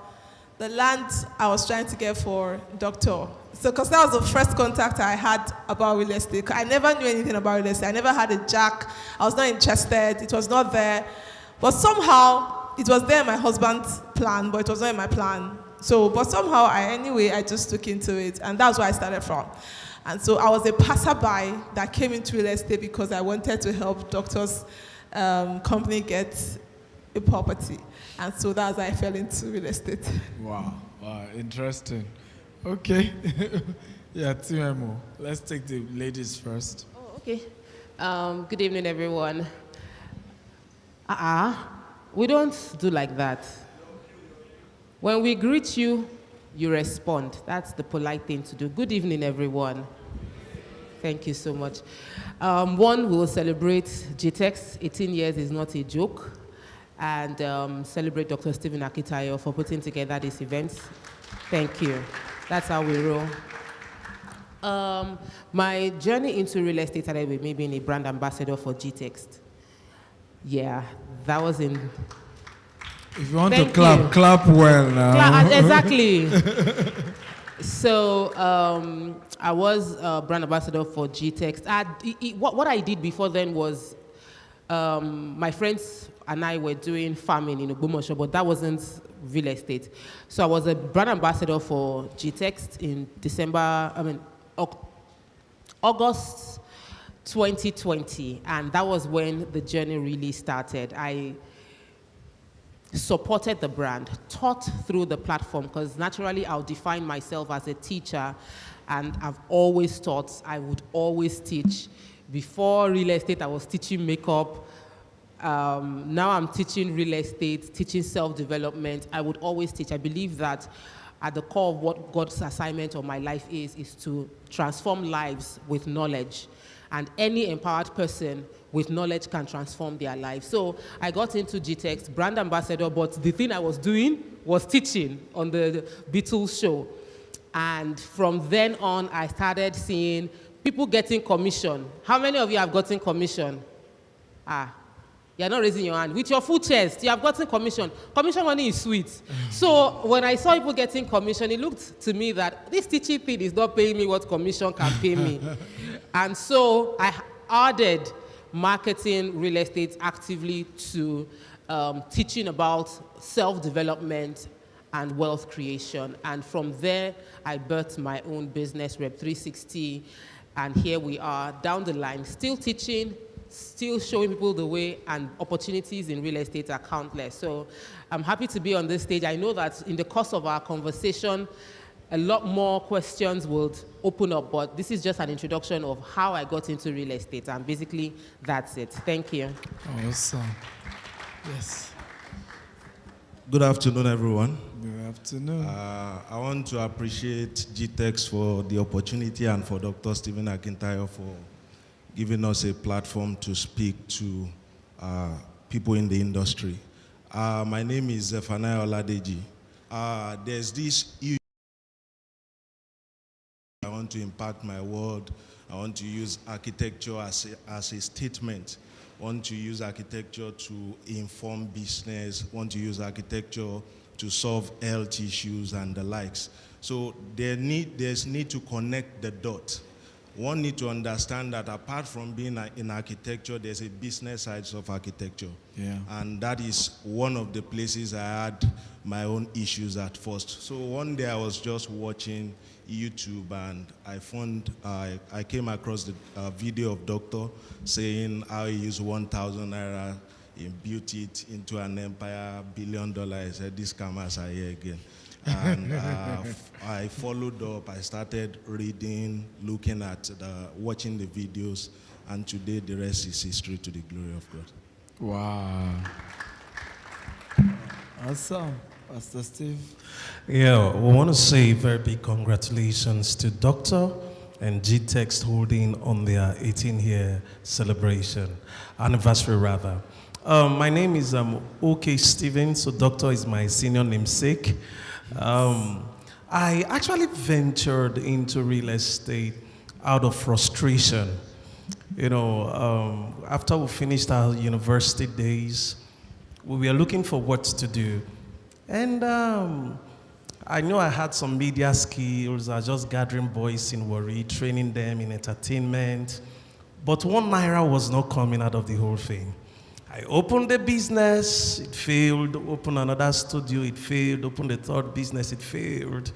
The land I was trying to get for Doctor. So, because that was the first contact I had about real estate. I never knew anything about real estate. I never had a jack. I was not interested. It was not there. But somehow, it was there in my husband's plan, but it was not in my plan. So, but somehow, I just took into it, and that's where I started from. And so I was a passerby that came into real estate because I wanted to help doctors' company get a property. And so that's how I fell into real estate. Wow, interesting. Okay. Yeah, Timemo. Let's take the ladies first. Oh, okay. Good evening, everyone. We don't do like that. When we greet you, you respond. That's the polite thing to do. Good evening, everyone. Thank you so much. One, we will celebrate GTEx. 18 years is not a joke. And celebrate Dr. Stephen Akitayo for putting together this event. Thank you. That's how we roll. My journey into real estate started with me being a brand ambassador for GTEx. Yeah, that was in... If you want to clap, clap well now. Exactly. So I was a brand ambassador for GTEx. What I did before then was my friends and I were doing farming in Ogbomoso, but that wasn't real estate. So I was a brand ambassador for GTEx in August 2020, and that was when the journey really started. I supported the brand, taught through the platform, because naturally I'll define myself as a teacher, and I've always taught, I would always teach. Before real estate, I was teaching makeup. Now I'm teaching real estate, teaching self-development. I would always teach. I believe that at the core of what God's assignment of my life is to transform lives with knowledge. And any empowered person with knowledge can transform their life. So I got into GTEx, brand ambassador, but the thing I was doing was teaching on the Beatles show. And from then on, I started seeing people getting commission. How many of you have gotten commission? You're not raising your hand. With your full chest, you have gotten commission. Commission money is sweet. So when I saw people getting commission, it looked to me that this teaching thing is not paying me what commission can pay me. And so I added marketing real estate actively to teaching about self-development and wealth creation. And from there, I birthed my own business, Rep 360. And here we are down the line, still teaching, still showing people the way, and opportunities in real estate are countless. So I'm happy to be on this stage. I know that in the course of our conversation, a lot more questions will open up, but this is just an introduction of how I got into real estate, and basically that's it. Thank you. Awesome. Yes. Good afternoon, everyone. Good afternoon. I want to appreciate GTEx for the opportunity and for Dr. Stephen Akintayo for giving us a platform to speak to people in the industry. My name is Zephaniah Oladeji. There's this issue. I want to impact my world. I want to use architecture as a statement. I want to use architecture to inform business. I want to use architecture to solve health issues and the likes. So there's need to connect the dots. One need to understand that apart from being in architecture, there's a business side of architecture. Yeah. And that is one of the places I had my own issues at first. So one day I was just watching YouTube and I came across the video of Doctor saying how he used 1,000 naira and built it into an empire, $1 billion. I said, these scammers are here again. And I followed up. I started reading, looking at watching the videos, and today the rest is history to the glory of God. Wow. Awesome. Pastor Steve. Yeah, we want to say very big congratulations to Doctor and GTEx holding on their 18-year celebration, anniversary rather. My name is OK Stephen, so Doctor is my senior namesake. I actually ventured into real estate out of frustration. You know, after we finished our university days, we were looking for what to do. And I know I had some media skills. I was just gathering boys in Warri, training them in entertainment. But 1 naira was not coming out of the whole thing. I opened a business, it failed. Opened another studio, it failed. Opened a third business, it failed.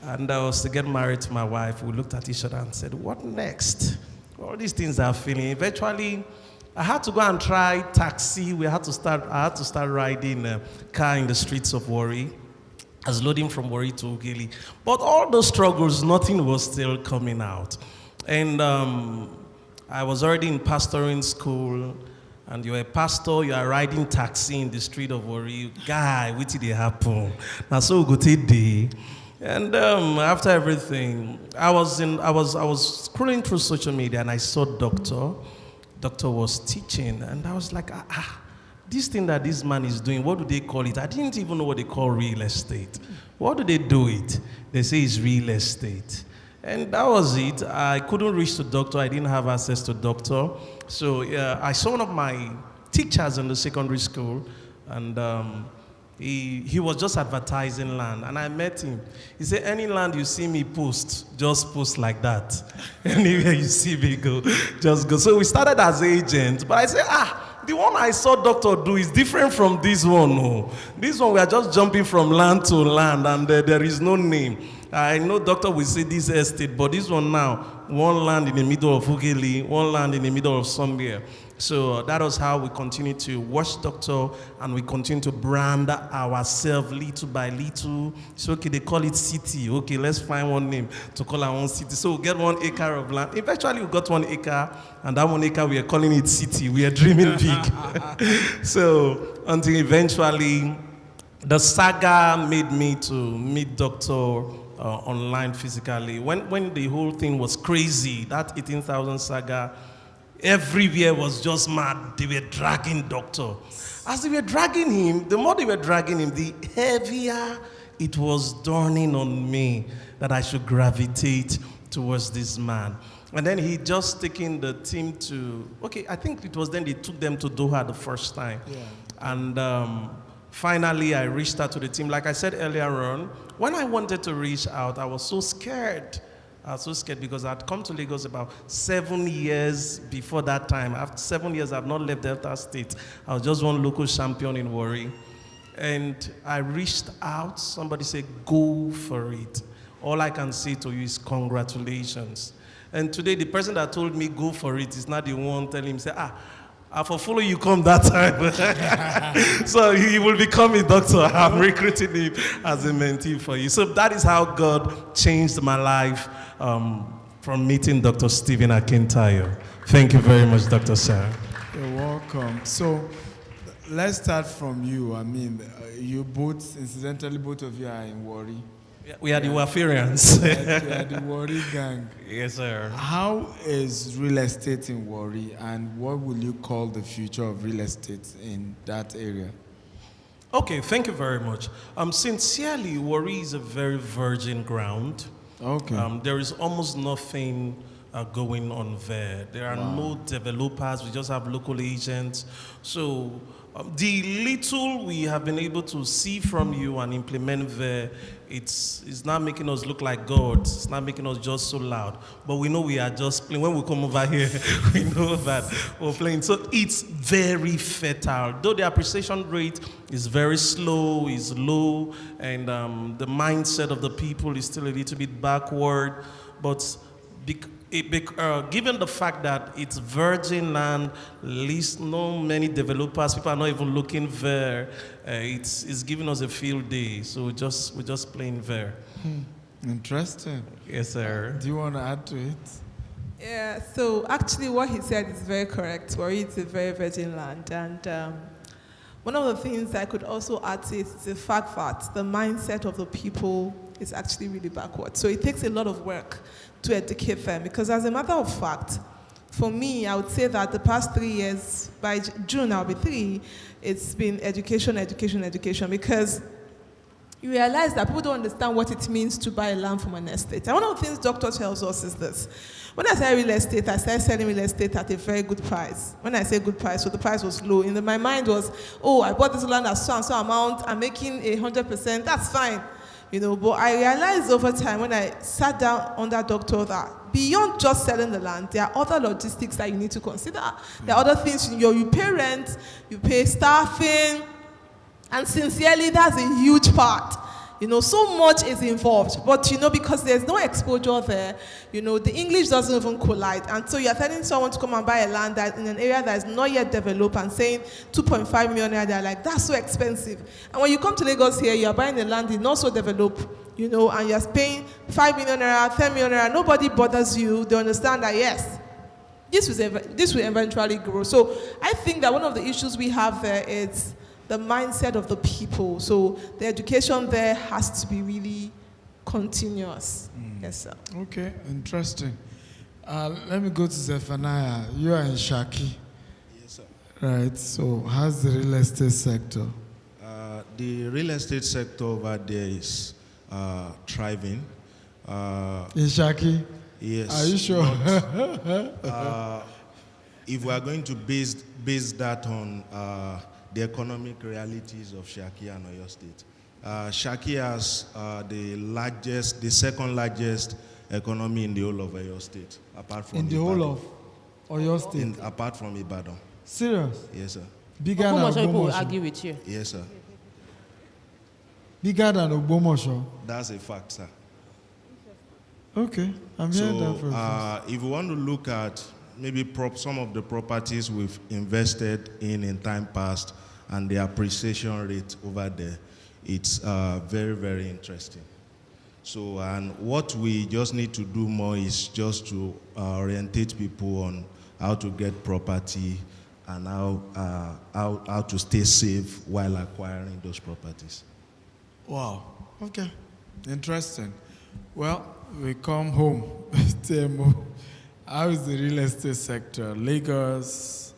And I was to get married to my wife. We looked at each other and said, what next? All these things are failing. Eventually, I had to go and try taxi. I had to start riding a car in the streets of Warri. I was loading from Warri to Ughelli. But all those struggles, nothing was still coming out. And I was already in pastoring school. And you're a pastor, you are riding taxi in the street of Warri. Guy, what did it happen? Now so good day. And after everything, I was scrolling through social media and I saw Doctor was teaching, and I was like, this thing that this man is doing, what do they call it? I didn't even know what they call real estate. What do they do it? They say it's real estate. And that was it. I couldn't reach the doctor. I didn't have access to doctor. So I saw one of my teachers in the secondary school, and he was just advertising land, and I met him. He said, any land you see me post, just post like that. Anywhere you see me go, just go. So we started as agents, but I said, the one I saw doctor do is different from this one. No. This one, we are just jumping from land to land, and there is no name. I know doctor will say this estate, but this one now, one land in the middle of Ughelli, one land in the middle of somewhere. So that was how we continue to watch doctor, and we continue to brand ourselves little by little. So okay, they call it city. Okay, let's find one name to call our own city. So we get 1 acre of land. Eventually we got 1 acre, and that 1 acre we are calling it city. We are dreaming big. So until eventually the saga made me to meet doctor online physically. When the whole thing was crazy, that 18,000 saga, everywhere was just mad. They were dragging doctor. As they were dragging him, the more they were dragging him, the heavier it was dawning on me that I should gravitate towards this man. And then he just taking the team to, okay, I think it was then they took them to Doha the first time. Yeah. And finally, I reached out to the team. Like I said earlier on, when I wanted to reach out, I was so scared. I was so scared because I'd come to Lagos about 7 years before that time. After 7 years, I've not left Delta State. I was just one local champion in Warri. And I reached out. Somebody said, go for it. All I can say to you is congratulations. And today, the person that told me go for it is not the one telling him, say, I for follow you come that time. So he will become a doctor. I'm recruiting him as a mentee for you. So that is how God changed my life from meeting Dr. Stephen Akintayo. Thank you very much, Dr. Sarah. You're welcome. So let's start from you. I mean, you both, incidentally, both of you are in Warri. We are the Wafarians. We are the Warri gang. Yes, sir. How is real estate in Warri, and what will you call the future of real estate in that area? Okay, thank you very much. Sincerely, Warri is a very virgin ground. Okay. There is almost nothing going on there. There are no developers. We just have local agents. So the little we have been able to see from you and implement there, it's not making us look like God. It's not making us just so loud. But we know we are just playing. When we come over here, we know that we're playing. So it's very fertile. Though the appreciation rate is very slow, is low, and the mindset of the people is still a little bit backward. But given the fact that it's virgin land, least no many developers, people are not even looking there. It's giving us a field day, so we're just playing there. Interesting. Yes, sir. Do you want to add to it? Yeah. So actually, what he said is very correct. Warri is a very virgin land, and one of the things I could also add to it is the fact that the mindset of the people is actually really backward. So it takes a lot of work to educate them, because as a matter of fact, for me, I would say that the past 3 years, by June I'll be 3, it's been education, because you realize that people don't understand what it means to buy land from an estate. And one of the things doctor tells us is this: when I sell real estate, I started selling real estate at a very good price. When I say good price, so the price was low. My mind was, I bought this land at so and so amount, I'm making 100%, that's fine. But I realized over time when I sat down under doctor that beyond just selling the land, there are other logistics that you need to consider. There are other things, you pay rent, you pay staffing, and sincerely, that's a huge part. So much is involved, but because there's no exposure there, the English doesn't even collide. And so you're telling someone to come and buy a land that in an area that is not yet developed and saying 2.5 million, they're like, that's so expensive. And when you come to Lagos here, you're buying a land that's not so developed, and you're paying 5 million naira, 10 million naira, nobody bothers you. They understand that, yes, this will eventually grow. So I think that one of the issues we have there is the mindset of the people. So the education there has to be really continuous. Yes, sir. Okay, interesting. Let me go to Zephaniah. You are in Shaki. Yes, sir. Right, so how's the real estate sector? The real estate sector over there is thriving. In Shaki? Yes. Are you sure? If we are going to base that on the economic realities of Shaki and Oyo State, Shaki has the second largest economy in the whole of Oyo State, apart from in the Ibadan. whole of Oyo State? Apart from Ibadan. Serious? Yes, sir. Bigger than Ogbomoso people will Ogbomoso? argue with you. Yes, sir. Bigger than Ogbomoso? That's a fact, sir. Okay, I'm hearing that for if we want to look at maybe some of the properties we've invested in time past and the appreciation rate over there, it's very, very interesting. So, and what we just need to do more is just to orientate people on how to get property and how to stay safe while acquiring those properties. Wow, okay, interesting. Well, we come home. Temo. How is the real estate sector? Lagos,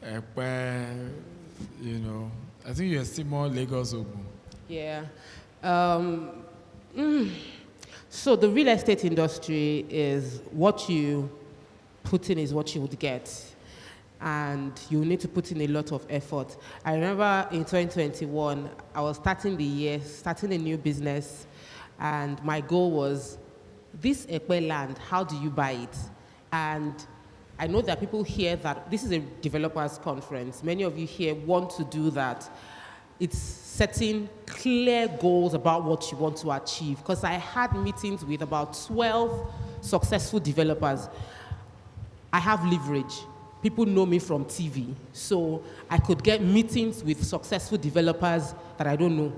Ekpe, I think you're still more Lagos Ogun. Yeah. So the real estate industry is what you put in is what you would get. And you need to put in a lot of effort. I remember in 2021, I was starting the year, starting a new business, and my goal was, this Ekpe land, how do you buy it? And I know that people hear that this is a developers conference. Many of you here want to do that. It's setting clear goals about what you want to achieve. Because I had meetings with about 12 successful developers. I have leverage. People know me from TV. So I could get meetings with successful developers that I don't know.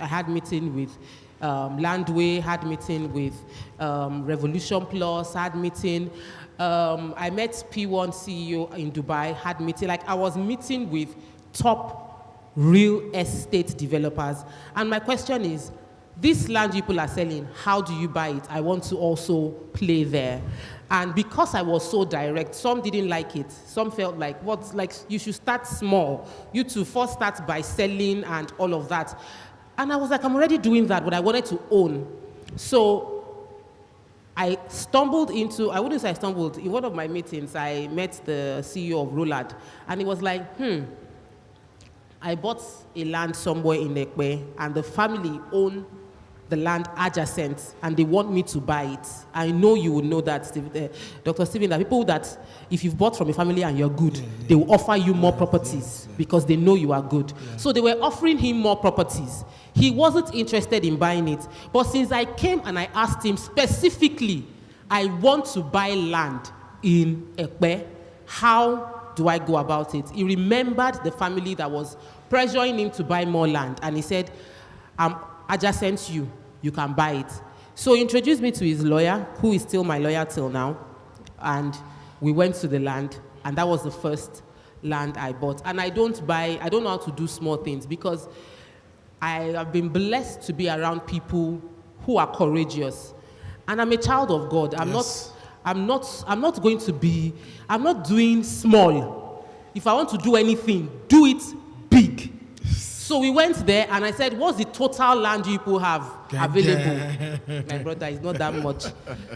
I had meeting with Landway, had meeting with Revolution Plus, had meeting. I met P1 CEO in Dubai, had meeting. Like I was meeting with top real estate developers. And my question is, this land people are selling, how do you buy it? I want to also play there. And because I was so direct, some didn't like it. Some felt like, you should start small. You two first start by selling and all of that. And I was like, I'm already doing that, but I wanted to own. So I stumbled into, I wouldn't say I stumbled, in one of my meetings, I met the CEO of Rollard, and he was like, I bought a land somewhere in Ekpe, and the family own the land adjacent, and they want me to buy it. I know you will know that, Dr. Stephen, that people that, if you've bought from a family and you're good, they will offer you more properties because they know you are good. So they were offering him more properties. He wasn't interested in buying it. But since I came and I asked him specifically, I want to buy land in Ekpe, how do I go about it? He remembered the family that was pressuring him to buy more land, and he said, I'm adjacent to you can buy it. So he introduced me to his lawyer, who is still my lawyer till now, and we went to the land, and that was the first land I bought. And I don't know how to do small things, because I have been blessed to be around people who are courageous. And I'm a child of God. I'm not doing small. If I want to do anything, do it big. So we went there, and I said, what's the total land you people have available? My brother, it's not that much.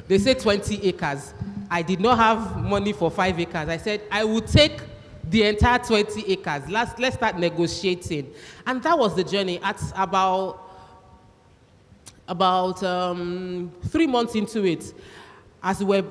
They say 20 acres. I did not have money for 5 acres. I said, I will take the entire 20 acres. Let's start negotiating. And that was the journey. At about 3 months into it, as we were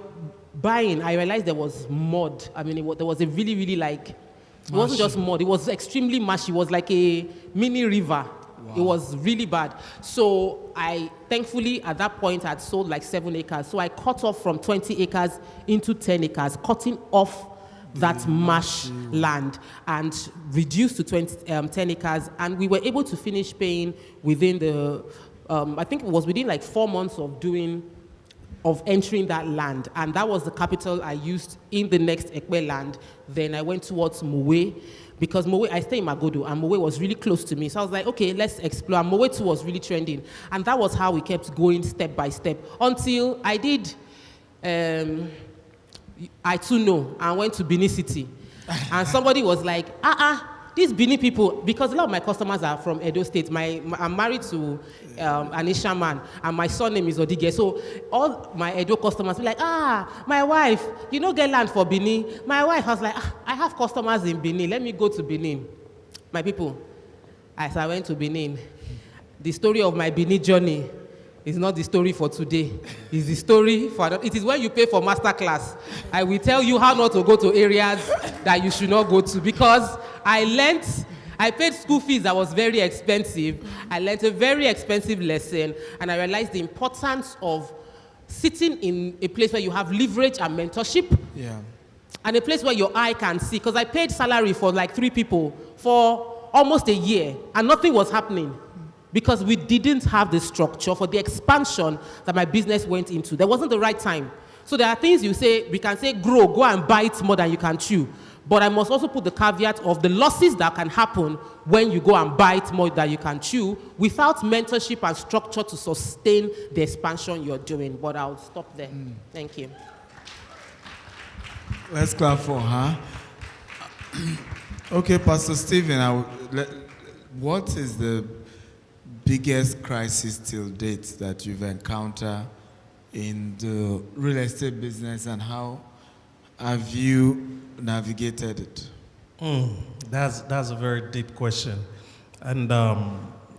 buying, I realized there was mud. I mean, there was a really, really like, it wasn't just mud, it was extremely mashy. It was like a mini river. Wow. It was really bad. So I, thankfully, at that point, I'd sold like 7 acres. So I cut off from 20 acres into 10 acres, cutting off that marsh land and reduced to 10 acres. And we were able to finish paying within the, I think it was within like 4 months of entering that land. And that was the capital I used in the next Ekpe land. Then I went towards Mowe, because Mowe, I stay in Magodo, and Mowe was really close to me. So I was like, okay, let's explore. And Mowe too was really trending. And that was how we kept going step by step until I did, I too know, and went to Benin City. And somebody was like, these Benin people, because a lot of my customers are from Edo State. I'm married to an Asian man, and my surname is Odige. So all my Edo customers were like, my wife, you know, get land for Benin. My wife, I was like, I have customers in Benin. Let me go to Benin. My people, as I went to Benin, the story of my Benin journey is not the story for today. It's the story for, it is when you pay for master class. I will tell you how not to go to areas that you should not go to, because I paid school fees that was very expensive. I learned a very expensive lesson, and I realized the importance of sitting in a place where you have leverage and mentorship. Yeah. And a place where your eye can see. Because I paid salary for like 3 people for almost a year, and nothing was happening. Because we didn't have the structure for the expansion that my business went into. There wasn't the right time. So there are things we can say grow, go and bite more than you can chew. But I must also put the caveat of the losses that can happen when you go and bite more than you can chew without mentorship and structure to sustain the expansion you're doing. But I'll stop there. Thank you. Let's clap for her. Okay, Pastor Stephen, what is the biggest crisis till date that you've encountered in the real estate business, and how have you navigated it? That's a very deep question, and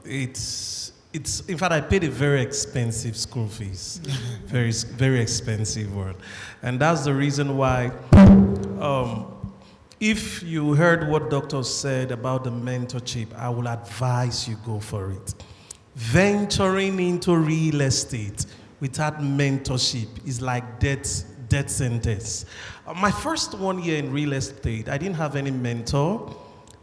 it's in fact I paid a very expensive school fees, very expensive one, and that's the reason why. If you heard what Doctor said about the mentorship, I will advise you go for it. Venturing into real estate without mentorship is like death sentence. My first 1 year in real estate, I didn't have any mentor.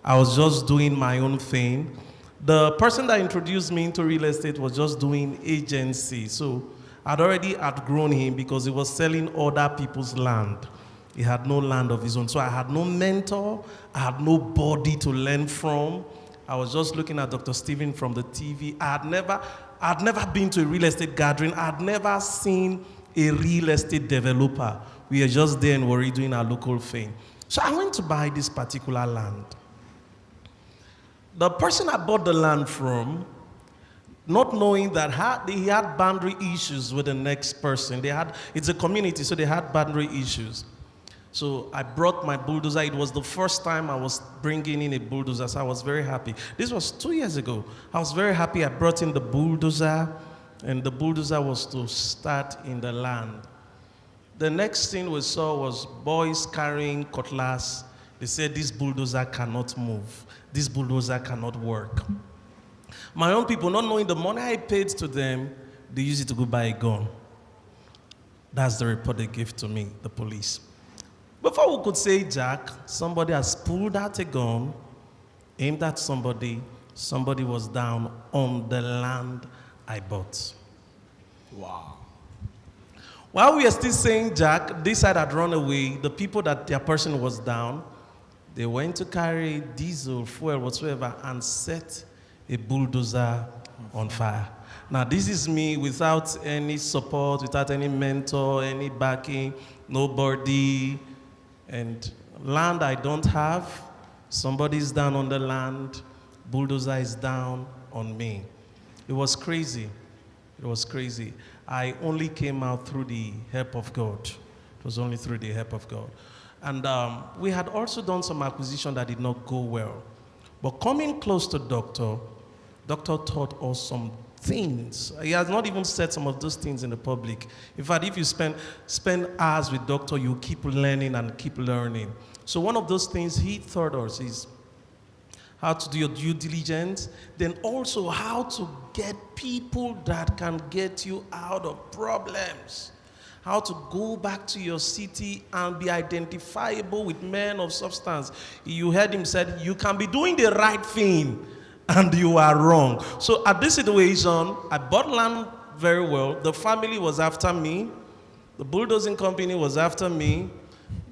I was just doing my own thing. The person that introduced me into real estate was just doing agency. So I'd already outgrown him because he was selling other people's land. He had no land of his own. So I had no mentor. I had nobody to learn from. I was just looking at Dr. Stephen from the TV. I had never been to a real estate gathering. I had never seen a real estate developer. We were just there and were doing our local thing. So I went to buy this particular land. The person I bought the land from, not knowing that he had boundary issues with the next person. It's a community, so they had boundary issues. So I brought my bulldozer. It was the first time I was bringing in a bulldozer, so I was very happy. This was 2 years ago. I was very happy I brought in the bulldozer, and the bulldozer was to start in the land. The next thing we saw was boys carrying cutlass. They said, this bulldozer cannot move. This bulldozer cannot work. My own people, not knowing the money I paid to them, they used it to go buy a gun. That's the report they gave to me, the police. Before we could say Jack, somebody has pulled out a gun, aimed at somebody. Somebody was down on the land I bought. Wow. While we are still saying Jack, this side had run away. The people that their person was down, they went to carry diesel, fuel, whatsoever, and set a bulldozer on fire. Now, this is me without any support, without any mentor, any backing, nobody. And land I don't have, somebody's down on the land, bulldozer is down on me. It was crazy. It was crazy. I only came out through the help of God. It was only through the help of God. And we had also done some acquisition that did not go well. But coming close to Doctor taught us some things. He has not even said some of those things in the public. In fact, if you spend hours with doctor, you keep learning and keep learning. So one of those things he taught us is how to do your due diligence, then also how to get people that can get you out of problems. How to go back to your city and be identifiable with men of substance. You heard him said, you can be doing the right thing and you are wrong. So at this situation, I bought land very well. The family was after me. The bulldozing company was after me.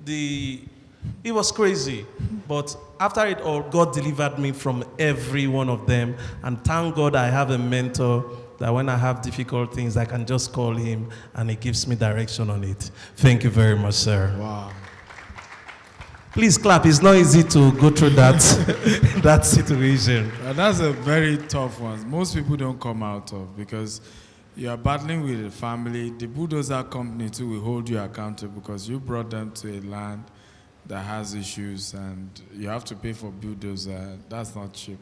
It was crazy. But after it all, God delivered me from every one of them. And thank God I have a mentor that when I have difficult things, I can just call him and he gives me direction on it. Thank you very much, sir. Wow. Please clap. It's not easy to go through that, that situation. That's a very tough one. Most people don't come out of because you are battling with the family. The bulldozer company too will hold you accountable because you brought them to a land that has issues and you have to pay for bulldozer. That's not cheap.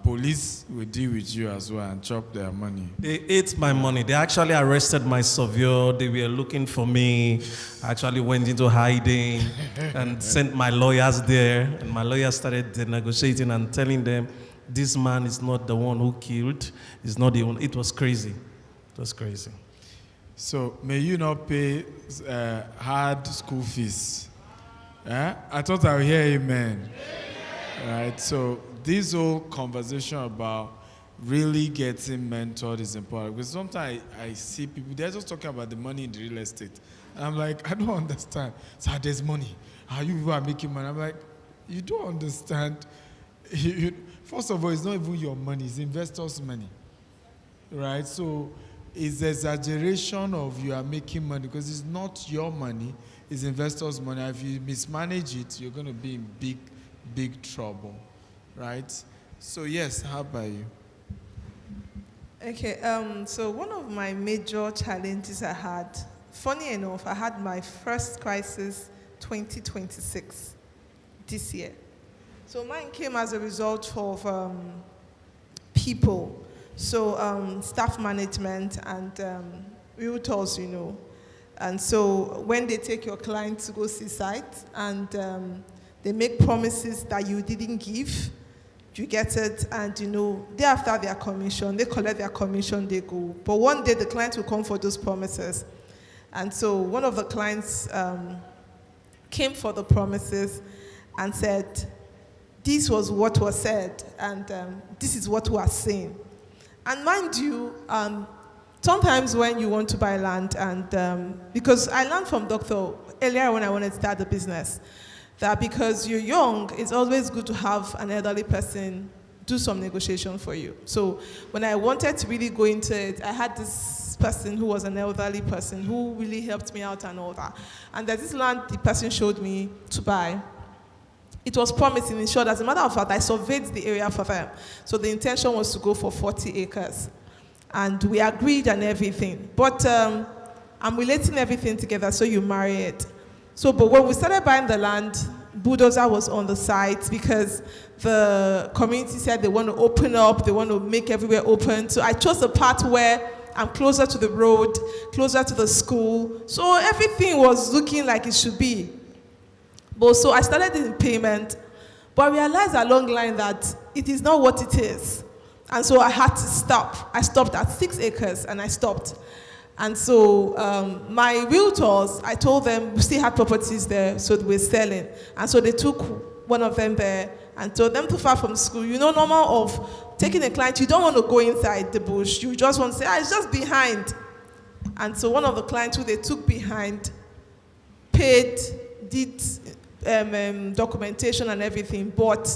Police will deal with you as well and chop their money. They ate my money. They actually arrested my surveyor. They were looking for me. I actually went into hiding and sent my lawyers there. And my lawyers started negotiating and telling them, this man is not the one who killed. He's not the one. It was crazy. It was crazy. So may you not pay hard school fees. I thought I would hear amen. Right, so this whole conversation about really getting mentored is important because sometimes I see people, they're just talking about the money in the real estate. And I'm like, I don't understand. So there's money. How you people are making money? I'm like, you don't understand. First of all, it's not even your money, it's investors' money. Right? So it's exaggeration of you are making money because it's not your money, it's investors' money. If you mismanage it, you're going to be in big trouble. Right? So yes, how about you? Okay, so one of my major challenges I had, funny enough, I had my first crisis 2026, this year. So mine came as a result of people, so staff management and realtors, you know. And so when they take your client to go see sites and they make promises that you didn't give, you get it, and you know, day after their commission, they collect their commission, they go. But one day the client will come for those promises. And so one of the clients came for the promises and said, this was what was said, and this is what we are saying. And mind you, sometimes when you want to buy land, and because I learned from Dr. earlier when I wanted to start the business, that because you're young, it's always good to have an elderly person do some negotiation for you. So when I wanted to really go into it, I had this person who was an elderly person who really helped me out and all that. And there's this land the person showed me to buy. It was promising, in short. As a matter of fact, I surveyed the area for them. So the intention was to go for 40 acres. And we agreed and everything. But I'm relating everything together, so you marry it. So, but when we started buying the land, bulldozer was on the site because the community said they want to open up, they want to make everywhere open. So I chose the part where I'm closer to the road, closer to the school. So everything was looking like it should be. But so I started in payment, but I realized along the line that it is not what it is. And so I had to stop. I stopped at 6 acres and I stopped. And so my realtors, I told them we still had properties there, so we're selling. And so they took one of them there and told them too far from school. You know, normal of taking a client, you don't want to go inside the bush. You just want to say, it's just behind. And so one of the clients who they took behind paid, did documentation and everything, but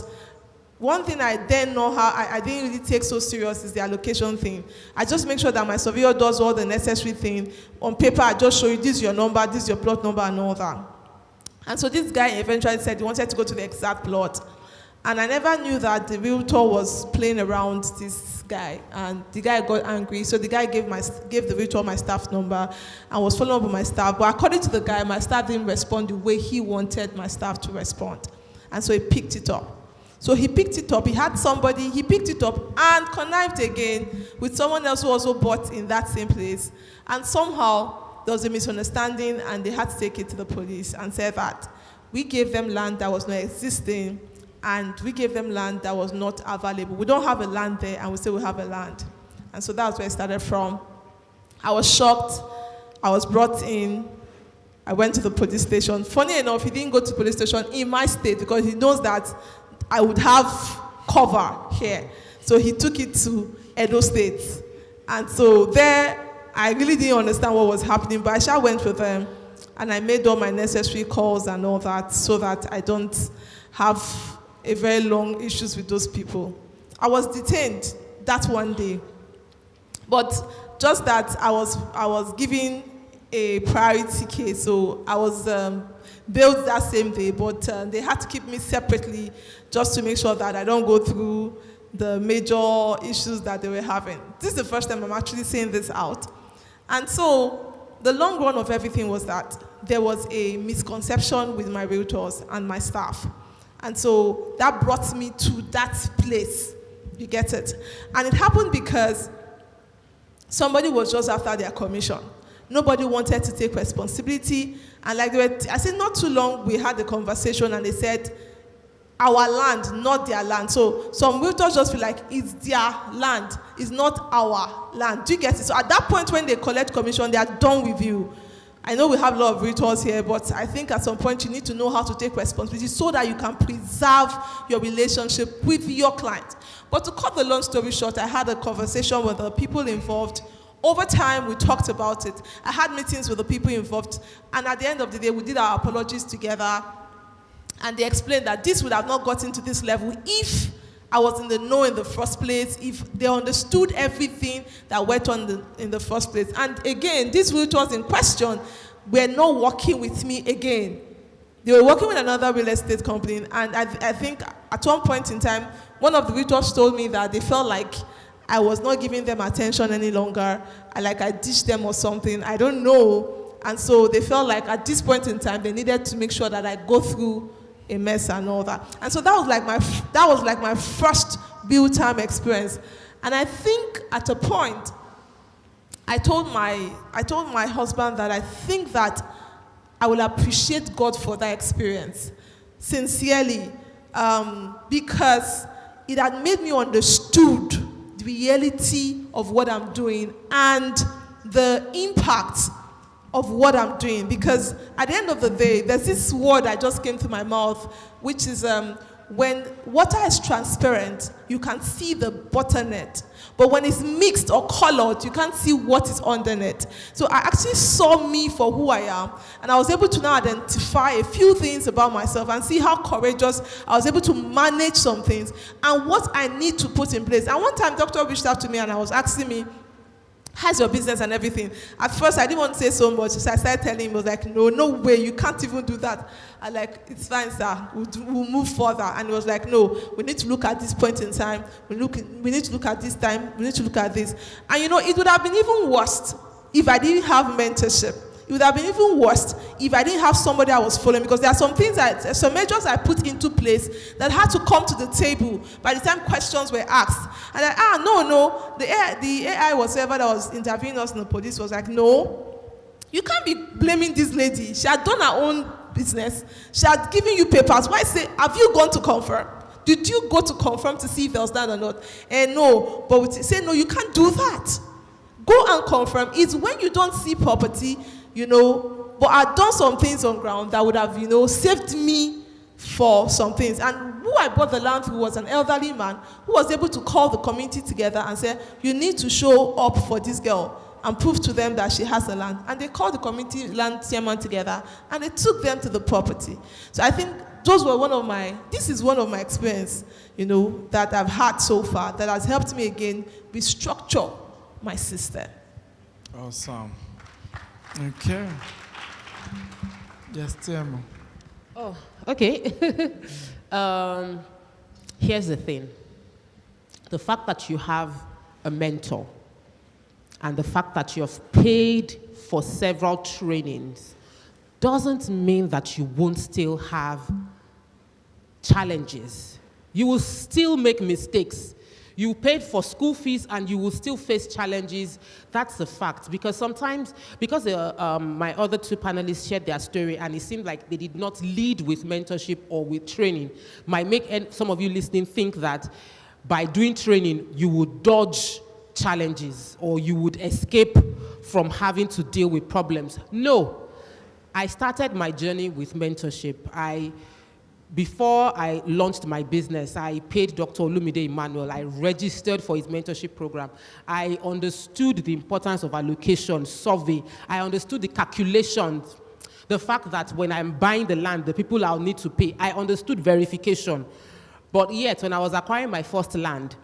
one thing I then know how I didn't really take so serious is the allocation thing. I just make sure that my surveyor does all the necessary thing. On paper, I just show you this is your number, this is your plot number, and all that. And so this guy eventually said he wanted to go to the exact plot. And I never knew that the realtor was playing around this guy. And the guy got angry. So the guy gave the realtor my staff number and was following up with my staff. But according to the guy, my staff didn't respond the way he wanted my staff to respond. And so he picked it up. So he picked it up. He had somebody, he picked it up and connived again with someone else who also bought in that same place. And somehow there was a misunderstanding and they had to take it to the police and say that we gave them land that was not existing and we gave them land that was not available. We don't have a land there and we say we have a land. And so that's where it started from. I was shocked. I was brought in. I went to the police station. Funny enough, he didn't go to the police station in my state because he knows that I would have cover here. So he took it to Edo State. And so there, I really didn't understand what was happening, but I sure went with them and I made all my necessary calls and all that so that I don't have a very long issues with those people. I was detained that one day. But just that I was given a priority case, so I was bailed that same day, but they had to keep me separately just to make sure that I don't go through the major issues that they were having. This is the first time I'm actually saying this out. And so the long run of everything was that there was a misconception with my realtors and my staff. And so that brought me to that place. You get it? And it happened because somebody was just after their commission. Nobody wanted to take responsibility. And like I said, not too long, we had a conversation and they said, our land, not their land. So some realtors just feel like it's their land, it's not our land. Do you get it? So at that point when they collect commission, they are done with you. I know we have a lot of realtors here, but I think at some point you need to know how to take responsibility so that you can preserve your relationship with your client. But to cut the long story short, I had a conversation with the people involved. Over time, we talked about it. I had meetings with the people involved, and at the end of the day, we did our apologies together, and they explained that this would have not gotten to this level if I was in the know in the first place, if they understood everything that went on in the first place. And again, these realtors in question were not working with me again. They were working with another real estate company, and I think at one point in time, one of the realtors told me that they felt like I was not giving them attention any longer, like I ditched them or something, I don't know. And so they felt like at this point in time, they needed to make sure that I go through a mess and all that. And so that was like my first build time experience. And I think at a point, I told my husband that I think that I will appreciate God for that experience, sincerely, because it had made me understood the reality of what I'm doing and the impact of what I'm doing. Because at the end of the day, there's this word that just came to my mouth, which is when water is transparent, you can see the bottom net. But when it's mixed or colored, you can't see what is underneath. So I actually saw me for who I am, and I was able to now identify a few things about myself and see how courageous I was able to manage some things and what I need to put in place. And one time, Doctor reached out to me and I was asking me, how's your business and everything? At first, I didn't want to say so much, so I started telling him, I was like, no way, you can't even do that. I like, it's fine, sir, we'll move further. And he was like, no, we need to look at this point in time, we need to look at this time, we need to look at this. And you know, it would have been even worse if I didn't have mentorship. It would have been even worse if I didn't have somebody I was following, because there are some things, some measures I put into place that had to come to the table by the time questions were asked. And no, the AI whatsoever that was interviewing us in the police was like, no, you can't be blaming this lady. She had done her own business. She had given you papers. Why say, have you gone to confirm? Did you go to confirm to see if there was that or not? And no, but we say, no, you can't do that. Go and confirm. It's when you don't see property, you know, but I've done some things on ground that would have, you know, saved me for some things. And who I bought the land through was an elderly man who was able to call the community together and say, you need to show up for this girl and prove to them that she has the land. And they called the community land chairman together and they took them to the property. So I think those were this is one of my experience, you know, that I've had so far that has helped me again restructure my system. Awesome. Okay. Yes, Temo. Oh, okay. Here's the thing. The fact that you have a mentor and the fact that you have paid for several trainings doesn't mean that you won't still have challenges. You will still make mistakes. You paid for school fees and you will still face challenges. That's a fact. Because sometimes, because my other two panelists shared their story and it seemed like they did not lead with mentorship or with training, might make some of you listening think that by doing training, you would dodge challenges or you would escape from having to deal with problems. No. I started my journey with mentorship. Before I launched my business, I paid Dr. Olumide Emmanuel. I registered for his mentorship program. I understood the importance of allocation, survey. I understood the calculations, the fact that when I'm buying the land, the people I'll need to pay. I understood verification. But yet, when I was acquiring my first land,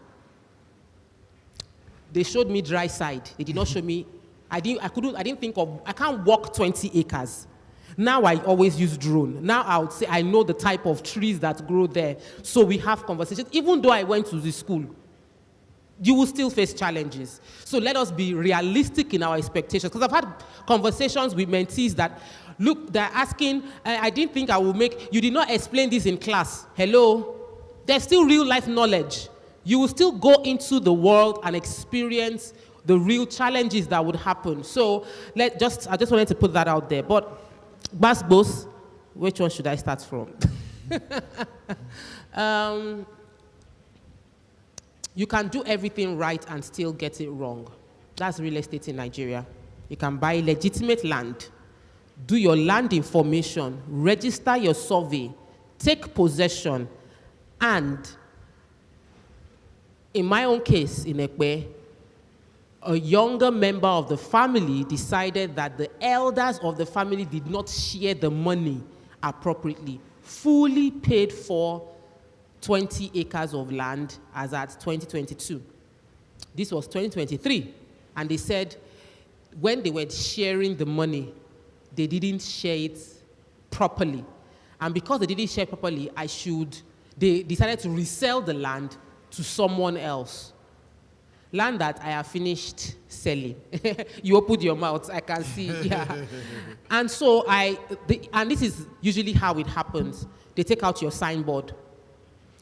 they showed me dry side. They did not show me, I can't walk 20 acres. Now I always use drone. Now I would say I know the type of trees that grow there. So we have conversations. Even though I went to the school, you will still face challenges. So let us be realistic in our expectations. Because I've had conversations with mentees that, look, they're asking, I didn't think I would make, you did not explain this in class. Hello? There's still real life knowledge. You will still go into the world and experience the real challenges that would happen. So I just wanted to put that out there. But Basbos, which one should I start from? You can do everything right and still get it wrong. That's real estate in Nigeria. You can buy legitimate land, do your land information, register your survey, take possession, and in my own case, in Ekpe, a younger member of the family decided that the elders of the family did not share the money appropriately, fully paid for 20 acres of land as at 2022. This was 2023. And they said when they were sharing the money, they didn't share it properly. And because they didn't share properly, they decided to resell the land to someone else. Land that I have finished selling. You opened your mouth, I can see. Yeah. And so and this is usually how it happens. They take out your signboard.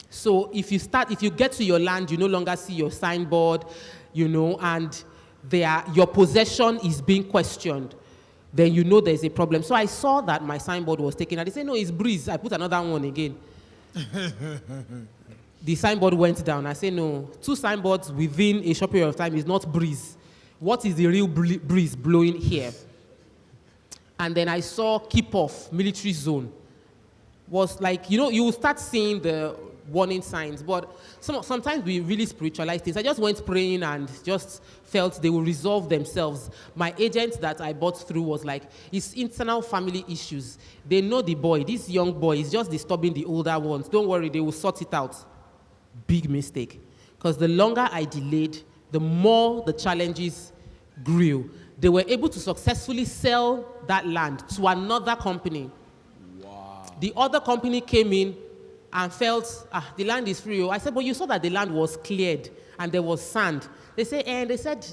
So if you get to your land, you no longer see your signboard, and your possession is being questioned, then you know there's a problem. So I saw that my signboard was taken, and they said, no, it's Breeze. I put another one again. The signboard went down. I say, no, 2 signboards within a short period of time is not breeze. What is the real breeze blowing here? And then I saw keep off, military zone. Was like, you will start seeing the warning signs, but sometimes we really spiritualize things. I just went praying and just felt they will resolve themselves. My agent that I bought through was like, it's internal family issues. They know the boy, this young boy is just disturbing the older ones. Don't worry, they will sort it out. Big mistake. Because the longer I delayed, the more the challenges grew. They were able to successfully sell that land to another company. Wow. The other company came in and felt, the land is free. I said, but you saw that the land was cleared and there was sand. They said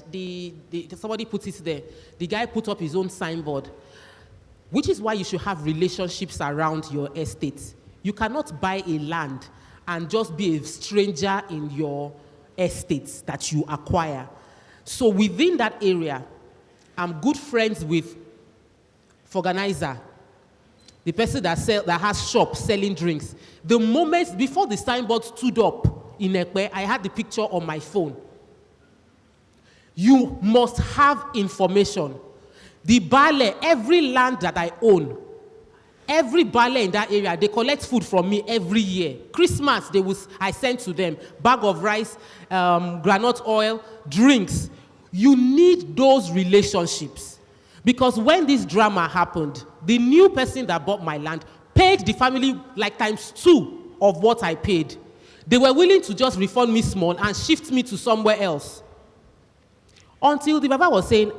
somebody put it there. The guy put up his own signboard, which is why you should have relationships around your estate. You cannot buy a land and just be a stranger in your estates that you acquire. So within that area, I'm good friends with Forganizer, the person that has shop selling drinks. The moment before the signboard stood up in Ekpe, I had the picture on my phone. You must have information. The Bale, every land that I own, every Bale in that area, they collect food from me every year. Christmas, I send to them bag of rice, groundnut oil, drinks. You need those relationships. Because when this drama happened, the new person that bought my land paid the family like ×2 of what I paid. They were willing to just refund me small and shift me to somewhere else. Until the Baba was saying,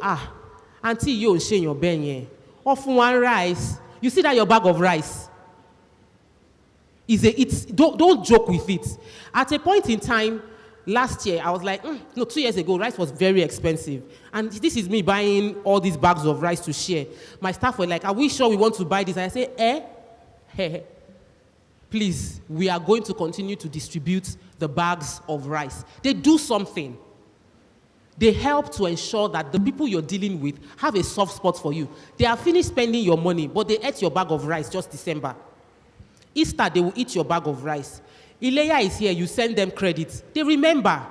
Auntie, you share your benye. Often one rice. You see that your bag of rice? Don't joke with it. At a point in time, last year, I was like, 2 years ago, rice was very expensive. And this is me buying all these bags of rice to share. My staff were like, are we sure we want to buy this? And I say, please, we are going to continue to distribute the bags of rice. They do something. They help to ensure that the people you're dealing with have a soft spot for you. They are finished spending your money, but they ate your bag of rice just December. Easter, they will eat your bag of rice. Ileya is here, you send them credit. They remember.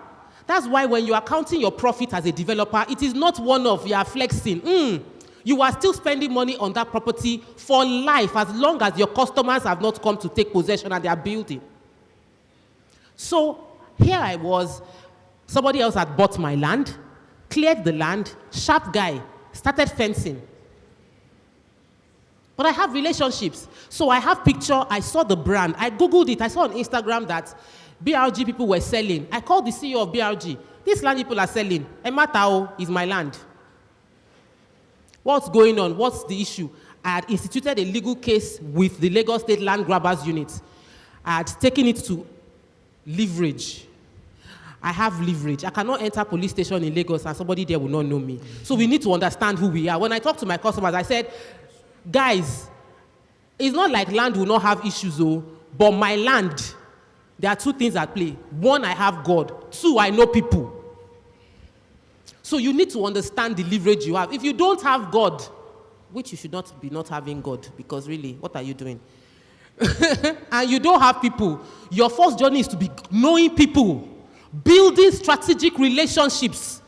That's why when you are counting your profit as a developer, it is not one-off, you are flexing. You are still spending money on that property for life as long as your customers have not come to take possession and they are building. So here I was, somebody else had bought my land, cleared the land, sharp guy, started fencing. But I have relationships. So I have picture, I saw the brand, I Googled it, I saw on Instagram that BRG people were selling. I called the CEO of BRG. These land people are selling. Ematao is my land. What's going on? What's the issue? I had instituted a legal case with the Lagos State Land Grabbers Unit. I had taken it to leverage. I have leverage. I cannot enter police station in Lagos and somebody there will not know me. So we need to understand who we are. When I talk to my customers, I said, guys, it's not like land will not have issues, but my land, there are two things at play. One, I have God. Two, I know people. So you need to understand the leverage you have. If you don't have God, which you should not be not having God, because really, what are you doing? And you don't have people, your first journey is to be knowing people, building strategic relationships,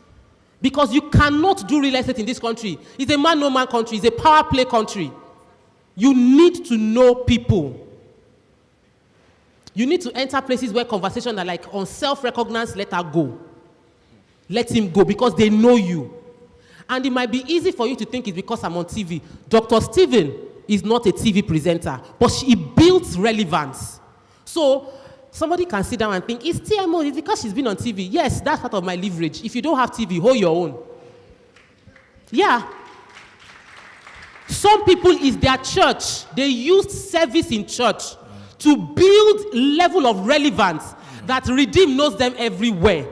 because you cannot do real estate in this country. It's a man-no-man country. It's a power play country. You need to know people. You need to enter places where conversations are like, on self-recognized, let her go. Let him go, because they know you. And it might be easy for you to think it's because I'm on TV. Dr. Stephen is not a TV presenter, but she builds relevance. So somebody can sit down and think, it's TMO, it's because she's been on TV. Yes, that's part of my leverage. If you don't have TV, hold your own. Yeah. Some people is their church. They used service in church to build level of relevance that Redeem knows them everywhere.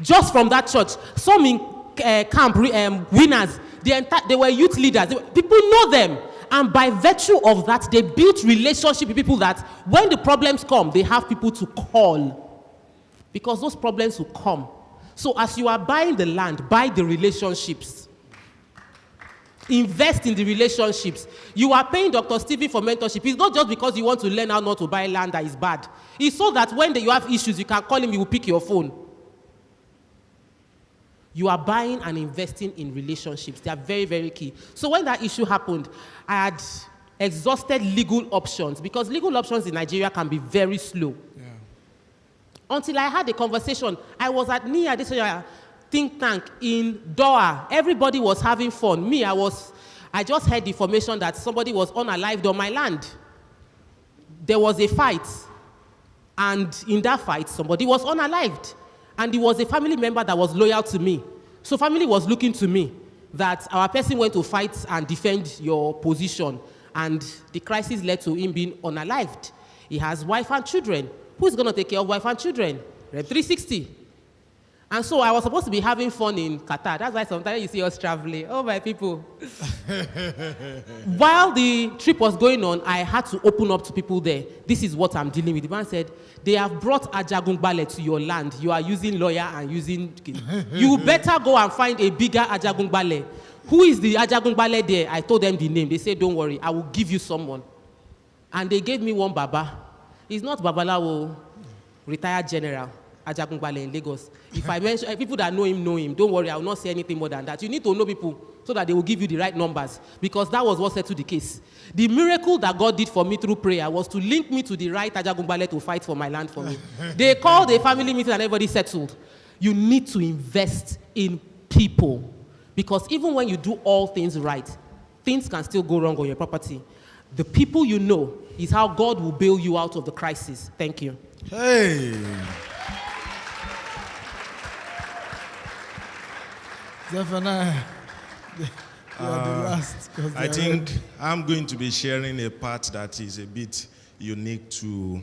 Just from that church. Some in camp, winners, they were youth leaders. People know them. And by virtue of that, they built relationship with people that when the problems come, they have people to call. Because those problems will come. So as you are buying the land, buy the relationships. Invest in the relationships. You are paying Dr. Stephen for mentorship. It's not just because you want to learn how not to buy land that is bad. It's so that when you have issues, you can call him, he will pick your phone. You are buying and investing in relationships. They are very, very key. So when that issue happened, I had exhausted legal options, because legal options in Nigeria can be very slow. Yeah. Until I had a conversation. I was at NIA, this think tank in Doha. Everybody was having fun. Me, I just heard the information that somebody was unalived on my land. There was a fight. And in that fight, somebody was unalived. And it was a family member that was loyal to me. So family was looking to me that our person went to fight and defend your position. And the crisis led to him being unalived. He has wife and children. Who's going to take care of wife and children? Rep 360. And so I was supposed to be having fun in Qatar. That's why sometimes you see us traveling. Oh, my people. While the trip was going on, I had to open up to people there. This is what I'm dealing with. The man said, they have brought Ajagungbale to your land. You are using lawyer and using... You better go and find a bigger Ajagungbale. Who is the Ajagungbale there? I told them the name. They said, don't worry, I will give you someone. And they gave me one Baba. He's not Babalawo, retired general. Ajagungbale in Lagos. If I mention people that know him. Don't worry, I will not say anything more than that. You need to know people so that they will give you the right numbers, because that was what settled the case. The miracle that God did for me through prayer was to link me to the right Ajagungbale to fight for my land for me. They called a family meeting and everybody settled. You need to invest in people, because even when you do all things right, things can still go wrong on your property. The people you know is how God will bail you out of the crisis. Thank you. Hey. Zephaniah, you are the last. I think I'm going to be sharing a part that is a bit unique to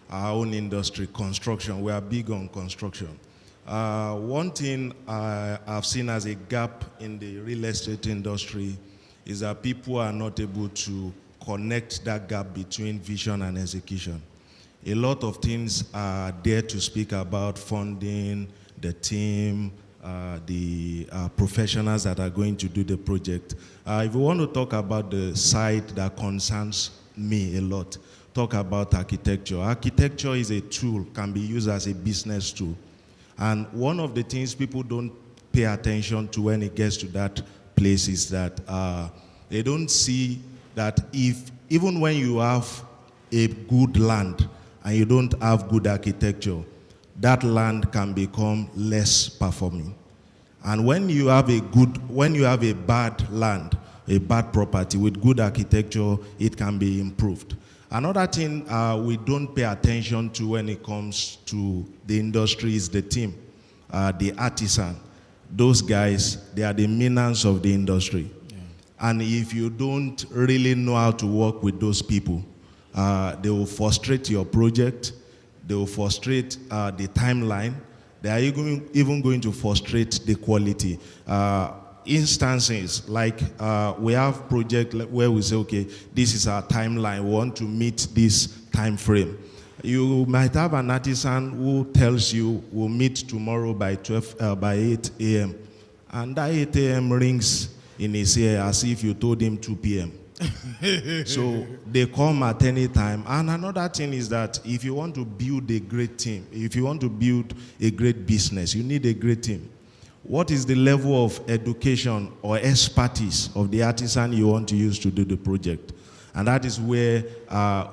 our own industry, construction. We are big on construction. One thing I've seen as a gap in the real estate industry is that people are not able to connect that gap between vision and execution. A lot of things are there to speak about: funding, the team, the professionals that are going to do the project. If you want to talk about the side that concerns me a lot, talk about architecture. Architecture is a tool, can be used as a business tool. And one of the things people don't pay attention to when it gets to that place is that they don't see that even when you have a good land and you don't have good architecture, that land can become less performing. And when you have a bad land, a bad property with good architecture, it can be improved. Another thing we don't pay attention to when it comes to the industry is the team, the artisan. Those guys, they are the meanings of the industry. Yeah. And if you don't really know how to work with those people, they will frustrate your project, they will frustrate the timeline, they are even going to frustrate the quality. Instances like we have project where we say, okay, this is our timeline, we want to meet this time frame. You might have an artisan who tells you we'll meet tomorrow by 8 a.m. and that 8 a.m. rings in his ear as if you told him 2 p.m. So they come at any time. And another thing is that if you want to build a great team, if you want to build a great business, you need a great team. What is the level of education or expertise of the artisan you want to use to do the project? And that is where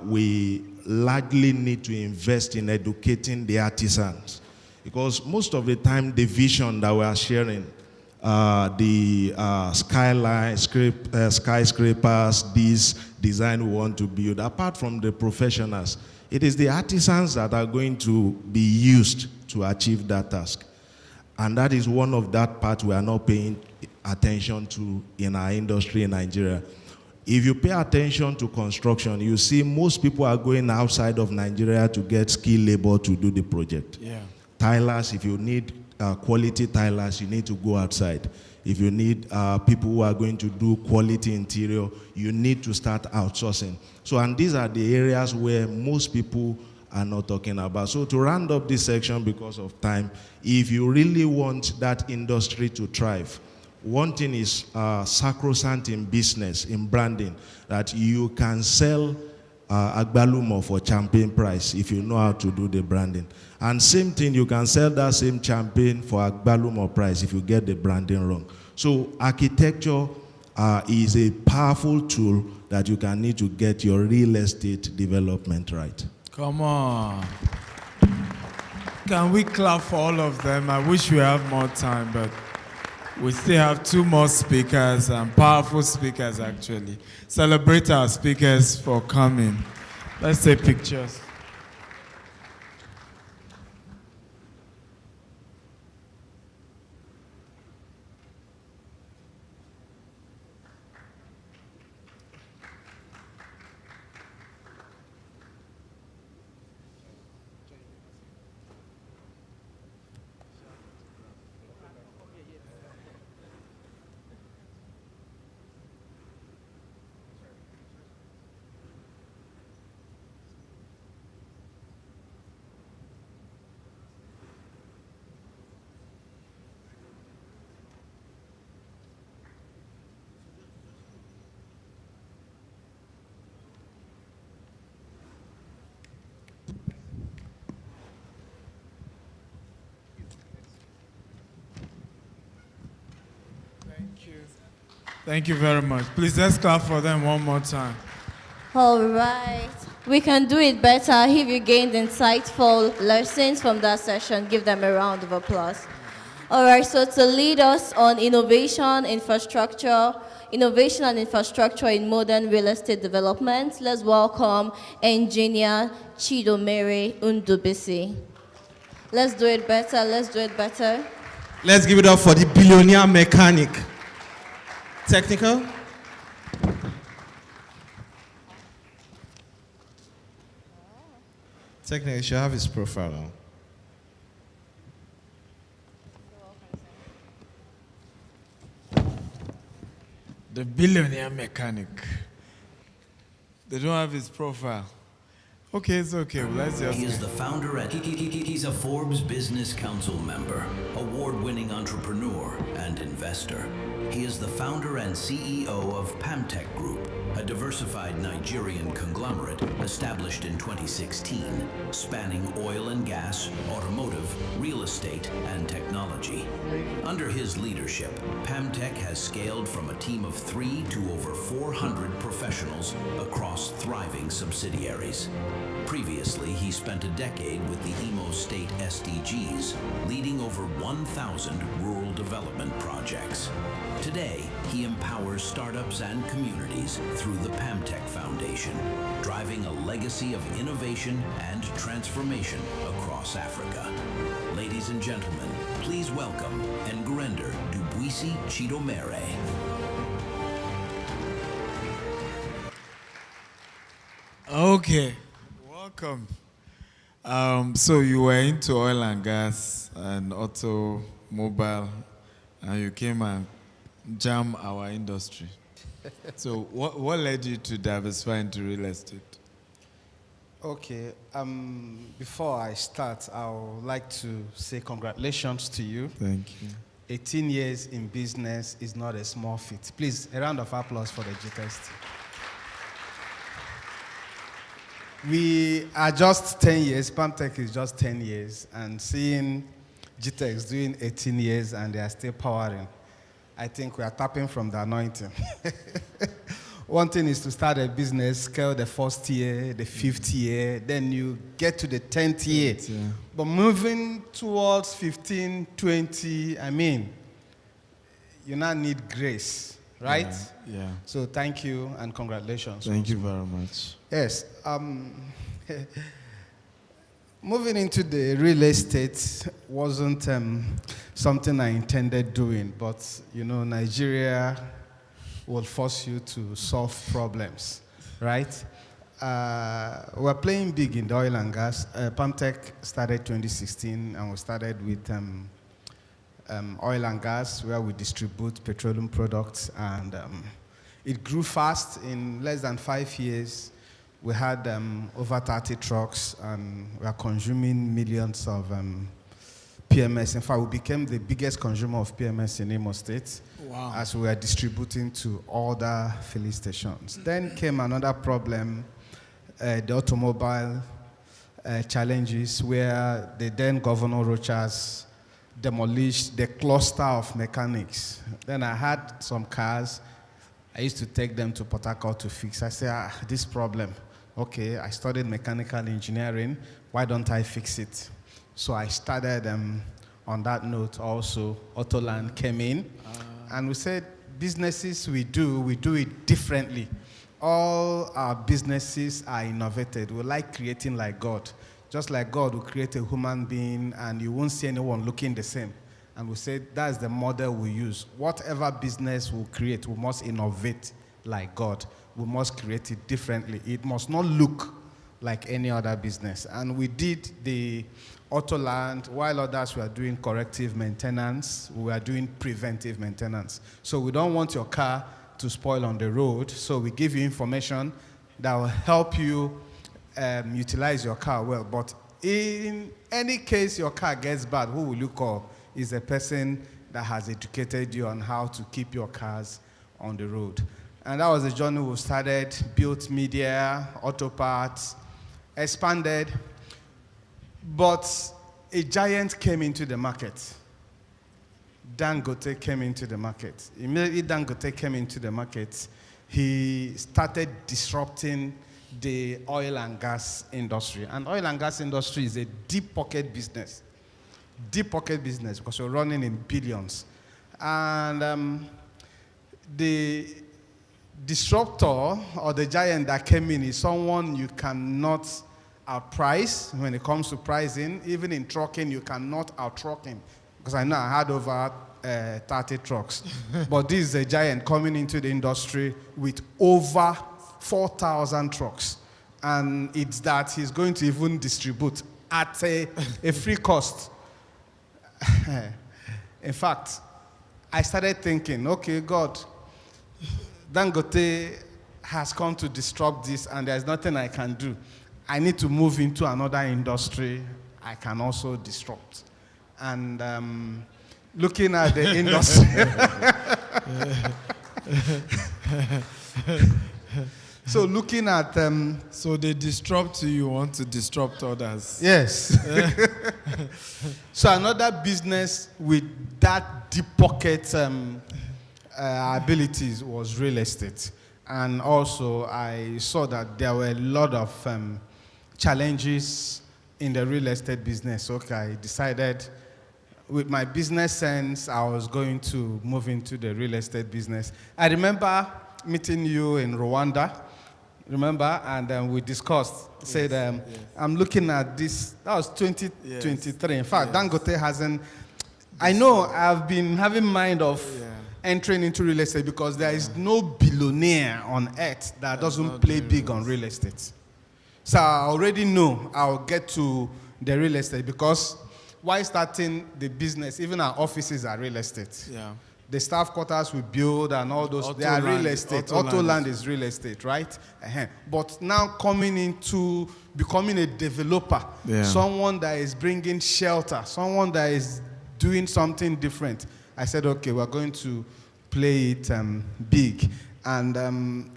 we largely need to invest in educating the artisans. Because most of the time, the vision that we are sharing, the skyscrapers, this design we want to build, apart from the professionals, it is the artisans that are going to be used to achieve that task. And that is one of that part we are not paying attention to in our industry in Nigeria. If you pay attention to construction, you see most people are going outside of Nigeria to get skilled labor to do the project. Yeah. Tilers, if you need quality tilers, you need to go outside. If you need people who are going to do quality interior, you need to start outsourcing. So, and these are the areas where most people are not talking about. So to round up this section because of time, if you really want that industry to thrive, one thing is sacrosanct in business, in branding, that you can sell Agbalumo for champagne price if you know how to do the branding. And same thing, you can sell that same champagne for Agbalumo price if you get the branding wrong. So architecture is a powerful tool that you can need to get your real estate development right. Come on. Can we clap for all of them? I wish we have more time, but we still have 2 more speakers, and powerful speakers actually. Celebrate our speakers for coming. Let's take pictures. Thank you very much. Please, let's clap for them one more time. All right. We can do it better if you gained insightful lessons from that session. Give them a round of applause. All right, so to lead us on innovation and infrastructure in modern real estate development, let's welcome engineer Chidomere Undubisi. Let's do it better, let's do it better. Let's give it up for the billionaire mechanic. Technical. Technical, you should have his profile on. The billionaire mechanic. They don't have his profile. Okay, it's okay. Let's just. He is the founder and he's a Forbes Business Council member, award-winning entrepreneur and investor. He is the founder and CEO of Pamtech Group, a diversified Nigerian conglomerate established in 2016, spanning oil and gas, automotive, real estate, and technology. Under his leadership, Pamtech has scaled from a team of 3 to over 400 professionals across thriving subsidiaries. Previously, he spent a decade with the Imo State SDGs, leading over 1,000 rural development projects. Today, he empowers startups and communities through the Pamtech Foundation, driving a legacy of innovation and transformation across Africa. Ladies and gentlemen, please welcome Ngurender Dubuisi Chidomere. Okay, welcome. So you were into oil and gas and automobile, and you came and jammed our industry. So what led you to diversify into real estate? Okay, before I start, I would like to say congratulations to you. Thank you. 18 years in business is not a small feat. Please, a round of applause for the GTEX team. We are just 10 years, Pamtech is just 10 years, and seeing GTEX doing 18 years and they are still powering, I think we are tapping from the anointing. One thing is to start a business, scale the first year, the 5th year, then you get to the 10th year. Yeah. But moving towards 15, 20, I mean, you now need grace, right? Yeah. So thank you and congratulations. Thank you very much. Yes. Moving into the real estate wasn't something I intended doing, but you know, Nigeria will force you to solve problems, right? We're playing big in the oil and gas. Pamtech started 2016, and we started with oil and gas, where we distribute petroleum products, and it grew fast. In less than 5 years, we had over 30 trucks, and we are consuming millions of PMS. In fact, we became the biggest consumer of PMS in Imo State. Wow. As we were distributing to other filling stations. Then came another problem, the automobile challenges, where the then Governor Rochas demolished the cluster of mechanics. Then I had some cars. I used to take them to Port Harcourt to fix. I said, this problem. Okay, I studied mechanical engineering. Why don't I fix it? So I started on that note also. Autoland came in. And we said, businesses we do it differently. All our businesses are innovated. We like creating like God. Just like God will create a human being and you won't see anyone looking the same. And we said, that's the model we use. Whatever business we create, we must innovate like God. We must create it differently. It must not look like any other business. And we did the Autoland, while others were doing corrective maintenance, we were doing preventive maintenance. So we don't want your car to spoil on the road, so we give you information that will help you utilize your car well. But in any case your car gets bad, who will you call? Is a person that has educated you on how to keep your cars on the road. And that was a journey we started, built media, auto parts, expanded. But a giant came into the market. Dangote came into the market. Immediately Dangote came into the market, he started disrupting the oil and gas industry. And oil and gas industry is a deep pocket business. Deep pocket business because we're running in billions. And the disruptor or the giant that came in is someone you cannot outprice when it comes to pricing. Even in trucking, you cannot out-truck him. Because I know I had over 30 trucks. But this is a giant coming into the industry with over 4,000 trucks. And it's that he's going to even distribute at a free cost. In fact, I started thinking, okay, God, Dangote has come to disrupt this, and there's nothing I can do. I need to move into another industry I can also disrupt. And looking at the industry. So looking at... so they disrupt you want to disrupt others. Yes. So another business with that deep pocket abilities was real estate. And also I saw that there were a lot of challenges in the real estate business. Okay, I decided with my business sense, I was going to move into the real estate business. I remember meeting you in Rwanda. Remember? And we discussed, said, I'm looking at this. That was 2023. In fact, Dangote hasn't. I know I've been having mind of entering into real estate because there is no billionaire on earth that doesn't play big on real estate. So I already know I'll get to the real estate because while starting the business, even our offices are real estate. Yeah. The staff quarters we build and all those, they are real estate. Auto land is real estate, right? But now coming into becoming a developer, someone that is bringing shelter, someone that is doing something different. I said, okay, we're going to play it big. And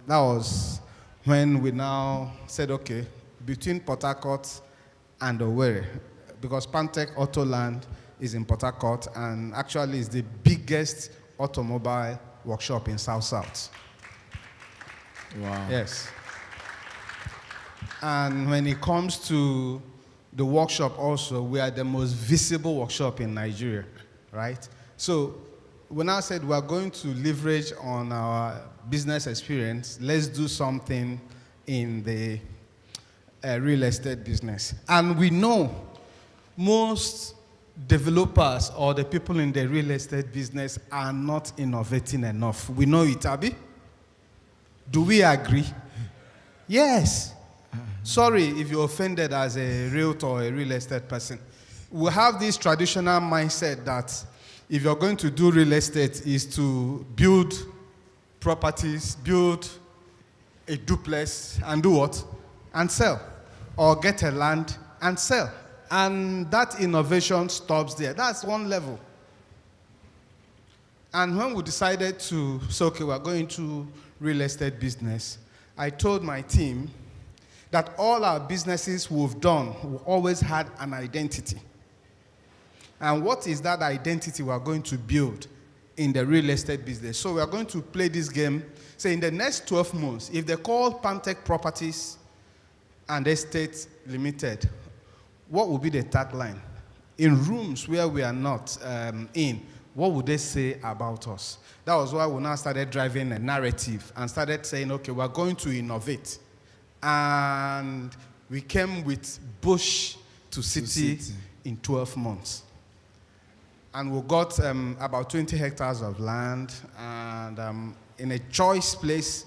that was when we now said, okay, between Port Harcourt and Owerri, because Pantech Auto Land is in Port Harcourt and actually is the biggest automobile workshop in South. Wow. Yes. And when it comes to the workshop also, we are the most visible workshop in Nigeria, right? So we now said we are going to leverage on our business experience. Let's do something in the real estate business. And we know most developers or the people in the real estate business are not innovating enough. We know it, Abi. Do we agree? Yes. Sorry if you're offended as a realtor or a real estate person. We have this traditional mindset that if you're going to do real estate is to build properties, build a duplex and do what? And sell. Or get a land and sell. And that innovation stops there. That's one level. And when we decided to say, okay, we're going to real estate business, I told my team that all our businesses we've done, we always had an identity. And what is that identity we're going to build in the real estate business? So we're going to play this game. Say in the next 12 months, if they call Pantech Properties and Estates Limited, what would be the tagline? In rooms where we are not in, what would they say about us? That was why we now started driving a narrative and started saying, okay, we're going to innovate. And we came with bush to city in 12 months. And we got about 20 hectares of land and in a choice place.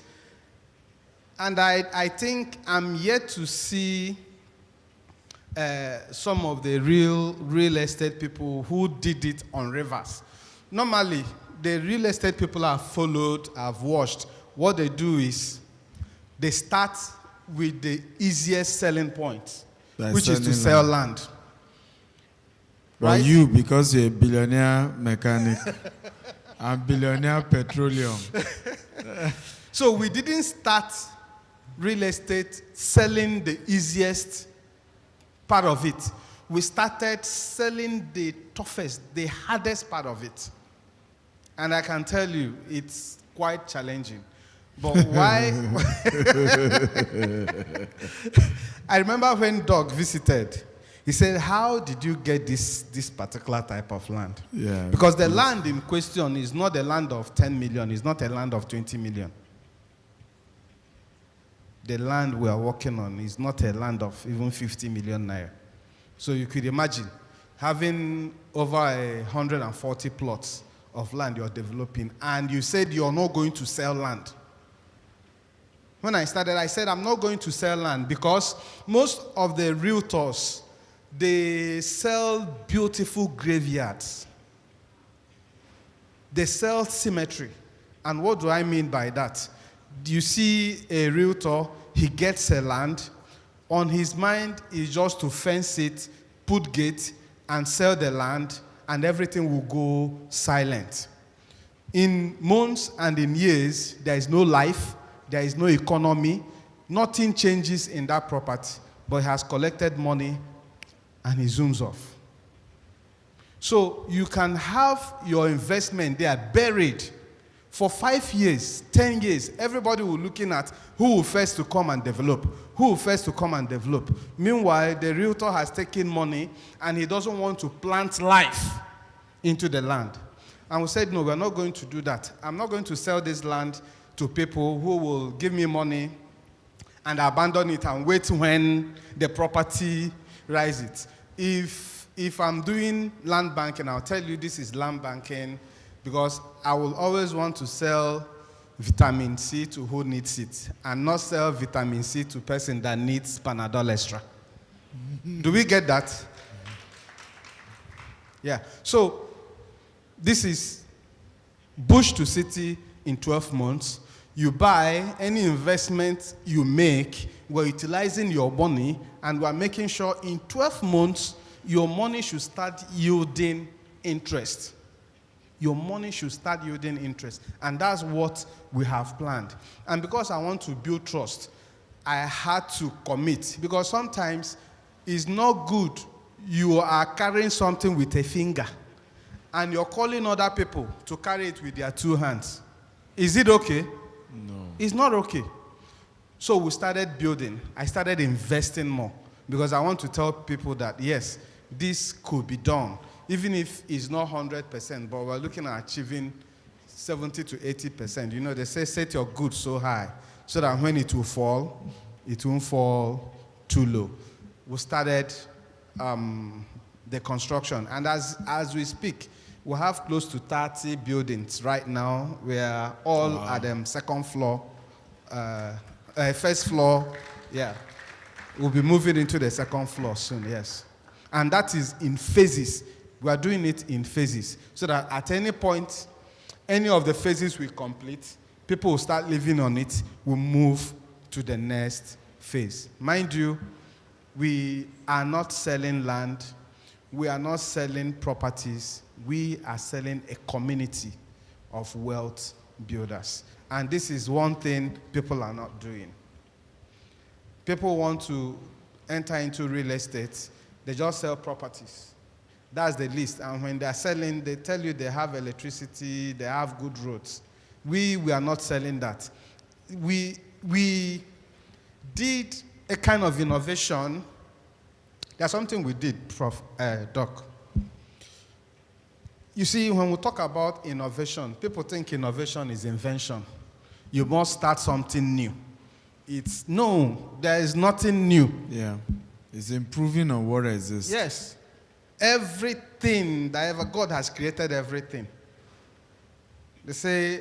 And I think I'm yet to see some of the real estate people who did it on reverse. Normally, the real estate people I've followed, I've watched, what they do is they start with the easiest selling point, which is to sell land. Well, Right? you, because you're a billionaire mechanic, I'm billionaire petroleum. So we didn't start real estate selling the easiest part of it. We started selling the toughest, the hardest part of it. And I can tell you, it's quite challenging. But why? I remember when Doug visited, he said, how did you get this particular type of land? Yeah. Because the land in question is not a land of 10 million, it's not a land of 20 million. The land we are working on is not a land of even 50 million naira. So you could imagine having over 140 plots of land you're developing, and you said you're not going to sell land. When I started, I said I'm not going to sell land because most of the realtors, they sell beautiful graveyards. They sell cemetery. And what do I mean by that? You see a realtor, he gets a land. On his mind is just to fence it, put gate, and sell the land, and everything will go silent. In months and in years, there is no life, there is no economy, nothing changes in that property, but he has collected money and he zooms off. So you can have your investment there buried for 5 years, 10 years. Everybody will looking at who will first to come and develop, who will first to come and develop. Meanwhile, the realtor has taken money and he doesn't want to plant life into the land. And we said, no, we're not going to do that. I'm not going to sell this land to people who will give me money and abandon it and wait when the property rises. If I'm doing land banking, I'll tell you this is land banking because I will always want to sell vitamin C to who needs it and not sell vitamin C to person that needs Panadol Extra. Do we get that? Yeah. So this is bush to city in 12 months. You buy any investment you make, we're utilizing your money, and we're making sure in 12 months, your money should start yielding interest. Your money should start yielding interest. And that's what we have planned. And because I want to build trust, I had to commit. Because sometimes it's not good you are carrying something with a finger and you're calling other people to carry it with their 2 hands. Is it okay? No. It's not okay. So we started building. I started investing more because I want to tell people that, yes, this could be done. Even if it's not 100%, but we're looking at achieving 70 to 80%. You know, they say set your goods so high so that when it will fall, it won't fall too low. We started the construction. And as we speak, we have close to 30 buildings right now. We are all at the second floor, first floor. Yeah. We'll be moving into the second floor soon, yes. And that is in phases. We are doing it in phases. So that at any point, any of the phases we complete, people will start living on it, we'll move to the next phase. Mind you, we are not selling land. We are not selling properties. We are selling a community of wealth builders. And this is one thing people are not doing. People want to enter into real estate. They just sell properties. That's the list. And when they're selling, they tell you they have electricity, they have good roads. We are not selling that. We did a kind of innovation. There's something we did, Doc. You see, when we talk about innovation, people think innovation is invention. You must start something new. No, there is nothing new. Yeah. It's improving on what exists. Yes. Everything that ever, God has created everything. They say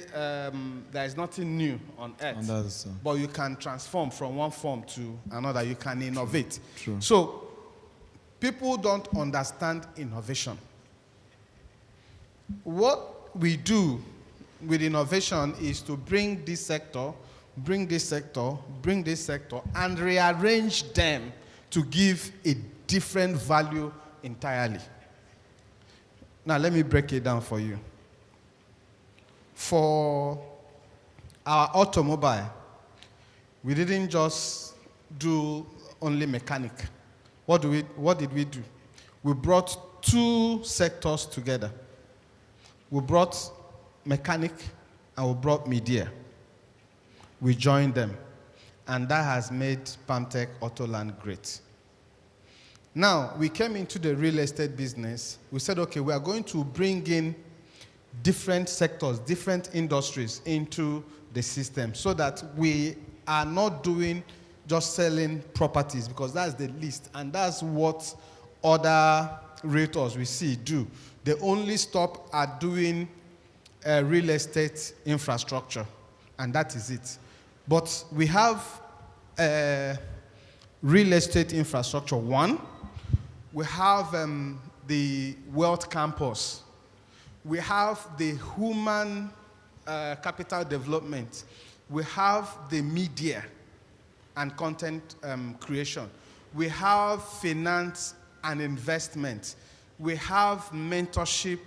there is nothing new on earth. But you can transform from one form to another. You can innovate. True. So, people don't understand innovation. What we do with innovation is to bring this sector, bring this sector, bring this sector, and rearrange them to give a different value entirely. Now, let me break it down for you. For our automobile, we didn't just do only mechanic. What did we do? We brought 2 sectors together. We brought mechanic and we brought media. We joined them. And that has made Pamtech Autoland great. Now, we came into the real estate business. We said, okay, we are going to bring in different sectors, different industries into the system so that we are not doing just selling properties because that's the least. And that's what other realtors we see do. They only stop at doing real estate infrastructure, and that is it. But we have real estate infrastructure 1. We have the Wealth Campus. We have the human capital development. We have the media and content creation. We have finance and investment. We have mentorship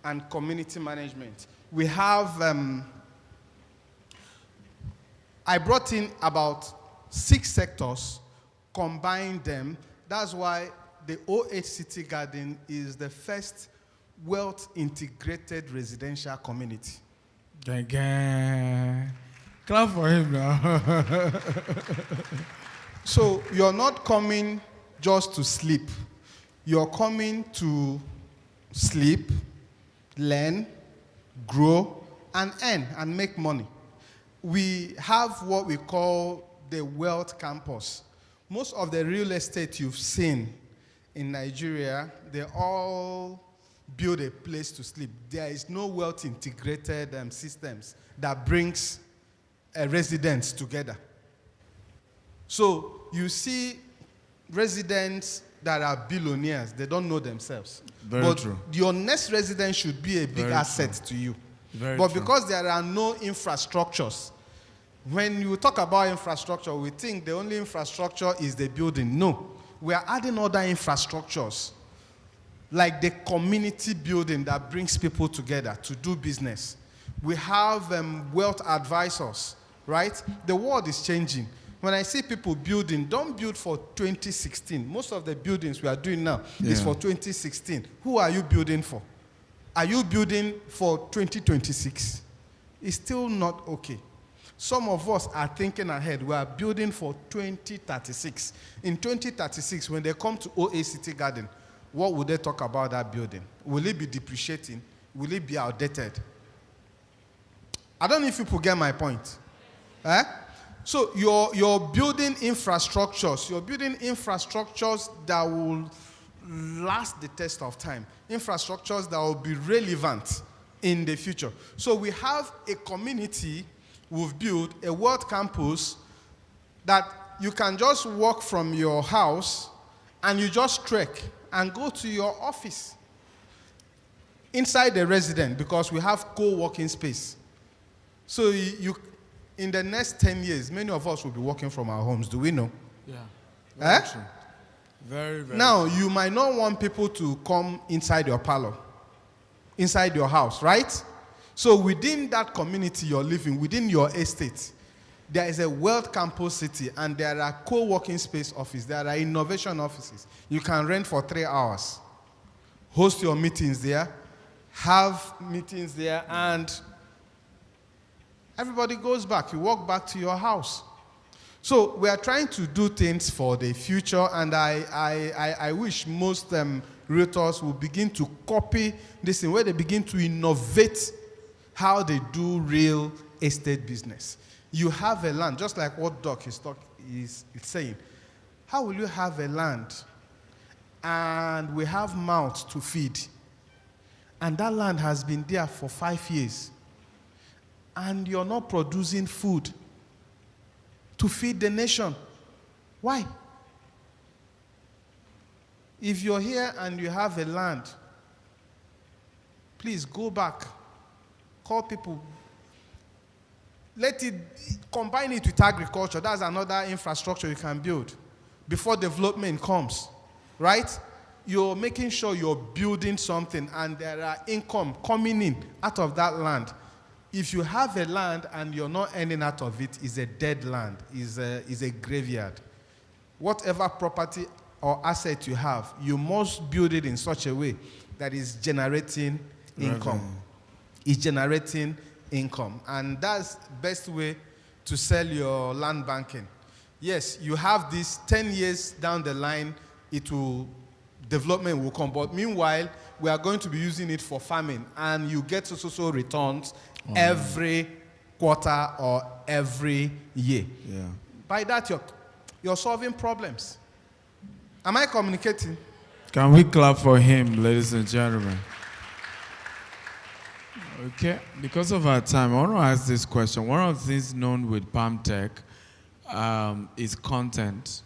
and community management. We have, I brought in about 6 sectors, combined them. That's why the OH City Garden is the first wealth integrated residential community. Gang. Clap for him now. So you're not coming just to sleep. You're coming to sleep, learn, grow, and earn and make money. We have what we call the Wealth Campus. Most of the real estate you've seen in Nigeria, they all build a place to sleep. There is no wealth integrated systems that brings residents together. So you see residents that are billionaires, they don't know themselves. Very true. Your next resident should be a big asset to you. But because there are no infrastructures, when you talk about infrastructure, we think the only infrastructure is the building. No. We are adding other infrastructures, like the community building that brings people together to do business. We have wealth advisors, right? The world is changing. When I see people building, don't build for 2016. Most of the buildings we are doing now is for 2016. Who are you building for? Are you building for 2026? It's still not okay. Some of us are thinking ahead. We are building for 2036. In 2036, when they come to OA City Garden, what will they talk about that building? Will it be depreciating? Will it be outdated? I don't know if people get my point. Eh? So you're building infrastructures. You're building infrastructures that will last the test of time. Infrastructures that will be relevant in the future. So we have a community we've built, a world campus, that you can just walk from your house and you just trek and go to your office inside the residence, because we have co-working space. So you in the next 10 years, many of us will be working from our homes. Do we know? Yeah. Very true. Very Now, true. you might not want people to come inside your parlor, inside your house, right? So within that community you're living, within your estate, there is a wealth campus city, and there are co-working space offices, there are innovation offices. You can rent for 3 hours, host your meetings there, have meetings there, and everybody goes back. You walk back to your house. So we are trying to do things for the future, and I wish most realtors will begin to copy this thing, where they begin to innovate how they do real estate business. You have a land, just like what Doc is saying. How will you have a land and we have mouths to feed, and that land has been there for 5 years, and you're not producing food to feed the nation? Why? If you're here and you have a land, please go back. Call people. Let it, combine it with agriculture. That's another infrastructure you can build before development comes, right? You're making sure you're building something and there are income coming in out of that land. If you have a land and you're not earning out of it, it's a dead land, is a graveyard. Whatever property or asset you have, you must build it in such a way that is generating income. It's generating income. And that's the best way to sell your land banking. Yes, you have this 10 years down the line, development will come. But meanwhile, we are going to be using it for farming, and you get so returns every quarter or every year. Yeah. By that, you're solving problems. Am I communicating? Can we clap for him, ladies and gentlemen? Okay, because of our time, I want to ask this question. One of the things known with PalmTech is content,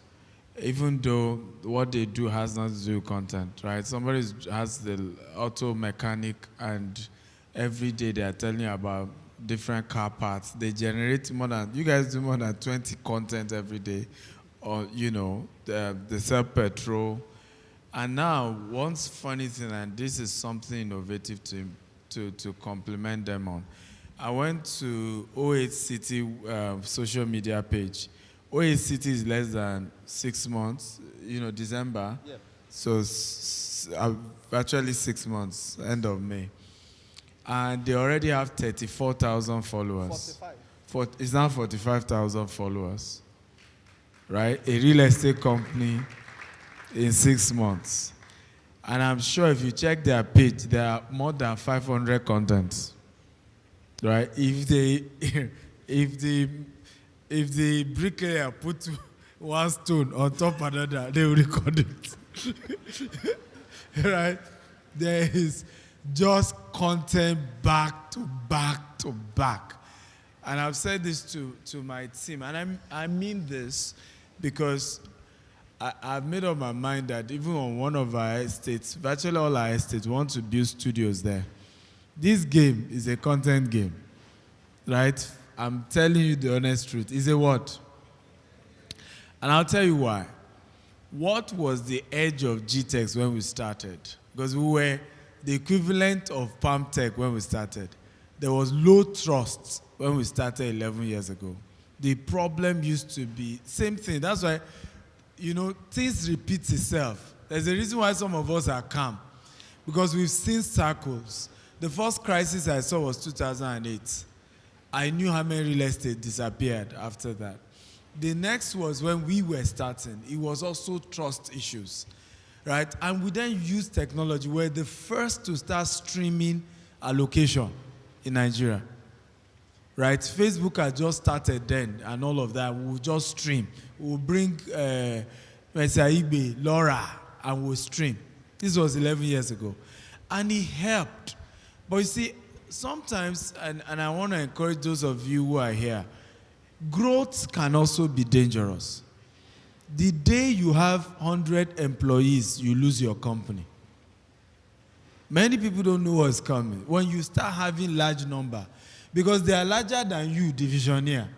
even though what they do has nothing to do with content, right? Somebody has the auto mechanic, and every day they are telling you about different car parts. They generate more than, you guys do more than 20 content every day. Or, you know, they sell petrol. And now, one funny thing, and this is something innovative to compliment them on. I went to OH City social media page. OH City is less than 6 months, you know, December. Yeah. So virtually 6 months, end of May. And they already have 34,000 followers. 45. It's now 45,000 followers, right? A real estate company in 6 months. And I'm sure if you check their page, there are more than 500 contents, right? If the bricklayer put one stone on top of another, they will record it. Right? There is just content back to back to back. And I've said this to my team, and I mean this because I've made up my mind that even on one of our estates, virtually all our estates, want to build studios there. This game is a content game, right? I'm telling you the honest truth. It's a what? And I'll tell you why. What was the edge of GTEx when we started? Because we were the equivalent of Palm Tech when we started. There was low trust when we started 11 years ago. The problem used to be same thing. That's why, you know, things repeat itself. There's a reason why some of us are calm. Because we've seen circles. The first crisis I saw was 2008. I knew how many real estate disappeared after that. The next was when we were starting. It was also trust issues, right? And we then used technology. We're the first to start streaming our location in Nigeria, right? Facebook had just started then and all of that. We'll just stream. We'll bring Ibe, Laura, and we'll stream. This was 11 years ago. And it helped. But you see, sometimes, and I want to encourage those of you who are here, growth can also be dangerous. The day you have 100 employees, you lose your company. Many people don't know what's coming. When you start having large number, because they are larger than you, divisionaire.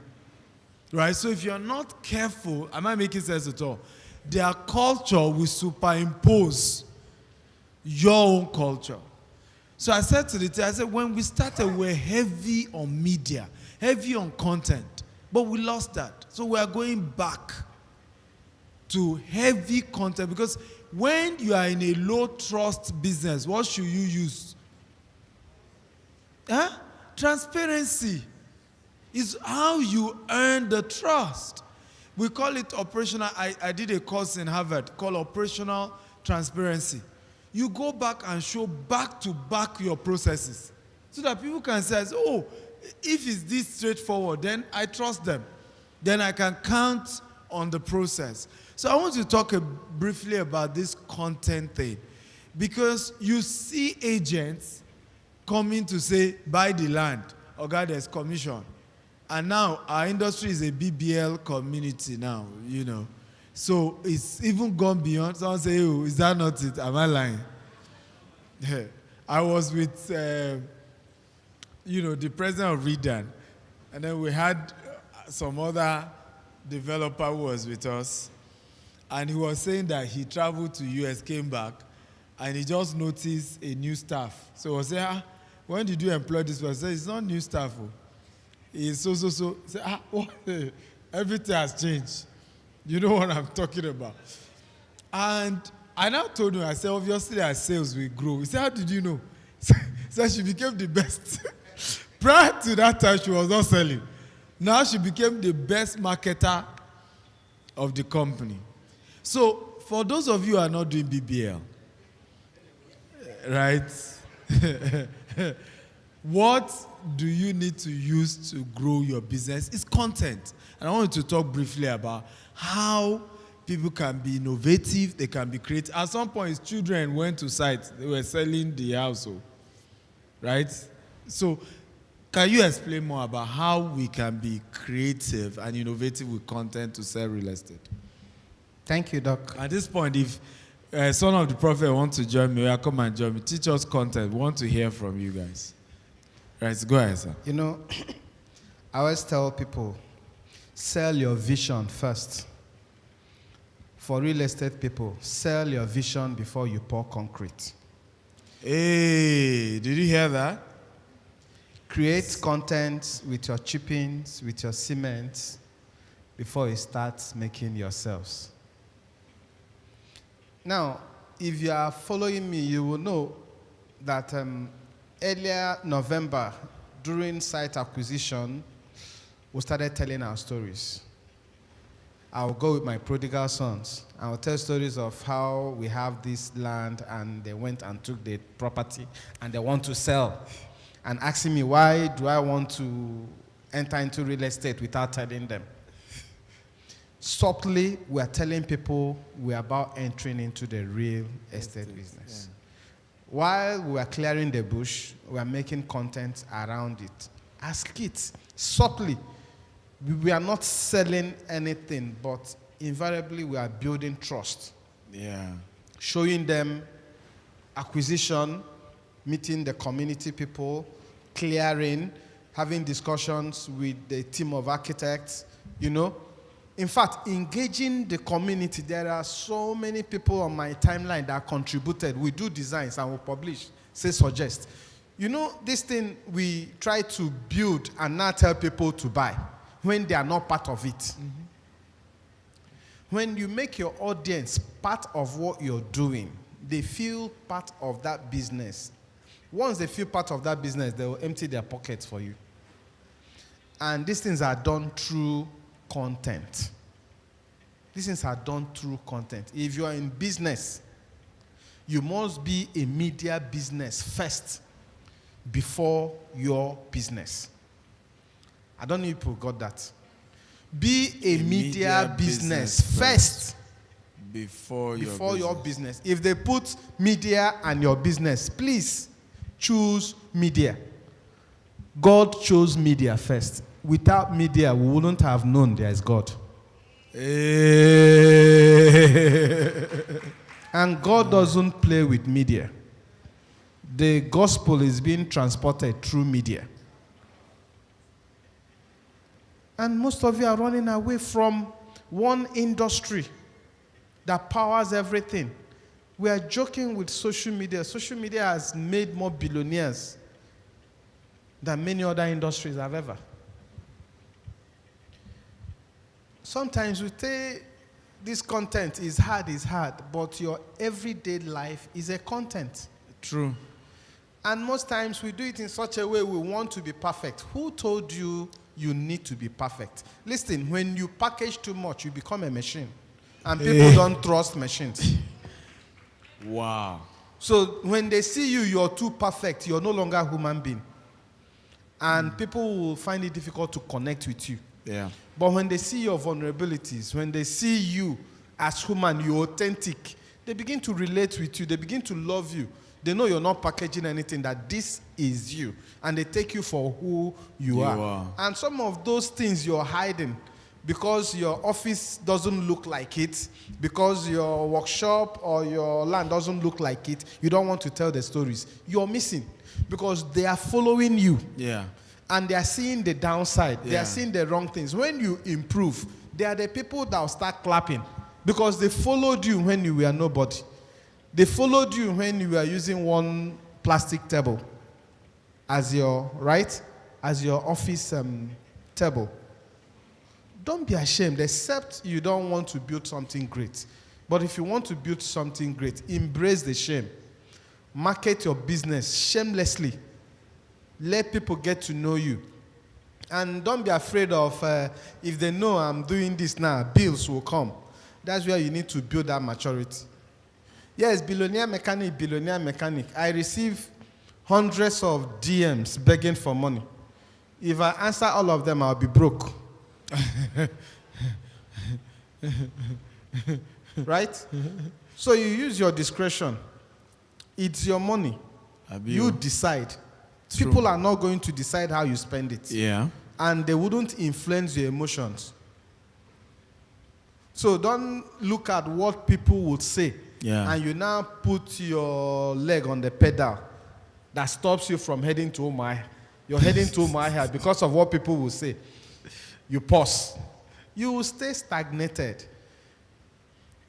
Right? So if you're not careful, am I making sense at all? Their culture will superimpose your own culture. So I said to the team, I said, when we started, we were heavy on media, heavy on content, but we lost that. So we are going back to heavy content because when you are in a low trust business, what should you use? Transparency is how you earn the trust. We call it operational. I did a course in Harvard called operational transparency. You go back and show back to back your processes so that people can say, oh, if it's this straightforward, then I trust them. Then I can count on the process. So I want to talk briefly about this content thing because you see agents coming to say, buy the land, or God, there's commission. And now our industry is a BBL community now, you know. So it's even gone beyond. Someone say, oh, is that not it? Am I lying? I was with, you know, the president of Redan. And then we had some other developer who was with us. And he was saying that he traveled to US, came back, and he just noticed a new staff. So I was saying, when did you employ this person? I said, it's not new staff. It's so. I said, what? Everything has changed. You know what I'm talking about. And I now told him, I said, obviously our sales will grow. He said, how did you know? He said, she became the best. Prior to that time, she was not selling. Now she became the best marketer of the company. So for those of you who are not doing BBL, right? What do you need to use to grow your business? It's content. And I want to talk briefly about how people can be innovative, they can be creative. At some point, children went to sites, they were selling the household, right? So can you explain more about how we can be creative and innovative with content to sell real estate? Thank you, Doc. At this point, if Son of the Prophet wants to join me, come and join me. Teach us content. We want to hear from you guys. Right, go ahead, sir. You know, I always tell people, sell your vision first. For real estate people, sell your vision before you pour concrete. Hey, did you hear that? Create content with your chippings, with your cement, before you start making yourselves. Now, if you are following me, you will know that earlier November, during site acquisition, we started telling our stories. I'll go with my prodigal sons. I'll tell stories of how we have this land and they went and took the property and they want to sell. And asking me, why do I want to enter into real estate without telling them? Subtly, we are telling people we're about entering into the real estate business. Yeah. While we are clearing the bush, we are making content around it. Ask it subtly. We are not selling anything, but invariably we are building trust. Yeah. Showing them acquisition, meeting the community people, clearing, having discussions with the team of architects, you know. In fact, engaging the community, there are so many people on my timeline that contributed. We do designs and we publish, say suggest. You know, this thing we try to build and not tell people to buy when they are not part of it. Mm-hmm. When you make your audience part of what you're doing, they feel part of that business. Once they feel part of that business, they will empty their pockets for you. And these things are done through content. These things are done through content. If you are in business, you must be a media business first before your business. I don't know if people got that. Be a media business first before your business. If they put media and your business, please choose media. God chose media first. Without media, we wouldn't have known there is God. And God doesn't play with media. The gospel is being transported through media. And most of you are running away from one industry that powers everything. We are joking with social media. Social media has made more billionaires than many other industries have ever. Sometimes we say this content is hard, but your everyday life is a content. True. And most times we do it in such a way we want to be perfect. Who told you you need to be perfect? Listen, when you package too much, you become a machine. And people don't trust machines. Wow. So when they see you, you're too perfect. You're no longer a human being. And people will find it difficult to connect with you. Yeah. But when they see your vulnerabilities, when they see you as human, you're authentic, they begin to relate with you. They begin to love you. They know you're not packaging anything, that this is you. And they take you for who you are. And some of those things you're hiding because your office doesn't look like it, because your workshop or your land doesn't look like it, you don't want to tell the stories. You're missing because they are following you. Yeah. And they are seeing the downside. Yeah. They are seeing the wrong things. When you improve, they are the people that will start clapping because they followed you when you were nobody. They followed you when you were using one plastic table as your, right? As your office table. Don't be ashamed, except you don't want to build something great. But if you want to build something great, embrace the shame. Market your business shamelessly. Let people get to know you. And don't be afraid of, if they know I'm doing this now, bills will come. That's where you need to build that maturity. Yes, billionaire mechanic. I receive hundreds of DMs begging for money. If I answer all of them, I'll be broke. Right? So you use your discretion. It's your money. You decide. True. People are not going to decide how you spend it. Yeah. And they wouldn't influence your emotions. So don't look at what people would say. Yeah. And you now put your leg on the pedal that stops you from heading to my. you're heading to Umahia because of what people will say. You pause. You will stay stagnated.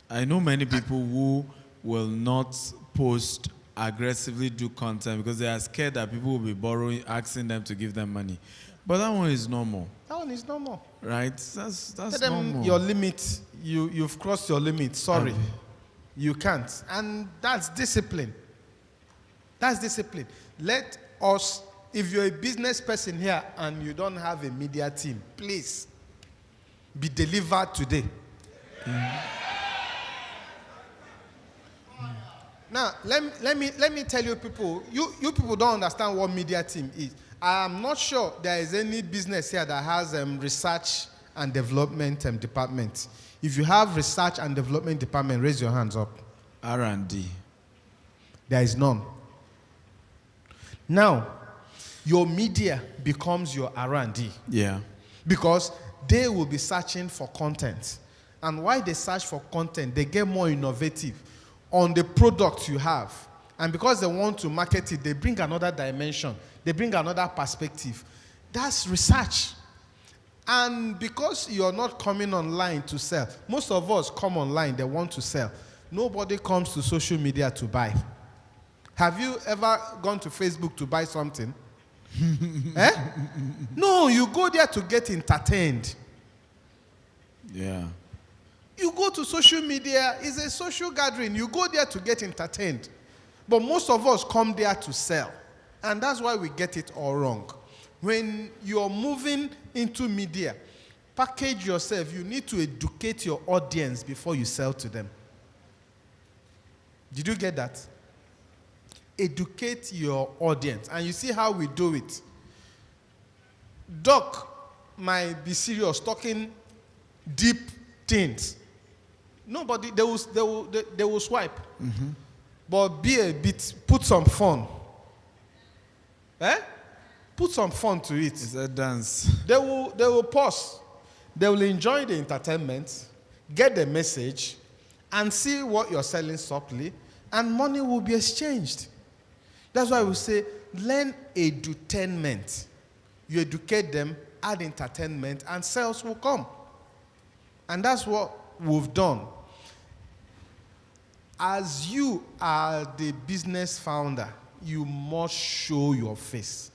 I know many people who will not post, aggressively do content because they are scared that people will be borrowing, asking them to give them money. But that one is normal. That one is normal. Right? That's Tell them normal. your limit, you've crossed your limit. Sorry. You can't. And that's discipline. That's discipline. Let us, if you're a business person here and you don't have a media team, please be delivered today. Now, let me tell you people, you people don't understand what media team is. I'm not sure there is any business here that has research and development department. If you have research and development department, raise your hands up. R&D. There is none. Now, your media becomes your R&D. Yeah. Because they will be searching for content. And while they search for content, they get more innovative on the product you have. And because they want to market it, they bring another dimension. They bring another perspective. That's research. And because you're not coming online to sell, most of us come online, they want to sell. Nobody comes to social media to buy. Have you ever gone to Facebook to buy something? No, you go there to get entertained. Yeah. You go to social media, it's a social gathering. You go there to get entertained. But most of us come there to sell. And that's why we get it all wrong. When you're moving into media, package yourself. You need to educate your audience before you sell to them. Did you get that? Educate your audience. And you see how we do it. Doc might be serious, talking deep things. Nobody, they will swipe. Mm-hmm. But be a bit, put some fun. Put some fun to it. It's a dance. They will pause. They will enjoy the entertainment, get the message, and see what you're selling softly, and money will be exchanged. That's why we say, learn edutainment. You educate them, add entertainment, and sales will come. And that's what we've done. As you are the business founder, you must show your face.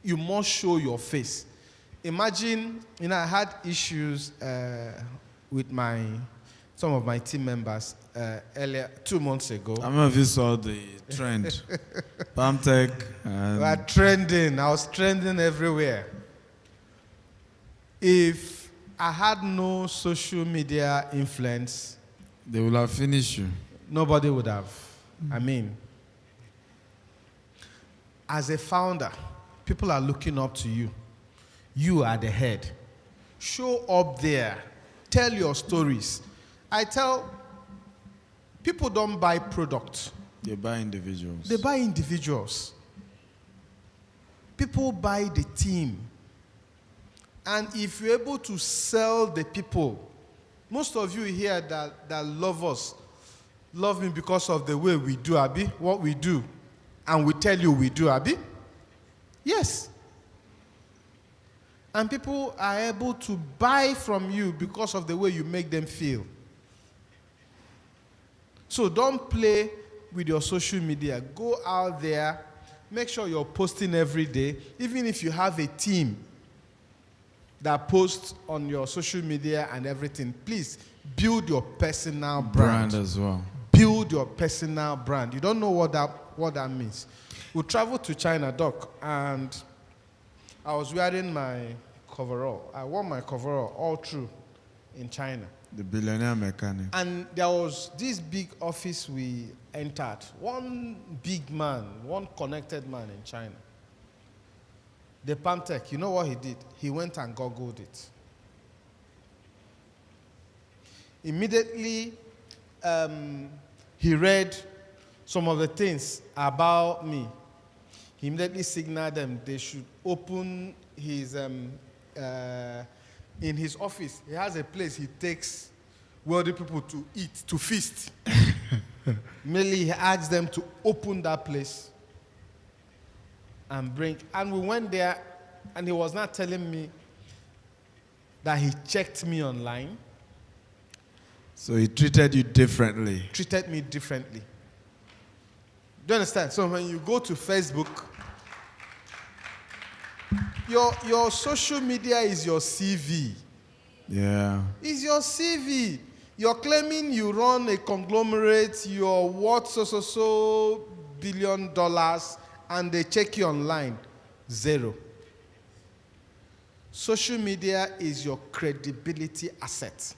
You must show your face. Imagine, I had issues with some of my team members earlier, 2 months ago. I don't know if you saw the trend. Palmtech. We are trending. I was trending everywhere. If I had no social media influence, they would have finished you. Nobody would have. As a founder, people are looking up to you. You are the head. Show up there. Tell your stories. I tell people don't buy products. They buy individuals. They buy individuals. People buy the team. And if you're able to sell the people, most of you here that love us, love me because of the way we do, Abi, what we do. And we tell you we do, Abi. Yes. And people are able to buy from you because of the way you make them feel. So don't play with your social media. Go out there. Make sure you're posting every day. Even if you have a team that posts on your social media and everything, please build your personal brand. As well. Build your personal brand. You don't know what that means. We traveled to China, Doc, and I was wearing my coverall. I wore my coverall all through in China. The billionaire mechanic. And there was this big office we entered. One big man, one connected man in China. The Palmtech, you know what he did? He went and Googled it. Immediately, he read some of the things about me. He immediately signaled them they should open his, in his office. He has a place he takes wealthy people to eat, to feast. Merely he asked them to open that place. and bring. And we went there, and he was not telling me that he checked me online. So he treated you differently. Treated me differently. Do you understand? So when you go to Facebook, your social media is your CV. Yeah. It's your CV. You're claiming you run a conglomerate, you're worth so $1 billion, and they check you online. 0. Social media is your credibility asset.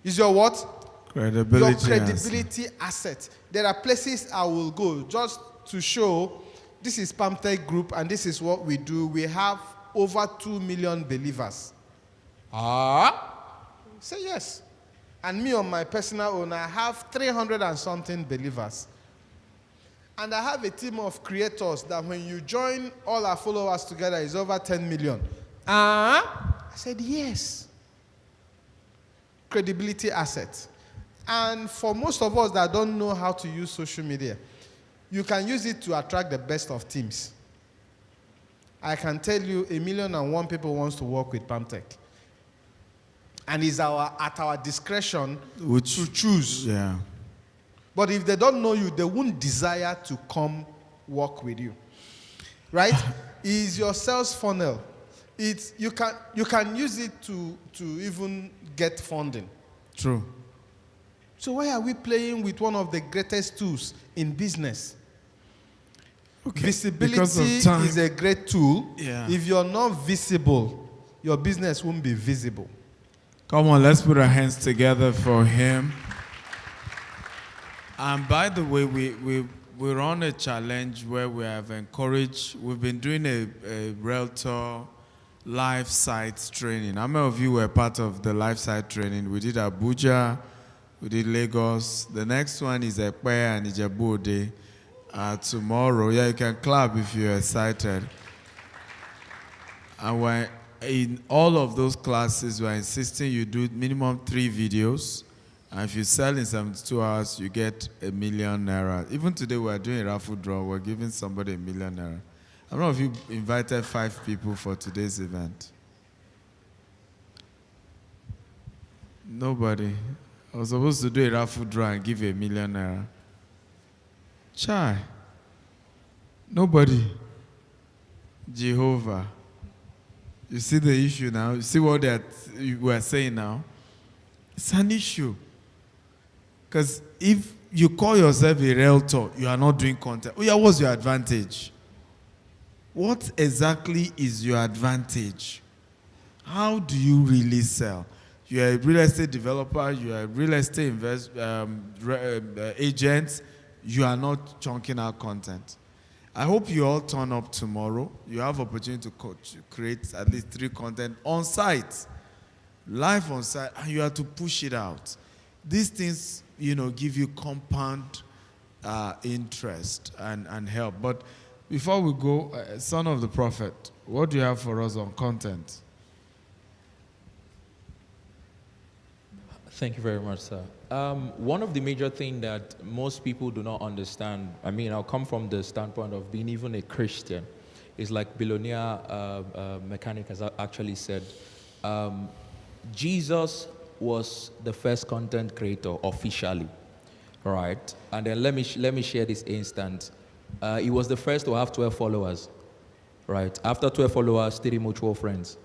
Is your what? Credibility. Your credibility asset. There are places I will go just to show this is PalmTech Group and this is what we do. We have over 2 million believers. Say yes. And me on my personal own, I have 300 and something believers. And I have a team of creators that when you join all our followers together is over 10 million. I said yes. Credibility asset. And for most of us that don't know how to use social media, you can use it to attract the best of teams. I can tell you 1,000,001 people wants to work with PalmTech. And it's at our discretion to choose. Yeah. But if they don't know you, they won't desire to come work with you. Right? Is your sales funnel. You can use it to even get funding. True. So why are we playing with one of the greatest tools in business? Okay. Visibility is a great tool. Yeah. If you're not visible, your business won't be visible. Come on, let's put our hands together for him. And by the way, we're on a challenge where we have encouraged, we've been doing a Realtor life sites training. How many of you were part of the life site training? We did Abuja, we did Lagos. The next one is Ekpe and Ijebu-Ode tomorrow. Yeah, you can clap if you're excited. And we're in all of those classes, we're insisting you do minimum 3 videos. And if you sell in 72 hours, you get ₦1 million. Even today, we're doing a raffle draw. We're giving somebody ₦1 million. I don't know if you invited 5 people for today's event. Nobody. I was supposed to do a raffle draw and give you ₦1 million. Chai. Nobody. Jehovah. You see the issue now? You see what we are saying now? It's an issue. Because if you call yourself a realtor, you are not doing content. Oh yeah, what's your advantage? What exactly is your advantage? How do you really sell? You're a real estate developer, you're a real estate agent, you are not chunking out content. I hope you all turn up tomorrow. You have opportunity to create at least 3 content on site, live on site, and you have to push it out. These things, give you compound interest and help. But before we go, son of the prophet, what do you have for us on content? Thank you very much, sir. One of the major things that most people do not understand, I'll come from the standpoint of being even a Christian, is like Billionaire Mechanic has actually said, Jesus was the first content creator officially, right? And then let me share this instance. He was the first to have 12 followers, right? After 12 followers, 3 mutual friends.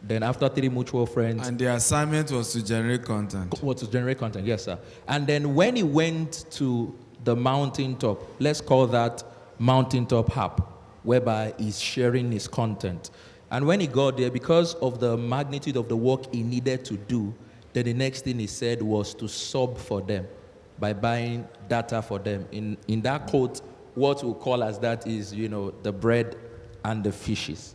Then after 3 mutual friends... And the assignment was to generate content. Was to generate content, yes, sir. And then when he went to the mountaintop, let's call that mountaintop hub, whereby he's sharing his content. And when he got there, because of the magnitude of the work he needed to do, then the next thing he said was to sub for them by buying data for them. In that quote, what we call as that is, the bread and the fishes.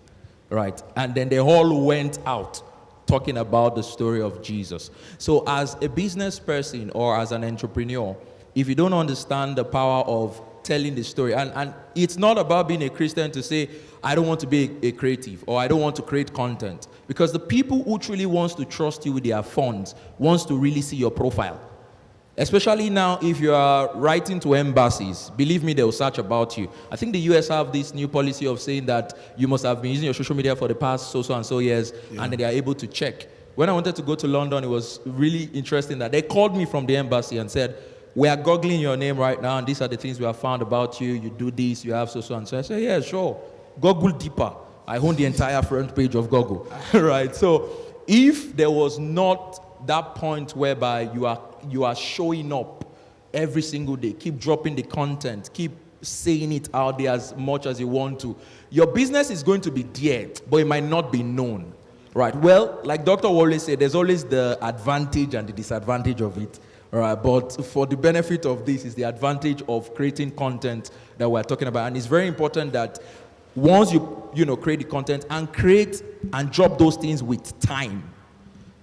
Right, and then they all went out talking about the story of Jesus. So as a business person or as an entrepreneur, if you don't understand the power of telling the story, and it's not about being a Christian to say, I don't want to be a creative or I don't want to create content. Because the people who truly wants to trust you with their funds wants to really see your profile. Especially now, if you are writing to embassies, believe me, they will search about you. I think the US have this new policy of saying that you must have been using your social media for the past so and so years, and they are able to check. When I wanted to go to London, it was really interesting that they called me from the embassy and said, we are googling your name right now, and these are the things we have found about you. You do this, you have so and so. I said, yeah, sure. Google deeper. I own the entire front page of Google, right? So if there was not that point whereby you are showing up every single day, keep dropping the content, keep saying it out there as much as you want to, your business is going to be there, but it might not be known, right? Well, like Dr. Wale said, there's always the advantage and the disadvantage of it, right? But for the benefit of this is the advantage of creating content that we're talking about. And it's very important that once you create the content and create and drop those things with time,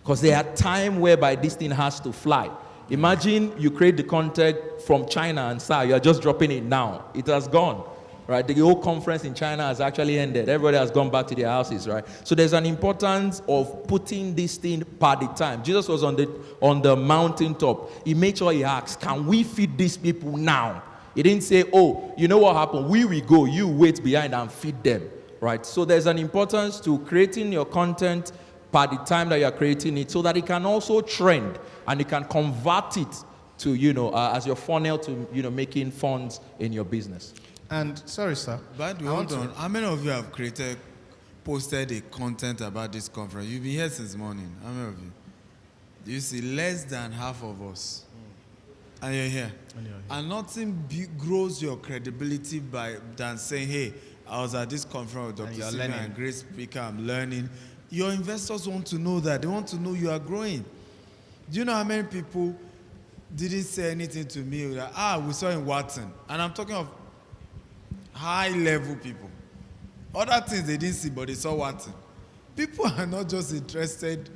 because there are times whereby this thing has to fly. Imagine you create the content from China and you are just dropping it now. It has gone, right? The whole conference in China has actually ended. Everybody has gone back to their houses, right? So there's an importance of putting this thing per the time. Jesus was on the mountaintop. He made sure he asked, can we feed these people now? He didn't say, oh, you know what happened? We will go, you wait behind and feed them, right? So there's an importance to creating your content by the time that you're creating it so that it can also trend and you can convert it to, as your funnel to, making funds in your business. And, sorry, sir. But hold on. How many of you have posted a content about this conference? You've been here since morning. How many of you? You see, less than half of us. And you're here. And nothing grows your credibility than saying, hey, I was at this conference with Dr. Stephen, a great speaker, I'm learning. Your investors want to know that. They want to know you are growing. Do you know how many people didn't say anything to me? Like, we saw in Watson. And I'm talking of high-level people. Other things they didn't see, but they saw Watson. People are not just interested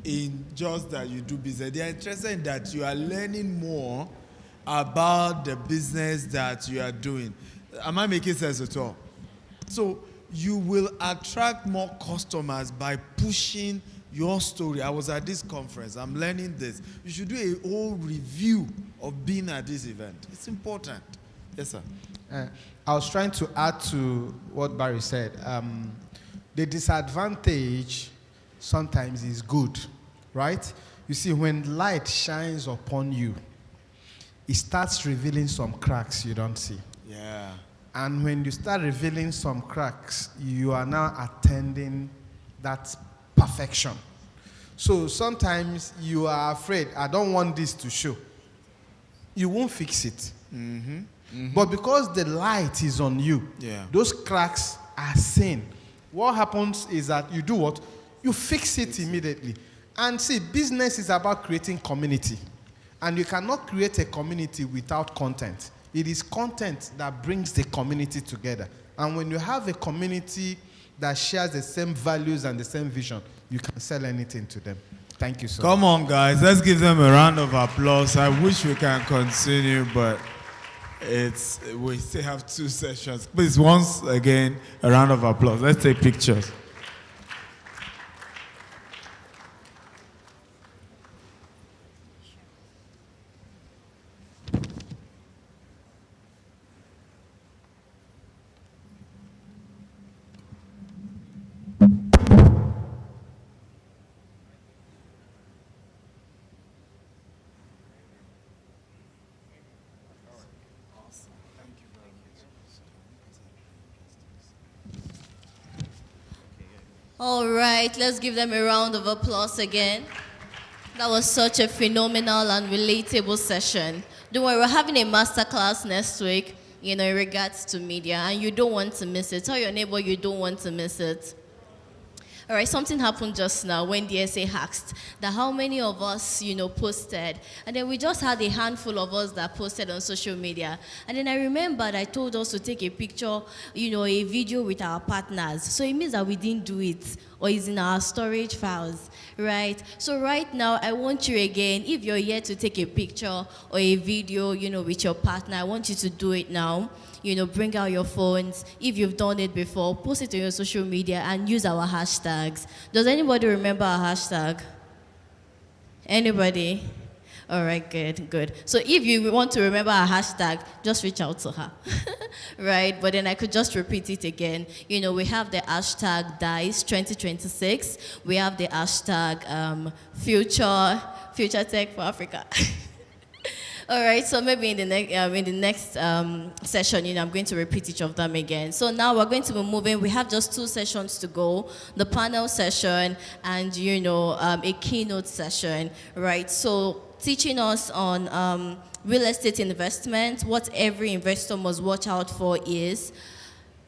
in just that you do business. They are interested in that you are learning more about the business that you are doing. Am I making sense at all? So you will attract more customers by pushing your story. I was at this conference. I'm learning this. You should do a whole review of being at this event. It's important. Yes, sir. I was trying to add to what Barry said. The disadvantage sometimes is good, right? You see, when light shines upon you, it starts revealing some cracks you don't see. Yeah. And when you start revealing some cracks, you are now attending that perfection. So sometimes you are afraid, I don't want this to show. You won't fix it. Mm-hmm. Mm-hmm. But because the light is on you, those cracks are seen. What happens is that you do what? You fix it immediately. And see, business is about creating community. And you cannot create a community without content. It is content that brings the community together. And when you have a community that shares the same values and the same vision, you can sell anything to them. Thank you so much. Come on, guys. Let's give them a round of applause. I wish we can continue, but we still have 2 sessions. Please, once again, a round of applause. Let's take pictures. All right, let's give them a round of applause again. That was such a phenomenal and relatable session. Don't worry, we're having a masterclass next week, in regards to media, and you don't want to miss it. Tell your neighbor you don't want to miss it. All right, something happened just now when DSA asked that how many of us, posted. And then we just had a handful of us that posted on social media. And then I remembered I told us to take a picture, a video with our partners. So it means that we didn't do it, or it's in our storage files, right? So right now, I want you again, if you're here to take a picture or a video, with your partner, I want you to do it now. Bring out your phones. If you've done it before, post it on your social media and use our hashtags. Does anybody remember our hashtag? Anybody? All right, good. So if you want to remember our hashtag, just reach out to her, right? But then I could just repeat it again. You know, we have the hashtag DICE 2026. We have the hashtag Future Tech for Africa. All right, so maybe in the next session, you know, I'm going to repeat each of them again. So now we're going to be moving. We have just 2 sessions to go, the panel session and, you know, a keynote session, right? So teaching us on real estate investment, what every investor must watch out for is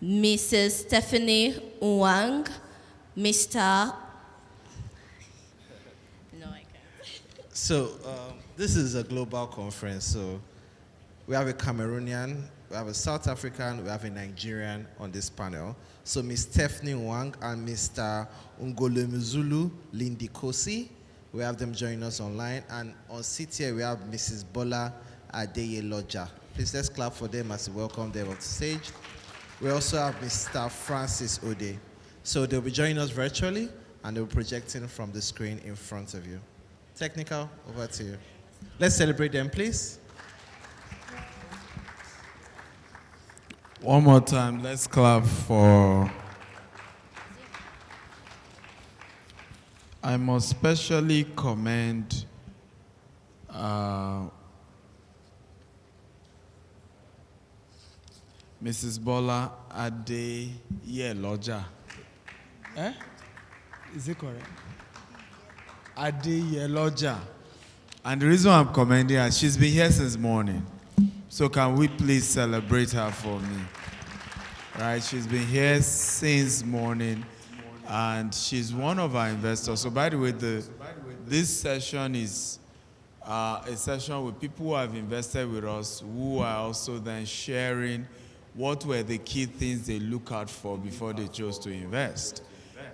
Mrs. Stephanie Wang, Mr. So this is a global conference. So we have a Cameroonian, we have a South African, we have a Nigerian on this panel. So Ms. Stephanie Wang and Mr. Ungolemuzulu Lindikosi, we have them joining us online. And on seat here, we have Mrs. Bola Adeyeloja. Please let's clap for them as we welcome them on stage. We also have Mr. Francis Ode. So they'll be joining us virtually and they'll be projecting from the screen in front of you. Technical, over to you. Let's celebrate them, please. One more time, let's clap for... I must specially commend Mrs. Bola Adeyeloja. Is it correct? Adeyeloja. And the reason I'm commending her, she's been here since morning. So can we please celebrate her for me? Right, she's been here since morning and she's one of our investors. So by the way, this session is a session with people who have invested with us who are also then sharing what were the key things they look out for before they chose to invest.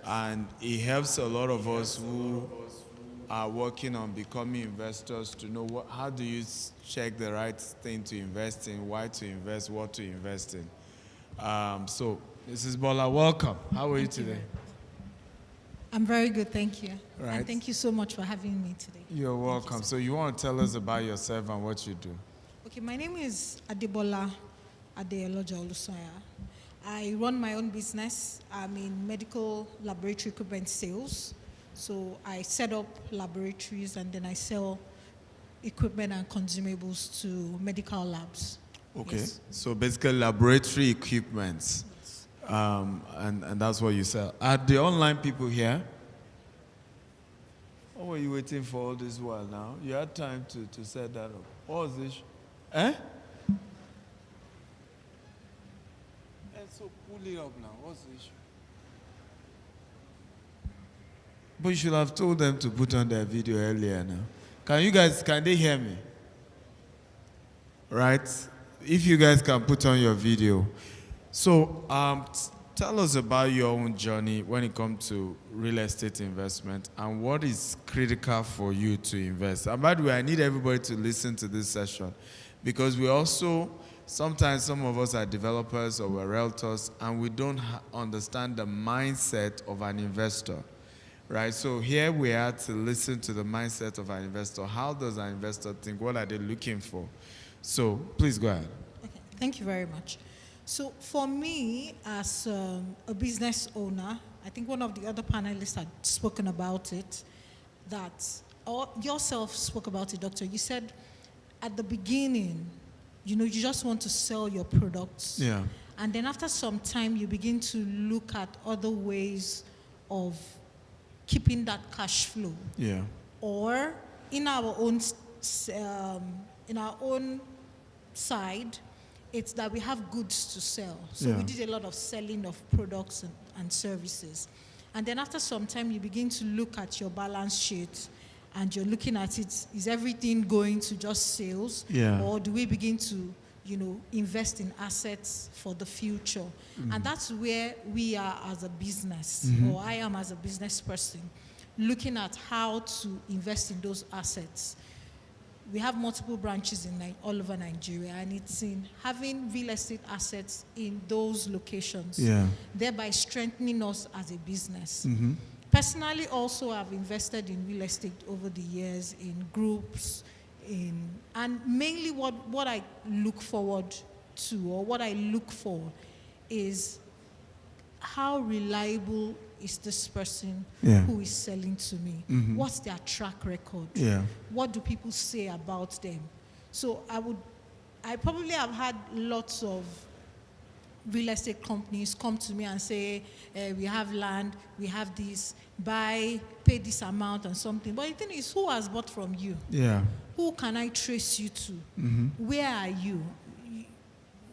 And it helps a lot of us who are working on becoming investors to know how do you check the right thing to invest in, why to invest, what to invest in. So, Mrs. Bola, welcome. How are you today? I'm very good, thank you. Right. And thank you so much for having me today. You're welcome. So you want to tell us about yourself and what you do? Okay, my name is Adebola Adeyeloja Olusanya. I run my own business. I'm in medical laboratory equipment sales. So I set up laboratories and then I sell equipment and consumables to medical labs. Okay, Yes. so basically laboratory equipment, and that's what you sell. Are the online people here? What were you waiting for all this while now? You had time to set that up. What was this? So pull it up now. What's the issue? But you should have told them to put on their video earlier now. Can they hear me? Right? If you guys can put on your video. So tell us about your own journey when it comes to real estate investment and what is critical for you to invest. And by the way, I need everybody to listen to this session because we also, sometimes some of us are developers or we're realtors and we don't understand the mindset of an investor. Right, so here we are to listen to the mindset of an investor. How does an investor think? What are they looking for? So please go ahead. Okay, thank you very much. So for me, as a business owner, I think one of the other panelists had spoken about it, or yourself spoke about it, Doctor. You said at the beginning, you just want to sell your products. Yeah. And then after some time, you begin to look at other ways of keeping that cash flow. Yeah. Or in our own side, it's that we have goods to sell. So we did a lot of selling of products and services. And then after some time, you begin to look at your balance sheet and you're looking at it, is everything going to just sales? Yeah. Or do we begin to invest in assets for the future? And that's where we are as a business, or I am as a business person, looking at how to invest in those assets. We have multiple branches all over Nigeria, and it's in having real estate assets in those locations, thereby strengthening us as a business. Personally, also, I've invested in real estate over the years in groups, and mainly what I look forward to, or what I look for, is how reliable is this person who is selling to me? What's their track record? What do people say about them? So I probably have had lots of real estate companies come to me and say, we have land, we have this, buy, pay this amount and something. But the thing is, who has bought from you? Who can I trace you to? Where are you?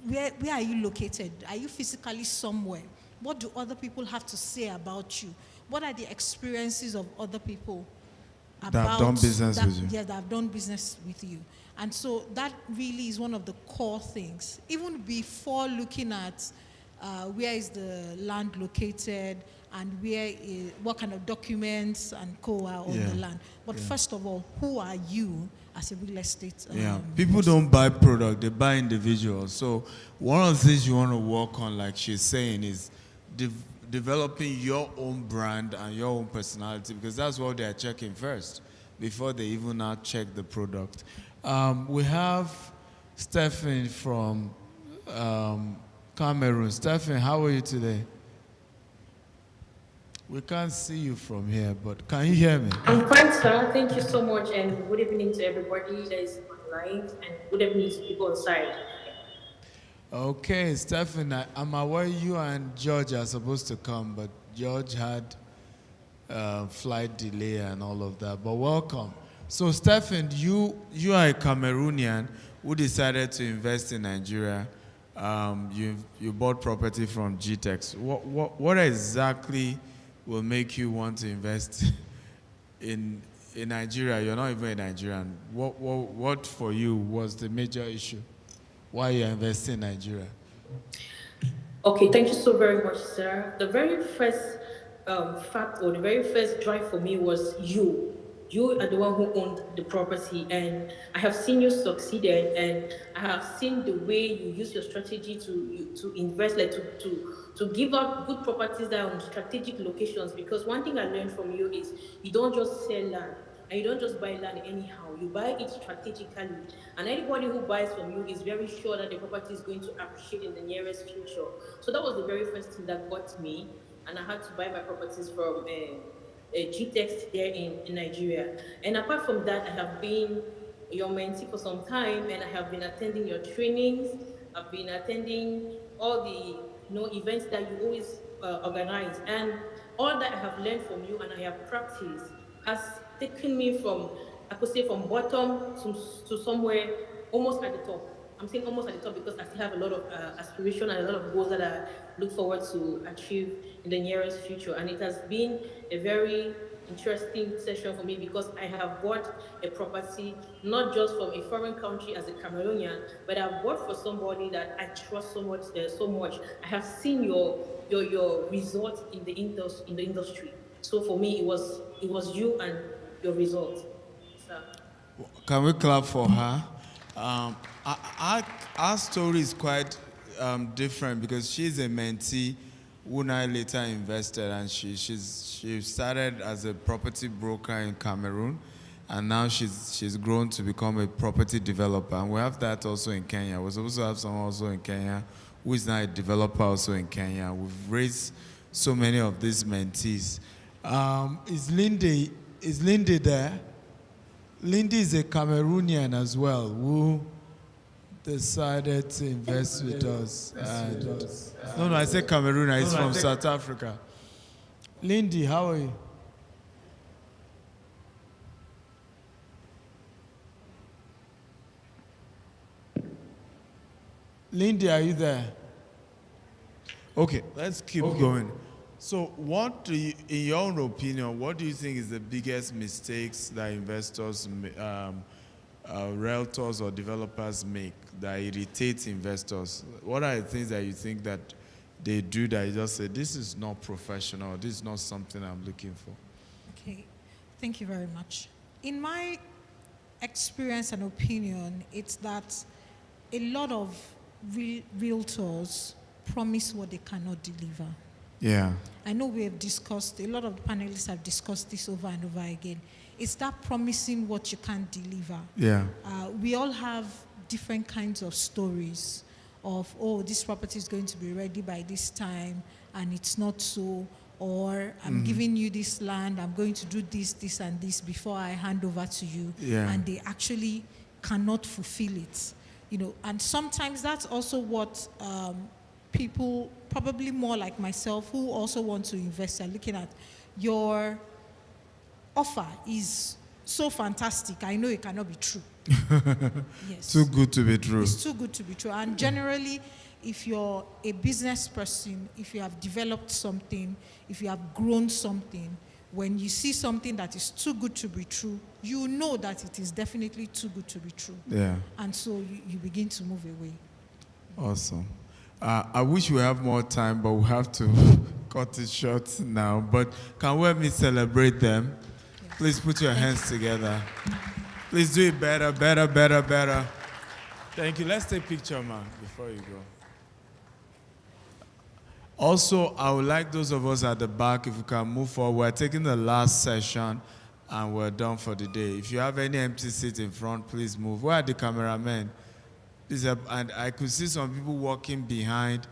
Where are you located? Are you physically somewhere? What do other people have to say about you? What are the experiences of other people that have done business with you? Yeah, that have done business with you. And so that really is one of the core things. Even before looking at where is the land located and what kind of documents and co are on the land. But first of all, who are you as a real estate? People don't buy product, they buy individuals. So one of the things you want to work on, like she's saying, is developing your own brand and your own personality, because that's what they're checking first before they even now check the product. We have Stephen from Cameroon. Stephen, how are you today? We can't see you from here, but can you hear me? I'm fine, sir. Thank you so much, and good evening to everybody that is online, and good evening to people inside. Okay, Stephen, I'm aware you and George are supposed to come, but George had flight delay and all of that, but welcome. So, Stephen, you are a Cameroonian who decided to invest in Nigeria. You bought property from GTEx. What exactly will make you want to invest in Nigeria? You're not even a Nigerian. What for you was the major issue? Why you investing in Nigeria? Okay, thank you so very much, sir. The very first fact, or the very first drive for me was you. You are the one who owned the property, and I have seen you succeeded, and I have seen the way you use your strategy to invest, like to give out good properties that are on strategic locations. Because one thing I learned from you is you don't just sell land, and you don't just buy land anyhow. You buy it strategically, and anybody who buys from you is very sure that the property is going to appreciate in the nearest future. So that was the very first thing that got me, and I had to buy my properties from GTEx there in Nigeria. And apart from that, I have been your mentee for some time, and I have been attending your trainings. I've been attending all the events that you always organize, and all that I have learned from you and I have practiced has taken me from, I could say, from bottom to somewhere almost at the top. I'm saying almost at the top because I still have a lot of aspiration and a lot of goals that I look forward to achieve in the nearest future. And it has been a very interesting session for me because I have bought a property not just from a foreign country as a Cameroonian, but I've bought for somebody that I trust so much. I have seen your results in the industry. So for me, it was you and your results. So. Can we clap for her? Our story is quite different because she's a mentee who now later invested, and she started as a property broker in Cameroon, and now she's grown to become a property developer. And we have that also in Kenya. We also have someone also in Kenya who is now a developer also in Kenya. We've raised so many of these mentees. Is Lindy there? Lindy is a Cameroonian as well who decided to invest with us. No, I said Cameroon. He's from South Africa. Lindy, how are you? Lindy, are you there? Okay, let's keep going. So what do you, in your own opinion, what do you think is the biggest mistakes that investors, realtors or developers make that irritate investors? What are the things that you think that they do that you just say, this is not professional, this is not something I'm looking for? Okay, thank you very much. In my experience and opinion, it's that a lot of realtors promise what they cannot deliver. Yeah. I know we have discussed, a lot of the panelists have discussed this over and over again. It's that promising what you can't deliver. Yeah. We all have different kinds of stories of, oh, this property is going to be ready by this time, and it's not so, or I'm giving you this land, I'm going to do this, this, and this before I hand over to you. Yeah. And they actually cannot fulfill it. You know, and sometimes that's also what people, probably more like myself, who also want to invest, are looking at. Your offer is so fantastic, I know it cannot be true. Yes. Too good to be true. It's too good to be true. And generally, if you're a business person, if you have developed something, if you have grown something, when you see something that is too good to be true, you know that it is definitely too good to be true. Yeah. And so you begin to move away. Awesome. I wish we have more time, but we have to cut it short now. But can we help me celebrate them? Yes. Please put your hands together. Please do it better, better, better, better. Thank you. Let's take a picture, man, before you go. Also, I would like those of us at the back, if we can move forward. We're taking the last session, and we're done for the day. If you have any empty seat in front, please move. Where are the cameramen? And I could see some people walking behind.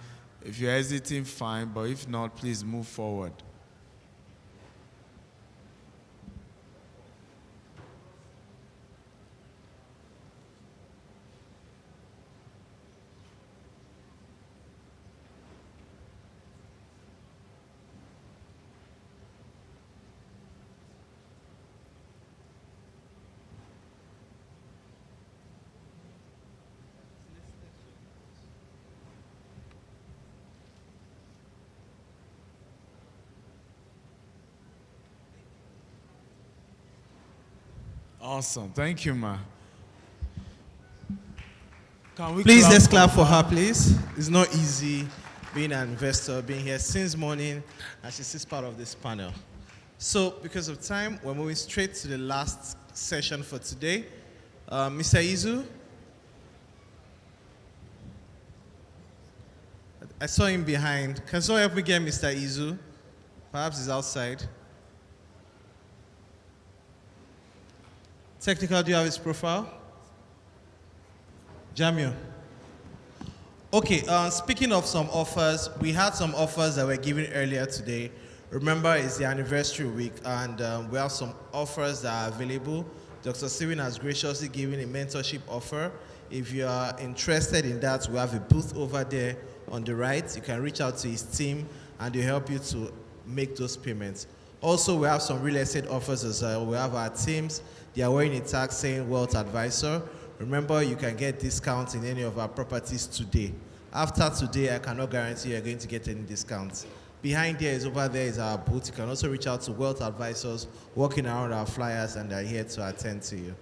If you're hesitating, fine, but if not, please move forward. Awesome. Thank you, ma. Please, let's clap for her, please. It's not easy being an investor, being here since morning, and she's part of this panel. So, because of time, we're moving straight to the last session for today. Mr. Izu. I saw him behind. Can someone help me get Mr. Izu? Perhaps he's outside. Technical, do you have his profile? Jamio. Okay, speaking of some offers, we had some offers that were given earlier today. Remember, it's the anniversary week, and we have some offers that are available. Dr. Steven has graciously given a mentorship offer. If you are interested in that, we have a booth over there on the right. You can reach out to his team, and they'll help you to make those payments. Also, we have some real estate offers as well. We have our teams. They are wearing a tag saying Wealth Advisor. Remember, you can get discounts in any of our properties today. After today, I cannot guarantee you're going to get any discounts. Behind there is over there is our booth. You can also reach out to Wealth Advisors working around our flyers, and they're here to attend to you.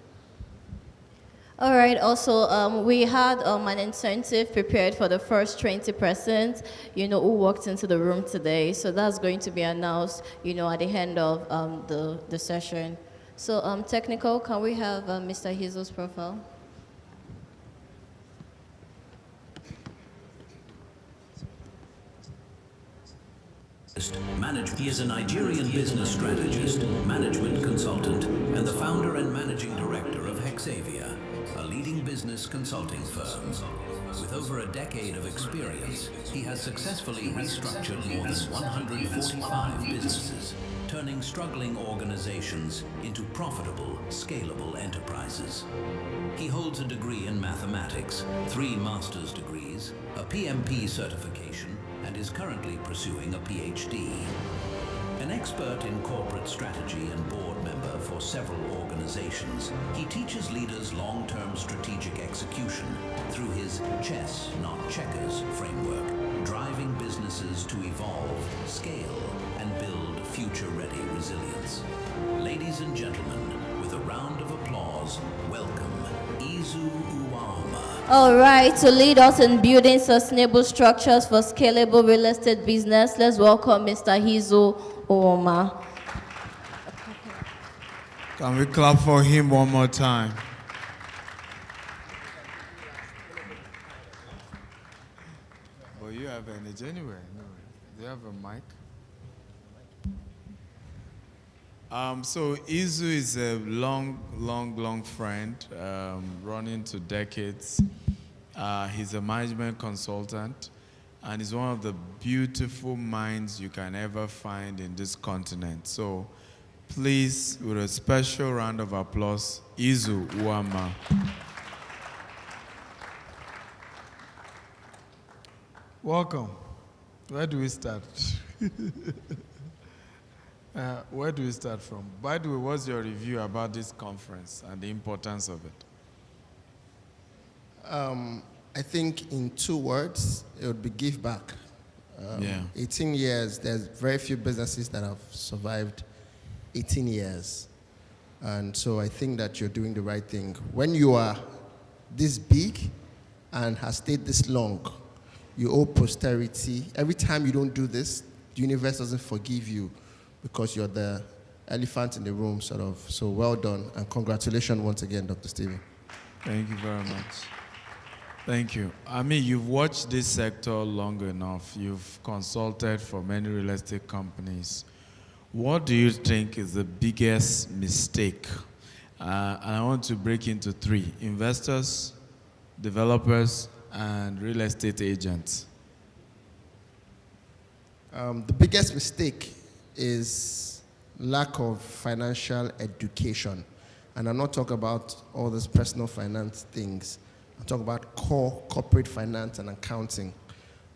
All right, also, we had an incentive prepared for the first 20%, who walked into the room today. So that's going to be announced, at the end of the session. So technical, can we have Mr. Hizo's profile? He is a Nigerian business strategist, management consultant, and the founder and managing director of Hexavia, a leading business consulting firm. With over a decade of experience, he has successfully restructured more than 145 businesses, turning struggling organizations into profitable, scalable enterprises. He holds a degree in mathematics, 3 master's degrees, a PMP certification, and is currently pursuing a PhD. An expert in corporate strategy and board member for several organizations, he teaches leaders long-term strategic execution through his chess, not checkers framework, driving businesses to evolve, scale, and build future-ready resilience. Ladies and gentlemen, with a round of applause, welcome Izu Uwama. All right, to lead us in building sustainable structures for scalable real estate business, let's welcome Mr. Izu Uwama. Can we clap for him one more time? Well, you have energy anyway. Do you have a mic? So Izu is a long friend, running to decades. He's a management consultant, and he's one of the beautiful minds you can ever find in this continent. So please, with a special round of applause, Izu Uwama. Welcome. Where do we start? Where do we start from? By the way, what's your review about this conference and the importance of it? I think in 2 words, it would be give back. 18 years, there's very few businesses that have survived 18 years. And so I think that you're doing the right thing. When you are this big and has stayed this long, you owe posterity. Every time you don't do this, the universe doesn't forgive you because you're the elephant in the room, sort of. So well done, and congratulations once again, Dr. Stephen. Thank you very much. Thank you. I mean, you've watched this sector long enough. You've consulted for many real estate companies. What do you think is the biggest mistake? And I want to break into 3: investors, developers, and real estate agents. The biggest mistake is lack of financial education. And I'm not talking about all these personal finance things. I'm talking about core corporate finance and accounting.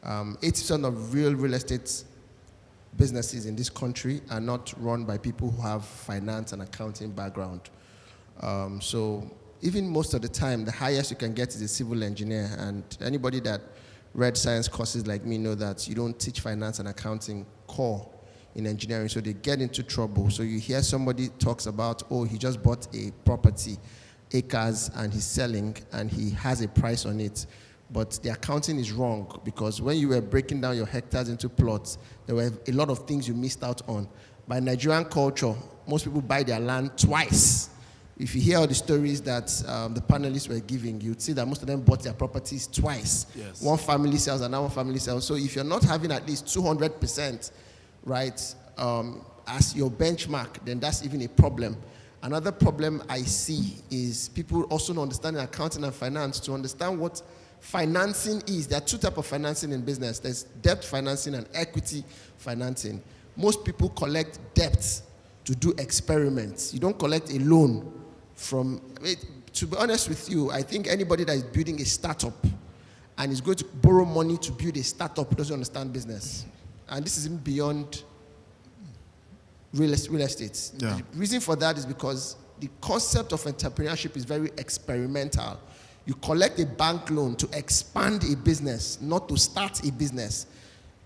80% of real estate businesses in this country are not run by people who have finance and accounting background. So even most of the time, the highest you can get is a civil engineer. And anybody that read science courses like me know that you don't teach finance and accounting core in engineering, so they get into trouble. So you hear somebody talks about, oh, he just bought a property, acres, and he's selling, and he has a price on it. But the accounting is wrong, because when you were breaking down your hectares into plots, there were a lot of things you missed out on. By Nigerian culture, most people buy their land twice. If you hear all the stories that the panelists were giving, you'd see that most of them bought their properties twice. Yes. One family sells, another family sells. So if you're not having at least 200%, right, as your benchmark, then that's even a problem. Another problem I see is people also not understanding accounting and finance. To understand what financing is, there are 2 types of financing in business. There's debt financing and equity financing. Most people collect debt to do experiments. You don't collect a loan from it. To be honest with you, I think anybody that is building a startup and is going to borrow money to build a startup doesn't understand business. And this is even beyond real estate. Yeah. The reason for that is because the concept of entrepreneurship is very experimental. You collect a bank loan to expand a business, not to start a business.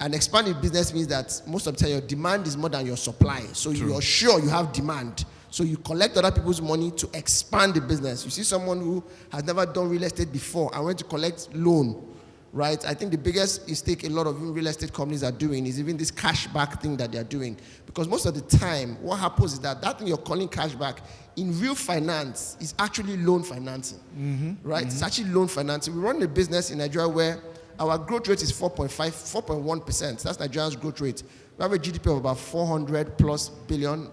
And expanding business means that most of the time your demand is more than your supply. So you're sure you have demand. So you collect other people's money to expand the business. You see someone who has never done real estate before and went to collect loan, right? I think the biggest mistake a lot of real estate companies are doing is even this cashback thing that they're doing. Because most of the time, what happens is that thing you're calling cashback, in real finance, is actually loan financing, right? It's actually loan financing. We run a business in Nigeria where our growth rate is 4.1%. That's Nigeria's growth rate. We have a GDP of about $400+ billion.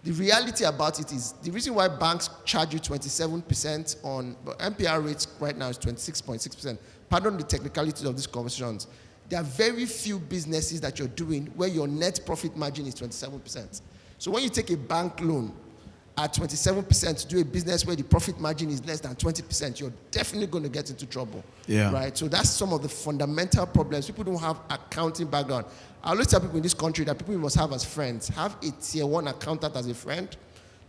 The reality about it is the reason why banks charge you 27% on MPR rates right now is 26.6%. Pardon the technicalities of these conversations. There are very few businesses that you're doing where your net profit margin is 27%. So when you take a bank loan at 27% to do a business where the profit margin is less than 20%, you're definitely going to get into trouble. Yeah. Right? So that's some of the fundamental problems. People don't have accounting background. I always tell people in this country that people you must have as friends. Have a tier 1 accountant as a friend.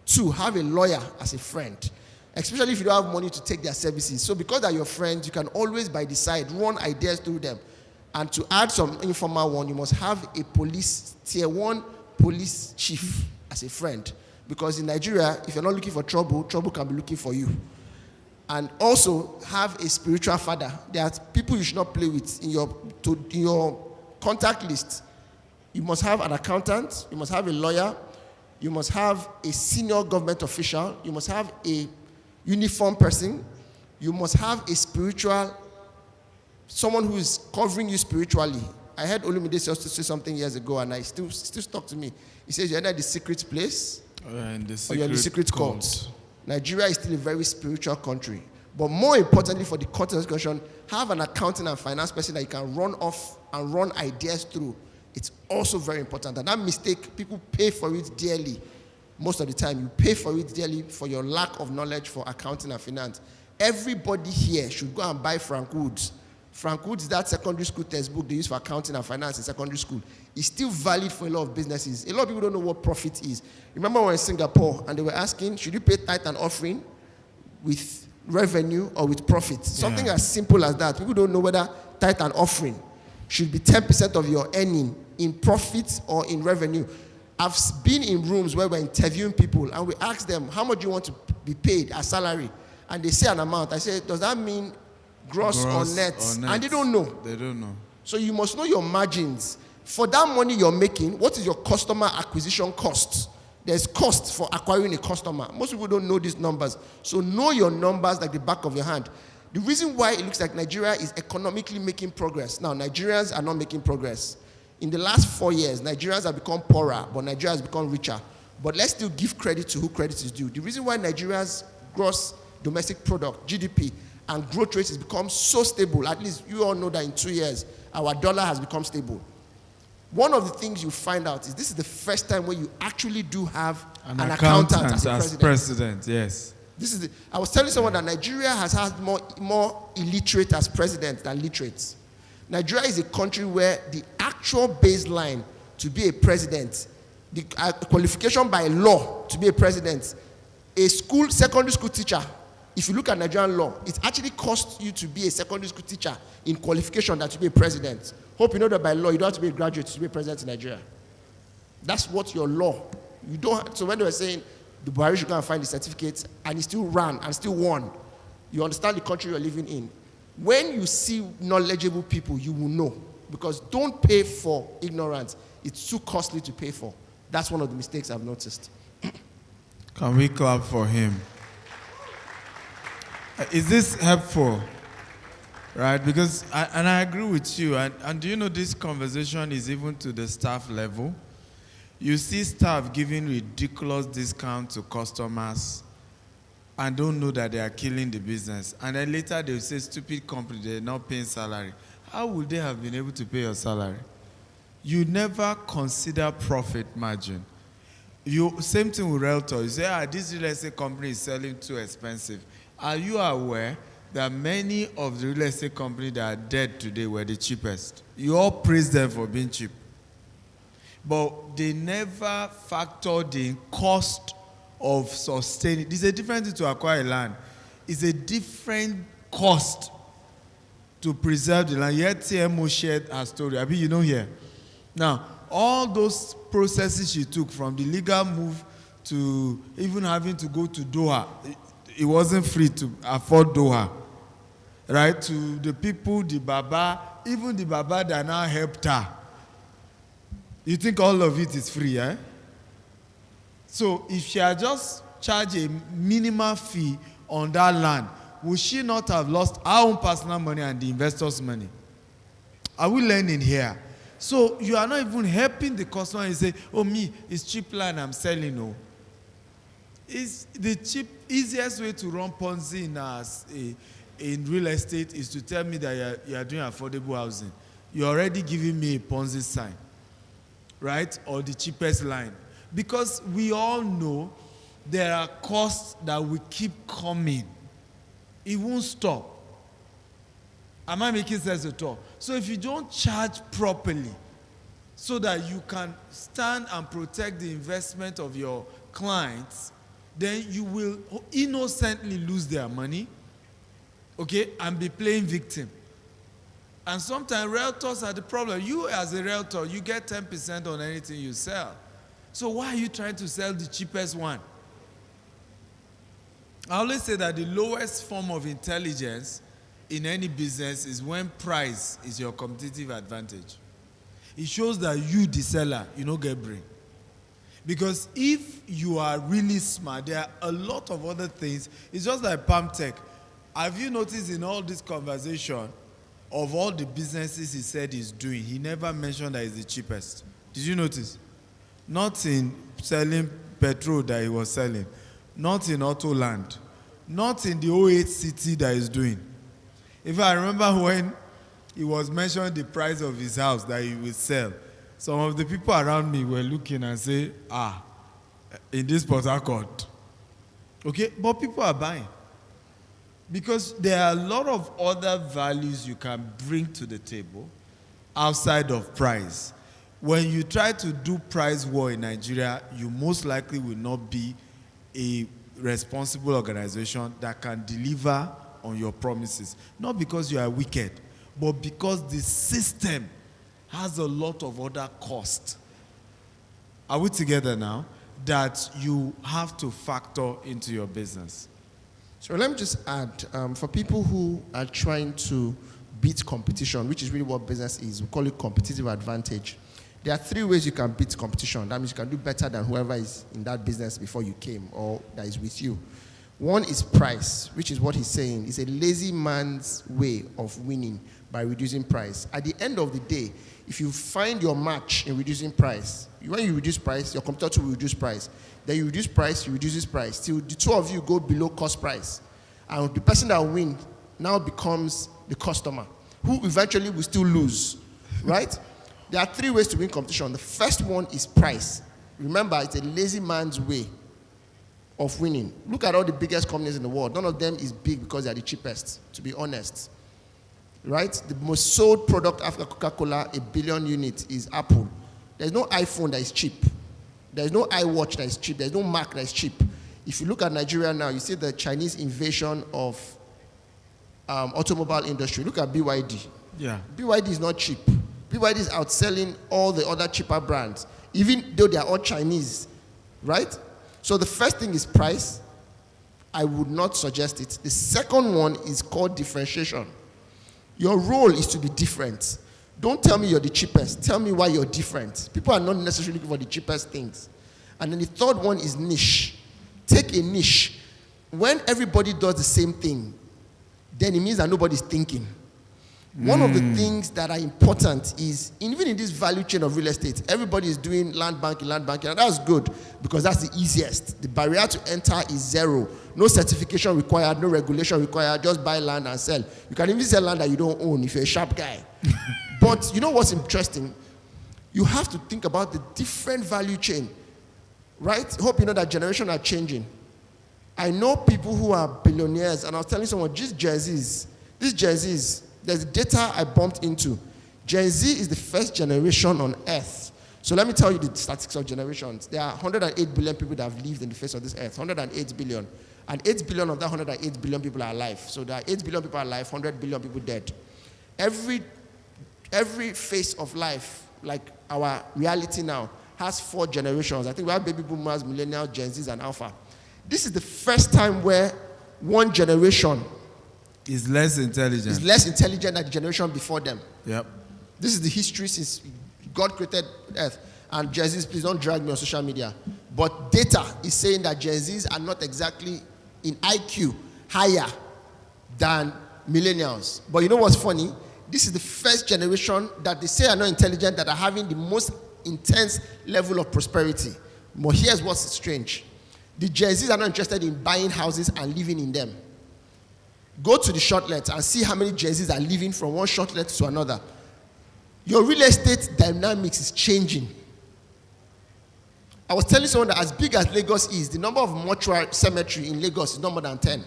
2, have a lawyer as a friend. Especially if you don't have money to take their services. So because they're your friends, you can always by the side run ideas through them. And to add some informal one, you must have a tier 1 police chief as a friend. Because in Nigeria, if you're not looking for trouble, trouble can be looking for you. And also have a spiritual father. There are people you should not play with in your contact list. You must have an accountant, you must have a lawyer, you must have a senior government official, you must have a uniformed person, you must have a spiritual, someone who is covering you spiritually. I heard Olumide say something years ago, and I still stuck to me. He says, you're either the secret place or you're in the secret court. Nigeria is still a very spiritual country. But more importantly for the content discussion, have an accounting and finance person that you can run off and run ideas through. It's also very important. And that mistake, people pay for it dearly. Most of the time, you pay for it dearly for your lack of knowledge for accounting and finance. Everybody here should go and buy Frank Woods. Frank Woods, that secondary school textbook they use for accounting and finance in secondary school, is still valid for a lot of businesses. A lot of people don't know what profit is. Remember when we were in Singapore and they were asking, should you pay tithe and offering with revenue or with profit? Something as simple as that. People don't know whether tithe and offering should be 10% of your earning in profit or in revenue. I've been in rooms where we're interviewing people and we ask them, how much do you want to be paid as salary? And they say an amount. I say, does that mean gross or net? And they don't know. They don't know. So you must know your margins. For that money you're making, what is your customer acquisition cost? There's cost for acquiring a customer. Most people don't know these numbers. So know your numbers like the back of your hand. The reason why it looks like Nigeria is economically making progress. Now, Nigerians are not making progress. In the last 4 years, Nigerians have become poorer, but Nigeria has become richer. But let's still give credit to who credit is due. The reason why Nigeria's gross domestic product, GDP, and growth rate has become so stable, at least you all know that in 2 years, our dollar has become stable. One of the things you find out is this is the first time where you actually do have an accountant as president. Yes. I was telling someone that Nigeria has had more illiterate as president than literates. Nigeria is a country where the actual baseline to be a president, the qualification by law to be a president, secondary school teacher, if you look at Nigerian law, it actually costs you to be a secondary school teacher in qualification than to be a president. Hope you know that by law, you don't have to be a graduate to be a president in Nigeria. That's what your law. You don't. So when they were saying the Buhari should go and find the certificate and he still ran and still won, you understand the country you're living in. When you see knowledgeable people, you will know. Because don't pay for ignorance. It's too costly to pay for. That's one of the mistakes I've noticed. Can we clap for him? Is this helpful? Right? Because, I agree with you. And do you know this conversation is even to the staff level? You see staff giving ridiculous discounts to customers and don't know that they are killing the business. And then later they will say, stupid company, they're not paying salary. How would they have been able to pay your salary? You never consider profit margin. Same thing with Realtor. You say, this real estate company is selling too expensive. Are you aware that many of the real estate companies that are dead today were the cheapest? You all praise them for being cheap. But they never factored in cost of sustaining. There's a different thing to acquire land. It's a different cost to preserve the land. Yet TMO shared her story. I mean, you know here. Now, all those processes she took from the legal move to even having to go to Doha, it wasn't free to afford Doha. Right? To the people, the Baba, even the Baba that now helped her. You think all of it is free, eh? So if she had just charged a minimal fee on that land, would she not have lost her own personal money and the investors' money? Are we learning here? So you are not even helping the customer and say, oh, it's cheap land I'm selling. No. It's the easiest way to run Ponzi in real estate is to tell me that you are doing affordable housing. You're already giving me a Ponzi sign, right? Or the cheapest line. Because we all know there are costs that will keep coming. It won't stop. Am I making sense at all? So if you don't charge properly so that you can stand and protect the investment of your clients, then you will innocently lose their money, okay, and be playing victim. And sometimes realtors are the problem. You as a realtor, you get 10% on anything you sell. So why are you trying to sell the cheapest one? I always say that the lowest form of intelligence in any business is when price is your competitive advantage. It shows that you, the seller, you don't get brain. Because if you are really smart, there are a lot of other things. It's just like Palm Tech. Have you noticed in all this conversation, of all the businesses he said he's doing, he never mentioned that it's the cheapest. Did you notice? Not in selling petrol that he was selling, not in auto land, not in the 08 city that he's doing. If I remember when he was mentioning the price of his house that he will sell, some of the people around me were looking and say, in this Port Harcourt. Okay, but people are buying. Because there are a lot of other values you can bring to the table outside of price. When you try to do price war in Nigeria, you most likely will not be a responsible organization that can deliver on your promises. Not because you are wicked, but because the system has a lot of other costs. Are we together now? That you have to factor into your business. So let me just add, for people who are trying to beat competition, which is really what business is, we call it competitive advantage. There are 3 ways you can beat competition. That means you can do better than whoever is in that business before you came or that is with you. One is price, which is what he's saying. It's a lazy man's way of winning by reducing price. At the end of the day, if you find your match in reducing price, when you reduce price, your competitor will reduce price. Then you reduce price, he reduces price. Till the 2 of you go below cost price. And the person that wins now becomes the customer, who eventually will still lose, right? There are 3 ways to win competition. The first one is price. Remember, it's a lazy man's way of winning. Look at all the biggest companies in the world. None of them is big because they are the cheapest, to be honest. Right? The most sold product after Coca-Cola, 1 billion units, is Apple. There's no iPhone that is cheap. There's no iWatch that is cheap. There's no Mac that is cheap. If you look at Nigeria now, you see the Chinese invasion of automobile industry. Look at BYD. Yeah. BYD is not cheap. BYD is outselling all the other cheaper brands, even though they are all Chinese, right? So the first thing is price. I would not suggest it. The second one is called differentiation. Your role is to be different. Don't tell me you're the cheapest. Tell me why you're different. People are not necessarily looking for the cheapest things. And then the third one is niche. Take a niche. When everybody does the same thing, then it means that nobody's thinking. One of the things that are important is, even in this value chain of real estate, everybody is doing land banking, and that's good because that's the easiest. The barrier to enter is 0. No certification required, no regulation required, just buy land and sell. You can even sell land that you don't own if you're a sharp guy. But you know what's interesting? You have to think about the different value chain, right? Hope you know that generations are changing. I know people who are billionaires, and I was telling someone, these jerseys, there's data I bumped into. Gen Z is the first generation on Earth. So let me tell you the statistics of generations. There are 108 billion people that have lived in the face of this Earth. 108 billion. And 8 billion of that 108 billion people are alive. So there are 8 billion people alive, 100 billion people dead. Every phase of life, like our reality now, has 4 generations. I think we have baby boomers, millennials, Gen Zs, and Alpha. This is the first time where one generation is less intelligent than the generation before them. Yep. This is the history since God created Earth. And Gen Zs, please don't drag me on social media. But data is saying that Gen Zs are not exactly in IQ higher than millennials. But you know what's funny? This is the first generation that they say are not intelligent that are having the most intense level of prosperity. But here's what's strange. The Gen Zs are not interested in buying houses and living in them. Go to the shortlet and see how many Gen Zs are living from one shortlet to another. Your real estate dynamics is changing. I was telling someone that as big as Lagos is, the number of mortuary cemetery in Lagos is not more than 10.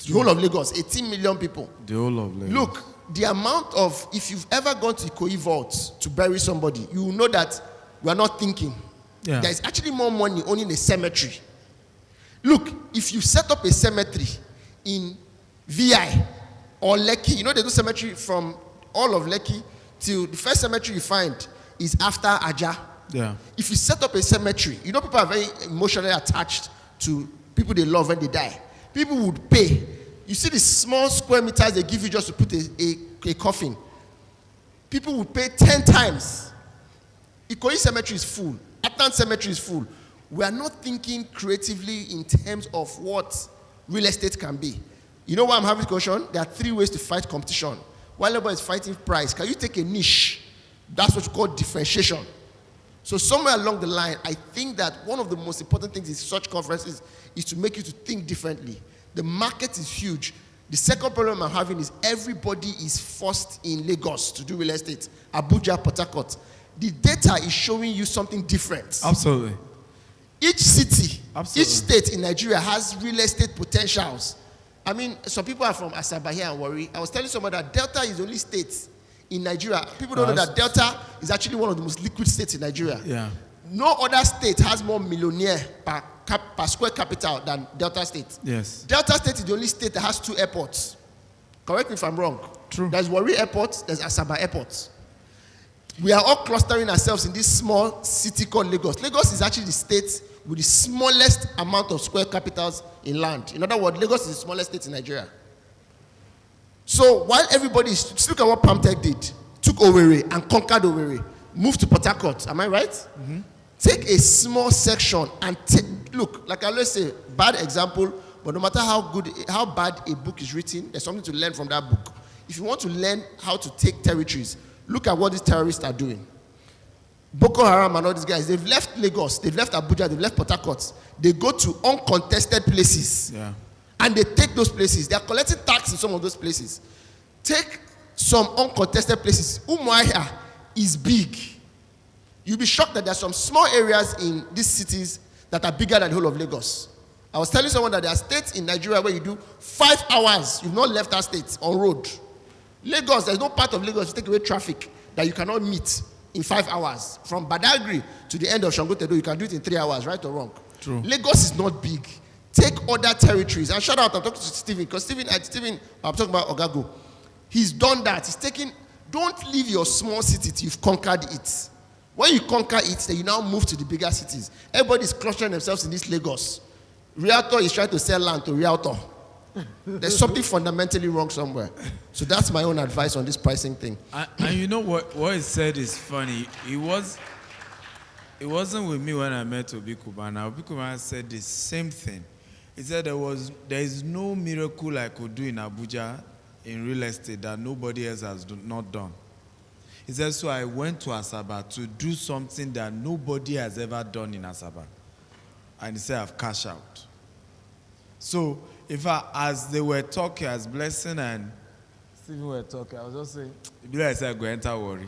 The whole of Lagos, 18 million people. The whole of Lagos. Look, the amount of, if you've ever gone to Ikoyi Vault to bury somebody, you will know that we are not thinking. Yeah. There's actually more money owning a cemetery. Look, if you set up a cemetery in VI or Lekki, you know they do cemetery from all of Lekki till the first cemetery you find is after Aja. Yeah. If you set up a cemetery, you know people are very emotionally attached to people they love when they die. People would pay. You see the small square meters they give you just to put a coffin. People would pay 10 times. Ikoyi Cemetery is full. Atan Cemetery is full. We are not thinking creatively in terms of what real estate can be. You know why I'm having this question? There are 3 ways to fight competition. while everybody is fighting price, can you take a niche? That's what you call differentiation. So somewhere along the line, I think that one of the most important things in such conferences is to make you to think differently. The market is huge. The second problem I'm having is everybody is forced in Lagos to do real estate. Abuja, Port Harcourt. The data is showing you something different. Absolutely. Each city, Absolutely. each state in Nigeria has real estate potentials. I mean, some people are from Asaba here and Warri. I was telling someone that Delta is the only state in Nigeria. People don't know that Delta is actually one of the most liquid states in Nigeria. Yeah. No other state has more millionaire per square capital than Delta State. Yes. Delta State is the only state that has 2 airports. Correct me if I'm wrong. True. There's Warri Airport, there's Asaba Airport. We are all clustering ourselves in this small city called Lagos. Lagos is actually the state with the smallest amount of square capitals in land. In other words, Lagos is the smallest state in Nigeria. So while everybody is, look at what Pamtech did. Took Owerri and conquered Owerri. Moved to Port Harcourt. Am I right? Mm-hmm. Take a small section and look, like I always say, bad example, but no matter how bad a book is written, there's something to learn from that book. If you want to learn how to take territories, look at what these terrorists are doing. Boko Haram and all these guys, they've left Lagos, they've left Abuja, they've left Port Harcourt. They go to uncontested places. Yeah. And they take those places. They are collecting tax in some of those places. Take some uncontested places. Umuahia is big. You'll be shocked that there are some small areas in these cities that are bigger than the whole of Lagos. I was telling someone that there are states in Nigeria where you do 5 hours, you've not left that state on road. Lagos, there's no part of Lagos to take away traffic that you cannot meet in 5 hours. From Badagry to the end of Shangotedo, you can do it in 3 hours, right or wrong? True. Lagos is not big. Take other territories. And shout out, I'm talking to Stephen, because Stephen, I'm talking about Ogago. He's done that. He's taken, don't leave your small city till you've conquered it. When you conquer it, then you now move to the bigger cities. Everybody's clustering themselves in this Lagos. Realtor is trying to sell land to Realtor. There's something fundamentally wrong somewhere. So that's my own advice on this pricing thing. And you know what he said is funny. It wasn't with me when I met Obi Kubana. Obi Kubana said the same thing. He said there is no miracle I could do in Abuja in real estate that nobody else has not done. He said, so I went to Asaba to do something that nobody has ever done in Asaba. And he said, I've cashed out. So, as they were talking, as Blessing and Stephen were talking, I was just saying, I said, go enter Warri.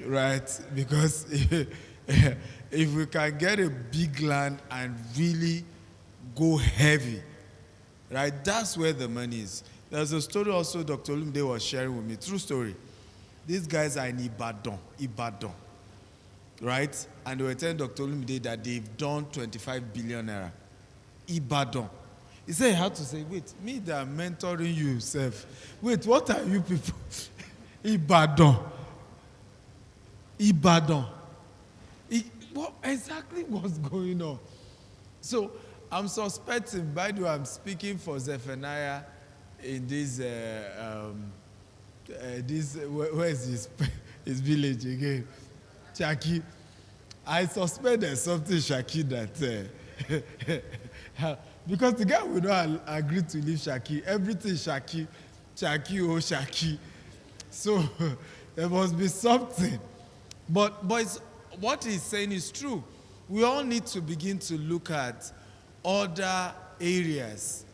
Right? Because if we can get a big land and really go heavy, right, that's where the money is. There's a story also Dr. Olumide was sharing with me, true story. These guys are in Ibadan, right? And they were telling Dr. Olumide that they've done 25 billion naira. Ibadan. He said, how to say, wait, me that I'm mentoring you, self. Wait, what are you people? Ibadan. What exactly what's going on? So I'm suspecting, by the way, I'm speaking for Zephaniah in this, where is his village again? Shaki. I suspect there's something Shaki that, because the guy will not agree to leave Shaki. Everything Shaki, Shaki. So there must be something. But what he's saying is true. We all need to begin to look at other areas.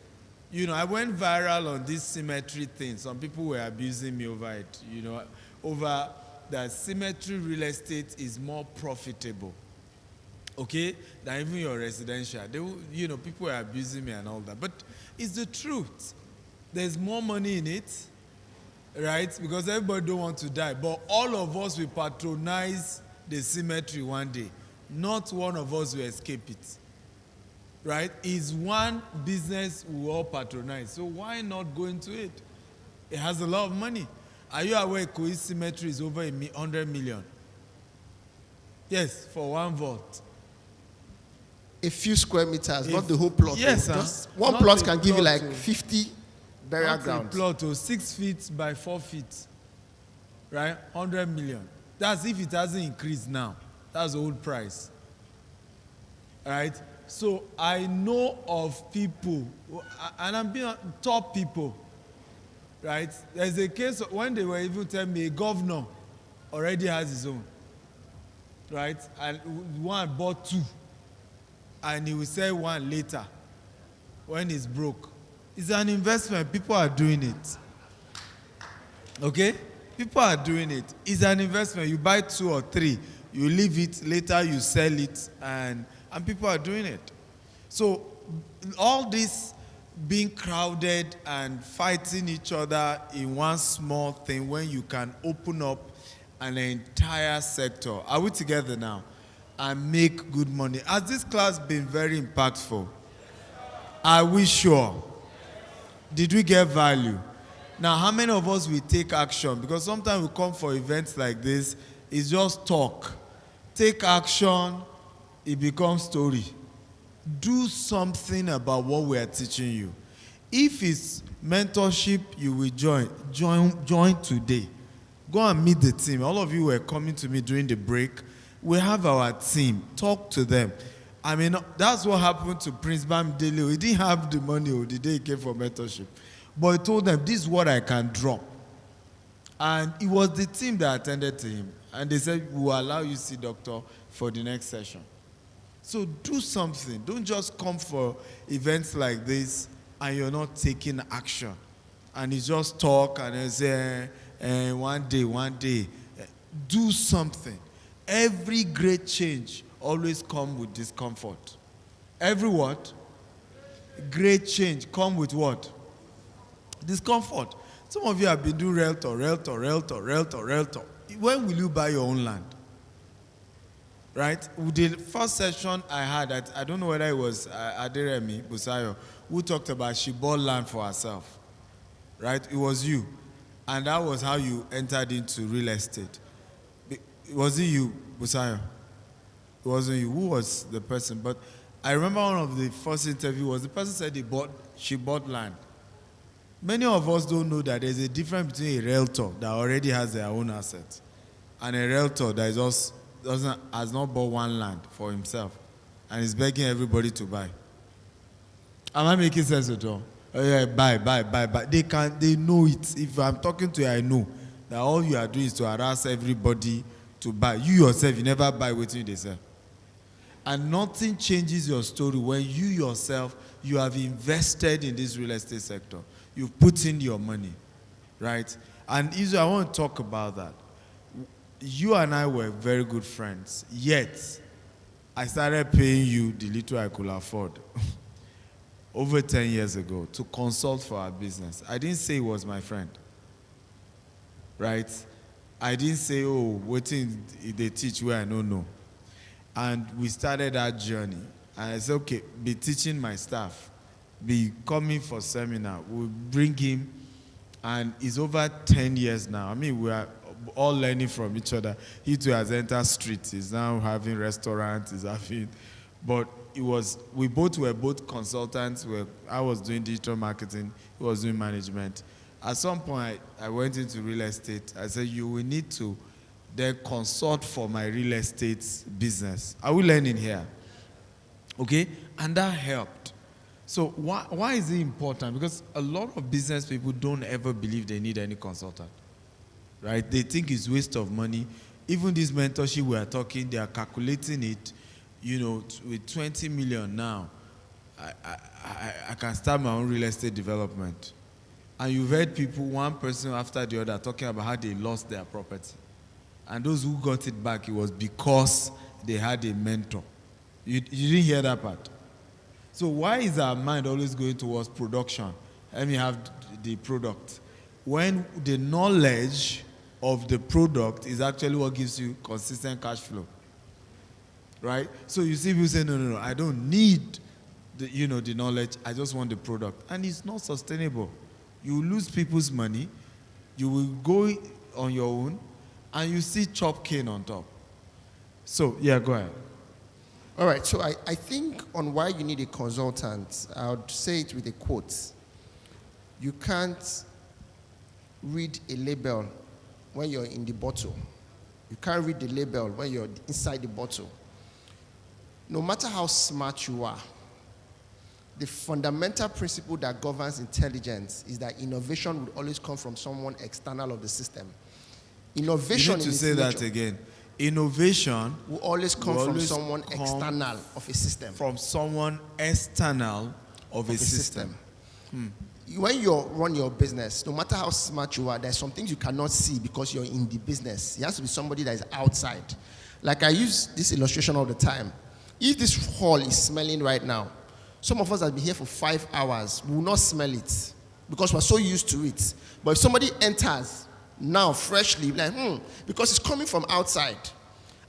You know, I went viral on this symmetry thing. Some people were abusing me over it, over that symmetry real estate is more profitable, okay, than even your residential. People were abusing me and all that. But it's the truth. There's more money in it, right? Because everybody don't want to die. But all of us will patronize the symmetry one day. Not one of us will escape it. Right? It's one business we all patronize. So why not go into it? It has a lot of money. Are you aware Ikoyi Symmetry is over 100 million? Yes, for 1 vault. A few square meters, not the whole plot. Yes, just one plot can give you like 50 burial grounds. A plot of 6 feet by 4 feet. Right? 100 million. That's if it hasn't increased now. That's the old price. Right? So I know of people, and I'm being top people, right? There's a case when they were even telling me a governor already has his own, right? And one bought 2, and he will sell 1 later when he's broke. It's an investment. People are doing it. Okay? People are doing it. It's an investment. You buy 2 or 3, you leave it, later you sell it, and people are doing it. So all this being crowded and fighting each other in one small thing when you can open up an entire sector. Are we together now? And make good money. Has this class been very impactful? Are we sure? Did we get value? Now, how many of us will take action? Because sometimes we come for events like this, it's just talk. Take action, it becomes story. Do something about what we are teaching you. If it's mentorship you will join today. Go and meet the team. All of you were coming to me during the break. We have our team. Talk to them. I mean, that's what happened to Prince Bamidele. He didn't have the money the day he came for mentorship. But he told them, this is what I can drop. And it was the team that attended to him. And they said, we will allow you to see doctor for the next session. So do something. Don't just come for events like this and you're not taking action. And you just talk and you say, one day. Do something. Every great change always comes with discomfort. Every what? Great change come with what? Discomfort. Some of you have been doing realtor. When will you buy your own land? Right? The first session I had, I don't know whether it was Aderemi Busayo, who talked about she bought land for herself. Right? It was you. And that was how you entered into real estate. Was it you, Busayo? It wasn't you. Who was the person? But I remember one of the first interview was the person said she bought land. Many of us don't know that there's a difference between a realtor that already has their own assets and a realtor that has not bought one land for himself and is begging everybody to buy. Am I making sense at all? Oh yeah, buy. They know it. If I'm talking to you, I know that all you are doing is to harass everybody to buy. You yourself, you never buy what they sell. And nothing changes your story when you yourself, you have invested in this real estate sector. You've put in your money, right? And Israel, I want to talk about that. You and I were very good friends, yet I started paying you the little I could afford over 10 years ago to consult for our business. I didn't say he was my friend, right? I didn't say, oh, waiting, they teach where I don't know. And we started that journey. And I said, okay, be teaching my staff, be coming for seminar. We'll bring him, and it's over 10 years now. I mean, we are all learning from each other. He too has entered streets. He's now having restaurants. But we both were consultants. I was doing digital marketing. He was doing management. At some point, I went into real estate. I said, you will need to then consult for my real estate business. Are we learning here? Okay? And that helped. So why is it important? Because a lot of business people don't ever believe they need any consultant. Right? They think it's waste of money. Even this mentorship we are talking, they are calculating it, with 20 million now. I can start my own real estate development. And you've heard people, one person after the other, talking about how they lost their property. And those who got it back, it was because they had a mentor. You didn't hear that part? So why is our mind always going towards production? Let me have the product. When the knowledge of the product is actually what gives you consistent cash flow. Right? So you see people say, no, I don't need the knowledge, I just want the product. And it's not sustainable. You lose people's money, you will go on your own, and you see chop cane on top. So, yeah, go ahead. All right, so I think on why you need a consultant, I would say it with a quote. You can't read a label when you're in the bottle. You can't read the label when you're inside the bottle. No matter how smart you are, the fundamental principle that governs intelligence is that innovation would always come from someone external of the system. Innovation You need to say that again. Innovation will always come from someone external of a system. From someone external of a system. When you run your business, no matter how smart you are, there's some things you cannot see because you're in the business. It has to be somebody that is outside. Like I use this illustration all the time. If this hall is smelling right now, some of us have been here for 5 hours, we will not smell it because we're so used to it. But if somebody enters now freshly, like, because it's coming from outside.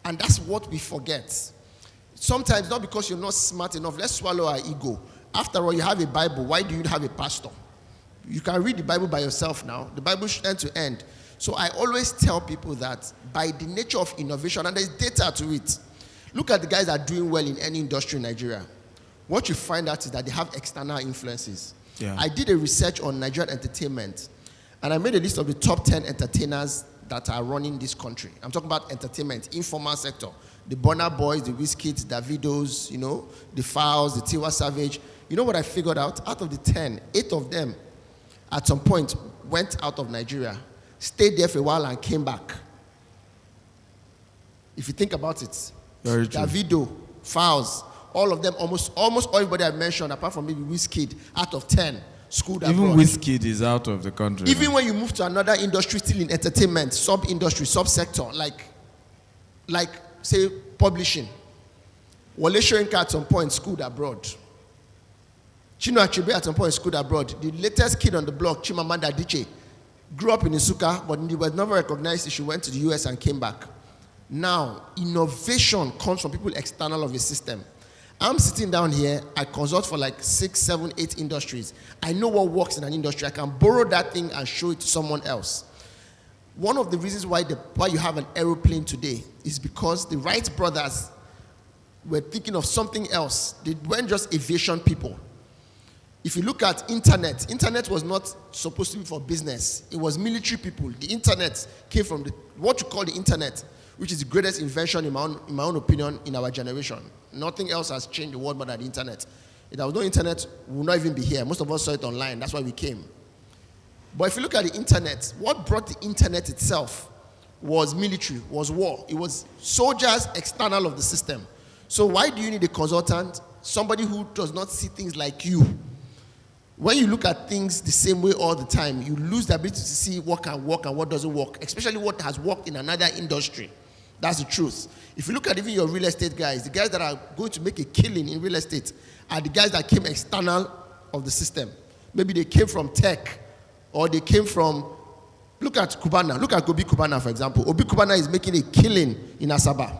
And that's what we forget. Sometimes not because you're not smart enough. Let's swallow our ego. After all, you have a Bible. Why do you have a pastor? You can read the Bible by yourself now. The Bible is end to end. So I always tell people that by the nature of innovation, and there's data to it. Look at the guys that are doing well in any industry in Nigeria. What you find out is that they have external influences. Yeah. I did a research on Nigerian entertainment, and I made a list of the top 10 entertainers that are running this country. I'm talking about entertainment, informal sector. The Burna Boys, the Wizkids, the Davidos, the Fowls, the Tiwa Savage. You know what I figured out? Out of the 10, 8 of them at some point went out of Nigeria, stayed there for a while and came back. If you think about it, very true. Davido, Fowls, all of them, almost everybody I mentioned, apart from maybe Wizkid, out of 10, schooled abroad. Even Wizkid is out of the country. Even when you move to another industry, still in entertainment, sub-industry, sub-sector, like say publishing. Wole Soyinka at some point schooled abroad. Chinua Achebe at some point schooled abroad. The latest kid on the block, Chimamanda Adichie, grew up in Nsukka, but he was never recognized. She went to the US and came back. Now, innovation comes from people external of a system. I'm sitting down here, I consult for like 6, 7, 8 industries. I know what works in an industry. I can borrow that thing and show it to someone else. One of the reasons why you have an aeroplane today is because the Wright brothers were thinking of something else. They weren't just aviation people. If you look at internet was not supposed to be for business. It was military people. The internet came from what you call the internet, which is the greatest invention in my own opinion in our generation. Nothing else has changed the world more than the internet. If there was no internet, we would not even be here. Most of us saw it online. That's why we came. But if you look at the internet, what brought the internet itself was military, was war. It was soldiers external of the system. So why do you need a consultant? Somebody who does not see things like you. When you look at things the same way all the time, you lose the ability to see what can work and what doesn't work, especially what has worked in another industry. That's the truth. If you look at even your real estate guys, the guys that are going to make a killing in real estate are the guys that came external of the system. Maybe they came from tech, or they came from, look at Cubana. Look at Obi Cubana, for example. Obi Cubana is making a killing in Asaba.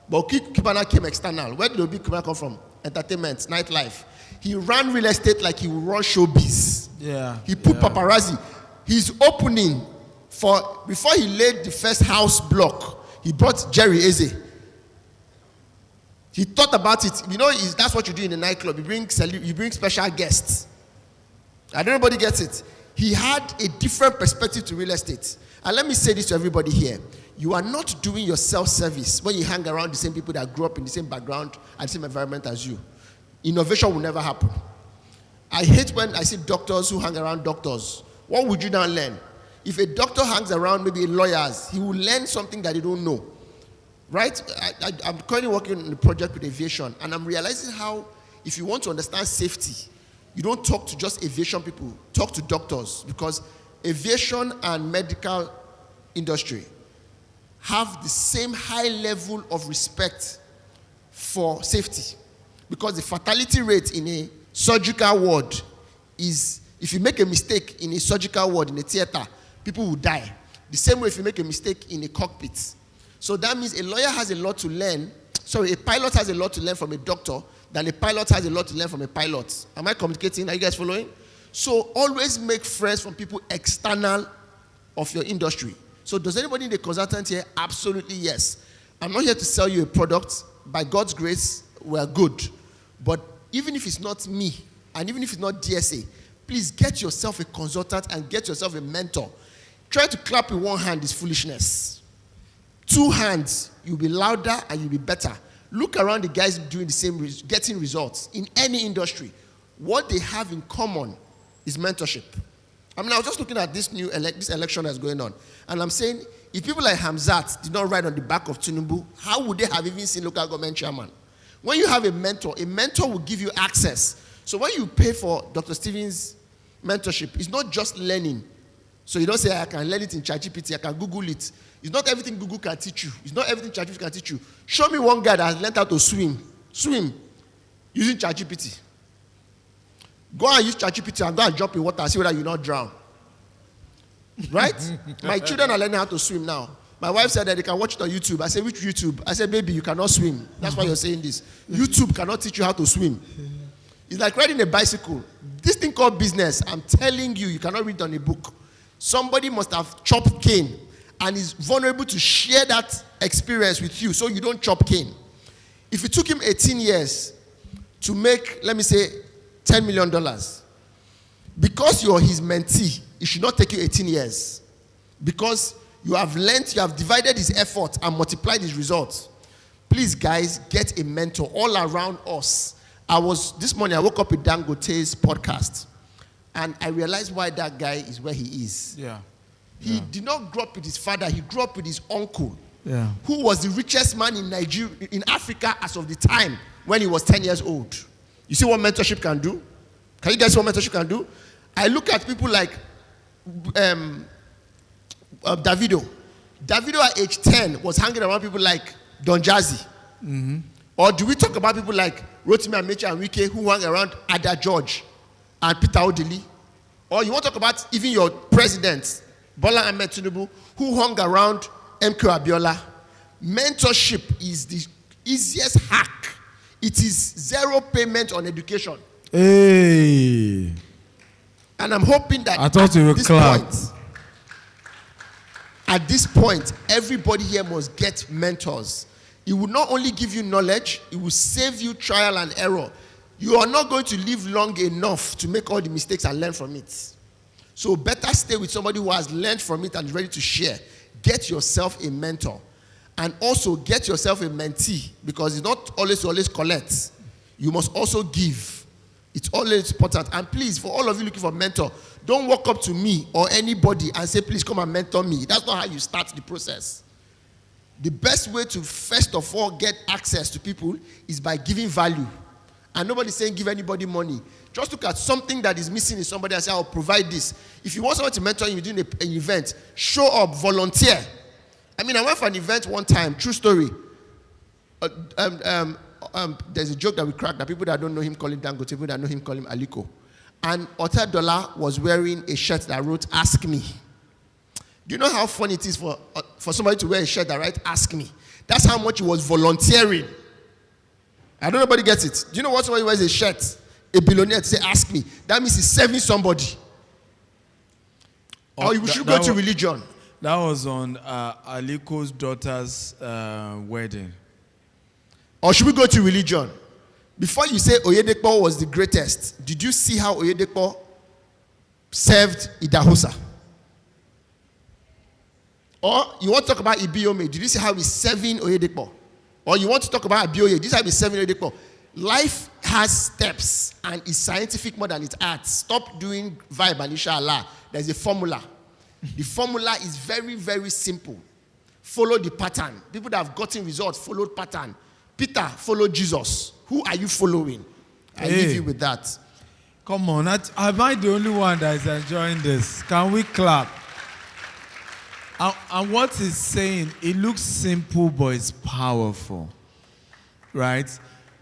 But Obi Cubana came external. Where did Obi Cubana come from? Entertainment, nightlife. He ran real estate like he would run showbiz. Yeah. He put paparazzi. He's opening before he laid the first house block, he brought Jerry Eze. He thought about it. That's what you do in a nightclub. You bring special guests. And everybody gets it. He had a different perspective to real estate. And let me say this to everybody here. You are not doing your self-service when you hang around the same people that grew up in the same background and the same environment as you. Innovation will never happen. I hate when I see doctors who hang around doctors. What would you now learn? If a doctor hangs around maybe lawyers, he will learn something that they don't know. Right? I'm currently working on a project with aviation, and I'm realizing how, if you want to understand safety, you don't talk to just aviation people, talk to doctors, because aviation and medical industry have the same high level of respect for safety. Because the fatality rate in a surgical ward is, if you make a mistake in a surgical ward, in a theater, people will die. The same way if you make a mistake in a cockpit. So that means a lawyer has a lot to learn. Sorry, a pilot has a lot to learn from a doctor than a pilot has a lot to learn from a pilot. Am I communicating? Are you guys following? So always make friends from people external of your industry. So does anybody need a consultant here? Absolutely yes. I'm not here to sell you a product. By God's grace, we're good. But even if it's not me, and even if it's not DSA, please get yourself a consultant and get yourself a mentor. Trying to clap in one hand is foolishness. 2 hands, you'll be louder and you'll be better. Look around the guys doing the same, getting results in any industry. what they have in common is mentorship. I mean, I was just looking at this this election that's going on, and I'm saying, if people like Hamzat did not ride on the back of Tinubu, how would they have even seen local government chairman? When you have a mentor will give you access. So when you pay for Dr. Stephen's mentorship, it's not just learning. So you don't say, I can learn it in ChatGPT, I can Google it. It's not everything Google can teach you. It's not everything ChatGPT can teach you. Show me one guy that has learned how to swim using ChatGPT. Go and use ChatGPT and go and jump in water and see whether you not drown. Right? My children are learning how to swim now. My wife said that they can watch it on YouTube. I said, which YouTube? I said, baby, you cannot swim. That's why you're saying this. YouTube cannot teach you how to swim. It's like riding a bicycle. This thing called business, I'm telling you, you cannot read on a book. Somebody must have chopped cane and is vulnerable to share that experience with you so you don't chop cane. If it took him 18 years to make, let me say, $10 million, because you're his mentee, it should not take you 18 years. Because you have learned, you have divided his effort and multiplied his results. Please, guys, get a mentor all around us. This morning, I woke up with Dangote's podcast, and I realized why that guy is where he is. Yeah. He did not grow up with his father, he grew up with his uncle, who was the richest man in Nigeria, in Africa as of the time when he was 10 years old. You see what mentorship can do? Can you guys see what mentorship can do? I look at people like Davido. Davido at age 10 was hanging around people like Don Jazzy. Mm-hmm. Or do we talk about people like Rotimi Amechi and Wike who hang around Ada George and Peter Odili? Or you want to talk about even your president, Bola Ahmed Tinubu, who hung around MK Abiola? Mentorship is the easiest hack. It is zero payment on education. Hey. And I'm hoping that at this point, everybody here must get mentors. It will not only give you knowledge, it will save you trial and error. You are not going to live long enough to make all the mistakes and learn from it. So better stay with somebody who has learned from it and is ready to share. Get yourself a mentor. And also get yourself a mentee, because it's not always collect. You must also give. It's always important. And please, for all of you looking for a mentor, don't walk up to me or anybody and say, please come and mentor me. That's not how you start the process. The best way to, first of all, get access to people is by giving value. And nobody's saying give anybody money. Just look at something that is missing in somebody and say, I'll provide this. If you want someone to mentor you during an event, show up, volunteer. I mean, I went for an event one time, true story. There's a joke that we crack that people that don't know him call him Dangote, people that know him call him Aliko. And Otedola was wearing a shirt that wrote, Ask Me. Do you know how funny it is for somebody to wear a shirt that writes, Ask Me? That's how much he was volunteering. I don't know if anybody gets it. Do you know what somebody wears a shirt, a billionaire, to say, Ask Me? That means he's serving somebody. Or you should go to religion. That was on Aliko's daughter's wedding. Or should we go to religion? Before you say Oyedepo was the greatest, did you see how Oyedepo served Idahosa? Or you want to talk about Ibiome, did you see how he's serving Oyedepo? Or you want to talk about Abioye, this is how he's serving Oyedepo. Life has steps and is scientific more than it's art. Stop doing vibe and inshallah. There's a formula. The formula is very, very simple. Follow the pattern. People that have gotten results followed pattern. Peter followed Jesus. Who are you following? I leave you with that. Come on, am I the only one that is enjoying this? Can we clap? And what he's saying, it looks simple, but it's powerful. Right?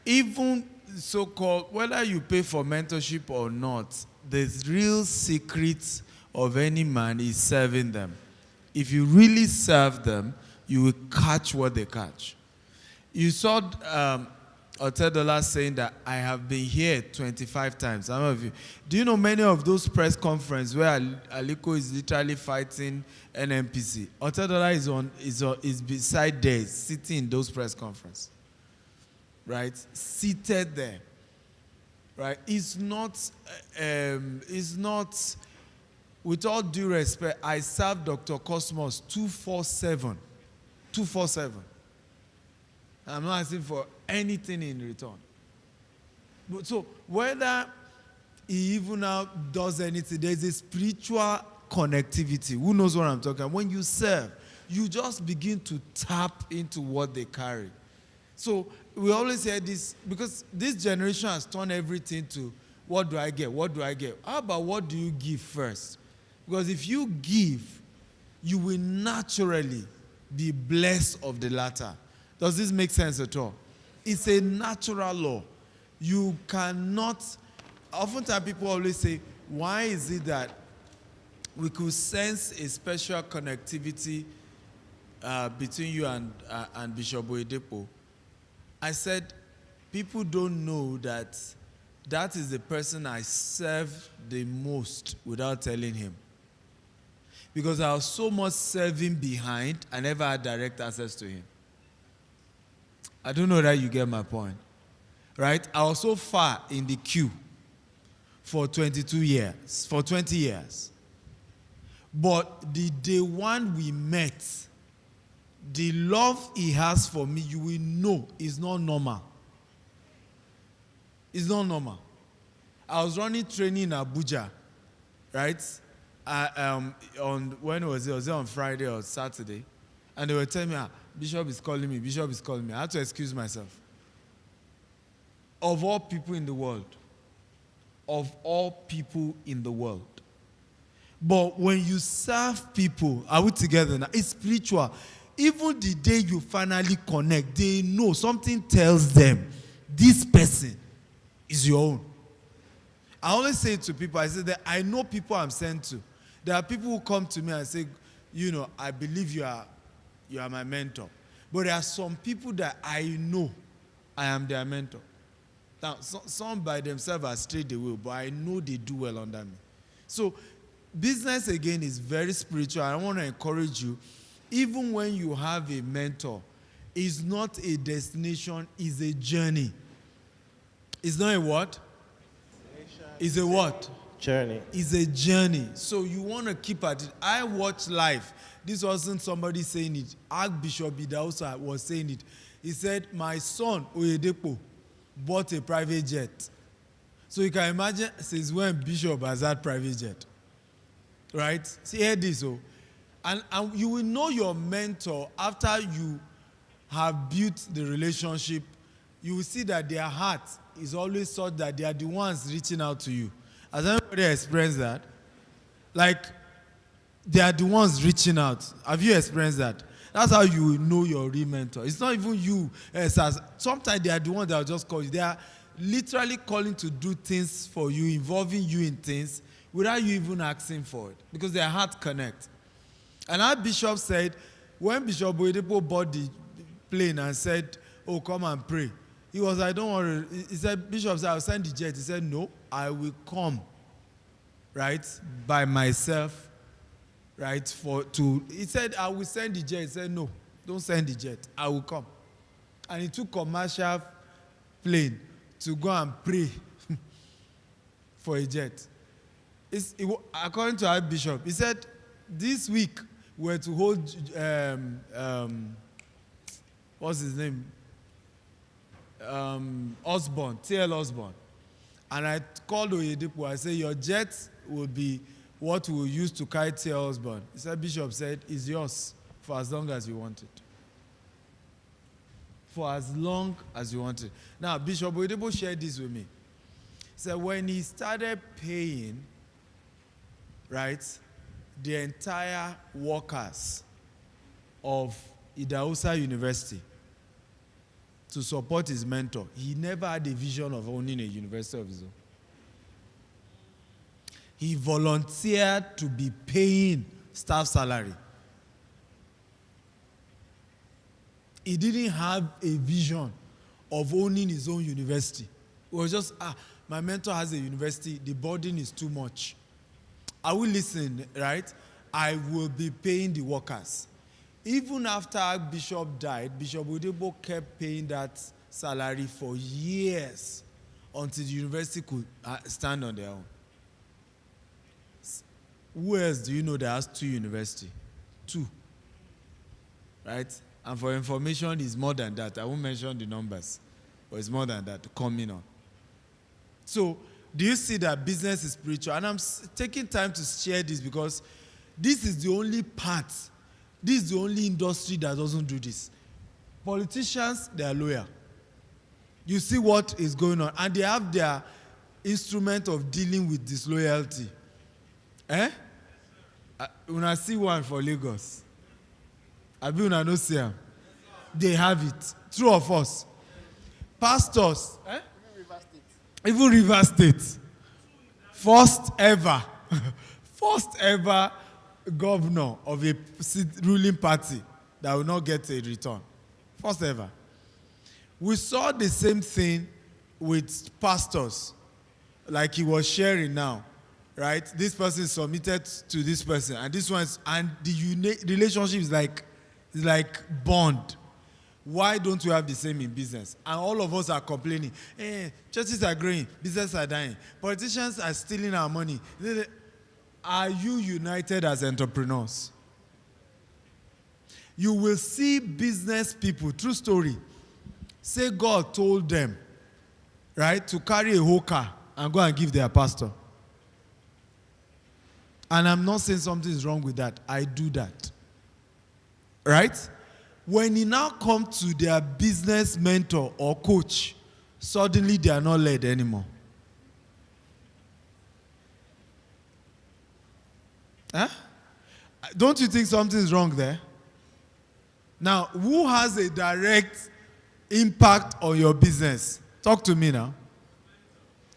Even so-called, whether you pay for mentorship or not, the real secret of any man is serving them. If you really serve them, you will catch what they catch. You saw Otedola saying that I have been here 25 times. Some of you, do you know many of those press conferences where Aliko is literally fighting NNPC? Otedola is beside there, sitting in those press conferences. Right? Seated there. Right? It's not, with all due respect, I serve Dr. Cosmos 247. 247. I'm not asking for anything in return. So whether he even now does anything. There's a spiritual connectivity. Who knows what I'm talking about? When you serve, you just begin to tap into what they carry. So we always hear this, because this generation has turned everything to, what do I get? What do I get? How about what do you give first? Because if you give, you will naturally be blessed of the latter. Does this make sense at all? It's a natural law. You cannot, oftentimes people always say, why is it that we could sense a special connectivity between you and Bishop Oyedepo? I said, people don't know that that is the person I serve the most without telling him. Because I was so much serving behind, I never had direct access to him. I don't know that you get my point. Right? I was so far in the queue for 22 years, for 20 years. But the day one we met, the love he has for me, you will know is not normal. It's not normal. I was running training in Abuja, right? When was it? Was it on Friday or Saturday? And they were telling me, Bishop is calling me, Bishop is calling me. I had to excuse myself. Of all people in the world. Of all people in the world. But when you serve people, are we together now? It's spiritual. Even the day you finally connect, they know, something tells them, this person is your own. I always say to people, I say that I know people I'm sent to. There are people who come to me and say, I believe you are my mentor. But there are some people that I know I am their mentor. Now, some by themselves are straight away, but I know they do well under me. So, business, again, is very spiritual. I want to encourage you, even when you have a mentor, it's not a destination, it's a journey. It's not a what? It's a what? Journey. It's a journey. So you want to keep at it. I watch life. This wasn't somebody saying it. Archbishop Idahosa was saying it. He said, my son, Oyedepo, bought a private jet. So you can imagine since when Bishop has had private jet. Right? See, hear this. And you will know your mentor after you have built the relationship. You will see that their heart is always such that they are the ones reaching out to you. Has anybody experienced that? Like, they are the ones reaching out. Have you experienced that? That's how you will know your real mentor. It's not even you. Sometimes they are the ones that will just call you. They are literally calling to do things for you, involving you in things, without you even asking for it. Because their heart connect. And our bishop said, when Bishop Oyedepo bought the plane and said, oh, come and pray, he was like, don't worry. He said, Bishop said, I'll send the jet. He said, no, I will come, right, by myself, right, he said, I will send the jet. He said, no, don't send the jet. I will come. And he took commercial plane to go and pray for a jet. According to our bishop, he said, this week we're to hold, what's his name? Osborne, T.L. Osborne. And I called Oyedepo. I said, your jet will be what we'll use to carry T.L. Osborne. He said, Bishop said, it's yours for as long as you want it. For as long as you want it. Now, Bishop Oyedepo shared this with me. He said, when he started paying, right, the entire workers of Idahosa University to support his mentor, he never had a vision of owning a university of his own. He volunteered to be paying staff salary. He didn't have a vision of owning his own university. It was just, my mentor has a university, the burden is too much. I will listen, right? I will be paying the workers. Even after Bishop died, Bishop Oyedepo kept paying that salary for years until the university could stand on their own. Who else do you know that has 2 universities? 2. Right? And for information, it's more than that. I won't mention the numbers, but it's more than that coming on. So do you see that business is spiritual? And I'm taking time to share this because this is the only part, this is the only industry that doesn't do this. Politicians, they are loyal. You see what is going on, and they have their instrument of dealing with disloyalty. When I see one for Lagos, I be una no see am. They have it. True of us. Pastors, even River State, first ever governor of a ruling party that will not get a return. First ever. We saw the same thing with pastors, like he was sharing now, right? This person submitted to this person, and this one, and the relationship is like bond. Why don't we have the same in business? And all of us are complaining. Churches are growing, businesses are dying, politicians are stealing our money. Are you united as entrepreneurs? You will see business people, true story, say God told them, right, to carry a whole car and go and give their pastor. And I'm not saying something is wrong with that. I do that. Right? When he now comes to their business mentor or coach, suddenly they are not led anymore. Huh? Don't you think something is wrong there? Now, who has a direct impact on your business? Talk to me now.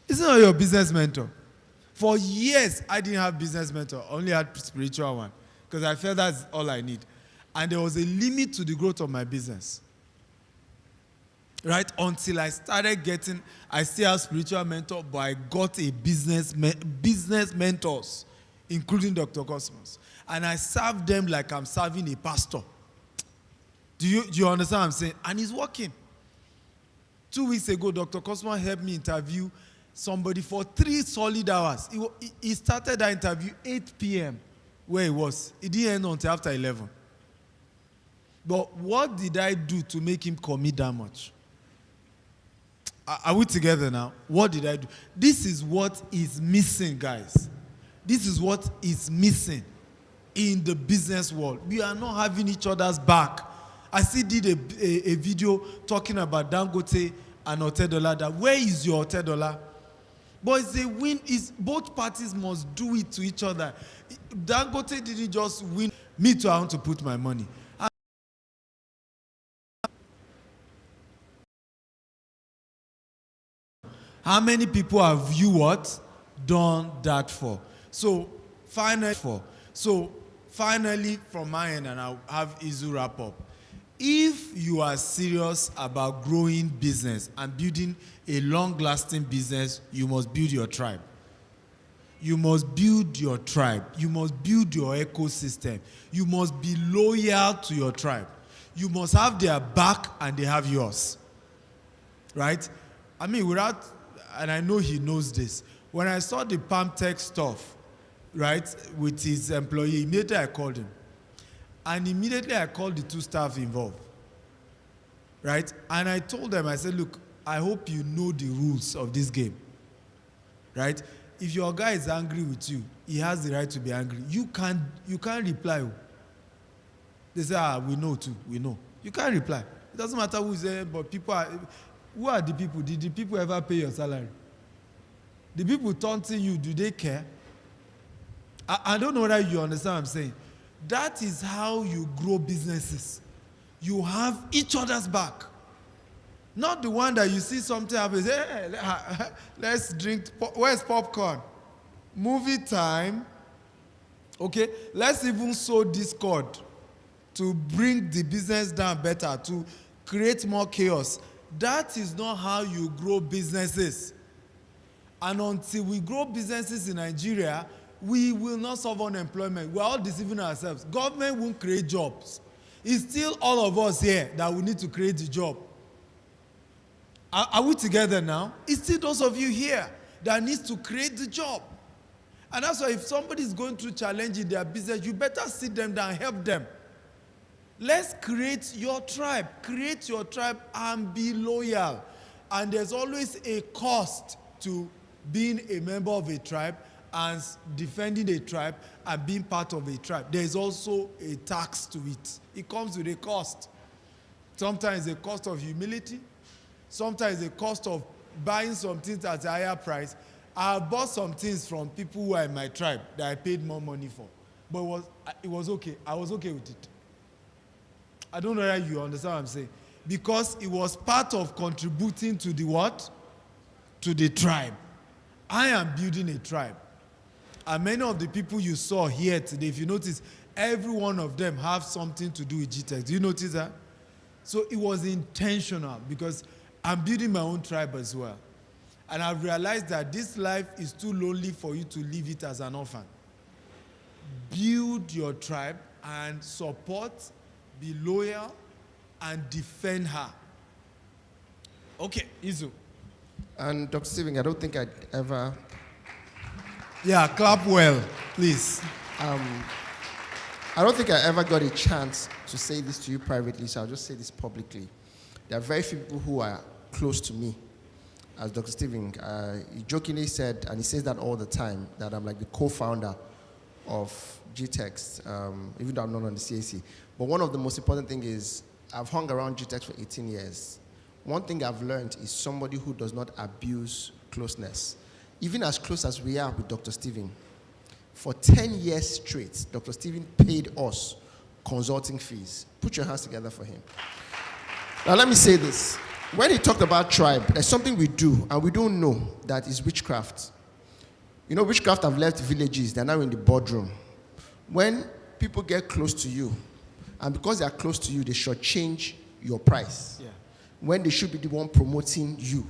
It's not your business mentor. For years, I didn't have business mentor. I only had spiritual one because I felt that's all I need. And there was a limit to the growth of my business. Right? Until I started getting, I still have spiritual mentor, but I got a business mentors, including Dr. Cosmos. And I serve them like I'm serving a pastor. Do you understand what I'm saying? And it's working. 2 weeks ago, Dr. Cosmos helped me interview somebody for 3 solid hours. He started that interview 8 p.m. where he was. It didn't end until after 11. But what did I do to make him commit that much? Are we together now? What did I do? This is what is missing, guys. This is what is missing in the business world. We are not having each other's back. I still did a video talking about Dangote and Otedola. That where is your Otedola? But it's a win. Both parties must do it to each other. Dangote didn't just win. Me too, I want to put my money. How many people have you what? Done that for? So finally, from my end, and I'll have Izu wrap up. If you are serious about growing business and building a long-lasting business, you must build your tribe. You must build your tribe. You must build your ecosystem. You must be loyal to your tribe. You must have their back and they have yours. Right? I mean, and I know he knows this. When I saw the Palm Tech stuff, right, with his employee, immediately I called him. And immediately I called the 2 staff involved. Right? And I told them, I said, look, I hope you know the rules of this game. Right? If your guy is angry with you, he has the right to be angry. You can't reply. They say, we know too, we know. You can't reply. It doesn't matter who's there, but who are the people? Did the people ever pay your salary? The people taunting you, do they care? I don't know whether you understand what I'm saying. That is how you grow businesses. You have each other's back. Not the one that you see something happen, say, hey, let's drink, where's popcorn? Movie time. Okay, let's even sow discord to bring the business down better, to create more chaos. That is not how you grow businesses. And until we grow businesses in Nigeria, we will not solve unemployment. We're all deceiving ourselves. Government won't create jobs. It's still all of us here that we need to create the job. Are we together now? It's still those of you here that needs to create the job. And that's why if somebody is going through challenge in their business, you better sit them down and help them. Let's create your tribe. Create your tribe and be loyal. And there's always a cost to being a member of a tribe and defending a tribe and being part of a tribe. There is also a tax to it. It comes with a cost. Sometimes a cost of humility. Sometimes a cost of buying some things at a higher price. I bought some things from people who are in my tribe that I paid more money for. But it was okay. I was okay with it. I don't know whether you understand what I'm saying. Because it was part of contributing to the what? To the tribe. I am building a tribe. And many of the people you saw here today, if you notice, every one of them have something to do with GTEx. Do you notice that? So it was intentional because I'm building my own tribe as well. And I've realized that this life is too lonely for you to leave it as an orphan. Build your tribe and support, be loyal, and defend her. Okay, Izu. And Dr. Stephen, I don't think I'd ever... Yeah, clap well, please. I don't think I ever got a chance to say this to you privately, so I'll just say this publicly. There are very few people who are close to me. As Dr. Stephen, he jokingly said, and he says that all the time, that I'm like the co-founder of GTEx, even though I'm not on the CAC. But one of the most important things is I've hung around GTEx for 18 years. One thing I've learned is somebody who does not abuse closeness. Even as close as we are with Dr. Stephen, for 10 years straight, Dr. Stephen paid us consulting fees. Put your hands together for him. Now let me say this. When he talked about tribe, there's something we do, and we don't know that is witchcraft. You know, witchcraft have left villages. They're now in the boardroom. When people get close to you, and because they are close to you, they should change your price. Yeah. When they should be the one promoting you.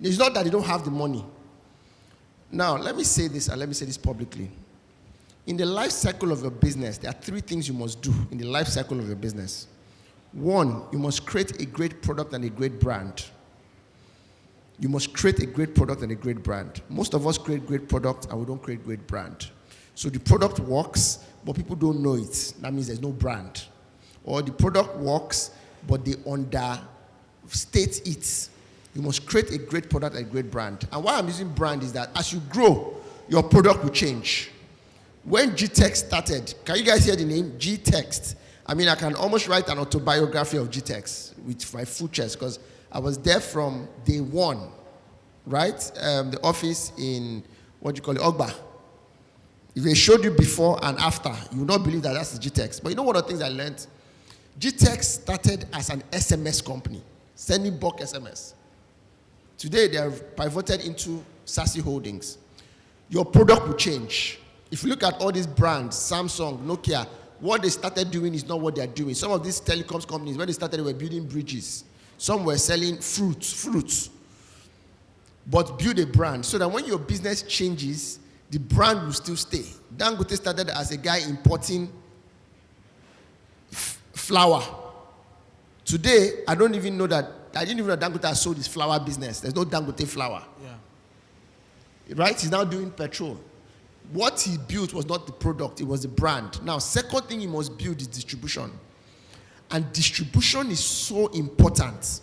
It's not that they don't have the money. Now, let me say this, and let me say this publicly. In the life cycle of your business, there are 3 things you must do in the life cycle of your business. 1, you must create a great product and a great brand. You must create a great product and a great brand. Most of us create great product and we don't create great brand. So the product works, but people don't know it. That means there's no brand. Or the product works, but they understate it. You must create a great product and a great brand. And why I'm using brand is that as you grow, your product will change. When GTEx started, can you guys hear the name? GTEx. I mean, I can almost write an autobiography of GTEx with my full chest because I was there from day one, right? The office in, Ogba. If they showed you before and after, you will not believe that that's the GTEx. But you know one of the things I learned? GTEx started as an SMS company, sending bulk SMS. Today, they have pivoted into Sassy Holdings. Your product will change. If you look at all these brands, Samsung, Nokia, what they started doing is not what they are doing. Some of these telecoms companies, when they started, they were building bridges. Some were selling fruits. But build a brand so that when your business changes, the brand will still stay. Dangote started as a guy importing flour. Today, I didn't even know that Dangote has sold his flour business. There's no Dangote flour. Yeah. Right? He's now doing petrol. What he built was not the product, it was the brand. Now, second thing he must build is distribution. And distribution is so important.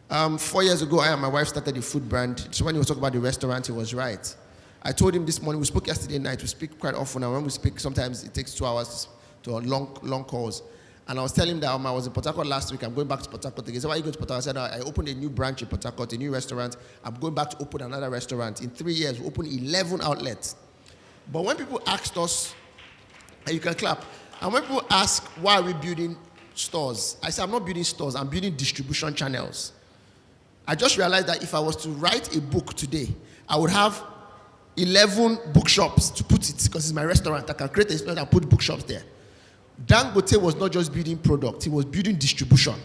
4 years ago, I and my wife started a food brand. So when he was talking about the restaurant, he was right. I told him this morning, we spoke yesterday night, we speak quite often, and when we speak, sometimes it takes 2 hours to long calls. And I was telling him that I was in Port Harcourt last week, I'm going back to Port Harcourt again. He said, why are you going to Port Harcourt? I said, I opened a new branch in Port Harcourt, a new restaurant. I'm going back to open another restaurant. In 3 years, we opened 11 outlets. But when people asked us, and you can clap, and when people ask, why are we building stores? I said, I'm not building stores, I'm building distribution channels. I just realized that if I was to write a book today, I would have 11 bookshops to put it, because it's my restaurant. I can create a space and put bookshops there. Dangote was not just building product, he was building distribution.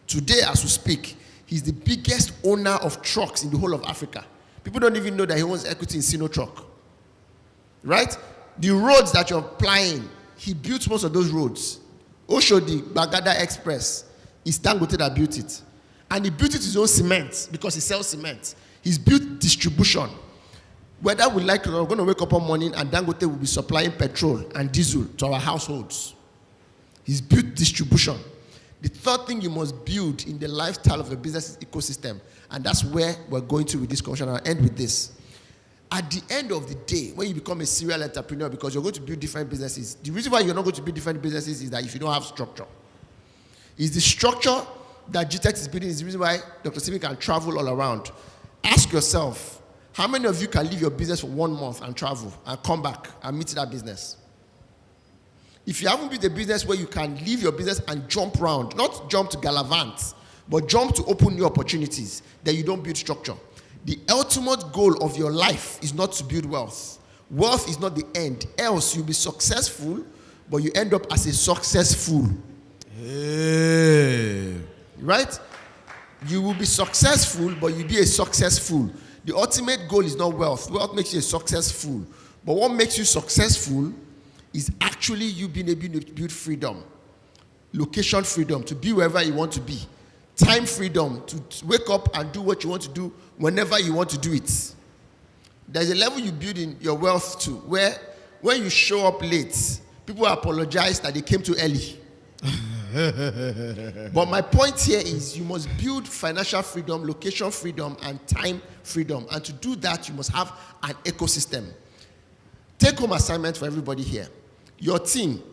Today, as we speak, he's the biggest owner of trucks in the whole of Africa. People don't even know that he owns equity in Sino Truck. Right? The roads that you're applying, he built most of those roads. Oshodi, Bagada Express, it's Dangote that built it. And he built it his own cement because he sells cement. He's built distribution. Whether we like it or not, we're going to wake up one morning and Dangote will be supplying petrol and diesel to our households. He's built distribution. The third thing you must build in the lifestyle of your business ecosystem, and that's where we're going to with this conversation. I'll end with this. At the end of the day, when you become a serial entrepreneur, because you're going to build different businesses, the reason why you're not going to build different businesses is that if you don't have structure. It's the structure that GTEx is building is the reason why Dr. Stephen can travel all around. Ask yourself, how many of you can leave your business for 1 month and travel and come back and meet that business? If you haven't built a business where you can leave your business and jump around, not jump to Galavant, but jump to open new opportunities, then you don't build structure. The ultimate goal of your life is not to build wealth. Wealth is not the end. Else you'll be successful, but you end up as a successful. Hey. Right? You will be successful, but you'll be a successful. The ultimate goal is not wealth. Wealth makes you a successful. But what makes you successful is actually you being able to build freedom. Location freedom, to be wherever you want to be. Time freedom, to wake up and do what you want to do whenever you want to do it. There's a level you build in your wealth to, where when you show up late, people apologize that they came too early. But my point here is you must build financial freedom, location freedom, and time freedom. And to do that, you must have an ecosystem. Take home assignment for everybody here. Your team,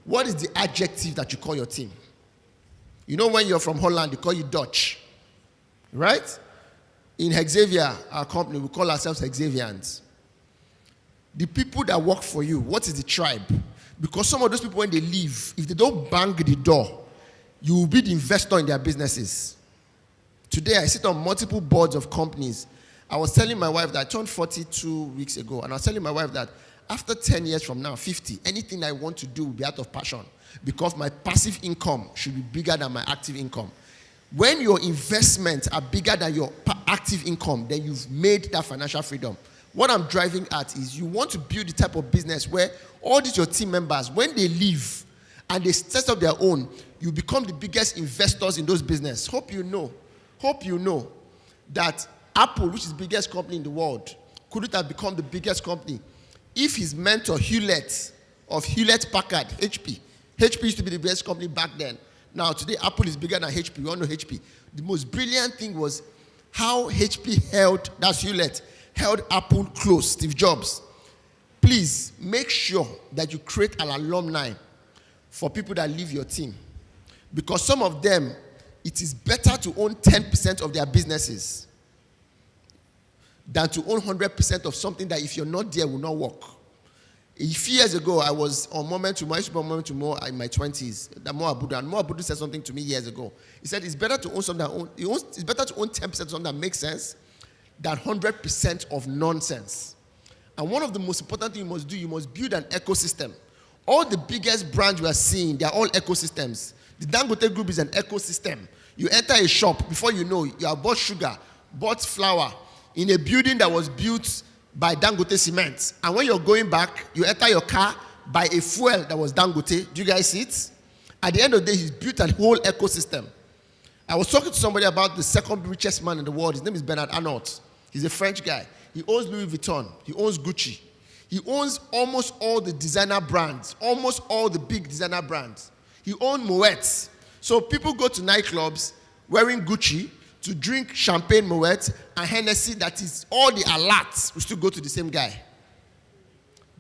what is the adjective that you call your team? You know, when you're from Holland, they call you Dutch, right? In Xavier, our company, we call ourselves Xavians. The people that work for you, what is the tribe? Because some of those people, when they leave, if they don't bang the door, you will be the investor in their businesses. Today, I sit on multiple boards of companies. I was telling my wife that I turned 42 weeks ago, and I was telling my wife that after 10 years from now, 50, anything I want to do will be out of passion, because my passive income should be bigger than my active income. When your investments are bigger than your active income, then you've made that financial freedom. What I'm driving at is you want to build the type of business where all these your team members, when they leave and they set up their own, you become the biggest investors in those businesses. Hope you know that Apple, which is the biggest company in the world, couldn't have become the biggest company if his mentor Hewlett of Hewlett-Packard, HP used to be the best company back then. Now, today, Apple is bigger than HP. We all know HP. The most brilliant thing was how HP held, that's Hewlett, held Apple close, Steve Jobs. Please make sure that you create an alumni for people that leave your team. Because some of them, it is better to own 10% of their businesses than to own 100% of something that if you're not there will not work. A few years ago, I was on Moment to More. I used to be on Moment to More in my 20s. Mo Abudu. And Mo Abudu said something to me years ago. He said it's better to own something it's better to own 10% of something that makes sense than 100% of nonsense. And one of the most important things you must do, you must build an ecosystem. All the biggest brands we are seeing, they are all ecosystems. The Dangote Group is an ecosystem. You enter a shop, before you know, you have bought sugar, bought flour, in a building that was built by Dangote Cement. And when you're going back, you enter your car, buy a fuel that was Dangote. Do you guys see it? At the end of the day, he's built a whole ecosystem. I was talking to somebody about the second richest man in the world. His name is Bernard Arnault. He's a French guy. He owns Louis Vuitton. He owns Gucci. He owns almost all the designer brands, almost all the big designer brands. He owns Moet. So people go to nightclubs wearing Gucci to drink champagne Moet and Hennessy, that is all the alerts, we still go to the same guy.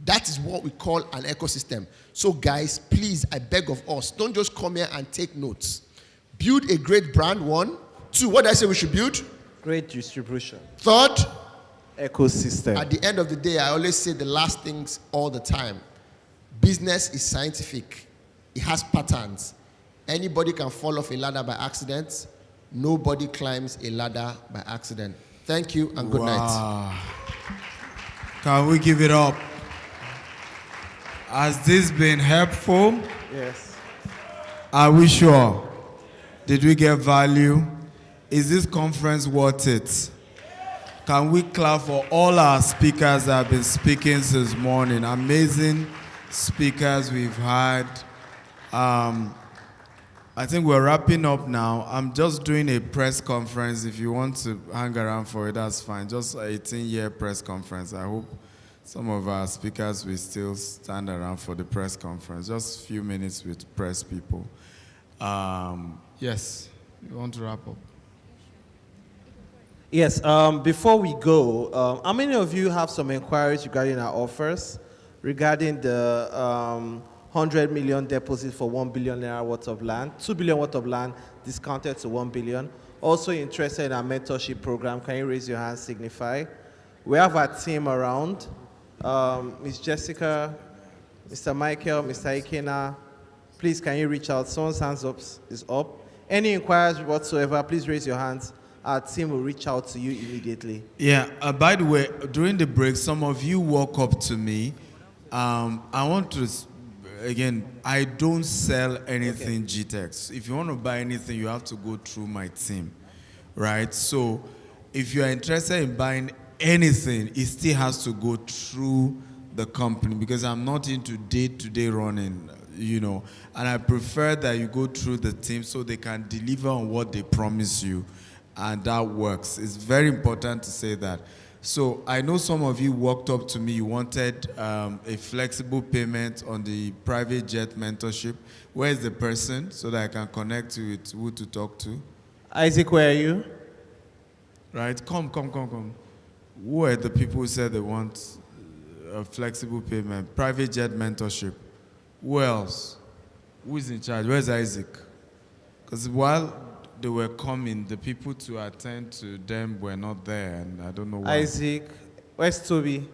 That is what we call an ecosystem. So guys, please, I beg of us, don't just come here and take notes. Build a great brand, 1. 2, what did I say we should build? Great distribution. 3rd, ecosystem. At the end of the day, I always say the last things all the time. Business is scientific. It has patterns. Anybody can fall off a ladder by accident. Nobody climbs a ladder by accident. Thank you and good night. Can we give it up? Has this been helpful? Yes. Are we sure? Did we get value? Is this conference worth it? Can we clap for all our speakers that have been speaking since morning? Amazing speakers we've had. I think we're wrapping up now. I'm just doing a press conference. If you want to hang around for it, that's fine. Just an 18-year press conference. I hope some of our speakers will still stand around for the press conference. Just a few minutes with press people. Yes, you want to wrap up? Yes, before we go, how many of you have some inquiries regarding our offers, regarding the 100 million deposit for 1 billion naira worth of land, 2 billion worth of land discounted to 1 billion? Also interested in our mentorship program, can you raise your hand, signify? We have our team around, Ms. Jessica, Mr. Michael, Mr. Ikena. Please, can you reach out? Someone's hands up is up. Any inquiries whatsoever, please raise your hands. Our team will reach out to you immediately. Yeah, by the way, during the break, some of you walk up to me. I want to, again, I don't sell anything GTEx. If you want to buy anything, you have to go through my team, right? So if you are interested in buying anything, it still has to go through the company because I'm not into day-to-day running, you know, and I prefer that you go through the team so they can deliver on what they promise you. And that works. It's very important to say that. So I know some of you walked up to me, you wanted a flexible payment on the private jet mentorship. Where is the person so that I can connect you with who to talk to? Isaac, where are you? Right, come. Who are the people who said they want a flexible payment? Private jet mentorship. Who else? Who is in charge? Where's Isaac? Because while they were coming, the people to attend to them were not there, and I don't know why. Isaac, where's Toby?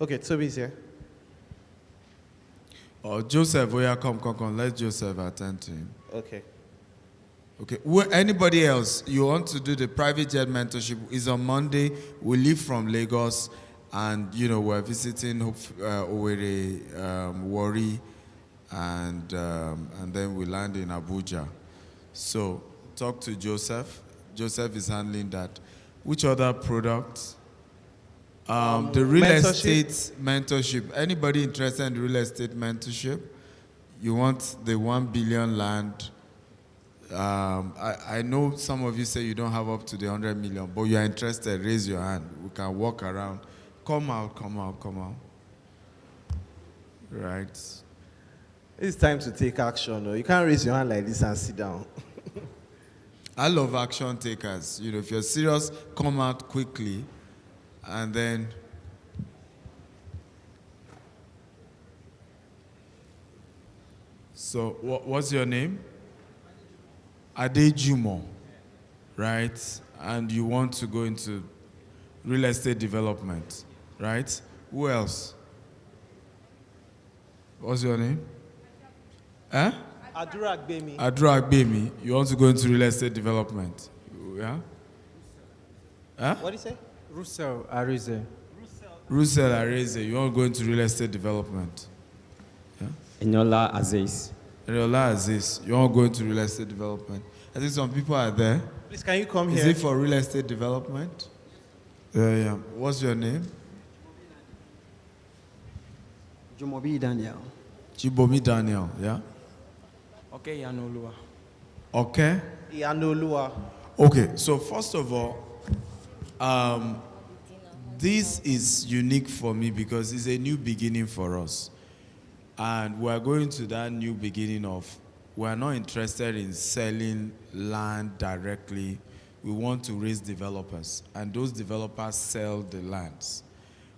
Okay, Toby's here. Oh, Joseph, yeah, come. Let Joseph attend to him. Okay. Okay. Anybody else? You want to do the private jet mentorship? Is on Monday. We leave from Lagos, and we're visiting Owerri, Warri, and then we land in Abuja. So talk to Joseph. Joseph is handling that. Which other products? The real estate mentorship. Anybody interested in real estate mentorship? You want the 1 billion land? I know some of you say you don't have up to the 100 million, but you are interested, raise your hand. We can walk around. Come out. Right. It's time to take action. No? You can't raise your hand like this and sit down. I love action takers. If you're serious, come out quickly. And then, so what's your name? Adejumo, right? And you want to go into real estate development, right? Who else? What's your name? Adura Agbemi. Adura Agbemi. You want to go into real estate development? Yeah? What do you say? Russell Arize. Russell Arize. You want to go into real estate development? Yeah? Eniola Aziz. Eniola Aziz. You want to go into real estate development? I think some people are there. Please, can you come here? Is it for real estate development? Yeah. What's your name? Jumobi Daniel. Chibomi Daniel, yeah? Okay, Yanolua. Okay? Yanolua. Okay, so first of all, this is unique for me because it's a new beginning for us. And we're going to that new beginning of, we're not interested in selling land directly. We want to raise developers. And those developers sell the lands,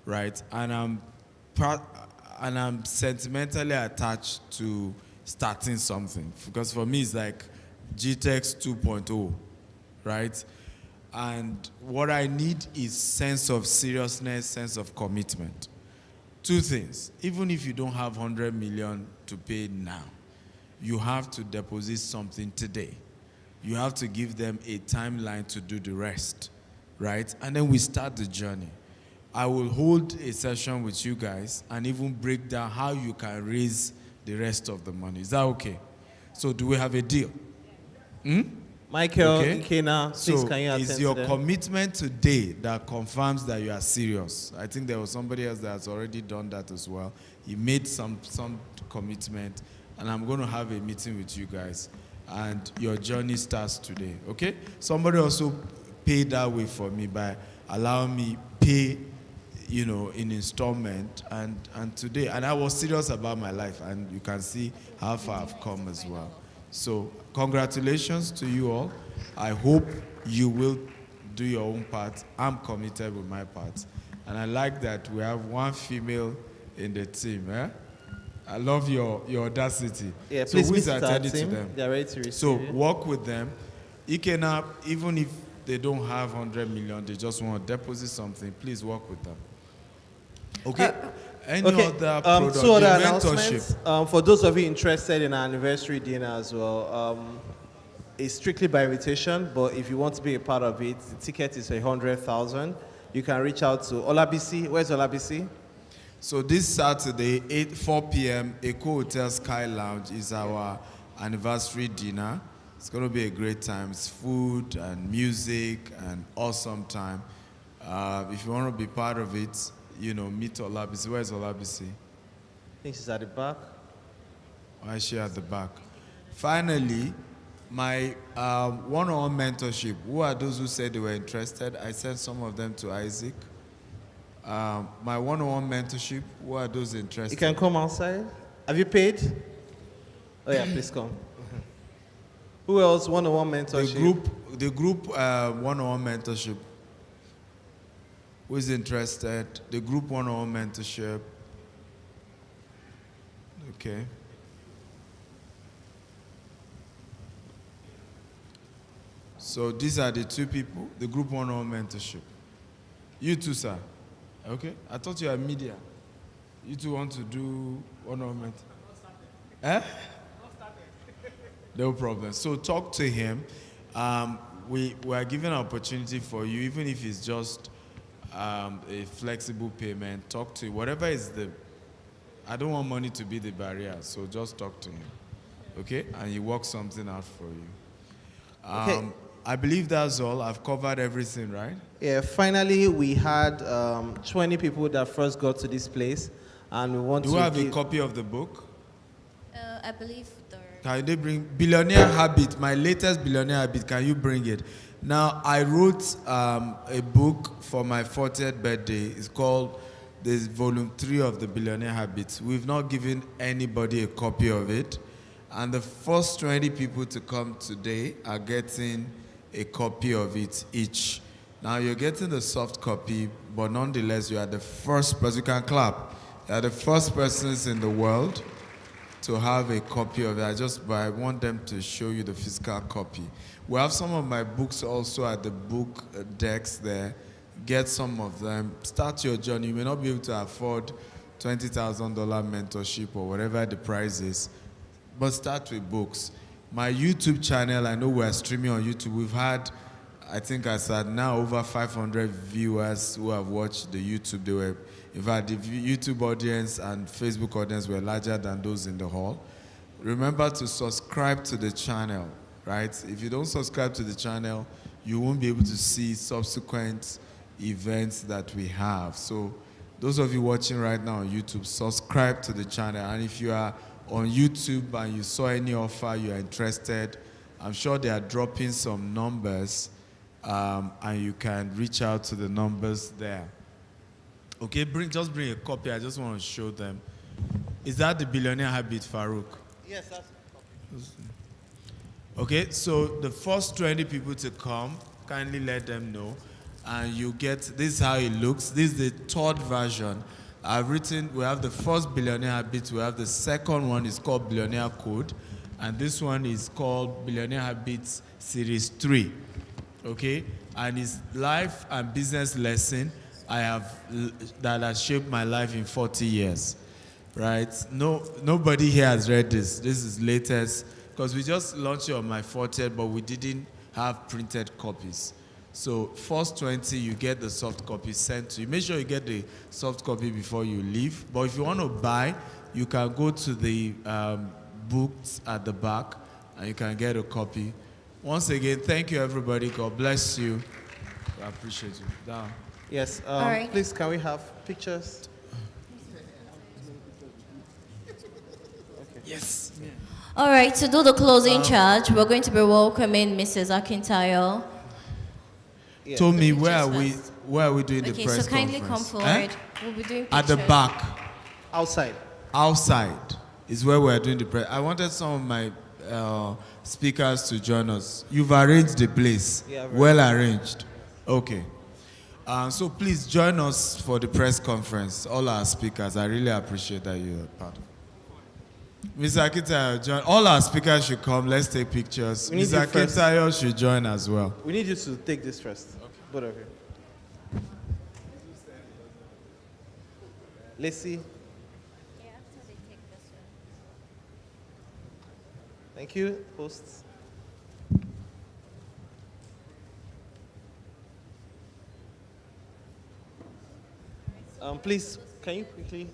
right? And I'm sentimentally attached to starting something. Because for me, it's like GTEx 2.0, right? And what I need is sense of seriousness, sense of commitment. Two things. Even if you don't have 100 million to pay now, you have to deposit something today. You have to give them a timeline to do the rest, right? And then we start the journey. I will hold a session with you guys and even break down how you can raise the rest of the money. Is that okay? So do we have a deal? Michael, Ikena, please so can you attend it's your to them? commitment today that confirms that you are serious. I think there was somebody else that has already done that as well. He made some commitment, and I'm going to have a meeting with you guys, and your journey starts today, okay? Somebody also paid that way for me by allowing me pay, in installment, and today, and I was serious about my life, and you can see how far I've come as well. So congratulations to you all. I hope you will do your own part. I'm committed with my part. And I like that we have one female in the team. Eh? I love your audacity. Yeah, so please who is visit our attending to team. them? They are ready to receive So you. work with them. Ikena, even if they don't have 100 million, they just want to deposit something, please work with them. Okay? Any other product? Two other The announcements. For those of you interested in our anniversary dinner as well, it's strictly by invitation, but if you want to be a part of it, the ticket is 100,000. You can reach out to Olabisi. Where's Olabisi? So this Saturday, 4 p.m., Eco Hotel Sky Lounge is our anniversary dinner. It's going to be a great time. It's food and music and awesome time. If you want to be part of it, meet Olabisi. Where's Olabisi? I think she's at the back. Why is she at the back? Finally, my one-on-one mentorship. Who are those who said they were interested? I sent some of them to Isaac. My one-on-one mentorship. Who are those interested? You can come outside. Have you paid? Oh yeah, please come. Who else? One-on-one mentorship. The group one-on-one mentorship. Who is interested? The group one-on-one mentorship. Okay. So these are the two people, the group one-on-one mentorship. You too, sir. Okay? I thought you are media. You two want to do one-on-one mentorship. Eh? No problem. So talk to him. We are giving an opportunity for you, even if it's just a flexible payment. Talk to him. Whatever is I don't want money to be the barrier, so just talk to him. Okay? And he works something out for you. Okay. I believe that's all. I've covered everything, right? Yeah, finally, we had 20 people that first got to this place, and we want Do to you have a copy of the book? I believe Can they bring Billionaire Habit, my latest Billionaire Habit, can you bring it? Now, I wrote a book for my 40th birthday. It's called this Volume 3 of the Billionaire Habits. We've not given anybody a copy of it. And the first 20 people to come today are getting a copy of it each. Now, you're getting the soft copy, but nonetheless, you are the first person. You can clap. You are the first persons in the world to have a copy of it. I want them to show you the physical copy. We have some of my books also at the book decks there. Get some of them. Start your journey. You may not be able to afford $20,000 mentorship or whatever the price is, but start with books. My YouTube channel, I know we're streaming on YouTube. We've had, I think I said now, over 500 viewers who have watched the YouTube. In fact, the YouTube audience and Facebook audience were larger than those in the hall. Remember to subscribe to the channel, right? If you don't subscribe to the channel, you won't be able to see subsequent events that we have. So those of you watching right now on YouTube, subscribe to the channel. And if you are on YouTube and you saw any offer, you are interested, I'm sure they are dropping some numbers, and you can reach out to the numbers there. Okay, just bring a copy. I just want to show them. Is that the Billionaire Habit, Farouk? Yes, that's the copy. Okay, so the first 20 people to come, kindly let them know. And you get, this is how it looks. This is the third version. We have the first Billionaire Habit. We have the second one, is called Billionaire Code. And this one is called Billionaire Habits Series 3. Okay, and it's life and business lesson that has shaped my life in 40 years, right? Nobody here has read this. This is latest, because we just launched it on my 40th, but we didn't have printed copies. So first 20, you get the soft copy sent to you. Make sure you get the soft copy before you leave. But if you want to buy, you can go to the books at the back, and you can get a copy. Once again, thank you, everybody. God bless you. I appreciate you. Down. Yes, right. Please, can we have pictures? Yes. All right, to do the closing charge, we're going to be welcoming Mrs. Akintayo. Yeah. Told me where are we doing the Okay, press so kindly come conference? forward. We'll be doing At the pictures. back. Outside. Outside is where we're doing the press. I wanted some of my speakers to join us. You've arranged the place. Yeah, well arranged. Okay. So please join us for the press conference, all our speakers. I really appreciate that you're part of it. Mr. Akintayo, all our speakers should come. Let's take pictures. We need Mr. you first. Akintayo should join as well. We need you to take this first. Okay. Both of you. Let's see. Thank you. Hosts. Please, can you quickly?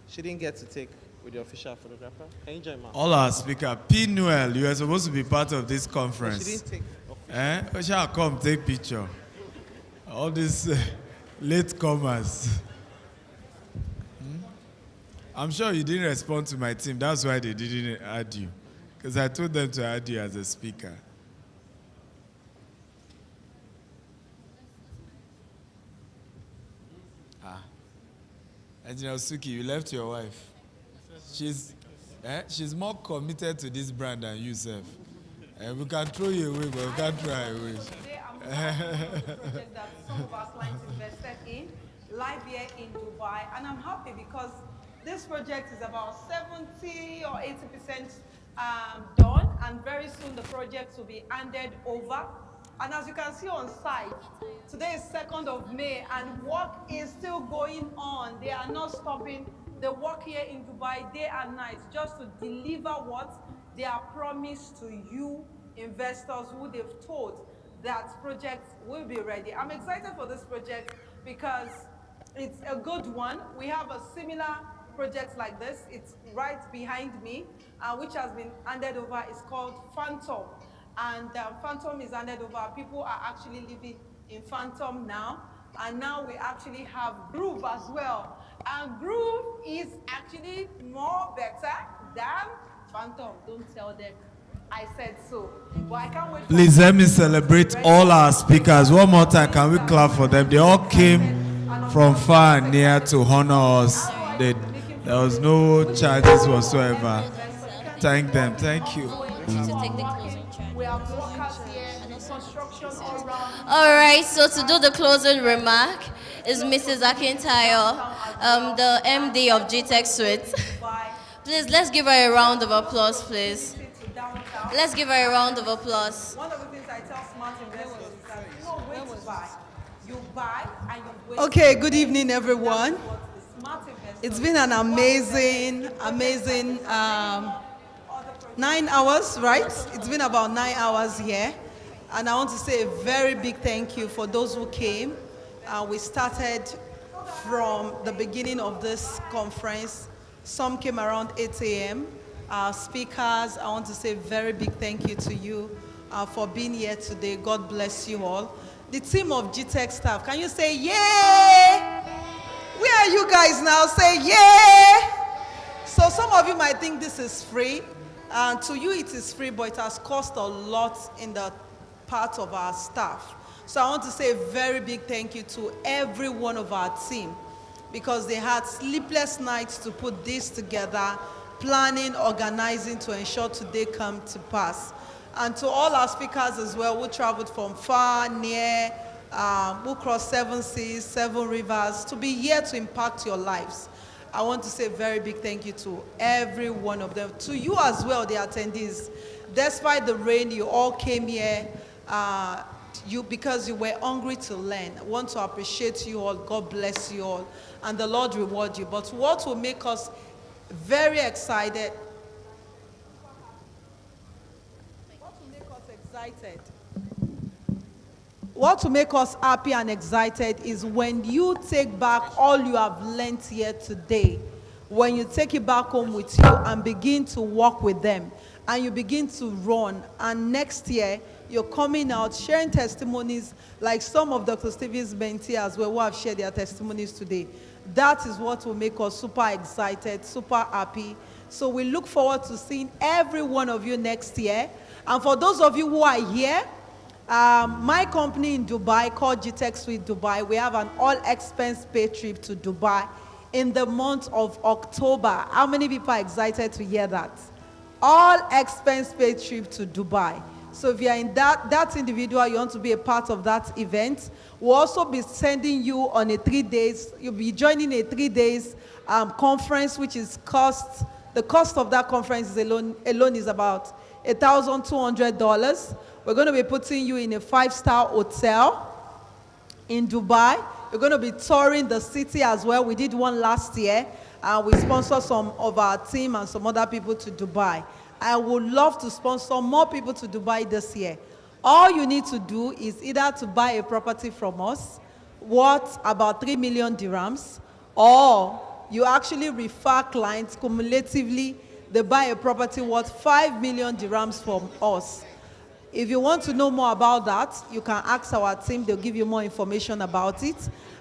She didn't get to take with the official photographer. Can you join, ma'am? All our speakers. P. Noel, you are supposed to be part of this conference. She didn't take. We shall come take picture. All these late comers. I'm sure you didn't respond to my team. That's why they didn't add you. Because I told them to add you as a speaker. Engineer Suki, you left your wife. She's more committed to this brand than you, Seth. We can throw you away, but we can't throw her away. Today I'm project that some of our clients invested in, live here in Dubai, and I'm happy because this project is about 70 or 80% done, and very soon the project will be handed over. And as you can see on site, today is 2nd of May, and work is still going on. They are not stopping the work here in Dubai day and night just to deliver what they are promised to you investors who they've told that project will be ready. I'm excited for this project because it's a good one. We have a similar project like this. It's right behind me, which has been handed over. It's called Phantom. And Phantom is handed over. People are actually living in Phantom now. And now we actually have Groove as well. And Groove is actually more better than Phantom. Don't tell them I said so. But I can't wait. Please let me celebrate all our speakers. One more time, can we clap for them? They all came from far and near to honor us. There was no charges whatsoever. Thank them. Thank you. We have workers here, construction all around. All right, so to do the closing remark is Mrs. Akintayo, the MD of GTech Suite. Please, let's give her a round of applause, please. Let's give her a round of applause. One of the things I tell smart investors is that you don't wait to buy. You buy and you wait. Okay, good evening, everyone. It's been an amazing 9 hours, right? It's been about 9 hours here. And I want to say a very big thank you for those who came. We started from the beginning of this conference. Some came around 8 a.m. Our speakers, I want to say a very big thank you to you for being here today. God bless you all. The team of GTech staff, can you say yay? Where are you guys now? Say yay! So some of you might think this is free. And to you it is free, but it has cost a lot in the part of our staff. So I want to say a very big thank you to every one of our team because they had sleepless nights to put this together, planning, organizing to ensure today come to pass. And to all our speakers as well who traveled from far, near, who crossed 7 seas, 7 rivers, to be here to impact your lives. I want to say a very big thank you to every one of them. To you as well, the attendees. Despite the rain, you all came here because you were hungry to learn. I want to appreciate you all. God bless you all. And the Lord reward you. But what will make us very excited? What will make us excited? What will make us happy and excited is when you take back all you have learned here today, when you take it back home with you and begin to walk with them, and you begin to run, and next year you're coming out sharing testimonies like some of Dr. Stephen's mentee as well who have shared their testimonies today. That is what will make us super excited, super happy. So we look forward to seeing every one of you next year. And for those of you who are here, my company in Dubai called GTech Suite Dubai, we have an all-expense paid trip to Dubai in the month of October. How many people are excited to hear that? all expense paid trip to Dubai. So if you're in that individual, you want to be a part of that event, we'll also be sending you on a 3 days, you'll be joining a 3 days conference, which is the cost of that conference is alone is about $1,200. We're going to be putting you in a 5-star hotel in Dubai. We're going to be touring the city as well. We did one last year. We sponsored some of our team and some other people to Dubai. I would love to sponsor more people to Dubai this year. All you need to do is either to buy a property from us, worth about 3 million dirhams, or you actually refer clients cumulatively, they buy a property worth 5 million dirhams from us. If you want to know more about that, you can ask our team. They'll give you more information about it.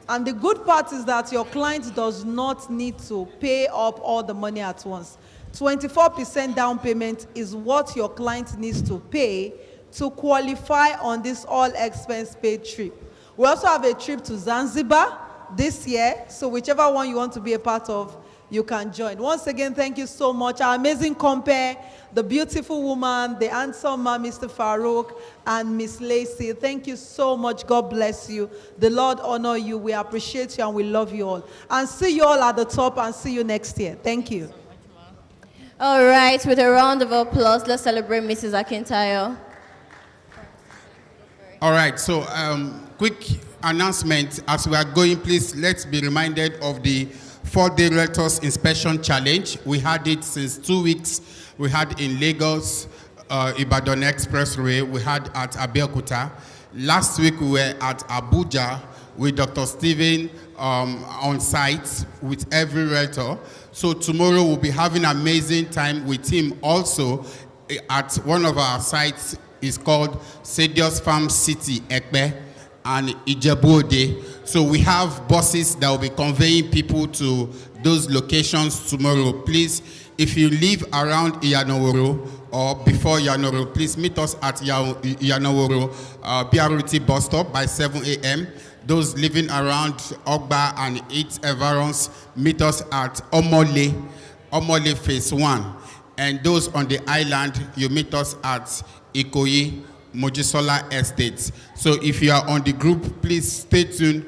And the good part is that your client does not need to pay up all the money at once. 24% down payment is what your client needs to pay to qualify on this all expense paid trip. We also have a trip to Zanzibar this year, so whichever one you want to be a part of, you can join. Once again, thank you so much. Our amazing compare, the beautiful woman, the handsome man, Mr. Farouk, and Miss Lacey. Thank you so much. God bless you. The Lord honor you. We appreciate you and we love you all. And see you all at the top and see you next year. Thank you. All right, with a round of applause, let's celebrate Mrs. Akintayo. All right, so quick announcement. As we are going, please let's be reminded of the 4-day Realtors Inspection Challenge. We had it since 2 weeks. We had in Lagos, Ibadan Expressway. We had at Abeokuta. Last week we were at Abuja with Dr. Stephen on site with every realtor. So tomorrow we'll be having an amazing time with him also at one of our sites. It's called Sedios Farm City, Ekpe, and Ijebu-Ode. So we have buses that will be conveying people to those locations tomorrow. Please, if you live around Iyanoworo or before Iyanoworo, please meet us at Iyanoworo BRT bus stop by 7 a.m. Those living around Ogba and its environs, meet us at Omole Phase 1. And those on the island, you meet us at Ikoyi, Mojisola Estates. So if you are on the group, please stay tuned.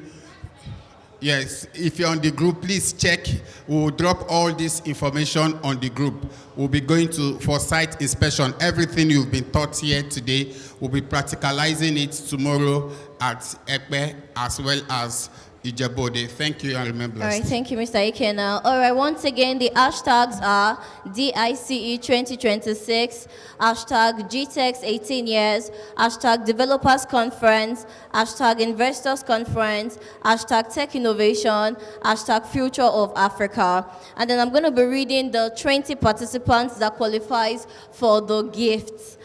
Yes, if you're on the group, please check. We'll drop all this information on the group. We'll be going for site inspection. Everything you've been taught here today, we'll be practicalizing it tomorrow at Ekpe as well as Ijebu-Ode. Thank you and remember. All right, thank you, Mr. Ikena. All right, once again, the hashtags are DICE 2026, hashtag GTEX 18 years, hashtag Developers Conference, hashtag Investors Conference, hashtag Tech Innovation, hashtag Future of Africa. And then I'm going to be reading the 20 participants that qualifies for the gifts.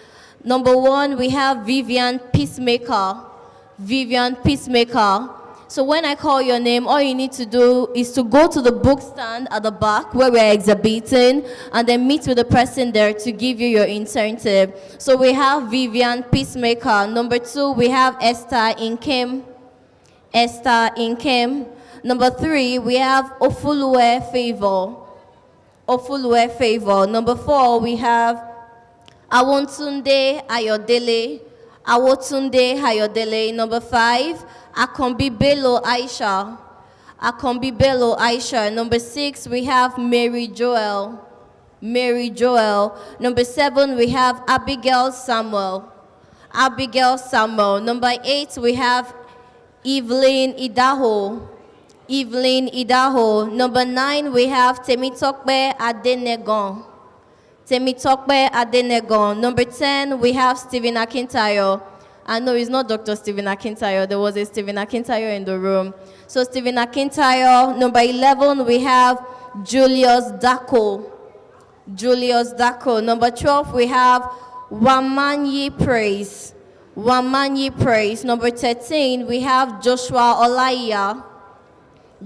Number 1, we have Vivian Peacemaker. Vivian Peacemaker. So when I call your name, all you need to do is to go to the book stand at the back where we're exhibiting and then meet with the person there to give you your incentive. So we have Vivian Peacemaker. Number 2, we have Esther Inkem. Esther Inkem. Number 3, we have Ofulue Favor. Ofulue Favor. Number 4, we have Awontunde Ayodele. Awotunde Ayodele. Number 5, Akombi Bello Aisha. Akombi Bello Aisha. Number 6, we have Mary Joel. Mary Joel. Number 7, we have Abigail Samuel. Abigail Samuel. Number 8, we have Evelyn Idaho. Evelyn Idaho. Number 9, we have Temitokbe Adenegon. Temitokbe Adenegon. Number 10, we have Stephen Akintayo. I know it's not Dr. Stephen Akintayo. There was a Stephen Akintayo in the room. So Stephen Akintayo. Number 11, we have Julius Dako. Julius Dako. Number 12, we have Wamanyi Praise. Wamanyi Praise. Number 13, we have Joshua Olaiya.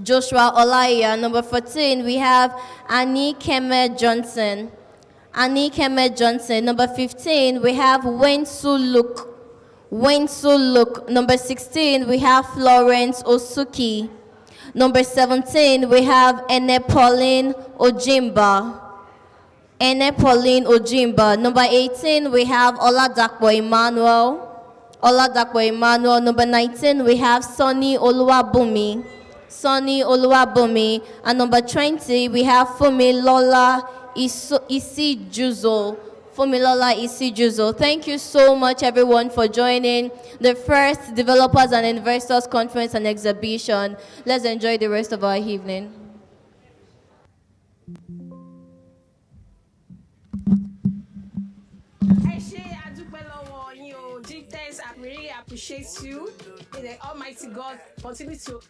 Joshua Olaiya. Number 14, we have Annie Keme Johnson. Annie Keme Johnson. Number 15, we have Wensu Luke. Wensu Luke. Number 16, we have Florence Osuki. Number 17, we have Ene Pauline Ojimba. Ene Pauline Ojimba. Number 18, we have Oladapo Emmanuel. Oladapo Emmanuel. Number 19, we have Sonny Oluwabumi. Sonny Oluwabumi. And number 20, we have Fumilola Isijuzo. Fumilola Isijuzo. Thank you so much, everyone, for joining the first Developers and Investors Conference and Exhibition. Let's enjoy the rest of our evening. I really appreciate you. May the Almighty God continue to